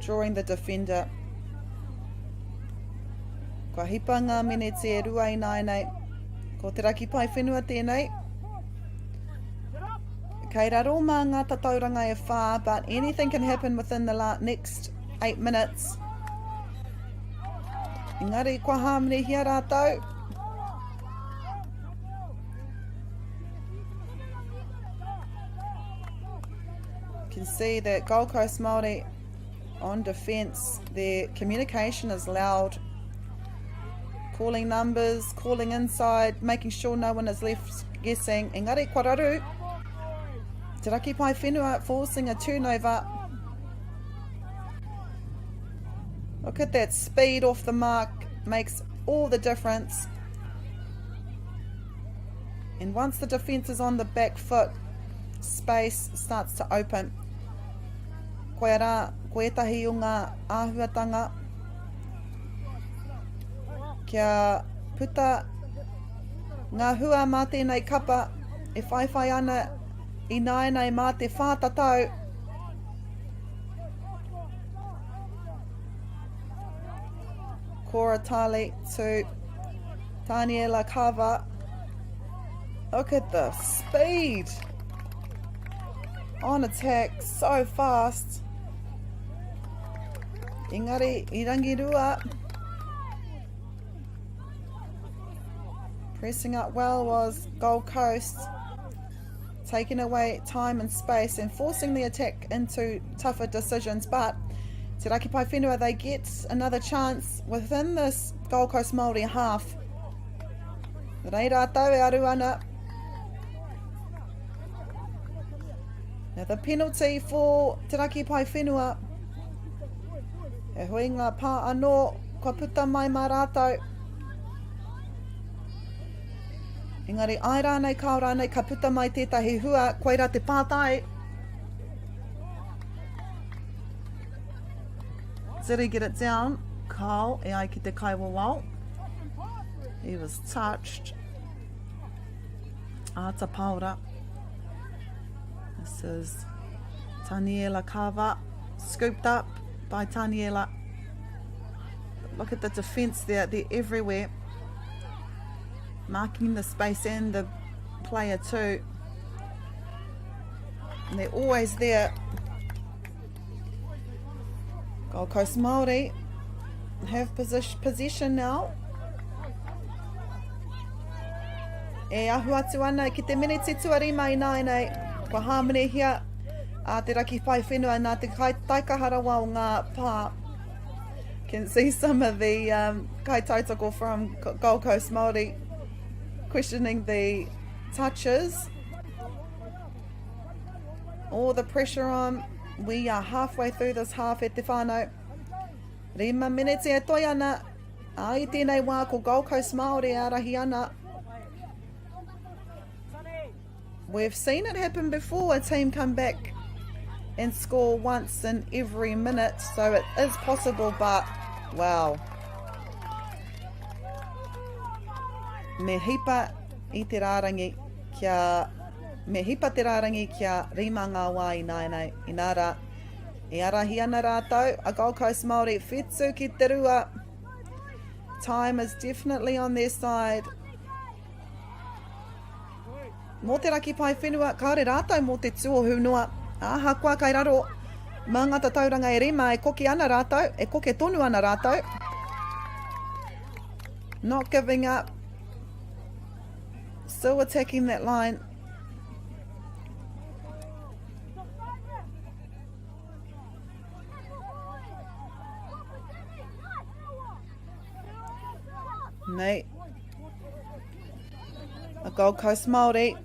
Drawing the defender. Kua hipa ngā minete e rua i nāinei. Ko te raki pai whenua tēnei. Kei raro mā ngā tatauranga e whā, but anything can happen within the next 8 minutes. Engari, kua hāmene hia rātou. You can see that Gold Coast Māori on defence, their communication is loud. Calling numbers, calling inside, making sure no one is left guessing. Engari, kua raru. Te raki pai whenua, forcing a turnover. Look at that speed off the mark, makes all the difference. And once the defence is on the back foot, space starts to open. Koe rā, koe tahi o ngā āhuatanga. Kia puta ngā hua mā tēnei kapa, e whaiwhai ana I nāinei mā te whātatau. Kora Tali to Daniela Kava. Look at the speed. On attack, so fast. Engari, I rangirua. Pressing up well was Gold Coast. Taking away time and space and forcing the attack into tougher decisions, but Te Raki Pai Whenua, they get another chance within this Gold Coast Māori half. Rei rātau e aru ana. Now the penalty for Te Raki Pai Whenua. E Huinga pā anō, kua puta mai mā rātau. Engari, ai rānei, kao rānei, ka puta mai tētahi hua, koe rā te pātai. Ziri get it down. Kao, e ai ki te kaiwawau. He was touched. Ata paura. This is Daniela Kava, scooped up by Daniela. Look at the defence there, they're everywhere. Marking the space and the player too. And they're always there. Gold Coast Māori have possession now. E ahu atu ana ki te miniti tuarima i nāi kua hāmene hia a te raki pai whenua nā te taikaharawa o ngā pā. Can see some of the kai tautoko from Gold Coast Māori questioning the touches. All the pressure on. We are halfway through this half e te whānau. Rima miniti e toi ana. A i tēnei wā ko Gold Coast Māori a rahi ana. We've seen it happen before, a team come back and score once in every minute, so it is possible, but wow. Me hipa i te rārangi kia rima ngā wā i nāi i nā rā. I arahi ana rātou, a Gold Coast Māori whetū ki te rua. Time is definitely on their side. Mō te raki pai whenua, kāre rātou mō te tuohu noa. Aha kua kai raro, mā ngata tauranga e rima e koke ana rātou, e koke tonu ana rātou. Not giving up. Still attacking that line. Mate. A Gold Coast Māori.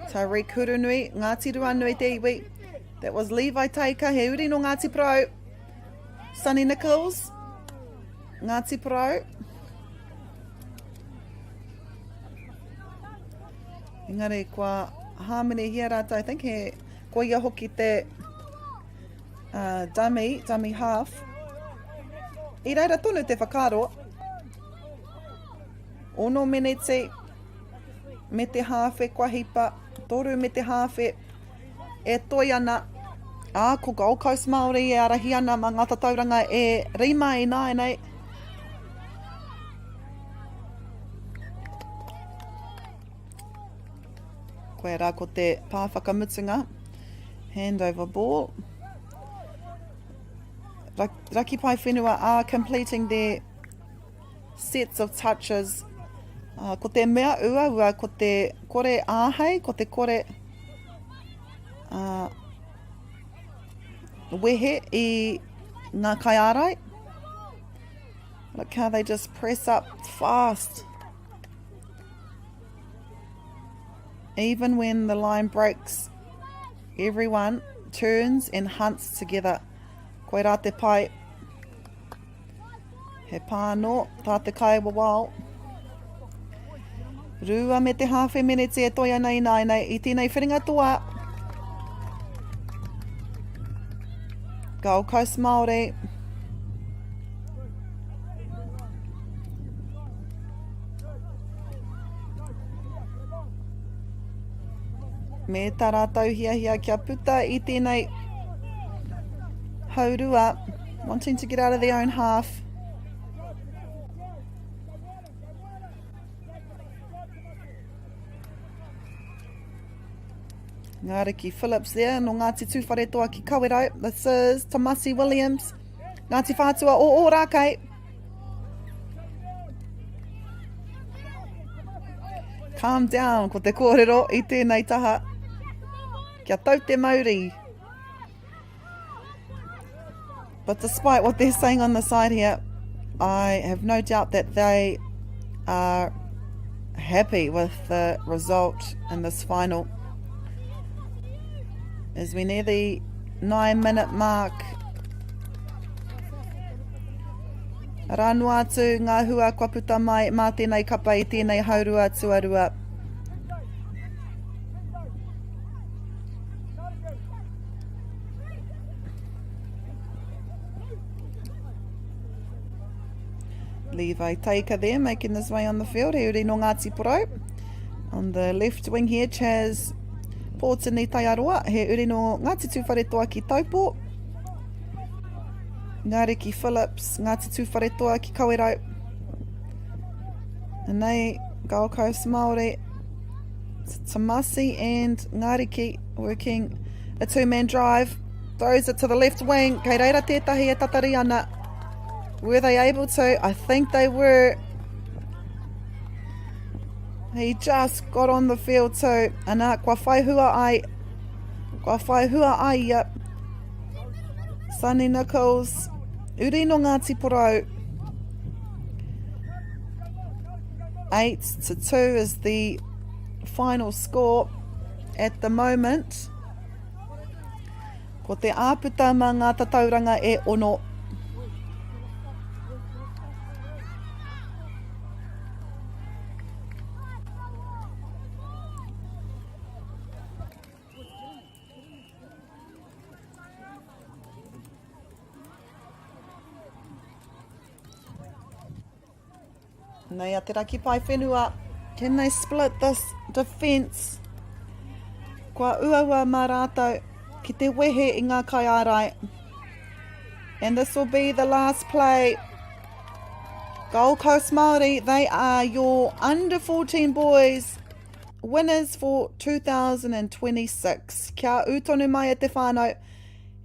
Tauri kurunui, Ngāti Ruanui te iwi. That was Levi Taika, he uri no Ngāti Pro. Sonny Nichols, Ngāti Pro. Engari, kua hāmene hia rātou, I think he, kua ia hoki te dummy half. I reira tonu te whakaro. Ono miniti me te hawhe kua hipa, toru me te hawhe e toi ana. A ko Gold Coast Māori e arahi ana ma ngata tauranga e rima i nāi. Koe rā ko te pāwhakamutunga. Hand over ball. Raki pai whenua are completing their sets of touches. Ko te mea ua, ko te kore āhei, ko te kore wehe i ngā kai ārai. Look how they just press up fast. Even when the line breaks, everyone turns and hunts together. Koe rā te pai. He pāno, tā te kai wawao. Rua me te hawhe miniti e toi ana i nāi i tēnei whiringa toa. Gold Coast Māori. Me tā rātou hia kia puta i tēnei haurua, wanting to get out of their own half. Ngāriki Phillips there, no Ngāti Tūwharetoa ki Kawero. This is Tomasi Williams. Ngāti Whātua o Rākei. Calm down, ko te kōrero i tēnei taha. Kia tau te mauri. But despite what they're saying on the side here, I have no doubt that they are happy with the result in this final. As we near the 9-minute mark. Rānu atu ngā hua kua puta mai mā tēnei kapa i tēnei haurua tuarua. Levi Taika there, making his way on the field. He uri no Ngāti Pro. On the left wing here, Chaz Pōtini Taiaroa. He uri no Ngāti Tūwharetoa ki Taupō. Ngāriki Phillips, Ngāti Tūwharetoa ki Kawero. And they, Gold Coast Māori, Tamasi and Ngāriki working a two-man drive, throws it to the left wing. Kei reira tētahi e tatari ana. Were they able to? I think they were. He just got on the field too. Ana, kua whai hua ai. Kua whai hua ai. Sunny Nichols. Uri no Ngāti Porou. 8-2 is the final score at the moment. Ko te āputa mā ngā tatauranga e ono. Nei a te raki pai whenua. Can they split this defence? Kua uaua mā rātou ki te wehe i ngā kai ārai. And this will be the last play. Gold Coast Māori, they are your under 14 boys winners for 2026. Kia utonu mai e te whānau.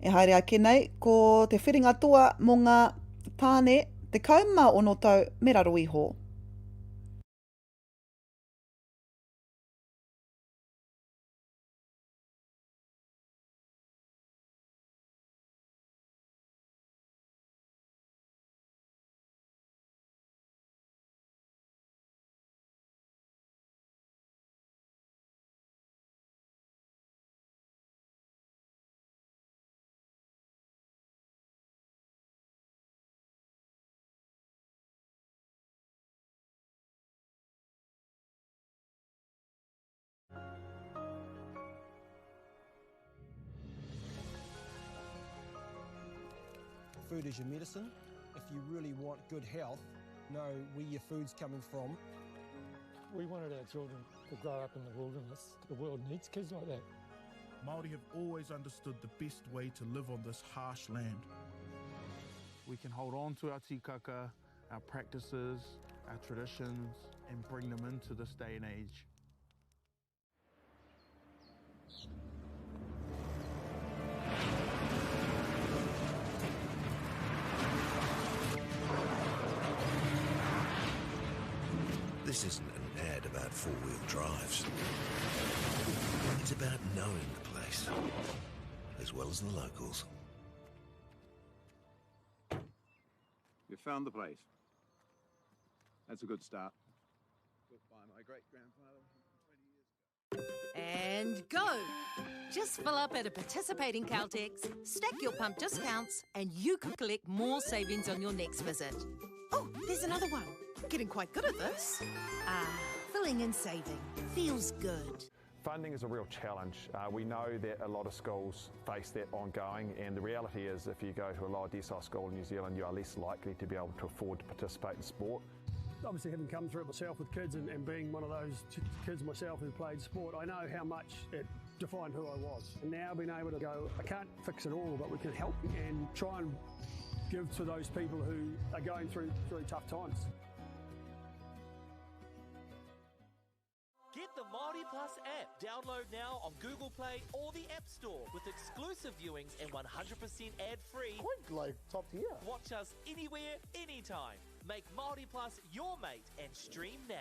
E haere ake nei, ko te whiringa toa mō ngā tāne, te kaumā ono tau me raro iho. Food is your medicine. If you really want good health, know where your food's coming from. We wanted our children to grow up in the wilderness. The world needs kids like that. Māori have always understood the best way to live on this harsh land. We can hold on to our tikaka, our practices, our traditions, and bring them into this day and age. This isn't an ad about four-wheel drives. It's about knowing the place, as well as the locals. You found the place. That's a good start. Built by my great-grandfather 20 years ago. And go! Just fill up at a participating Caltex, stack your pump discounts, and you could collect more savings on your next visit. Oh, there's another one. Getting quite good at this. Filling and saving. Feels good. Funding is a real challenge. We know that a lot of schools face that ongoing, and the reality is if you go to a lower decile school in New Zealand, you are less likely to be able to afford to participate in sport. Obviously, having come through it myself with kids and being one of those kids myself who played sport, I know how much it defined who I was. And now being able to go, I can't fix it all, but we can help and try and give to those people who are going through tough times. Get the Māori Plus app. Download now on Google Play or the App Store with exclusive viewings and 100% ad-free. Quite like top tier. Watch us anywhere, anytime. Make Māori Plus your mate and stream now.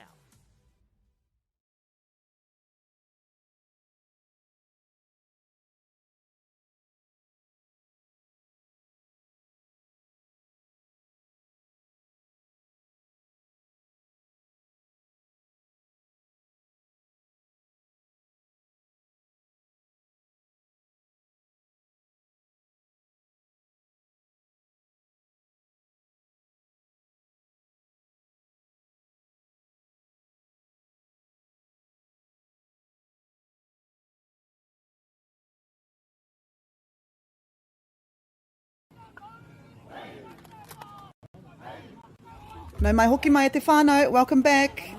Nau mai hoki mai e te whānau, welcome back.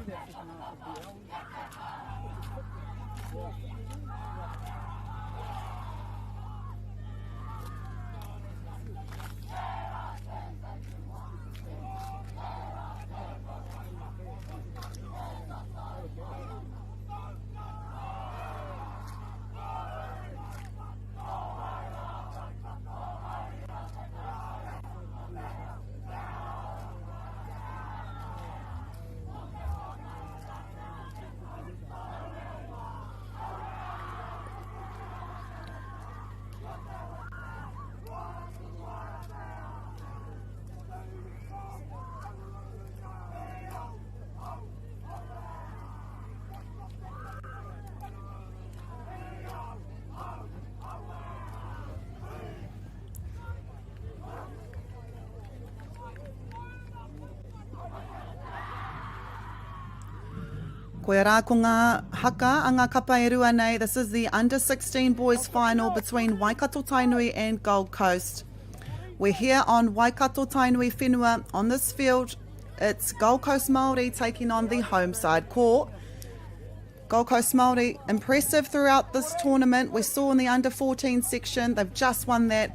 Koe rā ko ngā haka a ngā kapa e rua nei. This is the under-16 boys final between Waikato Tainui and Gold Coast. We're here on Waikato Tainui whenua. On this field, it's Gold Coast Māori taking on the home side. Ko Gold Coast Māori, impressive throughout this tournament. We saw in the under-14 section, they've just won that.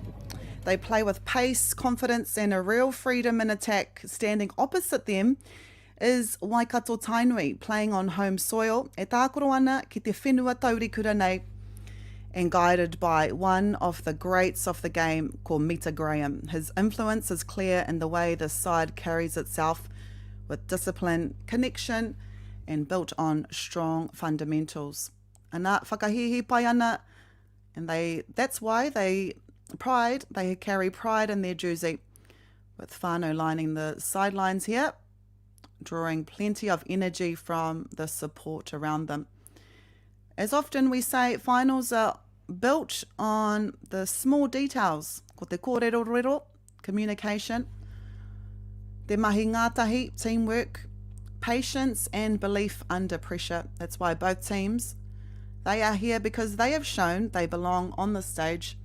They play with pace, confidence and a real freedom in attack. Standing opposite them is Waikato Tainui, playing on home soil. E tākoro ana ki te whenua taurikura nei, and guided by one of the greats of the game called Mita Graham. His influence is clear in the way this side carries itself, with discipline, connection, and built on strong fundamentals. Ana whakahihi pai ana, and that's why they carry pride in their jersey, with whānau lining the sidelines here, drawing plenty of energy from the support around them. As often we say, finals are built on the small details, ko te kōrero, communication, te mahi ngātahi, teamwork, patience and belief under pressure. That's why both teams, they are here because they have shown they belong on the stage,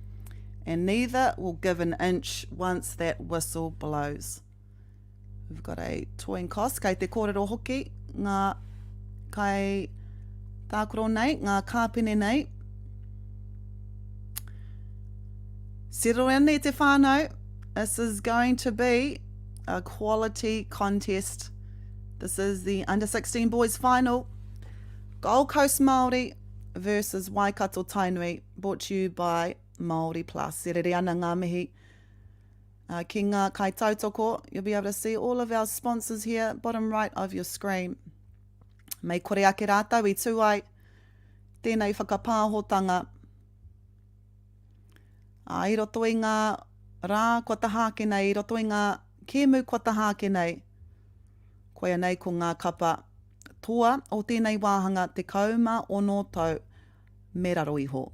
and neither will give an inch once that whistle blows. We've got a toing cost, kei te kōrero hoki, ngā kai tākoro nei, ngā kāpene nei. Serorene te whānau, this is going to be a quality contest. This is the under-16 boys final. Gold Coast Māori versus Waikato Tainui, brought to you by Māori Plus. E rere ana ngā mihi. Ki ngā kai tautoko, you'll be able to see all of our sponsors here, bottom right of your screen. Mei kore ake rātau I tū ai, tēnei whakapāhotanga. I roto I ngā rā kua tahake nei, I roto I ngā kēmu kua tahake nei. Koia nei ko ngā kapa toa o tēnei wāhanga te kauma ono tau me raro iho.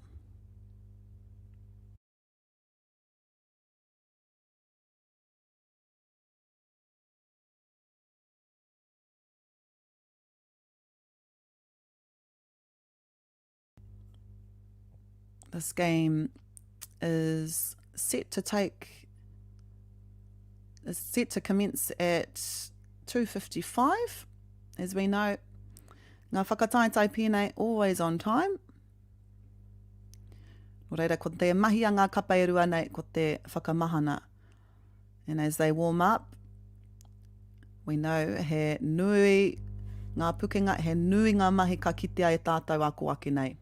This game is set to commence at 2:55. As we know, ngā whakataitai pēnei always on time. Nō reira, ko te mahi a ngā kapa e rua nei, ko te whakamahana. And as they warm up, we know he nui ngā pukenga, he nui ngā mahi ka kitea e tātou ako ake nei.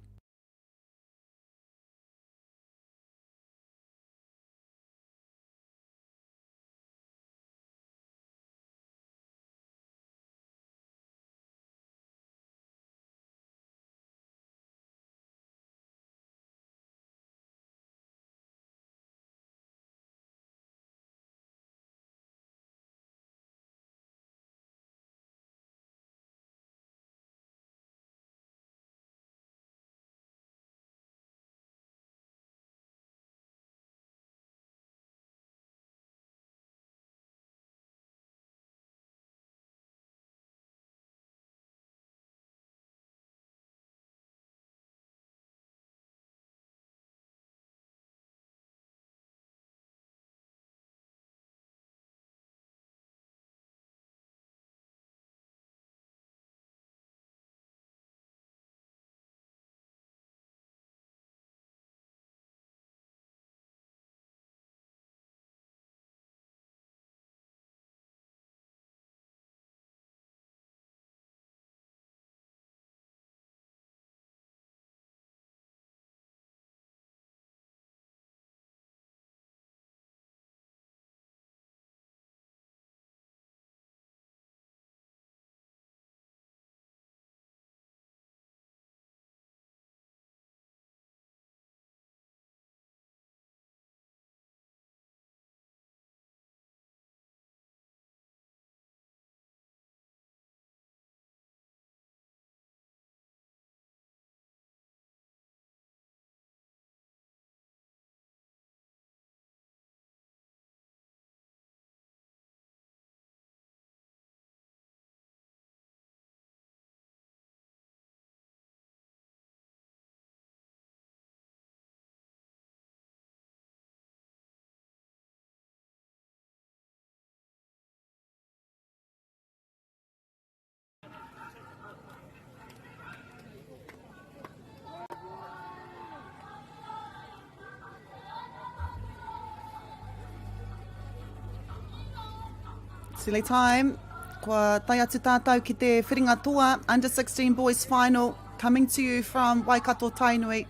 Silly time. Kua tai atu tātou ki te whiringa toa, Under 16 Boys Final, coming to you from Waikato Tainui.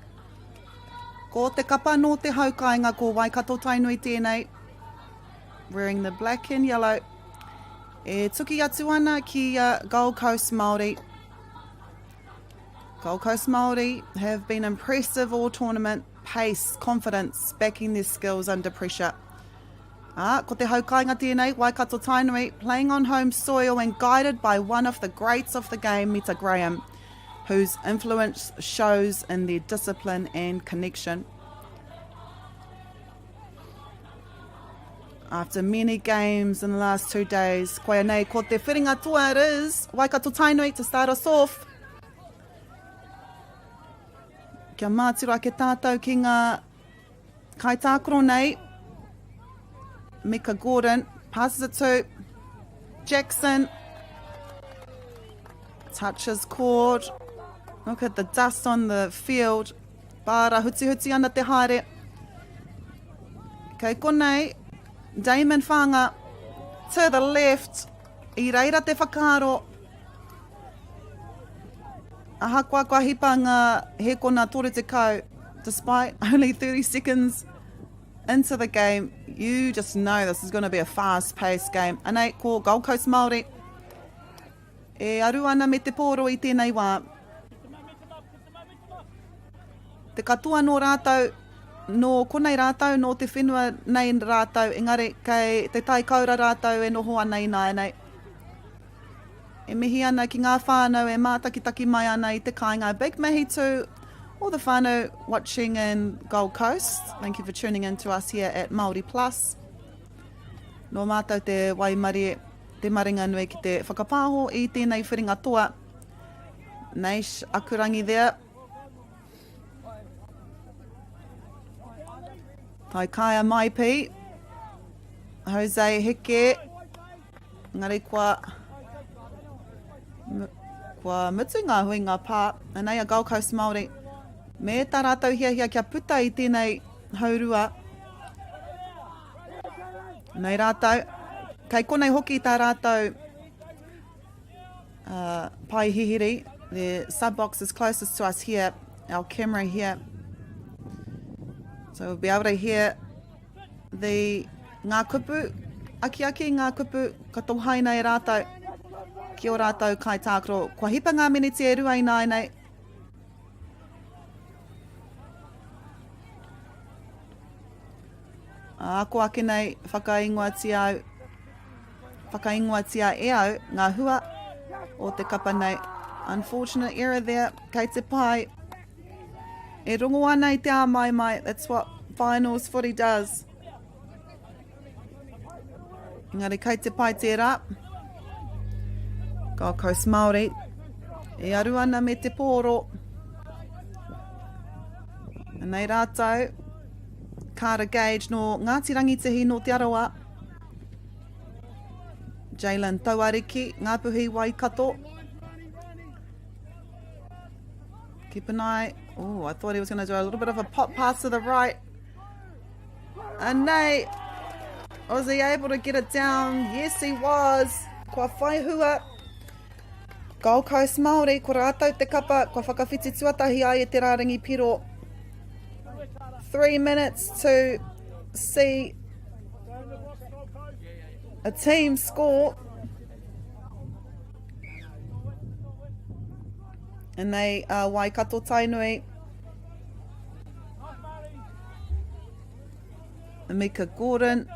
Ko te kapa no te haukainga ko Waikato Tainui tēnei, wearing the black and yellow. E tuki atu ana ki Gold Coast Māori. Gold Coast Māori have been impressive all tournament, pace, confidence, backing their skills under pressure. Ko te haukainga tēnei, Waikato Tainui, playing on home soil and guided by one of the greats of the game, Mita Graham, whose influence shows in their discipline and connection. After many games in the last 2 days, koe nei, ko te whiringa toa it is, Waikato Tainui to start us off. Kia mātira ke tātou ki ngā kaitākaro nei, Mika Gordon passes it to Jackson. Touches cord. Look at the dust on the field. Bara huti huti ana te haere. Kei konei, Damon Whanga to the left. I reira te whakaaro. Aha kua hipanga he kona tore te kau. Despite only 30 seconds into the game, you just know this is going to be a fast-paced game. Anei, ko Gold Coast Māori, e aru ana me te pōro i tēnei wā. Te katoa no rātou, no konei rātou, no te whenua nei rātou, engari kei te tai kaura rātou e noho ana i nāi. E mihi ana ki ngā whānau e mātakitaki mai ana i te kāinga. Big mihi to all the whānau watching in Gold Coast. Thank you for tuning in to us here at Māori Plus. No mātou te waimari, te maringa nui ki te whakapāho i tēnei whiringa toa. Neish akurangi there. Tai Kaya Maipi. Jose Heke. Ngari kua mutu ngā huinga pā. Anei a Gold Coast Māori. Me tā rātou hia kia puta i tēnei haurua. Nei rātou. Kei konei hoki tā rātou pai hihiri. The sub box is closest to us here. Our camera here. So we'll be able to hear the ngā kupu. Aki ngā kupu. Kato haina e rātou. Kia o rātou kai tākaro. Kua hipa ngā miniti e rua i nāi. Ako ake nei whakaingoatia e au ngā hua o te kapa nei. Unfortunate error there, kei te pai. E rongo ana i te mai. That's what finals footy does. Engari kei te pai tērā. Gold Coast Māori. E aru ana me te pōro. Nei rātou. Kara Gage no Ngāti Rangitihi no Te Arawa. Jalen Tauariki, Ngāpuhi Waikato. Keep an eye. Oh, I thought he was going to do a little bit of a pop pass to the right. And nei, was he able to get it down? Yes, he was. Kua whaihua. Gold Coast Māori, ko rātou te kapa, kua whakawhiti tuatahi ai e te rārangi piro. 3 minutes to see a team score. And they are Waikato Tainui. Mika Gordon.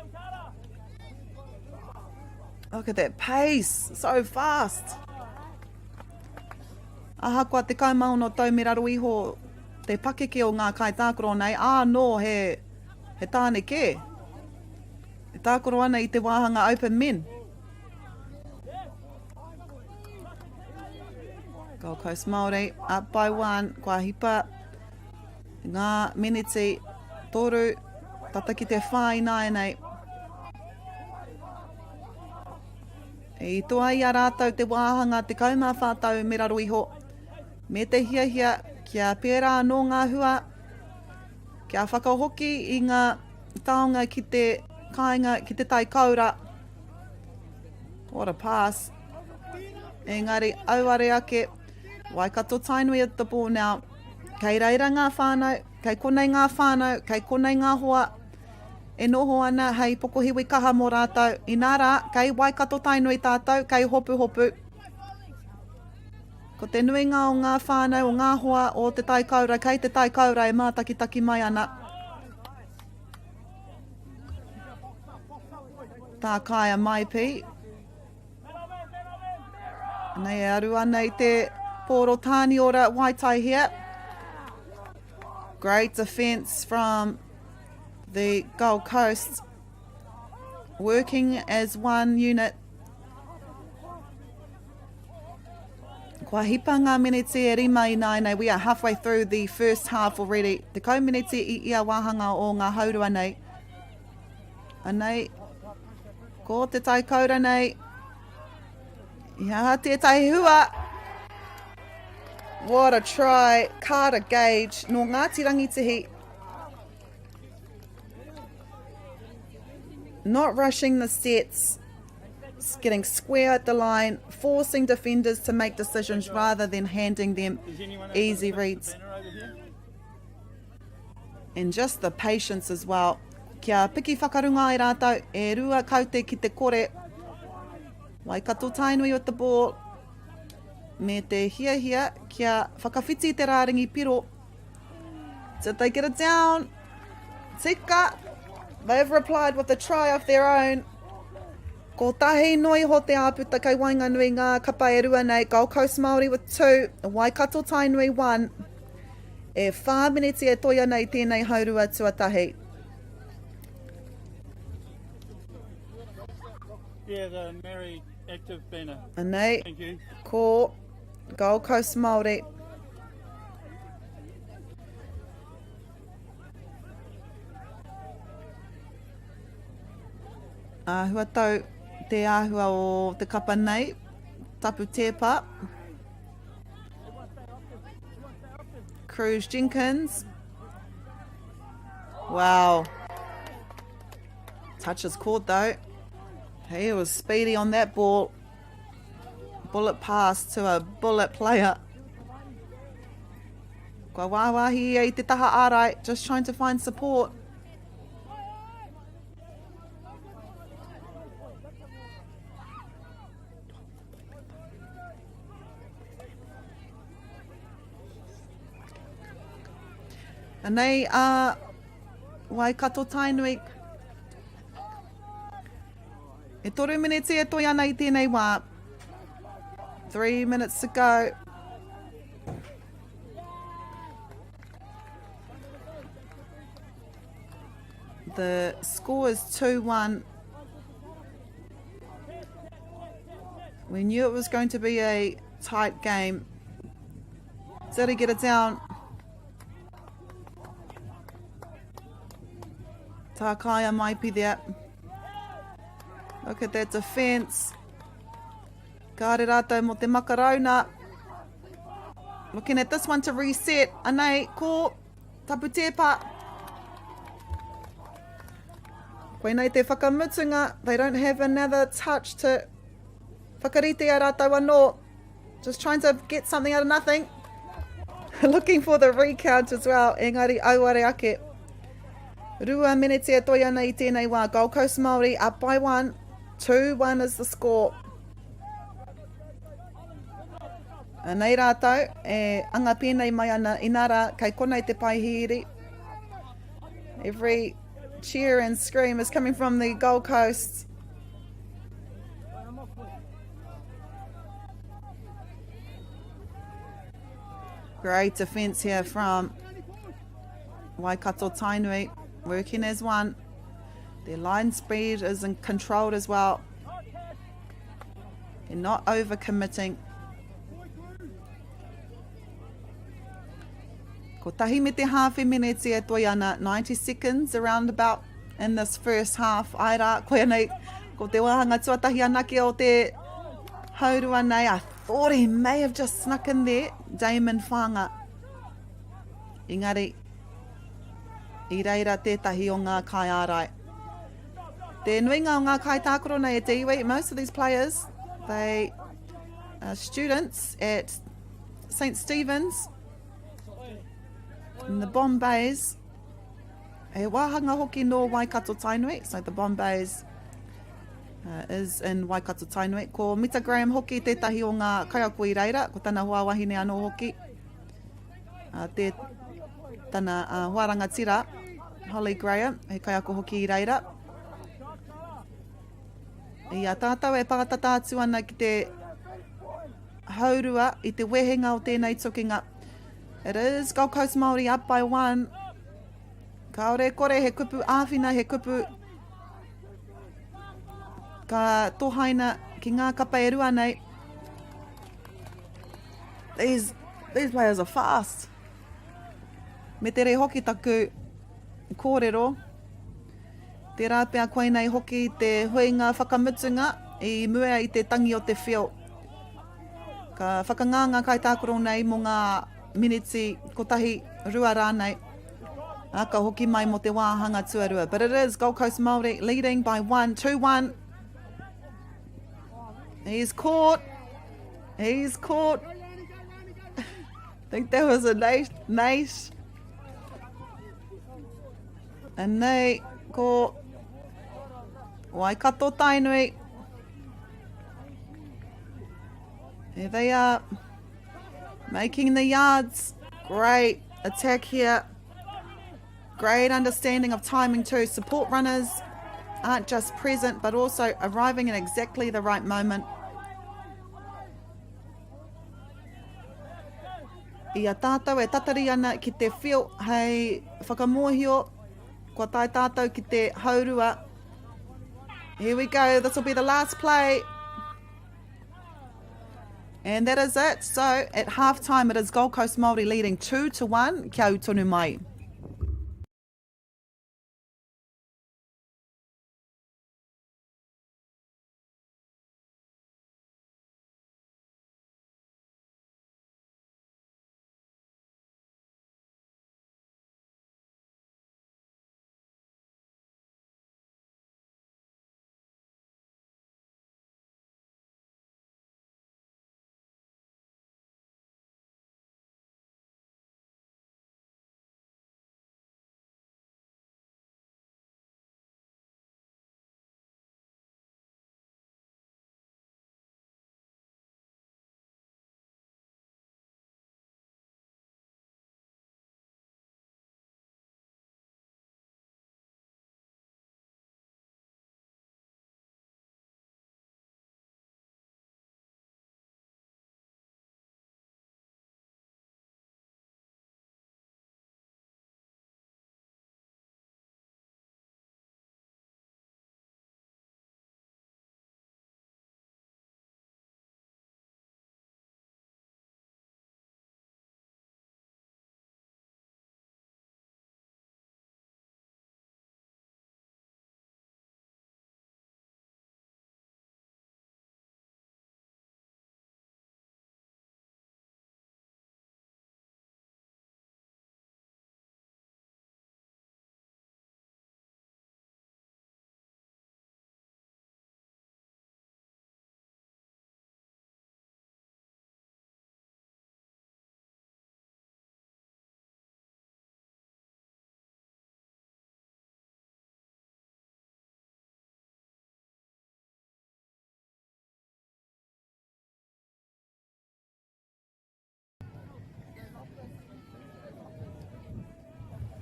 Look at that pace, so fast. Aha kua te kaumau no taumiraru iho. Te pakeke o ngā kaitākaro nei, no, he tāne ke. He tākaro ana I te wāhanga open men. Gold Coast Māori, up by 1, kua hipa. Ngā miniti toru, tataki te whai nei. I toa I a rātou te wāhanga, te kaumā whātau me raro iho. Me te hia, kia pērā no ngā hua, kia whakahoki I ngā taonga ki te kāinga, ki te tai kaura. What a pass. Engari, auare ake. Waikato Tainui at the ball now. Kei reira ngā whānau, kei konei ngā whānau, kei konei ngā hoa. E noho ana, hei pokohiwi kaha mō rātou. I nā rā, kei Waikato Tainui tātou, kei Hopuhopu. Ko te nuinga o ngā whānau o ngā hoa o te taikaura, kei te taikaura e mātakitaki mai ana. Tā kaia mai pi. Nei aru ana I te pōro tāni ora Waitai here. Great defence from the Gold Coast. Working as one unit. Kua hipa ngā meneti e rima I nei. We are halfway through the first half already. Te kau meneti I ia wahanga o ngā haurua nei. Anei, ko te taikaura nei. Ia te tai hua. What a try. Carter Gage. No Ngāti Rangitihi. Not rushing the sets. Getting square at the line. Forcing defenders to make decisions rather than handing them easy reads. And just the patience as well. Kia piki whakarunga I rātou. E rua kaute ki te kore. Waikato Tainui with the ball. Me te hia kia whakawhiti te rāringi piro. Did they get it down? Tika. They've replied with a try of their own. Ko tahi noi ho te āputa kei Wainganui ngā kapa e rua nei. Gold Coast Māori with 2. Waikato Tainui 1. E whā miniti e toia nei tēnei haurua tuatahi. Yeah, the Mary active banner. Anei, Thank you. ko Gold Coast Māori. Āhua tau te āhua o te kapa nei, tapu tepa. Cruz Jenkins. Wow. Touch is caught though. He was speedy on that ball. Bullet pass to a bullet player. Kua wāwahi e te taha ārai, just trying to find support. And they are Waikato Tainui. E toru miniti e toi ana I tēnei wā. 3 minutes to go. The score is 2-1. We knew it was going to be a tight game. Did he get it down? Takaya might be there. Look at that defence. Kāre rātou mo te makarauna. Looking at this one to reset. Anei, ko tapu tepa. Koe nei te whakamutunga. They don't have another touch to whakarite a rātou anō. Just trying to get something out of nothing. Looking for the recount as well. Engari auare ake. Rua meneti e toi ana I tēnei wā. Gold Coast Māori up by 1. 2-1 is the score. Nei rātou, e anga pēnei mai ana inara kei konei te paihiri. Every cheer and scream is coming from the Gold Coast. Great defence here from Waikato Tainui, working as one. Their line speed is controlled as well. They're not over-committing. Ko tahi me te hawhi mineti e toi ana, 90 seconds around about in this first half. Ai rā, koe nei, ko te wahanga tuatahi anake o te haurua nei. I thought he may have just snuck in there. Damon Whanga. Engari, I reira tētahi o ngā kai ārai. Te nuinga o ngā kai tākaro nei e te iwi. Most of these players, they are students at St. Stephen's in the Bombays. E wāhanga hoki no Waikato Tainui, so the Bombays is in Waikato Tainui. Ko Mita Graham hoki tētahi o ngā kaiako I reira, ko tana hoa wahine anō hoki. Te tana huaranga tira, Holly Graham, he kaiako hoki I reira. Ia tātou e pagatata atu ana ki te haurua I te wehenga o tēnei tukinga. It is Gold Coast Māori up by 1. Kaore kore he kupu āwhina, he kupu ka tohaina ki ngā kapa e rua nei. These players are fast. Me te re hoki taku kōrero. Te rāpea koe nei hoki te huinga whakamutunga I mua I te tangi o te whio. Ka whakanganga kai tākoro nei mo ngā miniti kotahi rua rānei. Aka hoki mai mo te wāhanga tuarua. But it is Gold Coast Māori leading by 1, 2-1. He's caught. He's caught. I think that was a nice. And nei ko Waikato Tainui. Here they are. Making the yards. Great attack here. Great understanding of timing too. Support runners aren't just present but also arriving at exactly the right moment. Ia tātou e tatari ana ki te whio hei whakamohio. Kua tai tātou ki te haurua. Here we go. This will be the last play. And that is it. So at halftime it is Gold Coast Māori leading 2-1. Kia utonu mai.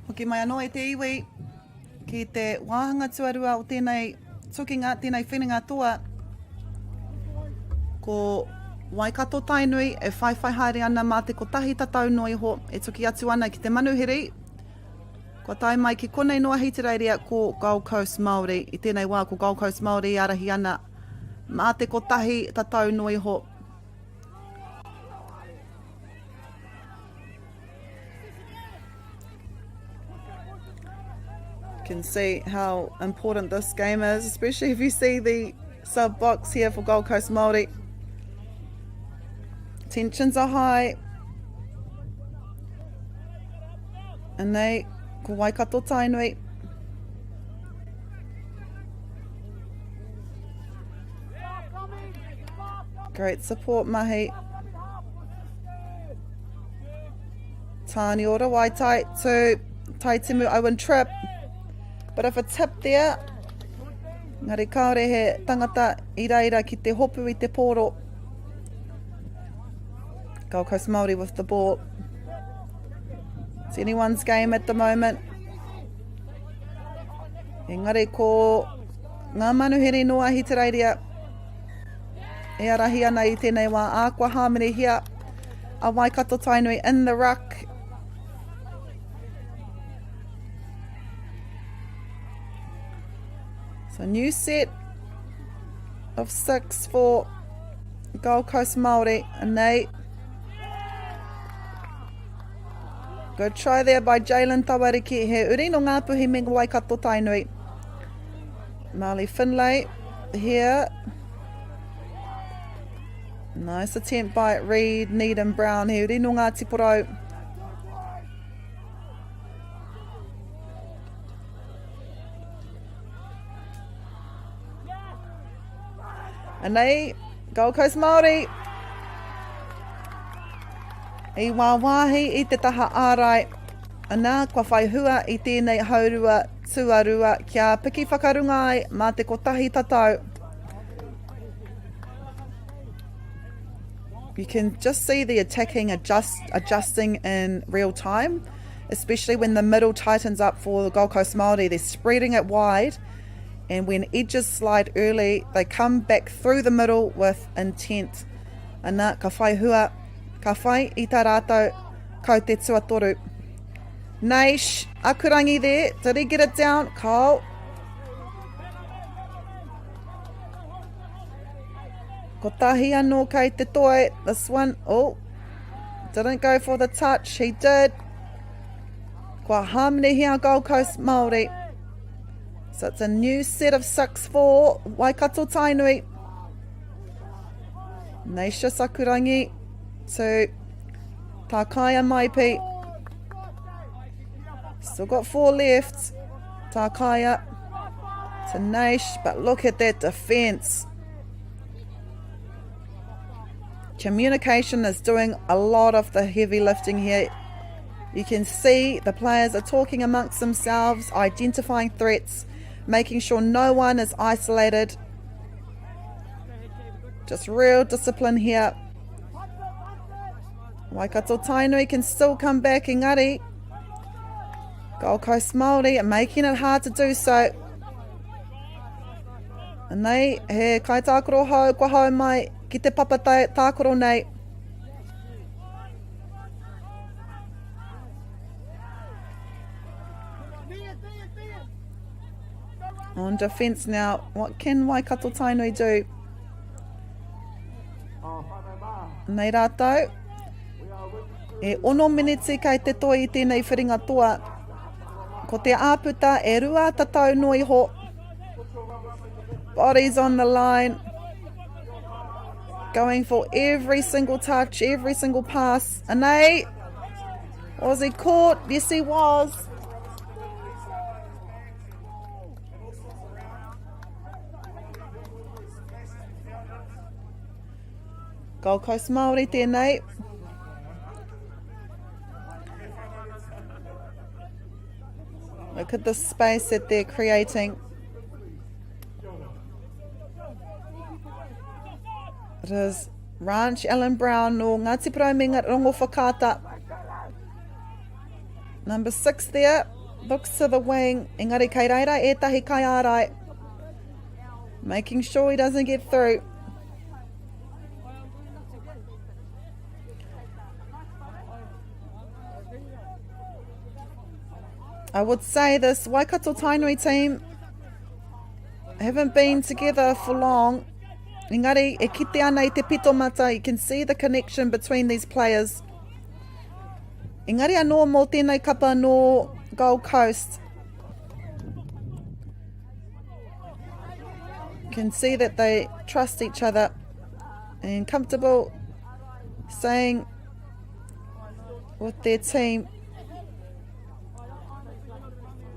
Hoki mai anō e te iwi ki te wāhanga tuarua o tēnei tukinga, tēnei whenenga toa. Ko Waikato Tainui e whaiwhai haere ana mā te kotahi tatau no iho e tuki atu ana ki te manuhiri. Ko tai mai ki konei noa hitireiria ko Gold Coast Māori. I tēnei wā ko Gold Coast Māori arahi ana mā te kotahi tatau no iho. Can see how important this game is, especially if you see the sub box here for Gold Coast Māori. Tensions are high. And they ko Waikato Tainui. Great support, mahi. Tāni ora wai tai to Taitimu Owen trip. But if a tip there, ngari kaore he tangata iraira ki te hopu I te poro. Gold Coast Māori with the ball. It's anyone's game at the moment. Engari ko ngā manuhere noa hi te reiria. E arahi ana I tēnei wā ākua hāmene hia. A Waikato Tainui in the ruck. So new set of 6 for Gold Coast Māori. And they... Good try there by Jalen Tawariki. He uri no ngā puhi me Waikato Tainui. Marley Finlay here. Nice attempt by Reed, Needham, Brown. He uri no ngā tiporo. And they, Gold Coast Māori. I wāwahi I te taha ārai. Anā, kua whai hua I tēnei haurua tuarua kia piki whakarunga ai mā te kotahi tatau. You can just see the attacking adjusting in real time, especially when the middle tightens up for the Gold Coast Māori. They're spreading it wide, and when edges slide early, they come back through the middle with intent. Anā, ka whai hua. Ka whai I tā rātou kau te tuatoru. Naish, akurangi there. Did he get it down? Kau. Ko tahi anō kei te toi. This one, oh, didn't go for the touch. He did. Kua hāmene hia Gold Coast Māori. So it's a new set of 6 for Waikato Tainui. Naisha Sakurangi. To Takaya Maipi. Still got 4 left. Takaya to Naish, but look at that defence. Communication is doing a lot of the heavy lifting here. You can see the players are talking amongst themselves, identifying threats, making sure no one is isolated. Just real discipline here. Waikato Tainui can still come back, engari. Gold Coast Māori are making it hard to do so. And nei, he kai tākaro hau, kua hau mai, ki te papa tākaro nei. On defence now, what can Waikato Tainui do? Nei rātou. E ono miniti kei te toi I tēnei whiringa toa. Ko te āputa e rua tatau noi ho. Bodies on the line. Going for every single touch, every single pass. And nei, was he caught? Yes, he was. Gold Coast Māori tēnei. Look at the space that they're creating. It is Ranch Allen Brown no Ngāti Parauminga Rongo Whakaata. Number 6 there. Looks to the wing. Engari kei reira etahi kai ārai. Making sure he doesn't get through. I would say this Waikato Tainui team haven't been together for long. Engari, e kite ana I te pitomata. You can see the connection between these players. Engari anō mō tēnei kapa no Gold Coast. You can see that they trust each other and comfortable staying with their team.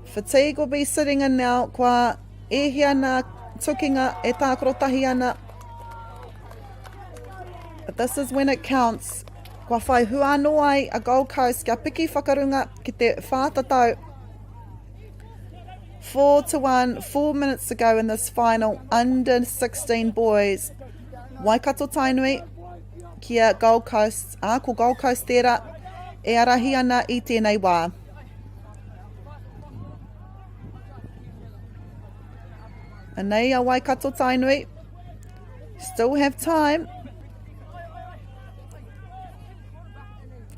Fatigue will be sitting in now. Kua e hia nā tukinga e tākaro tahi ana. But this is when it counts. Kua whai hua no ai a Gold Coast kia piki whakarunga ki te whātatau. 4-1, 4 minutes to go in this final. Under 16 boys. Waikato Tainui kia Gold Coast. Ko Gold Coast tērā e arahi ana I tēnei wā. And nei a Waikato Tainui still have time.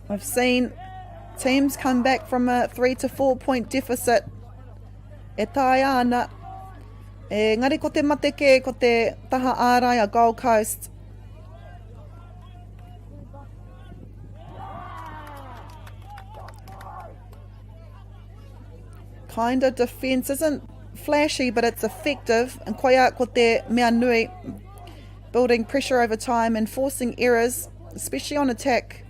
I've seen teams come back from a 3 to 4 point deficit. E tai ana. E ngari ko te mateke ko te taha ārai a Gold Coast. Kind of defence isn't flashy, but it's effective. And koia ko te mea nui, building pressure over time and forcing errors, especially on attack,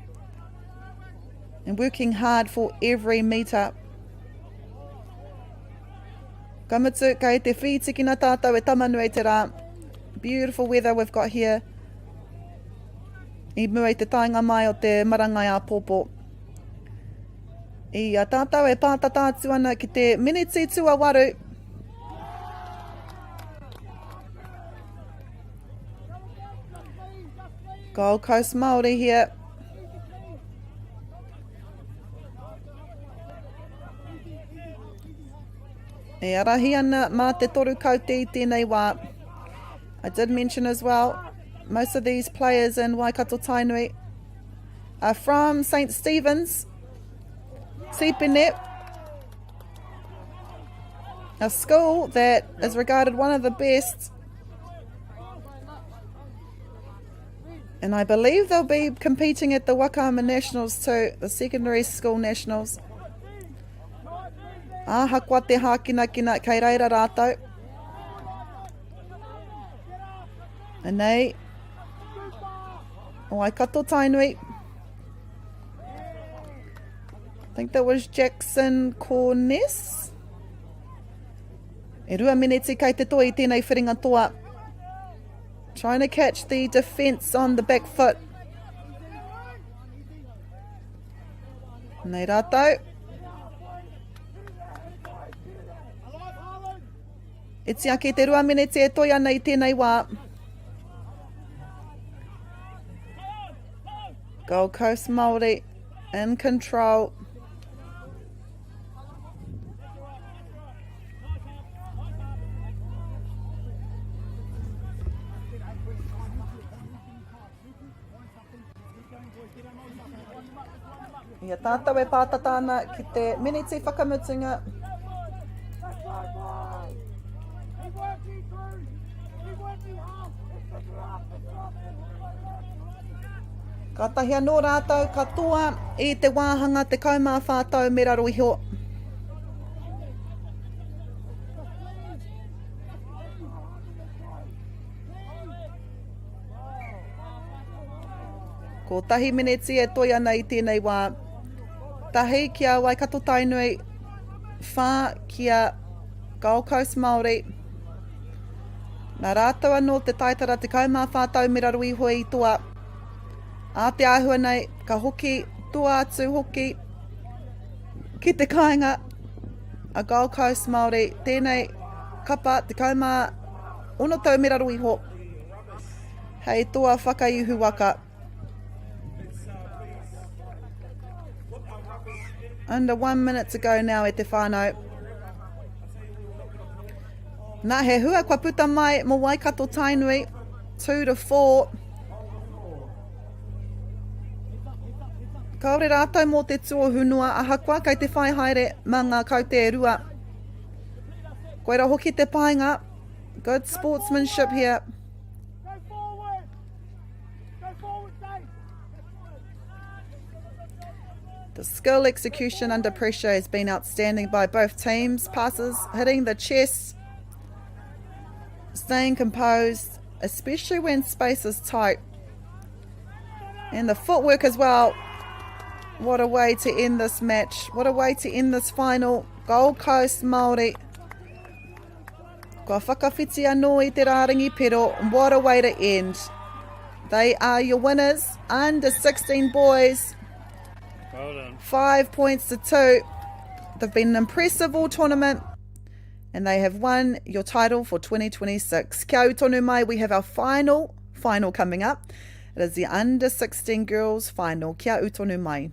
and working hard for every meet-up. Kamutu, kei te whi tikina tātou e tamanui te rā. Beautiful weather we've got here. I mua I te tainga mai o te marangai a pōpō. I a tātou e pātata atu ana ki te miniti tua waru. Gold Coast Māori here. E arahi ana mā te toru kauti I tēnei wā. I did mention as well, most of these players in Waikato Tainui are from St. Stephen's, Sipene, a school that is regarded one of the best. And I believe they'll be competing at the Whakaama Nationals too, the secondary school nationals. Hakua te hākina kina kei reira rātou. And nei, Waikato Tainui. I think that was Jackson Corness. E rua miniti kei te toi tēnei whiringa toa. Trying to catch the defence on the back foot. Nei rātou. Itia ki te rua miniti e toi ana I tēnei wā. Gold Coast Māori in control. Ia tātou e pātata ana ki te miniti whakamutunga. Ka tahi anō rātou katoa I te wāhanga te kaumā whātau me raro iho. Ko tahi miniti e toi ana I tēnei wā. Tahi kia Waikato Tainui, whā kia Gold Coast Māori. Nā rātou anō te taitara te kaumā whātau me raro iho I toa. A te āhua nei, ka hoki, tua atu hoki, ki te kāinga, a Gold Coast Māori, tēnei kapa, te kaumā, ono tau me raro iho. Hei toa whakaiuhu waka. Under 1 minute to go now e te whānau. Nā he hua kua puta mai mo Waikato Tainui, 2-4. Kaore rātou mō te tuohunua ahakua kei te whai haere mā ngā kaute e rua. Koera hoki te painga. Good sportsmanship here. The skill execution under pressure has been outstanding by both teams. Passes hitting the chest, staying composed, especially when space is tight. And the footwork as well. What a way to end this match. What a way to end this final. Gold Coast Māori. Kua whakawhiti anō I te rārangi pero. What a way to end. They are your winners. Under 16 boys. Well done. 5 points to 2. They've been an impressive all tournament. And they have won your title for 2026. Kia tonu mai, we have our final coming up. It is the under 16 girls final. Kia tonu mai.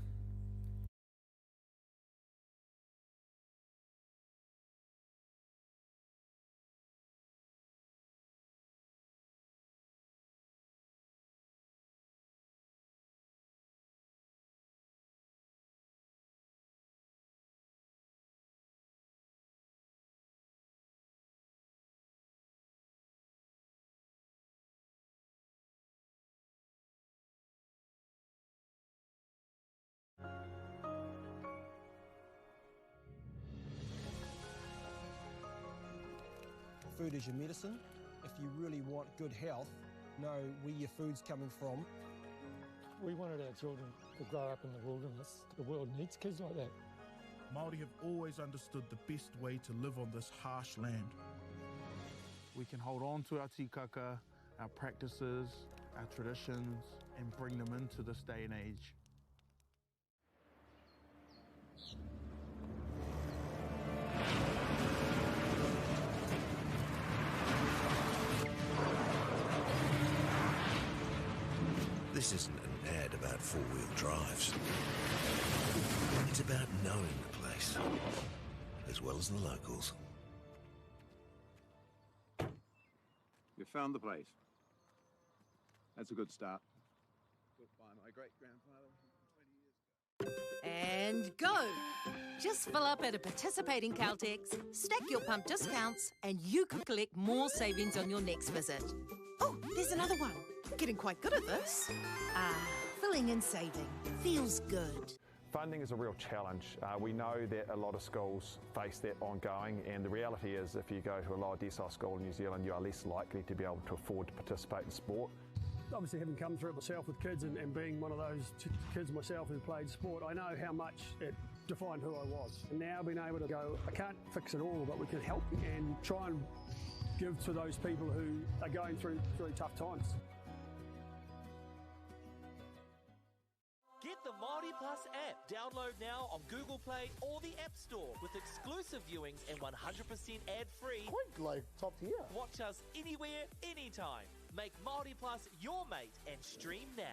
Food is your medicine. If you really want good health, know where your food's coming from. We wanted our children to grow up in the wilderness. The world needs kids like that. Māori have always understood the best way to live on this harsh land. We can hold on to our tikaka, our practices, our traditions, and bring them into this day and age. This isn't an ad about four-wheel drives. It's about knowing the place, as well as the locals. You found the place. That's a good start. Built by my great-grandfather 20 years ago. And go! Just fill up at a participating Caltex, stack your pump discounts, and you could collect more savings on your next visit. Oh, there's another one. Getting quite good at this. Filling and saving. Feels good. Funding is a real challenge. We know that a lot of schools face that ongoing, and the reality is if you go to a lower decile school in New Zealand, you are less likely to be able to afford to participate in sport. Obviously, having come through it myself with kids and being one of those kids myself who played sport, I know how much it defined who I was. And now being able to go, I can't fix it all, but we can help and try and give to those people who are going through really tough times. Get the Māori Plus app. Download now on Google Play or the App Store with exclusive viewings and 100% ad-free. Quite like top tier. Watch us anywhere, anytime. Make Māori Plus your mate and stream now.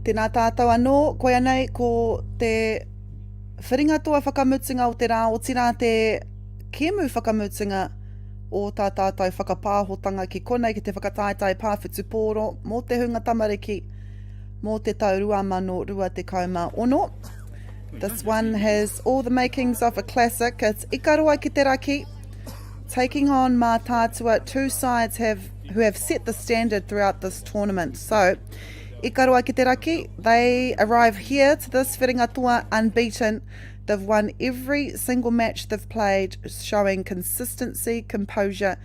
Tēnā tātou anō, koe anei ko te whiringa toa whakamutunga o te rā, o tira te kemu whakamutunga o tā tātou whakapāhotanga ki konei ki te whakataetai pāwhitu pōro mō te Huinga Tamariki mō te tau 2026. This one has all the makings of a classic. It's Ikaroa ki te raki, taking on Mā Tātua, two sides who have set the standard throughout this tournament. So, Ikaroa ki te raki, they arrive here to this whiringa toa unbeaten. They've won every single match they've played, showing consistency, composure,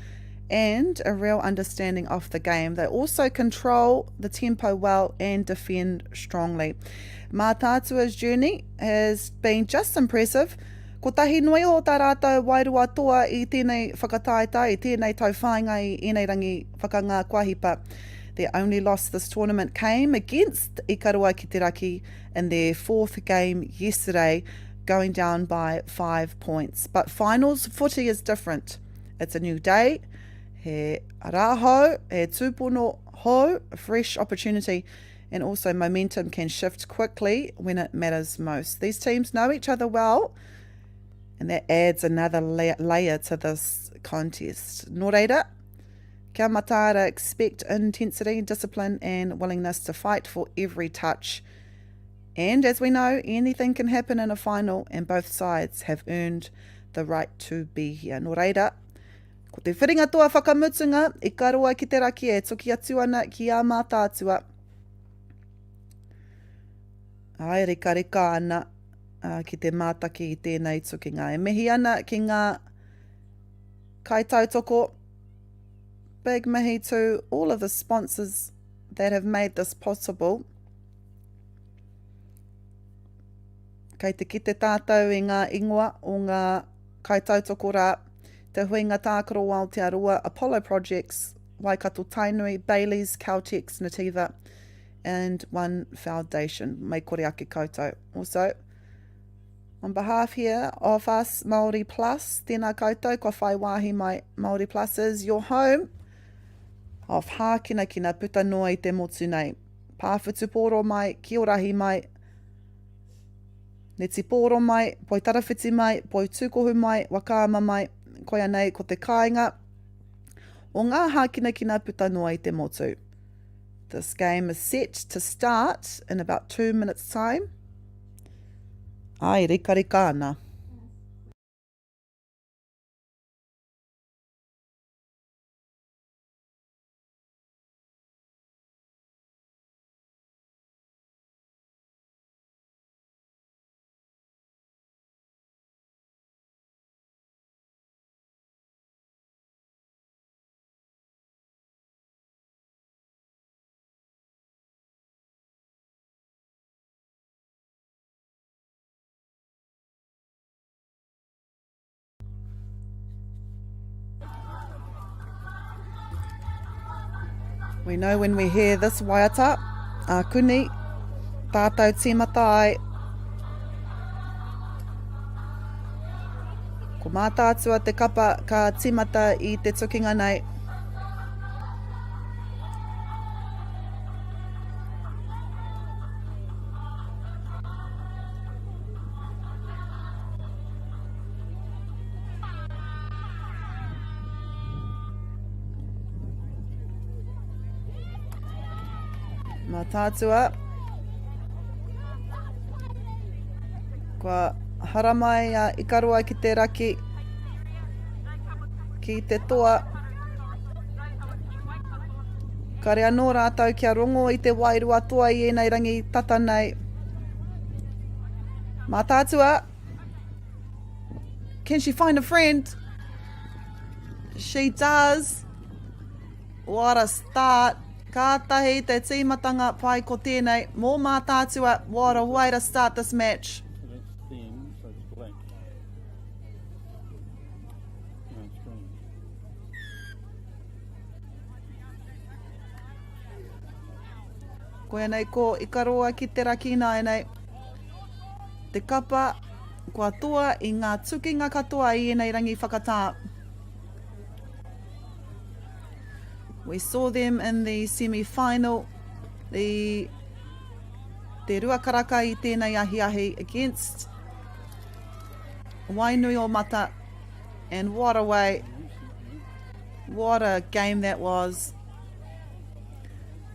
and a real understanding of the game. They also control the tempo well and defend strongly. Mā Tātua's journey has been just impressive. Ko tahi nui ho tā rātou wairua toa I tēnei whakataetai, I tēnei tau whāinga I ēnei rangi whakangā kwahipa. Their only loss this tournament came against Ikaroa ki te raki in their fourth game yesterday, going down by 5 points. But finals footy is different. It's a new day. He rāhau, he tūpono hou, a fresh opportunity, and also momentum can shift quickly when it matters most. These teams know each other well, and that adds another layer to this contest. Nō reira, kia mataara expect intensity, discipline, and willingness to fight for every touch. And as we know, anything can happen in a final, and both sides have earned the right to be here. Nō reira, ko te whiringa toa whakamutunga, Ikaroa ki te raki e toki atu ana ki a Mā Tātua. Ai reka ana ki te mātaki I tēnei tukinga. E mihi ana ki ngā kaitautoko. Big mihi to all of the sponsors that have made this possible. Kei te kite tātou I ngā ingoa o ngā kaitautoko rā, te Huinga Taakaro Aotearoa, Apollo Projects, Waikato Tainui, Bailey's, Caltex, Nativa, and One Foundation. Mai kore ake koutou. Also, on behalf here of us, Māori Plus, tēnā koutou, ko whai wāhi mai Māori Plus is your home of hākina kina puta noa I te motu nei. Pāwhitu pōro mai, kiorahi mai, neti pōro mai, poi tarawhiti mai, poi tūkohu mai, wakaama mai, koia nei ko te kāinga o ngā hākina kina puta noa I te motu. This game is set to start in about 2 minutes' time. Ai, rika ana. We know when we hear this waiata, kuni, tātou tīmata ai. Ko Mā Tātua te kapa ka tīmata I te tukinga nei. Mā Tātua, kua haramai Ikaroa ki te raki, ki te toa. Kare anō rātou kia rongo I te wairua toa I ēnei rangi tata nei. Mā Tātua, can she find a friend? She does. What a start. Kātahi te tīmatanga pai ko tēnei. Mō Mā Tātua, what a way to start this match. So that's thin, so it's black. No, it's green. Koe nei ko Ikaroa ki te raki nai nei. Te kapa, kua toa I ngā tukinga katoa I ēnei rangi whakatā. We saw them in the semi-final, the te rua karaka I tēnei ahi against Wainui o Mata. And what a way, what a game that was.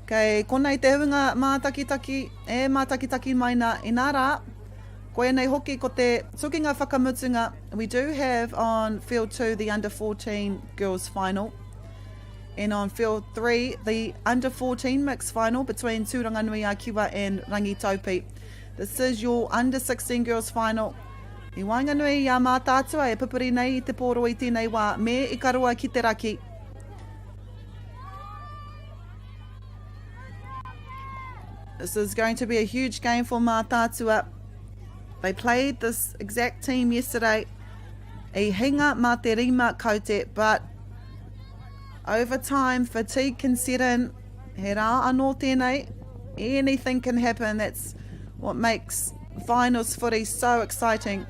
Kei konei te hunga mātakitaki, mātakitaki maina I nā rā. Koe nei hoki ko te tukinga whakamutunga. We do have on field 2 the under 14 girls final. And on field 3 the under 14 mixed final between Tūranganui Akiwa and Rangitaupi. This is your under 16 girls final. I Wainganui I mātātua e pupuri nei I te pōro I tēnei wā me I karua ki te raki. This is going to be a huge game for mātātua. They played this exact team yesterday. I hinga mā te rima kaute, but over time fatigue can set in. He rā anō tēnei. Anything can happen. That's what makes finals footy so exciting.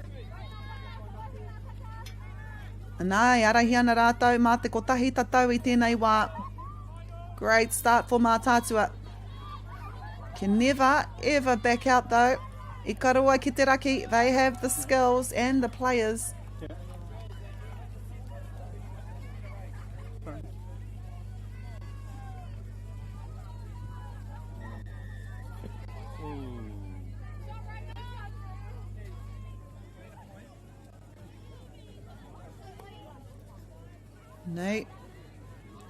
Nā, arahi ana rātou mā te kotahi tatau I tēnei wā. Great start for mātātua. Can never ever back out though. I karua ki te raki, they have the skills and the players. Nei,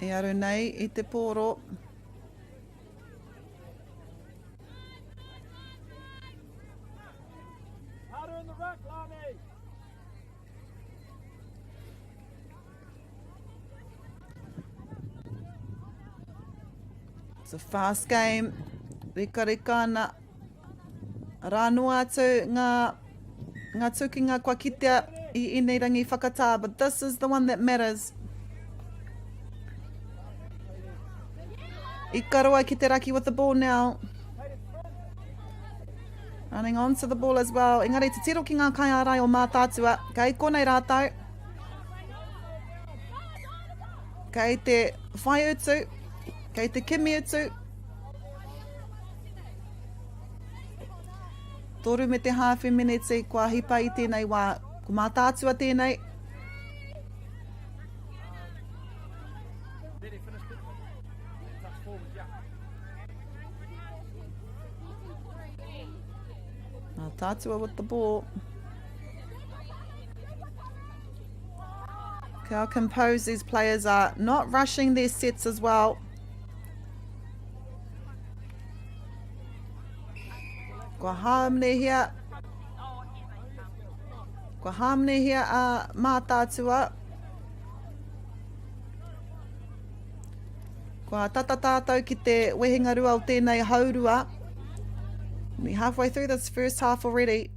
e aru nei I te pōro. It's a fast game. Rika ana. Rānua atu ngā tukinga kua kitea I inei rangi whakatā, but this is the one that matters. I karua ki te raki with the ball now. Running on to the ball as well. Engari te tiro ki ngā kai ārai o mātātua. Kei konei rātau. Kei te whai utu. Kei te kimi utu. Toru me te hawhi miniti kua hipa I tēnei wā. Ko mātātua tēnei. Mātātua with the ball. Okay, how composed these players are. Not rushing their sets as well. Kua haamne hia. Kua haamne hia a mātātua. Kua tata tātou ki te wehinga rua o tēnei haurua. We're halfway through this first half already.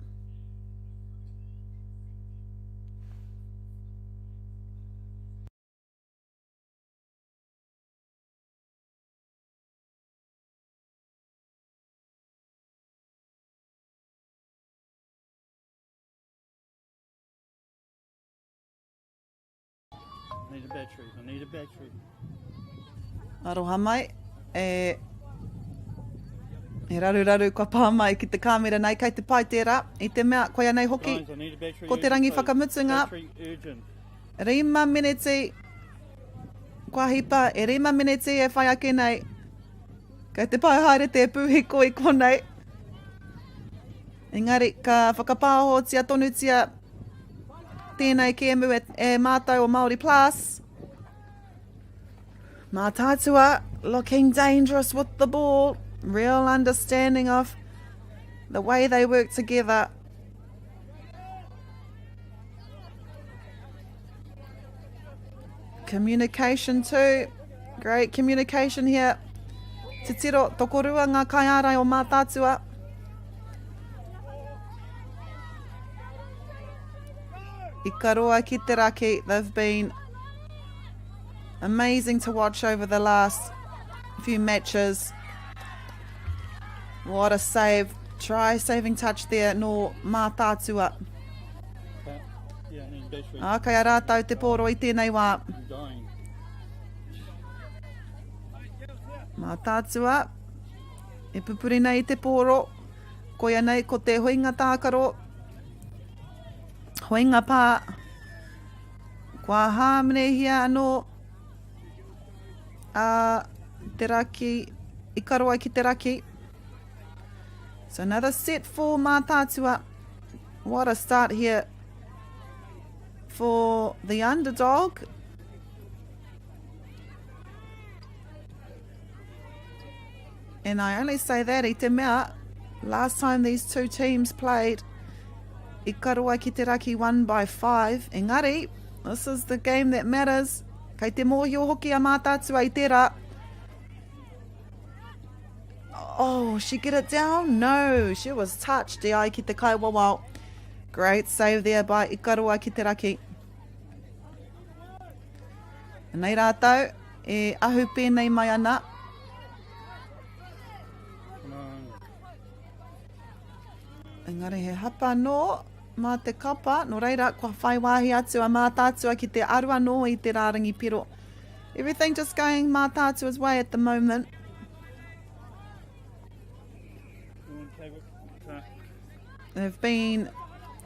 Need a battery. I need a battery. Aroha mai. E raru kua pā mai ki te kāmera nei kei te pai tērā. I te mea koia nei hoki. Ko te rangi whakamutunga. Rima miniti. Kua hipa e rima miniti e whai ake nei. Kei te pai haere te pūhiko I konei. Engari ka whakapāhotia tonutia tēnei kēmu e mātou o Māori Plus. Mātātua looking dangerous with the ball. Real understanding of the way they work together. Communication too. Great communication here. Te tiro tokorua ngā kai ārai o mātātua. I ka roa ki te raki. They've been amazing to watch over the last few matches. What a save. Try saving touch there no mātātua. Kai a rātau te pōro I tēnei wā. Mātātua. E pupuri nei te pōro. Koia nei ko te Huinga Taakaro. Huinga pā. Kua hāmene hia anō. Te raki. I karo ai ki te raki. So another set for Mātātua. What a start here for the underdog. And I only say that, I te mea, last time these two teams played, I karo ai ki te raki won by 5. Engari, this is the game that matters. Kei te mōhio hoki a Mātātua I tērā. Oh, she get it down? No, she was touched. E ai ki te kai wawau. Great save there by I karo ai ki te raki. Nei rātou, e ahu pēnei mai ana. Engari he hapa no, mā te kapa, no reira, kua whai wāhi atu a Mātātua ki te aru anō I te rārangi piro. Everything just going Mātātua's way at the moment. They've been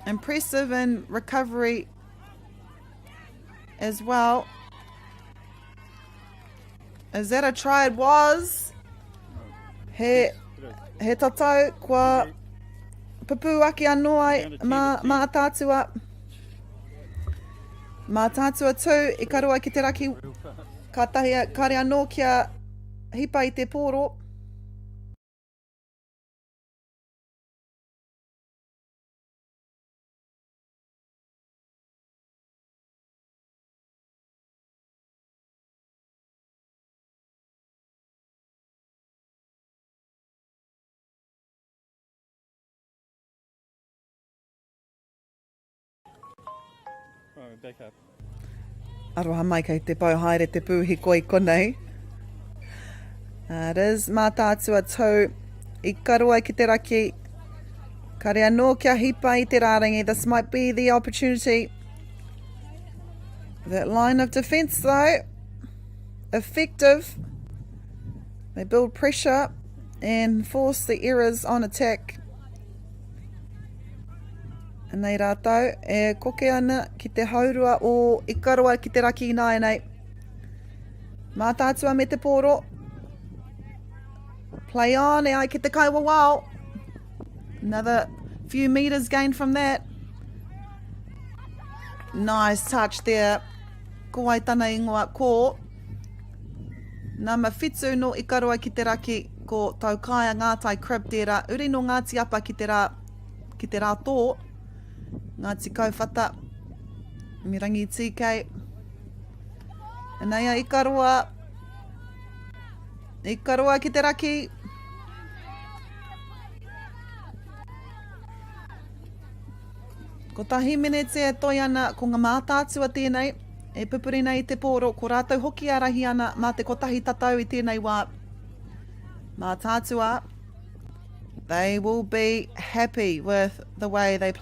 impressive in recovery as well. Is that a try? It was. He tatau kua Hapū ake anō ai Mātātua. Mātātua 2, I karo ai ki te raki. Ka tahi kare anō kia hipa I te pōro. Back up. Aroha mai kei te pau haere te pūhi koi konei. It is Mātātua 2. I karo ai ki te raki. Kare anō kia hipa I te rārangi. This might be the opportunity. That line of defence though, effective. They build pressure and force the errors on attack. Nei rātou, e koke ana ki te haurua o I karo ai ki te raki nai nei. Mātātua me te pōro. Play on, e ai ki te kaiwa wao. Another few metres gained from that. Nice touch there. Ko ai tana ingoa ko. Nā mawhitu no I karo ai ki te raki ko tau kaya ngātai crib tērā. Uri no ngāti apa ki te rā tō. Ngāti kauwhata, mirangi TK. E nei a I karoa ki te raki. Ko tahi minute e toi ana ko ngā Mātātua tēnei, e pupuri nei te pōro, ko rātou hoki arahi ana mā te kotahi tatau I tēnei wā. Mātātua, they will be happy with the way they've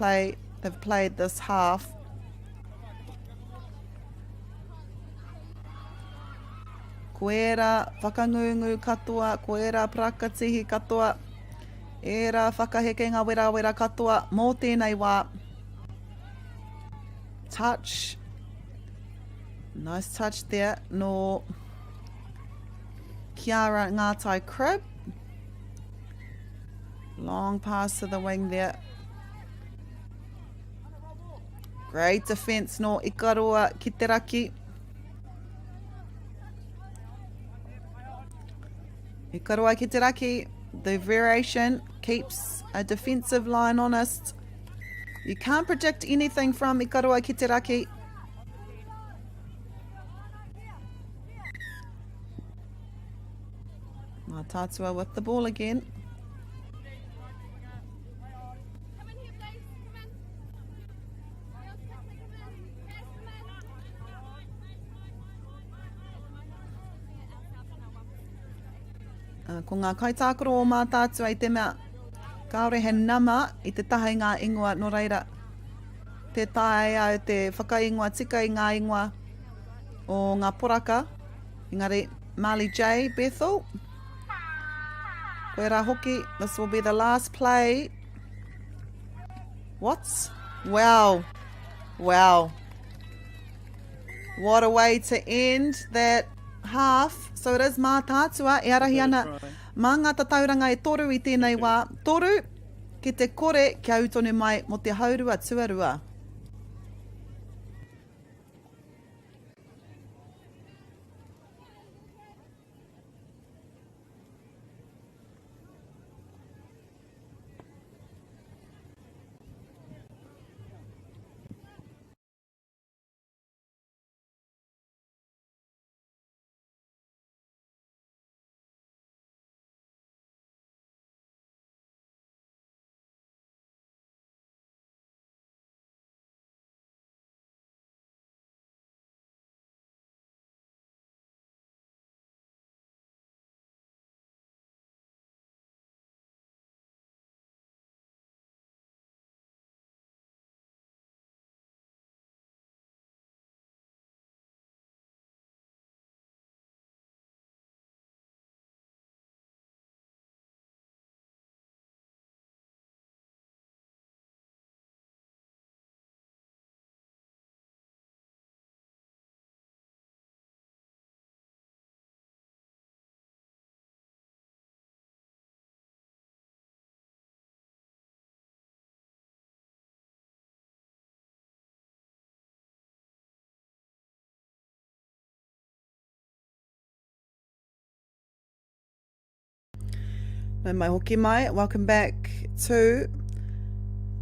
played this half. Ko era whakangungu katoa, ko era prakatihi katoa, era whakahekenga wera katoa, mō tēnei wā. Touch. Nice touch there. No Kiara ngātai crib. Long pass to the wing there. Great defence no I karoa ki te raki. I karoa ki te raki. The variation keeps a defensive line honest. You can't predict anything from I karoa ki te raki. Mātātua with the ball again. Ko ngā kaitākaro o Mātātua I te mea, kaore he nama I te taha ngā ingoa no reira. Te tae au te whakaingoa tika I ngā ingoa o ngā poraka. Engari, Marley J. Bethel. Koe rā hoki, this will be the last play What? Wow. Wow. What a way to end that half. So it is mā tātua, e arahi ana mā ngā tatauranga e toru i tēnei wā. Toru, ki te kore kia utonu mai mo te haurua tuarua. Nau mai hoki mai, welcome back to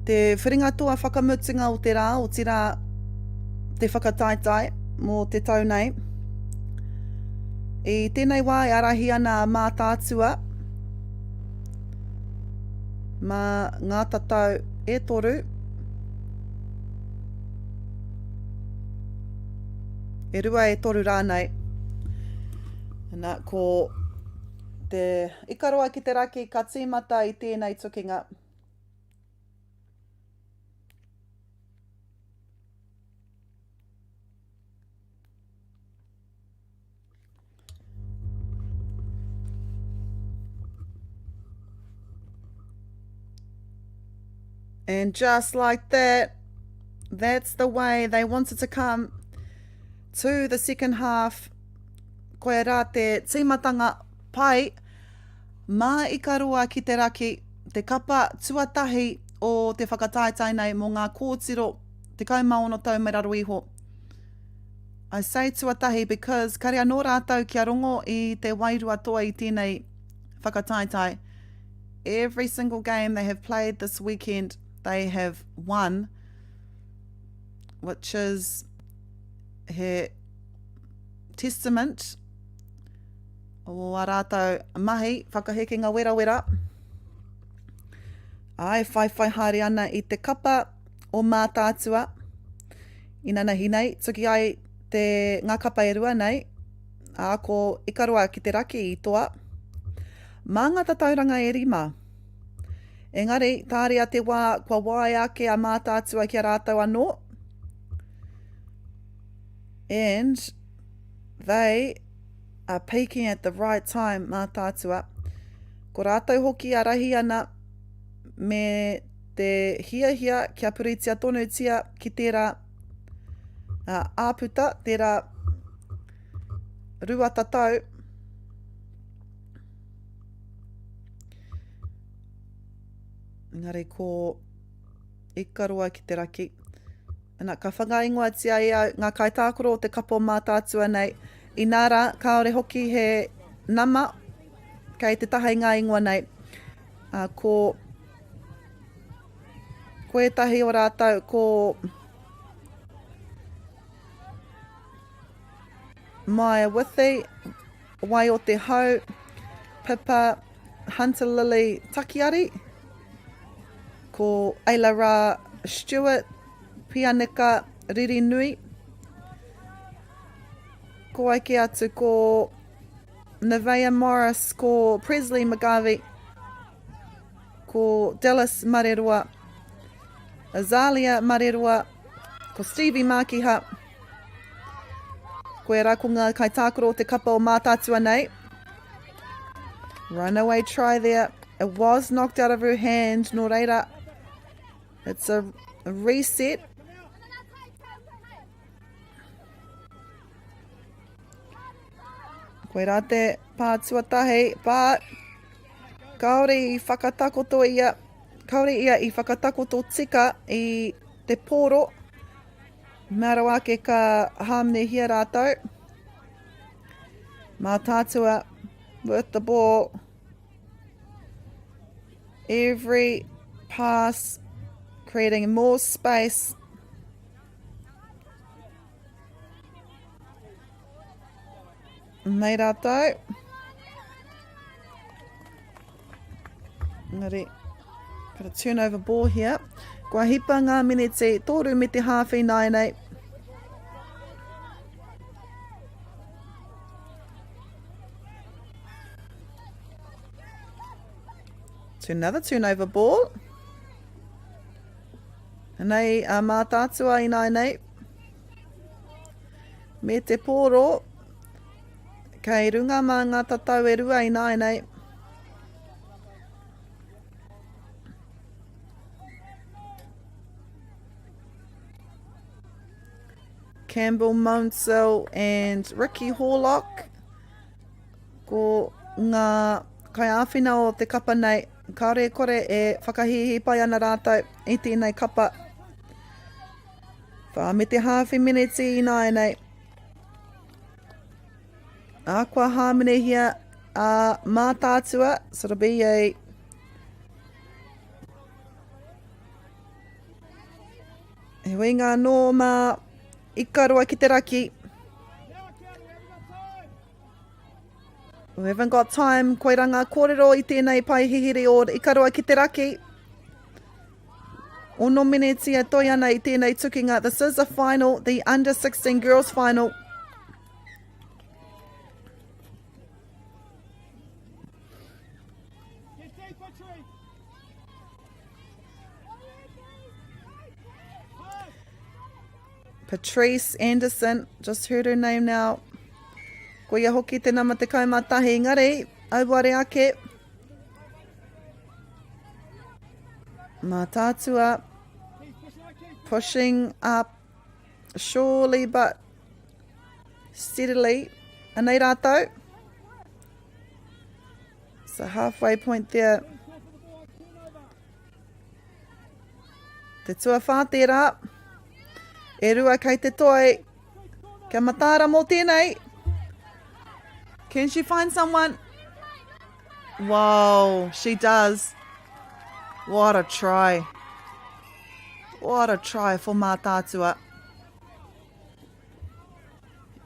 te whiringatua whakamutunga o te rā, o te rā te whakataitai mō te tau nei. I tēnei wā e arahi ana mā tātua, mā ngā tatau e toru, e rua e toru rānei. Nā, ko te ikaroa ki te raki ka tīmata i tēnei tukinga. And just like that, that's the way they wanted to come to the second half. Koe rā te tīmatanga pai, mā ikaroa ki te raki, te kapa tuatahi o te whakataitai nei mō ngā kōtiro, te kaumaono tau me raro iho. I say tuatahi because kare anō rātou kia rongo i te wairua toa i tēnei whakataitai. Every single game they have played this weekend, they have won, which is he testament o a rātou mahi, whakahekinga wera wera. Ai whai haere ana i te kapa o mā tātua. Ina nahi nei, tuki ai te ngā kapa e rua nei, a ko ikaroa ki te raki i toa. Mā ngā tatauranga e rima. Engari, tārea te wā, kua wai ake a mā tātua ki a rātou anō. And they are peaking at the right time, mā tātua. Ko rātou hoki a rahi ana me te hia kia puritia tonu tia ki tērā āputa, tērā rua tatau. Engari, ko ikaroa ki te raki. Nā, ka whangaingoa tia ia ngā kaitākoro o te kapo mā tātua nei. I nāra, kaore hoki he nama kei te taha ngā ingoa nei. Ko koetahi o rātou, ko Maia Withi, wai o te hau, Pipa, Hunter Lily Takiari, ko Eila Rā Stewart, Pianika Riri Nui, ko aike atu ko Nevaeh Morris, ko Presley McGarvey, ko Dallas Marerua, Azalia Marerua, ko Stevie Makiha, ko e rā ko ngā kaitākoro te kapa o mā tātua nei. Runaway try there. It was knocked out of her hand, nō reira. It's a reset. Koe rā te pātuatahi, but kaore I whakatakoto ia, kaore ia I whakatakoto tika I te pōro. Mara wake ka hāmenehia rātou. Mā tātua with the ball. Every pass creating more space. Mei rātou. Ngari, got a turnover ball here. Kua hipa ngā miniti, tōru me te hāwhi nei. To another turnover ball. Nei, a mā tātua I nei. Me te pōro. Kei runga mā ngā tatau e rua I nei. Campbell Mounsell and Ricky Horlock. Ko ngā kai āwhina o te kapa nei. Kāre kore e whakahihi pai ana rātou I tēnei kapa. Wha me te hāwhi miniti I nei. A kua hāmenehia a mā tātua, so it'll be a Huinga no mā ikaroa ki te raki. We haven't got time, koiranga kōrero I tēnei pai hihiri o ikaroa ki te raki. Ono miniti e toi ana I tēnei tukinga. This is a final, the under 16 girls final. Patrice Anderson, just heard her name now. Ko ia hoki te nama te kaumatahi ngari, auware ake. Mā tātua, pushing up, surely but steadily. Anei rātou. It's a halfway point there. Te tua whātera. E rua kei te toi. Kia matara mō tēnei. Can she find someone? Whoa, she does. What a try. What a try for mā tātua.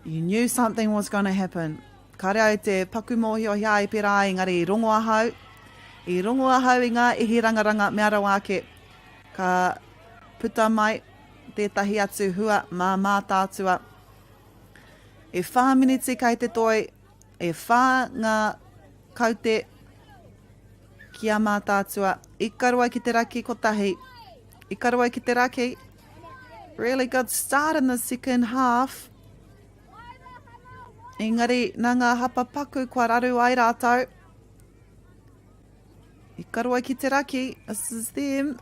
You knew something was going to happen. Kare au te paku mōhio hia I pera engari I rongo ahau. I rongo ahau I ngā ihi rangaranga me ara wake. Ka puta mai. Tētahi atu hua mā tātua. E whā miniti kei te toi, e whā ngā kaute kia mā tātua. Ikarua ki te raki kotahi. Ikarua ki te raki. Really good start in the second half. Engari, nā ngā hapa paku kua raru ai rātou. Ikarua ki te raki. This is them.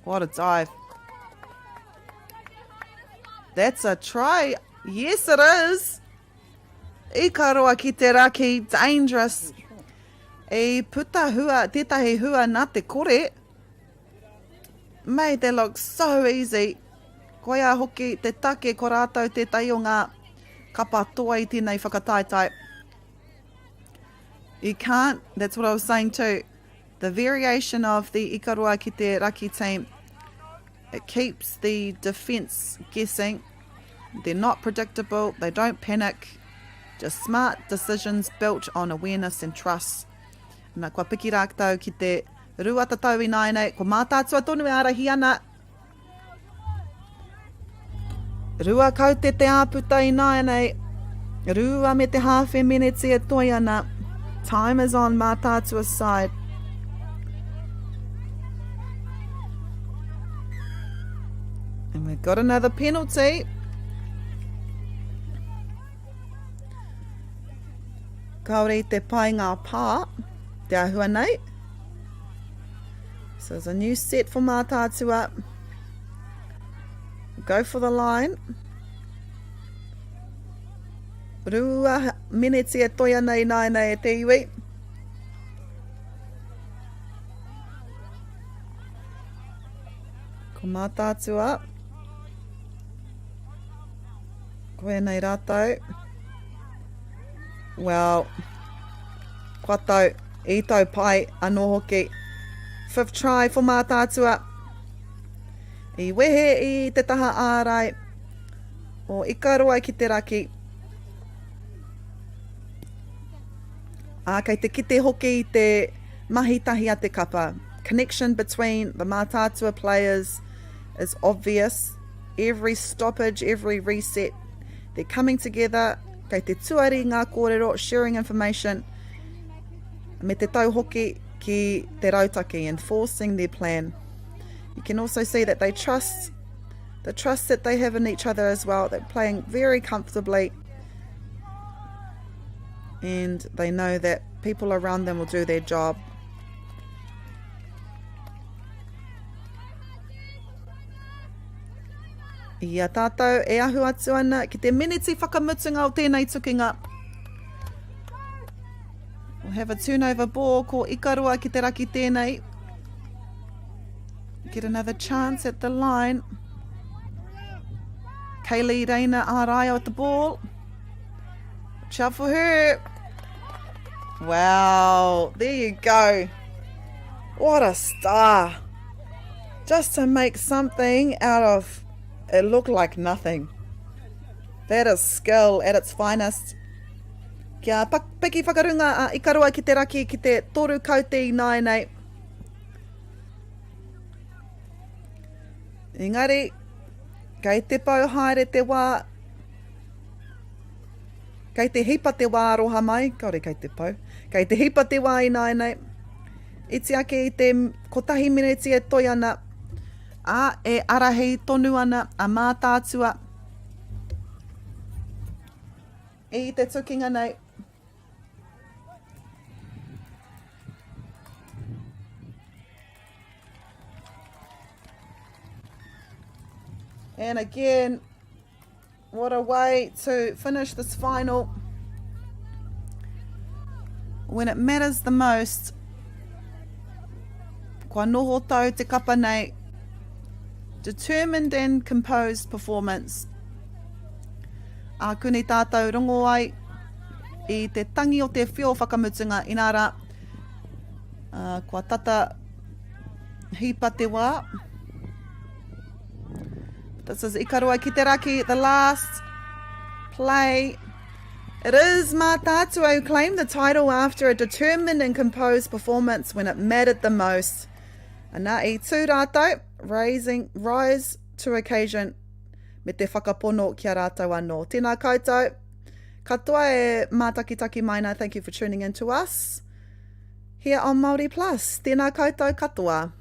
What a dive. That's a try. Yes, it is. Ikaroa ki te raki, dangerous. E puta hua, tētahi hua nā te kore. Mate, that looks so easy. Koia hoki te take ko rātou tētahi o ngā kapa toa I tēnei whakataitai. You can't, that's what I was saying too. The variation of the Ikaroa ki te raki team, it keeps the defence guessing. They're not predictable. They don't panic. Just smart decisions built on awareness and trust. Nā kua piki rāktau ki te rua tatau I nei. Ko mā tātua tonu e arahi ana. Rua kaute te āputa I nei. Rua me te hāwhi miniti e toi ana. Time is on mā tātua's side. And we've got another penalty. Kaore te pai ngā pā, te ahua nei. So there's a new set for mā tātua. Go for the line. Rua minutes e toia nei e te iwi. Ko mātātua. Koe nei rātou. Well, kua tau, I tau pai anō hoki. 5th try for mātātua. I wehe I te taha ārai. O ikaroa ki te raki. Kei te kite hoki I te mahitahi a te kapa. Connection between the mātātua players is obvious. Every stoppage, every reset, they're coming together. Kei te tuari ngā kōrero, sharing information. Me te tau hoki ki te rautaki, enforcing their plan. You can also see that they trust, the trust that they have in each other as well. They're playing very comfortably. And they know that people around them will do their job. Ia tātou e ahu atu ana ki te miniti whakamutunga o tēnei tukinga. We'll have a turnover ball ko Ikarua ki te raki tēnei. Get another chance at the line. Kaylee Reina Araio at the ball. Watch out for her. Wow, there you go. What a star. Just to make something out of it look like nothing. That is skill at its finest. Kia peki whakarunga a Ikarua ki te raki ki te toru kauti nei. Engari, kei te pau haere te wā. Kei te hipa te wā roha mai. Kaore kei te pau. Kei te hipa te wā I nei. Iti ake I te kotahi miniti e toi ana. E arahi tonu ana a mātātua. I te tukinga nei. And again, what a way to finish this final. When it matters the most, kua noho tau te kapa nei. Determined and composed performance. Kuni tātou rongo ai I te tangi o te whio whakamutunga inara. Kua tata hipa te wā. This is Ikarua ki te raki, the last play. It is Mātātua who claimed the title after a determined and composed performance when it mattered the most. And nā I tū rātou, rise to occasion me te whakapono kia rātou anō. Tēnā koutou, katoa e mātakitaki maina, thank you for tuning in to us here on Māori Plus. Tēnā koutou katoa.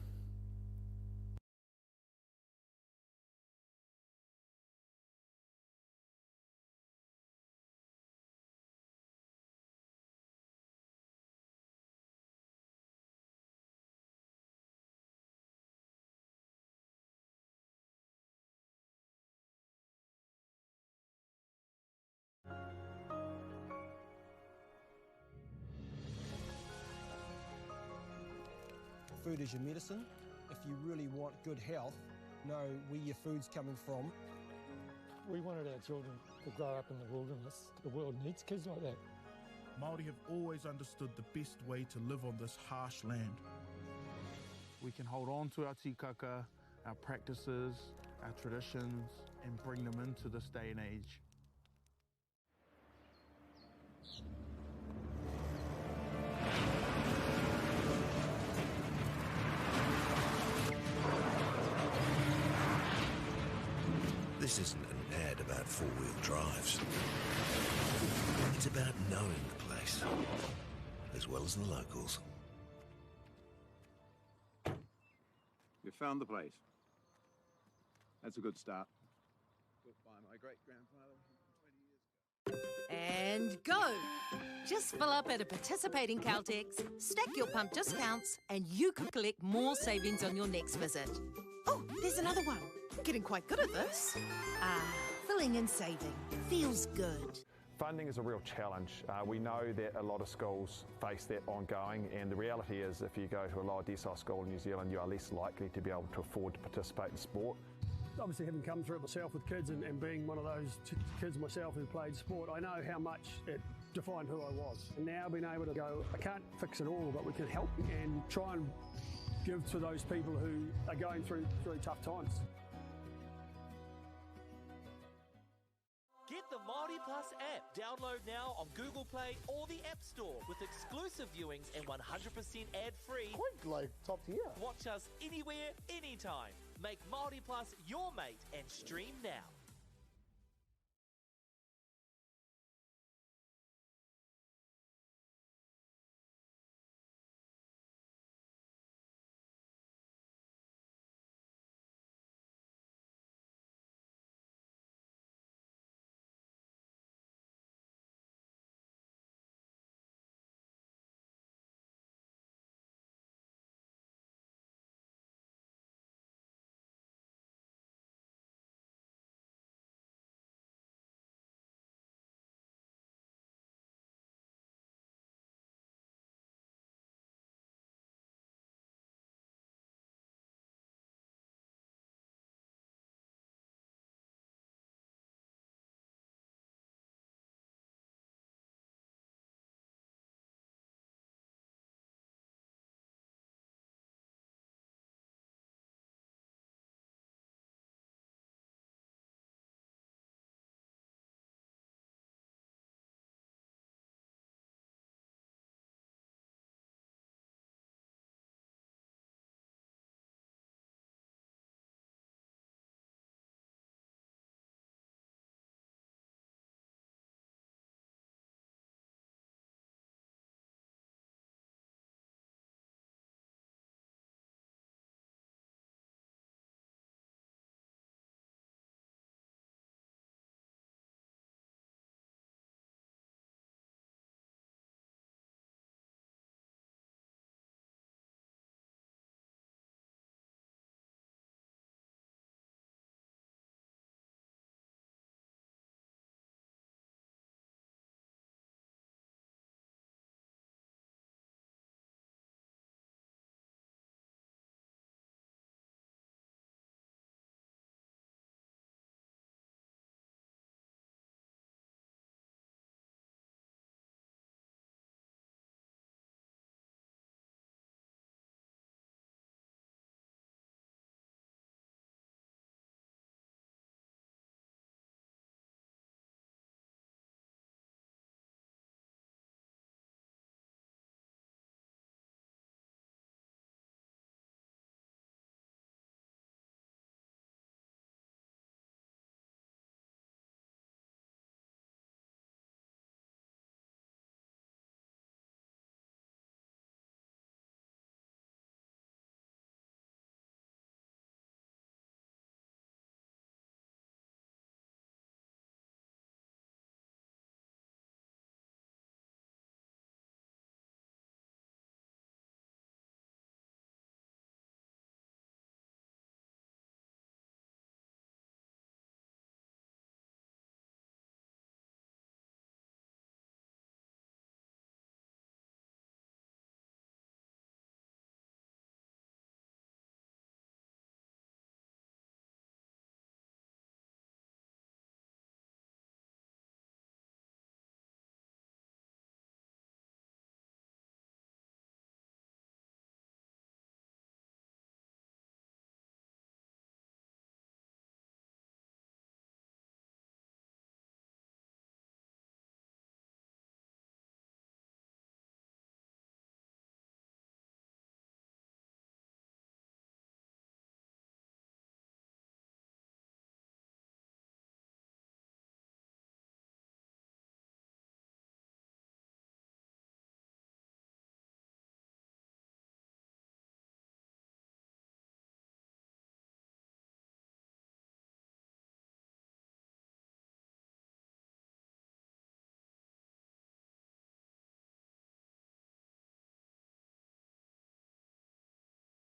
Food is your medicine. If you really want good health, know where your food's coming from. We wanted our children to grow up in the wilderness. The world needs kids like that. Māori have always understood the best way to live on this harsh land. We can hold on to our tikaka, our practices, our traditions, and bring them into this day and age. This isn't an ad about four-wheel drives. It's about knowing the place, as well as the locals. You found the place. That's a good start. Built by my great-grandfather 20 years ago. And go! Just fill up at a participating Caltex, stack your pump discounts, and you could collect more savings on your next visit. Oh, there's another one. getting quite good at this. Filling and saving. Feels good. Funding is a real challenge. We know that a lot of schools face that ongoing, and the reality is if you go to a lower decile school in New Zealand, you are less likely to be able to afford to participate in sport. Obviously, having come through it myself with kids and being one of those kids myself who played sport, I know how much it defined who I was. And now being able to go, I can't fix it all, but we can help and try and give to those people who are going through tough times. Get the Māori Plus app. Download now on Google Play or the App Store with exclusive viewings and 100% ad-free. Quite like top tier. Watch us anywhere, anytime. Make Māori Plus your mate and stream now.